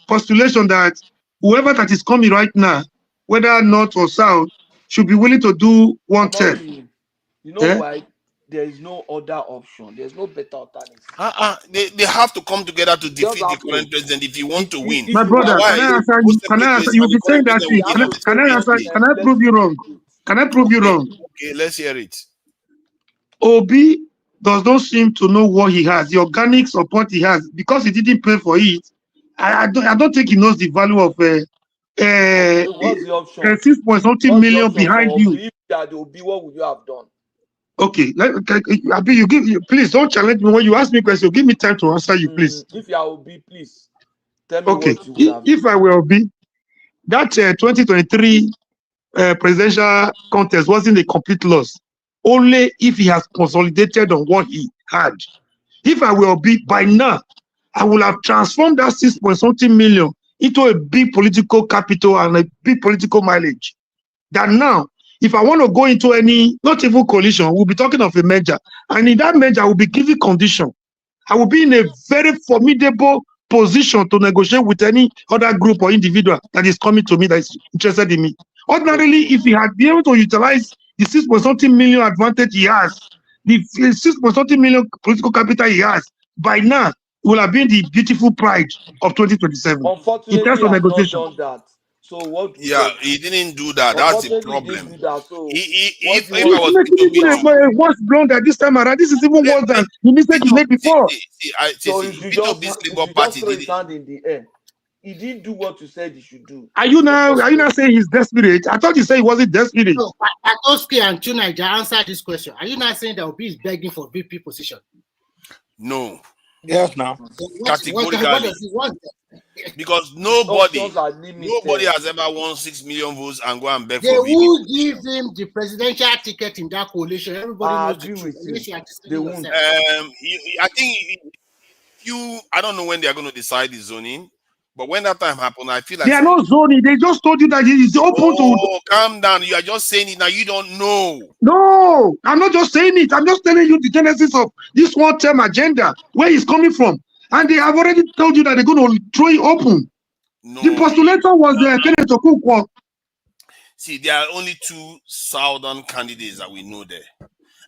postulation that whoever that is coming right now, whether North or South, should be willing to do one term. You know why? There is no other option. There's no better alternative. They have to come together to defeat the current president if you want to win. My brother, can I answer you? You'll be saying that thing. Can I answer? Can I prove you wrong? Can I prove you wrong? Okay, let's hear it. Obi does not seem to know what he has, the organic support he has, because he didn't pay for it. I don't think he knows the value of What's the option? 6 point something What's the million option behind for you. Obi? If you had Obi, what would you have done? Okay, Abi, please don't challenge me when you ask me questions. Give me time to answer you, please. If you are Obi, please tell me Okay, what you would have. if I were Obi, that 2023 presidential contest wasn't a complete loss. Only if he has consolidated on what he had. If I were Obi, by now, I will have transformed that 6 point something million into a big political capital and a big political mileage. That now, if I want to go into any, not even coalition, we'll be talking of a merger. And in that merger, I will be giving condition. I will be in a very formidable position to negotiate with any other group or individual that is coming to me that is interested in me. Ordinarily, if he had been able to utilize the 6 point something million advantage he has, the 6 point something million political capital he has, by now, will have been the beautiful pride of 2027. Unfortunately, in terms he of has negotiation. not done that. So what? Yeah, he didn't do that. That's the problem. He didn't do that. So if I He's was making Peter Obi even a worse blunder this time around. This is even worse than the mistake he made before. so if you Peter just Obi's Labour Party throw did his it. hand in the air, he didn't do what you said he should do. Are you now saying he's desperate? I thought you said he wasn't desperate. No, Patoski and Tunaija answer this question. Are you not saying that Obi is begging for VP position? No. Yes, now. Categorically. Because nobody has ever won 6 million votes and go and beg they for VP. They will give him the presidential ticket in that coalition. Everybody knows the truth. They won't. I think I don't know when they are going to decide the zoning, but when that time happens, I feel like they are not zoning. They just told you that it is open to. Oh, calm down. You are just saying it now. You don't know. No, I'm not just saying it. I'm just telling you the genesis of this one-term agenda, where it's coming from. And they have already told you that they're going to throw it open. No, the postulator was Kenneth Okonkwo. See, there are only 2 southern candidates that we know there.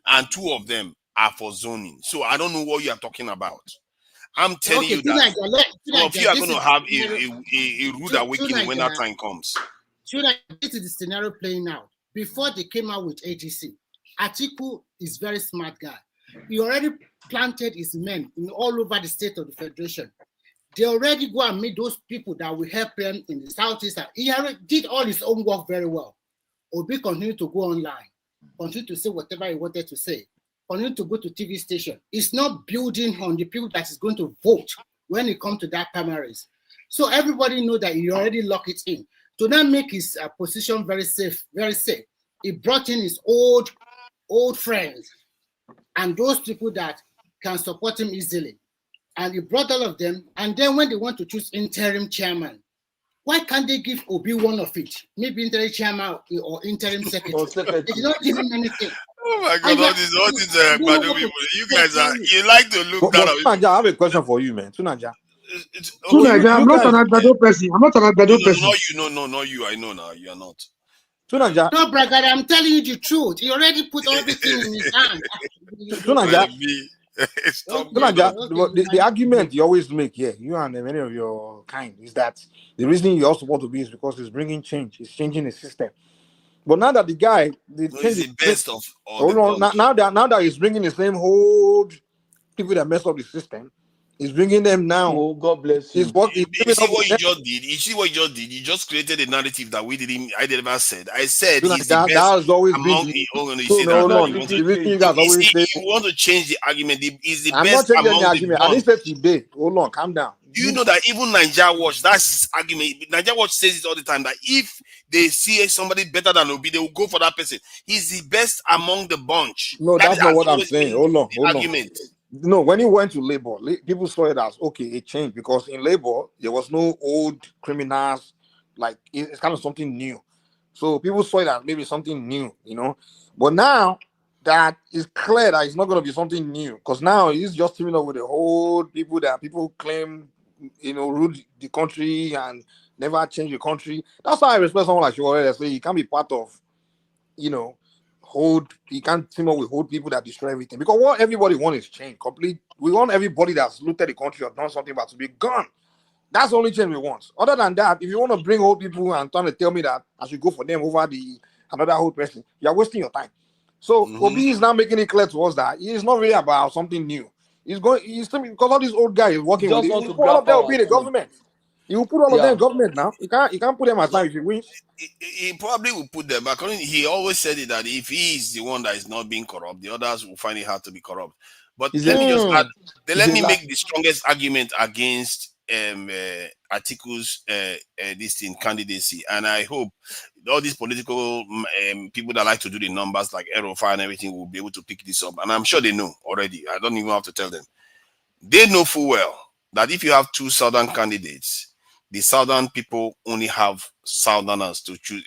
And 2 of them are for zoning. So I don't know what you are talking about. I'm telling you that some of you are going to have a rude awakening when that time comes. This is the scenario playing out. Before they came out with ATC, ATIKU is a very smart guy. He already planted his men in all over the state of the federation. They already go and meet those people that will help him in the southeast. He already did all his own work very well. Obi continued to go online, continued to say whatever he wanted to say, continued to go to TV station. It's not building on the people that is going to vote when it comes to that primaries. So everybody know that he already locked it in. To now make his position very safe, he brought in his old friends and those people that can support him easily. And he brought all of them. And then when they want to choose interim chairman, why can't they give Obi one of it? Maybe interim chairman or interim secretary. They did not give him anything. Oh my God, all these people. You guys you like to look down at Tunaja, I have a question for you, man. Tunaja. Tunaja, I'm not an Agbado person. I'm not an Agbado person. Not you. I know now. You are not. Tunaja. No, brother, I'm telling you the truth. He already put everything in his hand. Tunaja. The argument you always make here, you and many of your kind, is that the reason you also want to be is because it's bringing change. It's changing the system. But now that the guy, he's the best of all. Now that he's bringing the same whole people that mess up the system, he's bringing them now. Oh, God bless you. You see what you just did? You see what you just did? You just created a narrative that I never said. I said he's the best. That has always been. You want to change the argument? He's the I'm best not among the argument. I didn't say today. Hold on, calm down. Do you know that even Nigeria Watch, that's his argument. Nigeria Watch says it all the time that if they see somebody better than Obi, they will go for that person. He's the best among the bunch. No, that's not what I'm saying. Hold on. Argument. No, when he went to Labour, people saw it as okay, a change, because in Labour there was no old criminals. Like it's kind of something new. So people saw it as maybe something new, But now that is clear that it's not going to be something new, because now he's just teaming up with the whole people that people claim, ruled the country and never change the country. That's why I respect someone like Shiwore. Say he can't be part of, he can't team up with old people that destroy everything. Because what everybody wants is change. We want everybody that's looted the country or done something about to be gone. That's the only change we want. Other than that, if you want to bring old people and trying to tell me that I should go for them over another old person, you're wasting your time. So Obi is now making it clear to us that it's not really about something new. He's still, because all these old guys working with Just it, want he to will put all grab of them will power be in the too. government. He will put all of them in government now. He can't put them aside if he wins. He probably will put them back. He always said it that if he is the one that is not being corrupt, the others will find it hard to be corrupt. But let me just add, let me make the strongest argument against Atiku's this thing candidacy, and I hope all these political people that like to do the numbers like Aerofi and everything will be able to pick this up, and I'm sure they know already. I don't even have to tell them. They know full well that if you have two southern candidates, the southern people only have southerners to choose.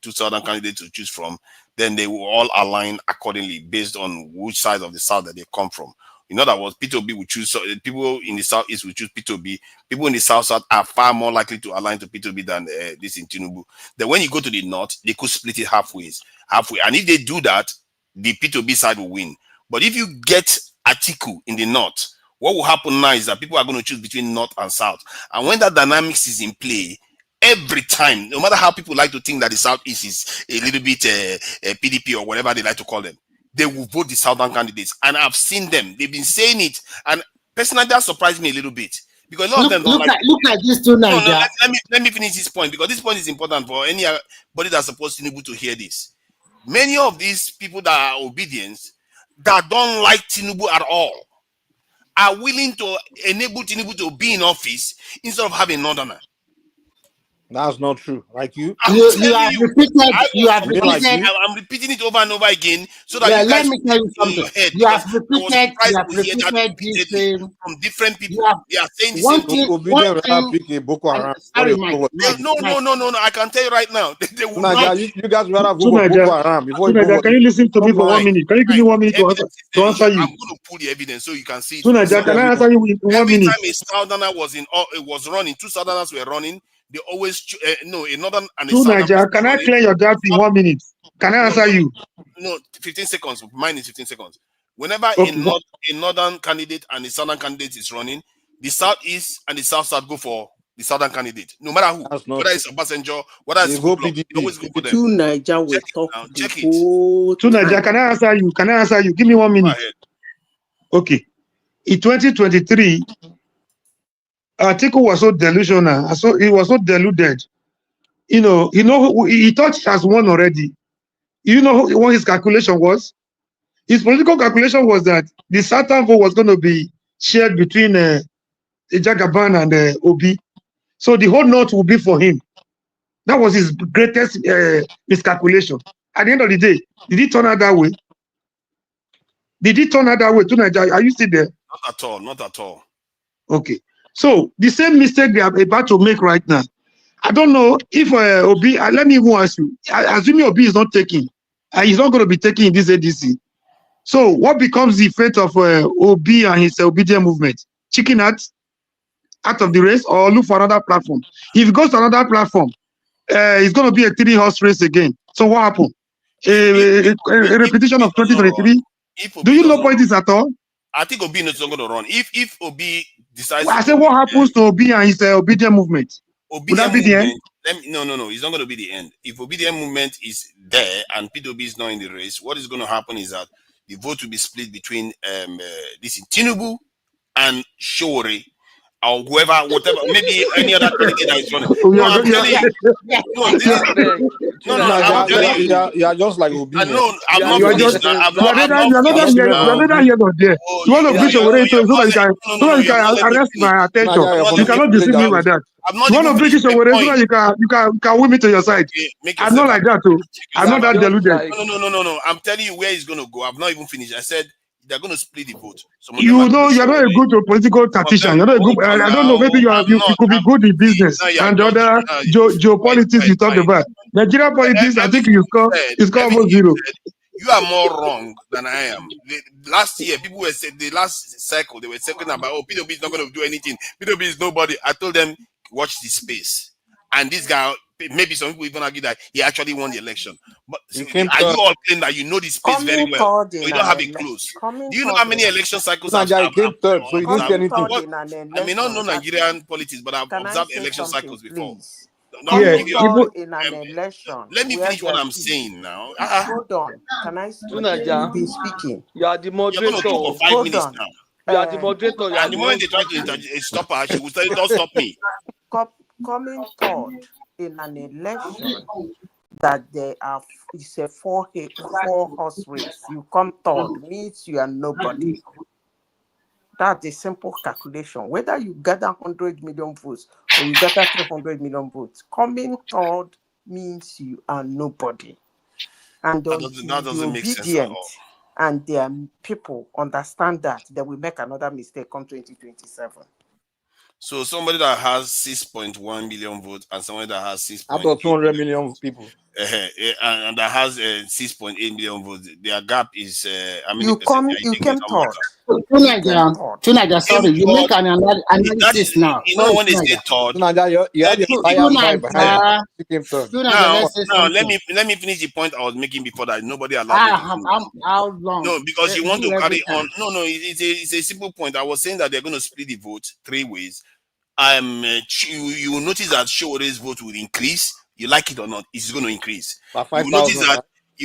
Two southern candidates to choose from. Then they will all align accordingly based on which side of the south that they come from. In other words, Peter Obi will choose. So people in the southeast will choose Peter Obi. People in the south are far more likely to align to Peter Obi than this in Tinubu. Then when you go to the north, they could split it halfway. And if they do that, the Peter Obi side will win. But if you get ATIKU in the north, what will happen now is that people are going to choose between north and south. And when that dynamics is in play, every time, no matter how people like to think that the southeast is a little bit PDP or whatever they like to call them, they will vote the southern candidates. And I've seen them. They've been saying it. And personally, that surprised me a little bit. Because a lot of them don't look at this two Niger. Let me finish this point, because this point is important for anybody that's supposed to hear this. Many of these people that are obedient, that don't like Tinubu at all, are willing to enable Tinubu to be in office instead of having Northerner. That's not true. Like you have repeated. I'm repeating it over and over again so that you guys let me tell you something. You have repeated this thing from different people. They are saying the one same thing. Boko Haram. No. I can tell you right now. They will not. You guys rather vote for Boko Haram before you can you listen to me for 1 minute? Can you give me 1 minute to answer you? I'm going to pull the evidence so you can see. Tunaja, can I answer you in 1 minute? Every time a Southerner was running, two Southerners were running. They always a northern and a southern. Can I clear your gap in 1 minute? Can I answer you? No, 15 seconds. Mine is 15 seconds. Whenever a northern candidate and a southern candidate is running, the southeast and the south go for the southern candidate. No matter who, whether it's a passenger, whether it's PDP. They always go for them. Two Niger will talk. Check it. Two Niger, can I answer you? Can I answer you? Give me 1 minute. Okay. In 2023. Atiku was so delusional, he was so deluded. He thought he has won already. You know what his calculation was? His political calculation was that the Southern vote was going to be shared between Jagaban and Obi. So the whole North will be for him. That was his greatest miscalculation. At the end of the day, did he turn out that way? Did he turn out that way? Are you still there? Not at all. Okay. So the same mistake they are about to make right now. I don't know if Obi. Let me even ask you. Assuming Obi is not taking, he's not going to be taking in this ADC. So what becomes the fate of Obi and his obedient movement? Chicken out of the race, or look for another platform? If he goes to another platform, it's going to be a 3-horse race again. So what happened? A repetition of 2023. Do you know politics at all? I think Obi is not going to run. If Obi decides, I said, what happens to Obi and his obedient movement? Would that be the end? No. It's not going to be the end. If obedient movement is there and P2B is not in the race, what is going to happen is that the vote will be split between Tinubu and Shore, or whatever, maybe any other candidate that is running. No, I'm telling you. You are just like Obi. No, I'm not finished. You are not here or there. You want to preach away so that you can arrest my attention. You cannot deceive me like that. You want to preach away so that you can win me to your side. I'm not like that too. I'm not that deluded. No. I'm telling you where he's going to go. I've not even finished. I said they're going to split the vote. You're not a good political tactician. You're not a good. I don't know. Maybe you could be good in business and the other geopolitics you talked about. Nigerian politics, I think you score almost zero. You are more wrong than I am. Last year, people were saying the last cycle they were talking about. P2B is not going to do anything. P2B is nobody. I told them watch this space. And this guy, maybe some people even argue that he actually won the election. But are you all claim that you know this space very well? So you don't have it close. Do you know how many election cycles I've came third, so you didn't say anything. I may not know Nigerian politics, but I've observed election cycles before. Coming Give third in an election. let me where finish what there I'm is- saying now. Hold on. Can I speak? You've been speaking. You are the You're going to moderator. talk for 5 Hold minutes on. now. You are the moderator. You are And the the moment one they try to stop her, she will say, "Don't stop me." Coming third in an election that there are it's a four horse race. You come third means you are nobody. That's a simple calculation. Whether you gather 100 million votes or you gather 300 million votes, coming third means you are nobody. And That until doesn't the make sense at all. obedient and their people understand that, they will make another mistake come 2027. So somebody that has 6.1 million votes and somebody that has 6.8 out of 200 million people. And that has 6.8 million votes, their gap is how many You percent? You Taking came some third. Tunaja, sorry, you make an analysis now. You know Sorry, when they say Tunaja. third, you have your bias vibe behind you came third. now Let's say let something. me finish the point I was making before that nobody allowed me to finish. How long? No, because you want Do to every carry time. on. No, it's a simple point. I was saying that they're going to split the vote 3 ways. You will notice that Showore's vote will increase. You like it or not, it's going to increase. You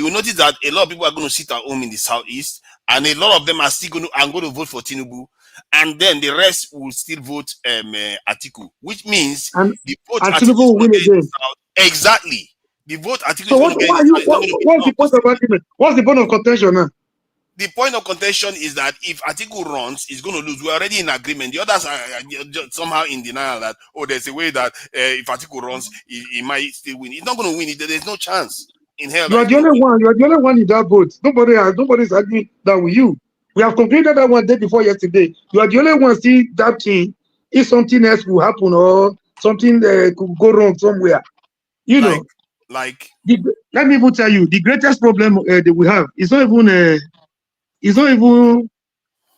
will notice that a lot of people are going to sit at home in the southeast, and a lot of them are still going to vote for Tinubu, and then the rest will still vote Atiku, which means the vote Atiku is going to get in the south. Exactly, the vote Atiku is going to get in the south is not going to be what's the point of argument? What's the point of contention now? The point of contention is that if Atiku runs, he's going to lose. We're already in agreement. The others are somehow in denial that, there's a way that if Atiku runs, he might still win. He's not going to win. There's no chance in hell. You are the only one. You are the only one in that boat. Nobody's arguing that with you. We have concluded that one day before yesterday. You are the only one see that thing. If something else will happen or something could go wrong somewhere, know. Let me even tell you, the greatest problem that we have is not even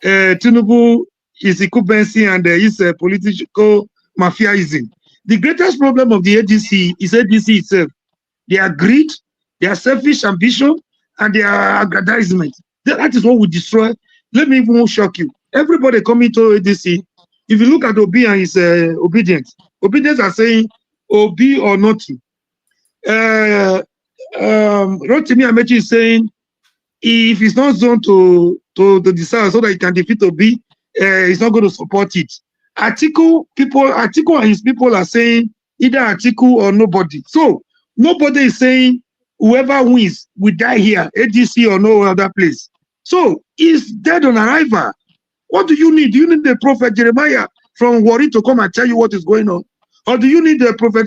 Tinubu is incumbency and his political mafiaism. The greatest problem of the ADC is ADC itself. Their greed, their selfish ambition, and their aggrandizement. That is what will destroy. Let me even shock you. Everybody coming to ADC, if you look at Obi and his obedience are saying Obi or nothing. Rotimi AMAECHI is saying if it's not zoned to decide so that he can defeat Obi, he's not going to support it. Atiku and his people are saying either Atiku or nobody. So nobody is saying whoever wins will die here, ADC or no other place. So he's dead on arrival. What do you need? Do you need the prophet Jeremiah from Wari to come and tell you what is going on? Or do you need the prophet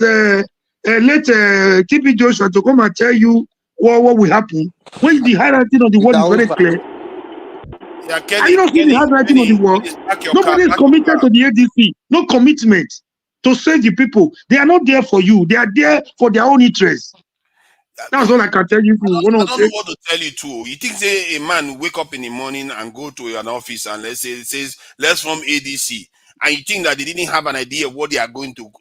TB Joshua to come and tell you what will happen? When the handwriting of the word is very clear. Are you not seeing the handwriting of the word? Nobody is committed to the ADC. No commitment to save the people. They are not there for you. They are there for their own interests. That's all I can tell you. I don't know what to tell you too. You think say a man wake up in the morning and go to an office and let's say it says let's form ADC, and you think that they didn't have an idea of what they are going to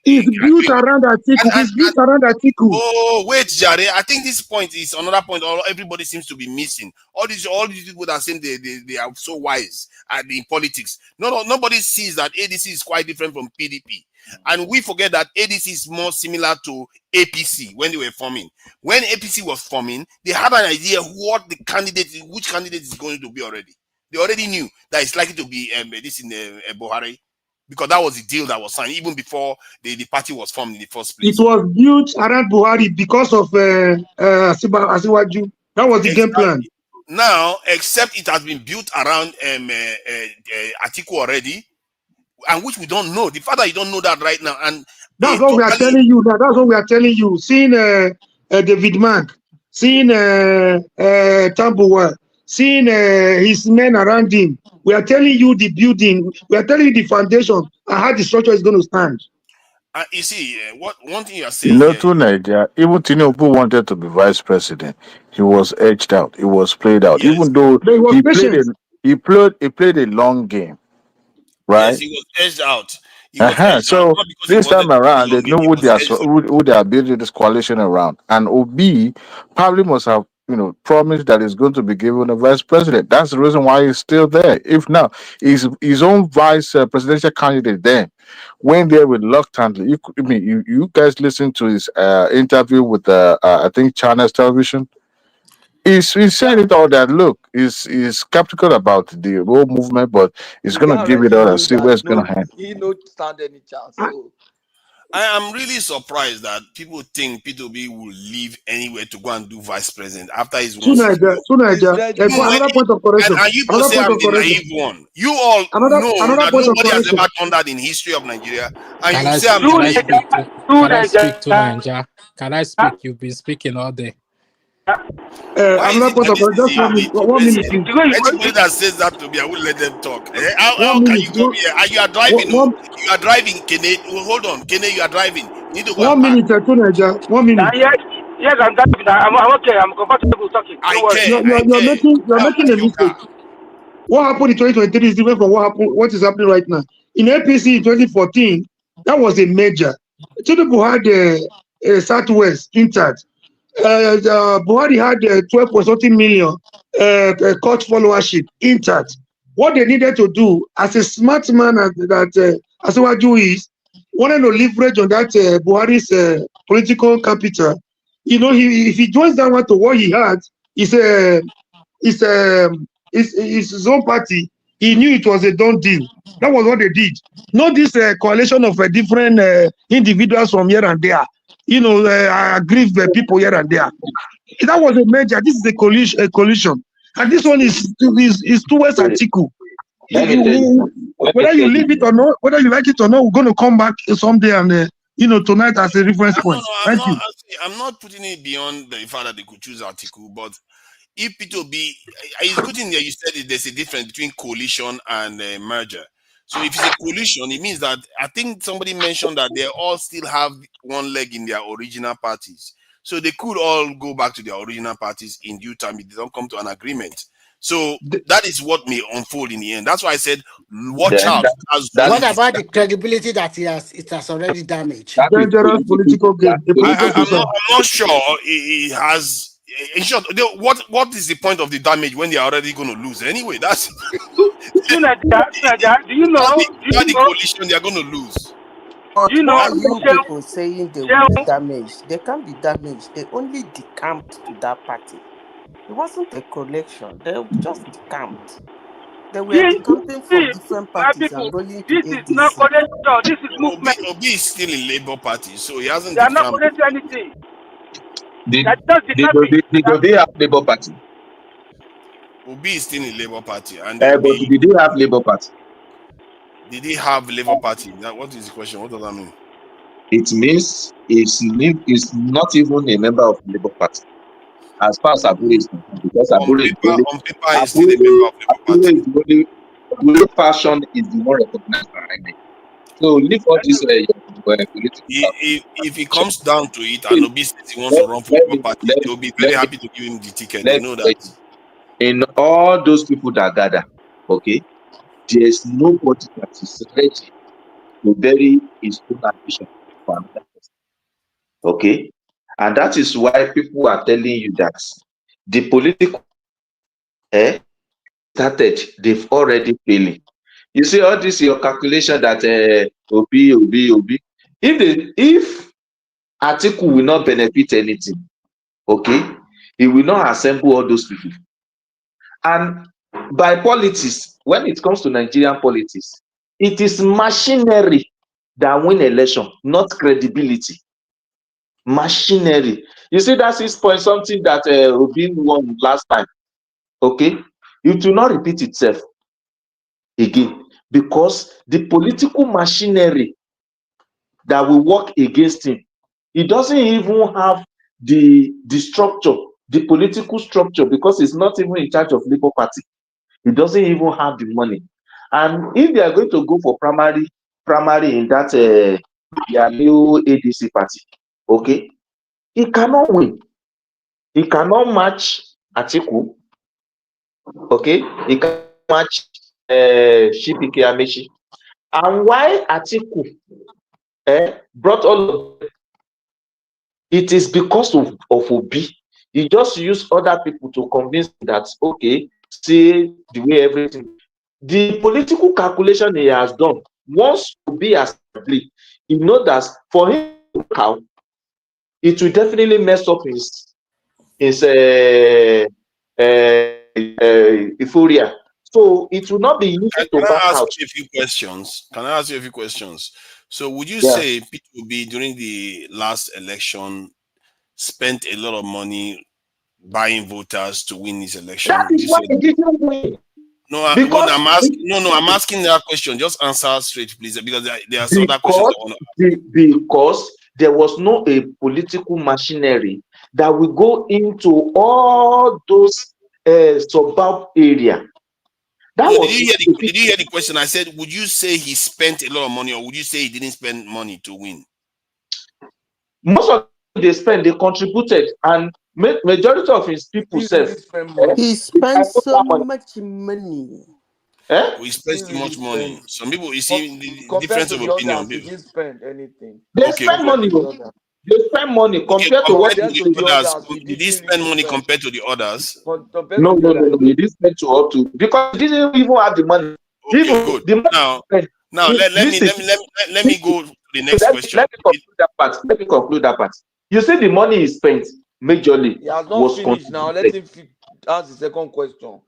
it's built around Atiku. It's built around Atiku. Oh wait, Jare, I think this point is another point everybody seems to be missing. All these people that are saying they are so wise in politics. Nobody sees that ADC is quite different from PDP. And we forget that ADC is more similar to APC when they were forming. When APC was forming, they had an idea which candidate is going to be already. They already knew that it's likely to be this in Buhari, because that was the deal that was signed even before the party was formed in the first place. It was built around Buhari because of Asiwaju. That was the game plan. Now, except it has been built around Atiku already, and which we don't know. The fact that you don't know that right now, and that's what we are telling you. That's what we are telling you. Seeing David Mark, seeing Tambuwa, seeing his men around him. We are telling you the building. We are telling you the foundation and how the structure is going to stand. You see, one thing you are saying. To Nigeria, even Tinubu wanted to be vice president. He was edged out. He was played out. Yes. Even though he played a long game. Right? Yes, he was edged out. So this time around, they know who they are building this coalition around. And Obi probably must have promised that he's going to be given a vice president. That's the reason why he's still there. If now his own vice presidential candidate then went there reluctantly. You guys listen to his interview with I think China's television. He's saying it all that look, he's skeptical about the whole movement, but he's The gonna guy give it already all and knows see where that it's gonna head. he no stand any chance. So I am really surprised that people think Peter Obi will leave anywhere to go and do vice president after he's won 6 months. he's ready. Another point of correction. And you people Another say point I'm of the correction. naive one. You all know Another that point of nobody has correction. ever done that in history of Nigeria, and Can you I say I'm speak? the Can I naive speak one. to? Can I speak to Ninja? Can I speak? You've been speaking all day. Why is Another it point that of this correction. is Just 1 minute. the 1 minute, president? please. Anybody that says that to me, I will let them talk. How 1 can minute. you come here? And you are driving. One, You are driving, Kene. Hold on, Kene, you are driving. You need to go and 1 park. minute, Naija. 1 minute. Yes, I'm driving. I'm okay. I'm comfortable talking. I Don't worry. care. You're making a mistake. What happened in 2023 is different from what is happening right now. In APC in 2014, that was a major. Tinubu had a Southwest intact. Buhari had 12 point something million court followership intact. What they needed to do, as a smart man that Asiwaju is, wanted to leverage on that Buhari's political capital. If he joins that one to what he had, is his own party. He knew it was a done deal. That was what they did. Not this coalition of different individuals from here and there. Aggrieved people here and there. That was a major. This is a coalition, and this one is towards Atiku. Whether you leave it or not, whether you like it or not, we're going to come back someday and tonight as a reference point. Thank you. I'm not putting it beyond the fact that they could choose article, but if Peter Obi, it's good in there. You said there's a difference between coalition and merger. So if it's a coalition, it means that I think somebody mentioned that they all still have one leg in their original parties. So they could all go back to their original parties in due time if they don't come to an agreement. So that is what may unfold in the end. That's why I said, watch out. What about the credibility that it has already damaged? Dangerous political game. I'm not sure he has. In short, what is the point of the damage when they are already going to lose anyway? That's do you know? The coalition they are going to lose. But you know, why are you people saying they will be damaged? They can't be damaged. They only decamped to that party. It wasn't a collection. They just decamped. They were decamping from different parties and going to this is not ADC. collection. This is movement. Obi is still in Labour Party, so he hasn't. They are not collecting anything. Did Obi have Labour Party? Obi is still in Labour Party, and but did he have Labour Party? Did he have Labour Party? What is the question? What does that mean? It means he's not even a member of the Labour Party, as far as Abure is concerned, because Abure is the only passion is the one recognized by INEC. So leave all this political. If it comes down to it, and Obi says he wants to run for Labour Party, they will be very happy to give him the ticket. They know that. In all those people that gather, okay, there's nobody that is ready to bury his own ambition for another person. Okay? And that is why people are telling you that the political started, they've already failing. You see all this your calculation that Obi. If Atiku will not benefit anything, okay, he will not assemble all those people. And by politics, when it comes to Nigerian politics, it is machinery that win election, not credibility. Machinery. You see that 6 point something that Obi won last time, okay? It will not repeat itself again, because the political machinery that will work against him, he doesn't even have the structure, the political structure, because he's not even in charge of Labour Party. He doesn't even have the money. And if they are going to go for primary in that their new ADC party, okay, he cannot win. He cannot match Atiku. Okay, he can match Shipike Amechi. And why Atiku brought all of them? It is because of Obi. He just used other people to convince that, okay, see the way everything. The political calculation he has done, once to be established, he knows that for him to work out, it will definitely mess up his euphoria. So it will not be easy Can to I back ask out. you a few questions? Can I ask you a few questions? So, would you Yeah. say Peter Obi during the last election spent a lot of money buying voters to win his election? That Would is you why say? he didn't win. No, Because I'm asking that question. Just answer straight, please, because there are some other questions I want to ask. because there was no a political machinery that will go into all those suburb area. That No, was did you hear the question? I said, would you say he spent a lot of money, or would you say he didn't spend money to win? most of they spend, they contributed, and majority of his people self. He spent so much money. We spend so much money. Some people, you see, the Compared difference to of the opinion. others, he didn't spend anything. They Okay, spend money. They spend money okay, compared to what compared to he the others, he did he didn't spend really money spend. compared to the others? Compared No, to the no, no, others. no. He didn't spend to up to, because he didn't even have the money. Okay, good. The money Now let me go to the next question. Let me conclude that part. Let me conclude that part. You see, the money he spent majorly He has not was finished now. Let him ask the second question.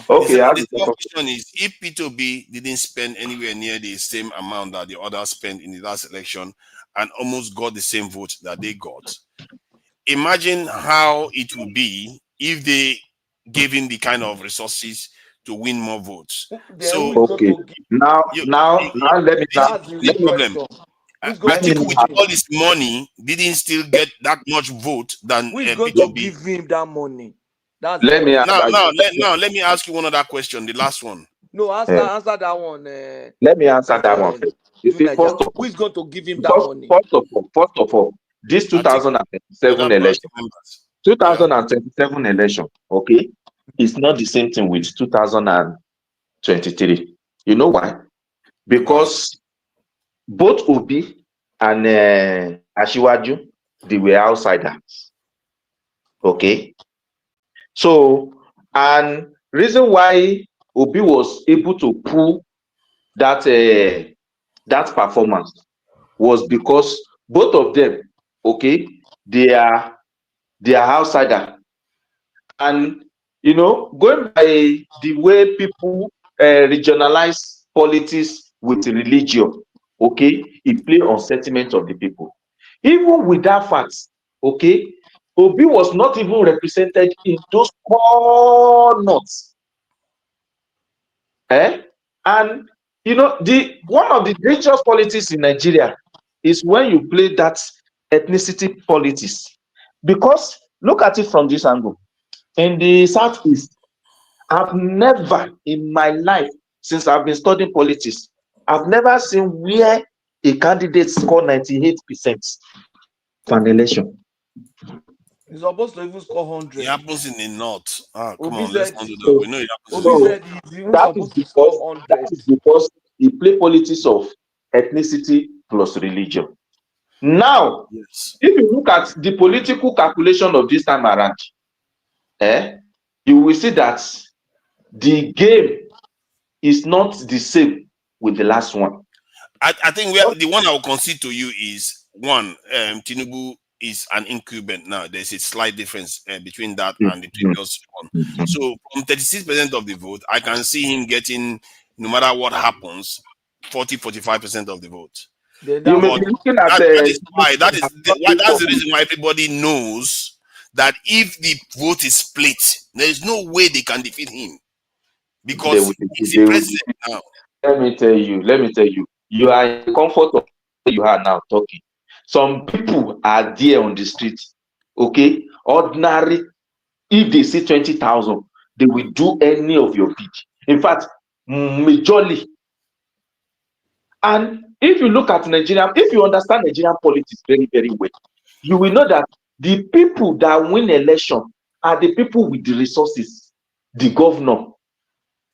Okay, The second question is, if Peter Obi didn't spend anywhere near the same amount that the others spent in the last election and almost got the same vote that they got, imagine how it would be if they gave him the kind of resources to win more votes. So okay. Now let me the problem. Atiku with all his money didn't still get that much vote than Who is going Peter to Obi. give him that money? That's let me let me ask you one other question. The last one. No, answer that one. Let me answer that one first. You see, who is going to give him that money? First of all, this 2027 election, 2027 election, okay, it's not the same thing with 2023. You know why? Because both Obi and Ashiwaju, they were outsiders. Okay. So, and reason why Obi was able to pull that that performance was because both of them, okay, they are outsider. And you know, going by the way people regionalize politics with religion, okay, it play on sentiment of the people. Even with that fact, okay, Obi was not even represented in those corners. And you know, the one of the dangerous politics in Nigeria is when you play that ethnicity politics. Because look at it from this angle. In the Southeast, I've never in my life, since I've been studying politics, I've never seen where a candidate score 98% for an election. He's supposed to even score 100. It happens in the north. Come on, let's not do that. We know it happens. Obi said he's even supposed to score 100. That is because he play politics of ethnicity plus religion. Now, if you look at the political calculation of this time around, you will see that the game is not the same with the last one. I think the one I will concede to you is one. Tinubu is an incumbent now. There's a slight difference between that and the previous one. So from 36% of the vote, I can see him getting, no matter what happens, 40-45% of the vote. That is the reason why everybody knows that if the vote is split, there is no way they can defeat him, because he's the president now. Let me tell you, you are in comfort of where you are now talking. Some people are there on the street, okay? Ordinary, if they see 20,000, they will do any of your bid. In fact, majorly. And if you look at Nigeria, if you understand Nigerian politics very, very well, you will know that the people that win election are the people with the resources, the governor.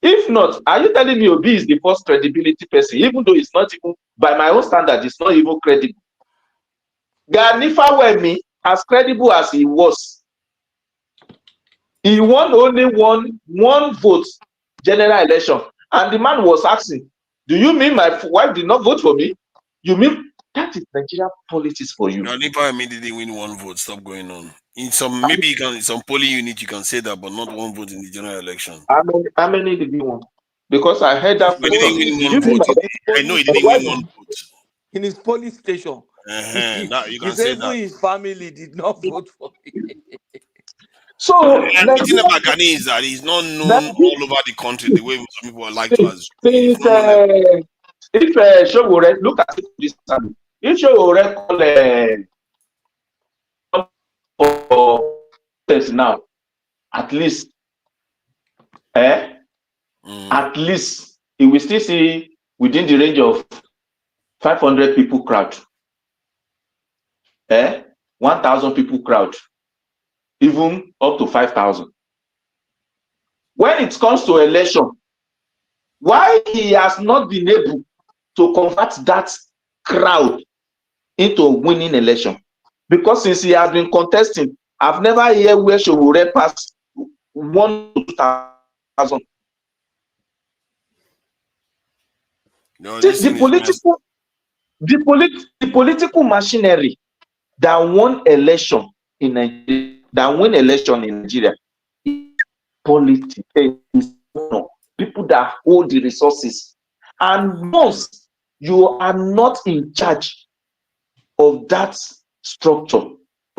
If not, are you telling me Obi is the first credibility person, even though it's not even, by my own standard, it's not even credible? Gani Fawemi, as credible as he was, He won only one vote general election, and the man was asking, "Do you mean my wife did not vote for me? You mean that is Nigerian politics for you?" Your neighbor immediately win one vote. Stop going on. In some, maybe you can, in some polling unit you can say that, but not one vote in the general election. How many did he win? Because I heard that He question. didn't win Did you one mean vote. I know he didn't my win wife? one vote. In his police station. That you He can said say even that. his family did not vote for him. So And the thing Nigeria, about Gani is that he's not known Nigeria all over the country the way some people like to assume. He's since not known. if Showore, look at it this time. If Showore call for test now, at least, at least he will still see within the range of 500 people crowd, 1,000 people crowd, even up to 5,000. When it comes to election, why he has not been able to convert that crowd into a winning election? Because since he has been contesting, I've never heard where Showore passed 1,000 to 2,000. No, See, this thing is messed. the political machinery that won election in Nigeria, politics, people that hold the resources. And once you are not in charge of that structure,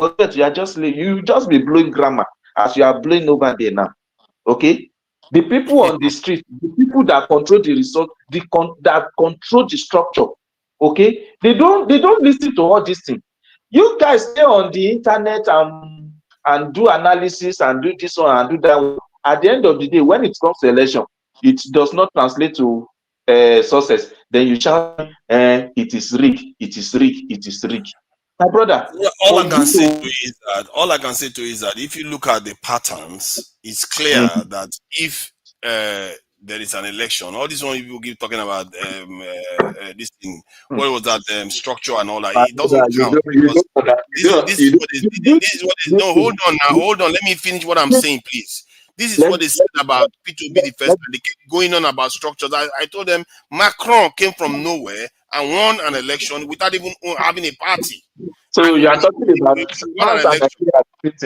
you just be blowing grammar as you are blowing over there now. Okay, the people on the street, the people that control the resource, that control the structure, okay, they don't listen to all these things. You guys stay on the internet and do analysis and do this one and do that one. At the end of the day, when it comes to election, it does not translate to success. Then you shout, it is rigged, it is rigged, it is rigged. My brother, All I can say to you is that if you look at the patterns, it's clear that if there is an election, all this one people keep talking about this thing, what was that structure and all that, it doesn't count because this is what is no, hold on now, hold on, let me finish what I'm saying, please. This is what they said about Peter Obi the first time. They keep going on about structures. I told them Macron came from nowhere and won an election without even having a party. So you are talking about France and Nigeria.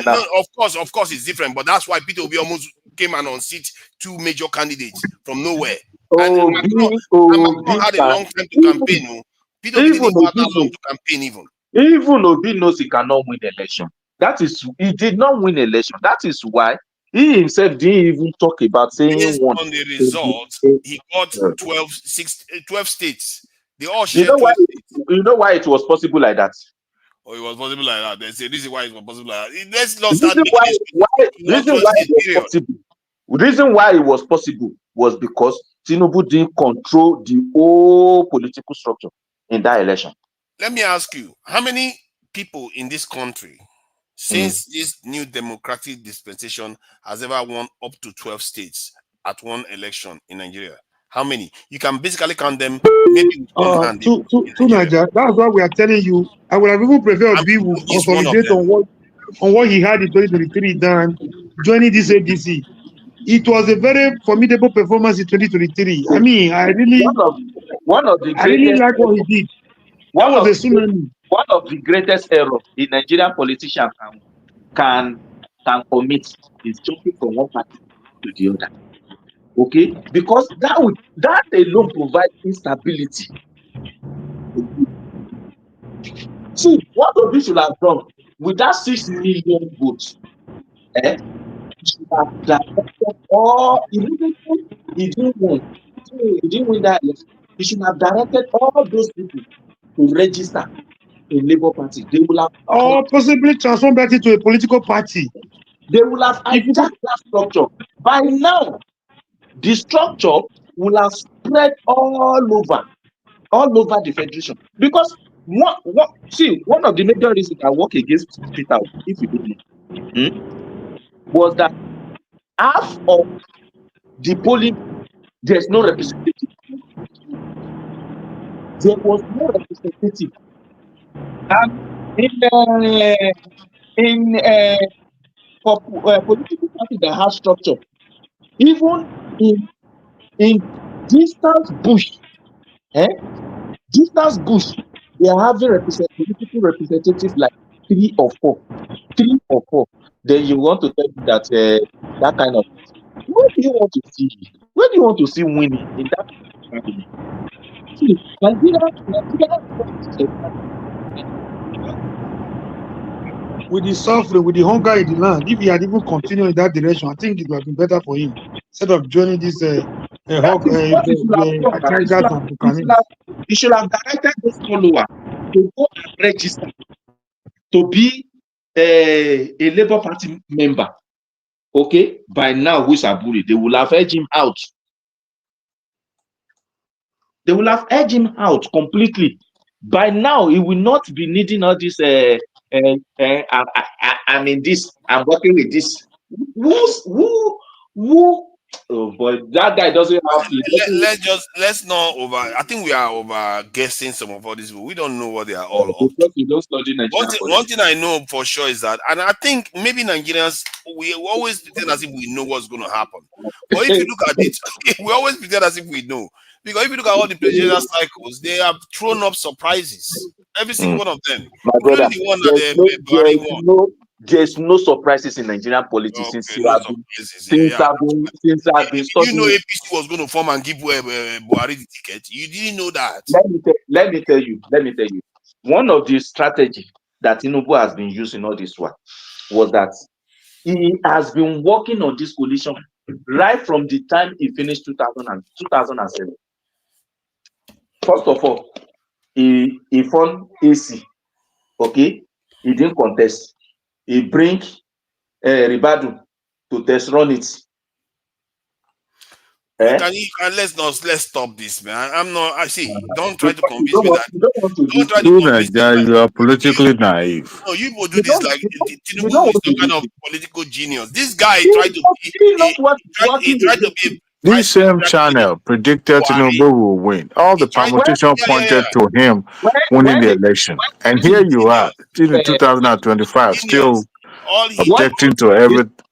No, of course, it's different, but that's why Peter Obi almost came and unseat two major candidates from nowhere. And Macron had a long time to campaign. Peter Obi didn't have that long to campaign even. Even Obi knows he cannot win election. That is, he did not win election. That is why he himself didn't even talk about saying based one. on the results, he got 12 states. They all share 12 states. You know why it was possible like that? Oh, it was possible like that. There's a reason why it was possible like that. Let's not start making reason why it was possible was because Tinubu didn't control the whole political structure in that election. Let me ask you, how many people in this country, since this new democratic dispensation, has ever won up to 12 states at one election in Nigeria? How many? You can basically count them maybe with one hand. To Nigeria. That's why we are telling you. I would have even preferred Obi will consolidate on what he had in 2023 than joining this ADC. It was a very formidable performance in 2023. I mean, I really like what he did. That was a tsunami. One of the greatest errors a Nigerian politician can commit is jumping from one party to the other. Okay, because that alone provides instability. See, what Obi should have done with that 6 million votes, he should have directed all. He didn't win that election. He should have directed all those people to register in Labour Party. They will have, or possibly transform that into a political party. They will have hijacked that structure. By now, the structure will have spread all over the federation. Because one of the major reasons I work against Peter Obi, if you don't know, was that half of the polling, there's no representative. There was no representative. And for political party that has structure. Even in distance bush, distance bush, they are having political representatives like 3 or 4. 3 or 4. Then you want to tell me that that kind of person. Where do you want to see? Where do you want to see winning in that family? See, Nigeria with the suffering, with the hunger in the land, if he had even continued in that direction, I think it would have been better for him instead of joining this Achagas and Buchanan. he should have directed this follower to go and register to be a Labour Party member. Okay, by now, with Aburi, they will have edged him out. They will have edged him out completely. By now, he will not be needing all this. I'm in this. I'm working with this. Who? Oh boy, that guy doesn't have to. Let's not over. I think we are over guessing some of all these people. We don't know what they are all up to. Because you don't study Nigeria. One thing I know for sure is that, and I think maybe Nigerians, we always pretend as if we know what's going to happen. But if you look at it, we always pretend as if we know. Because if you look at all the presidential cycles, they have thrown up surprises. Every single one of them. My brother, there's no surprises in Nigerian politics since I've been studying. You know APC was going to form and give Buhari the ticket. You didn't know that. Let me tell you. One of the strategies that Tinubu has been using all this one was that he has been working on this coalition right from the time he finished 2007. First of all, he formed AC. Okay, he didn't contest. He bring Ribadu to test run it. Let's stop this, man. I'm not. I see. Don't try to convince me that. Don't try to convince me. You are politically naive. No, you will do this like Tinubu is some kind of political genius. This guy tried to be. This same channel predicted Tinubu will win. All the permutation pointed to him winning the election. And here you are, in 2025, still objecting to everything.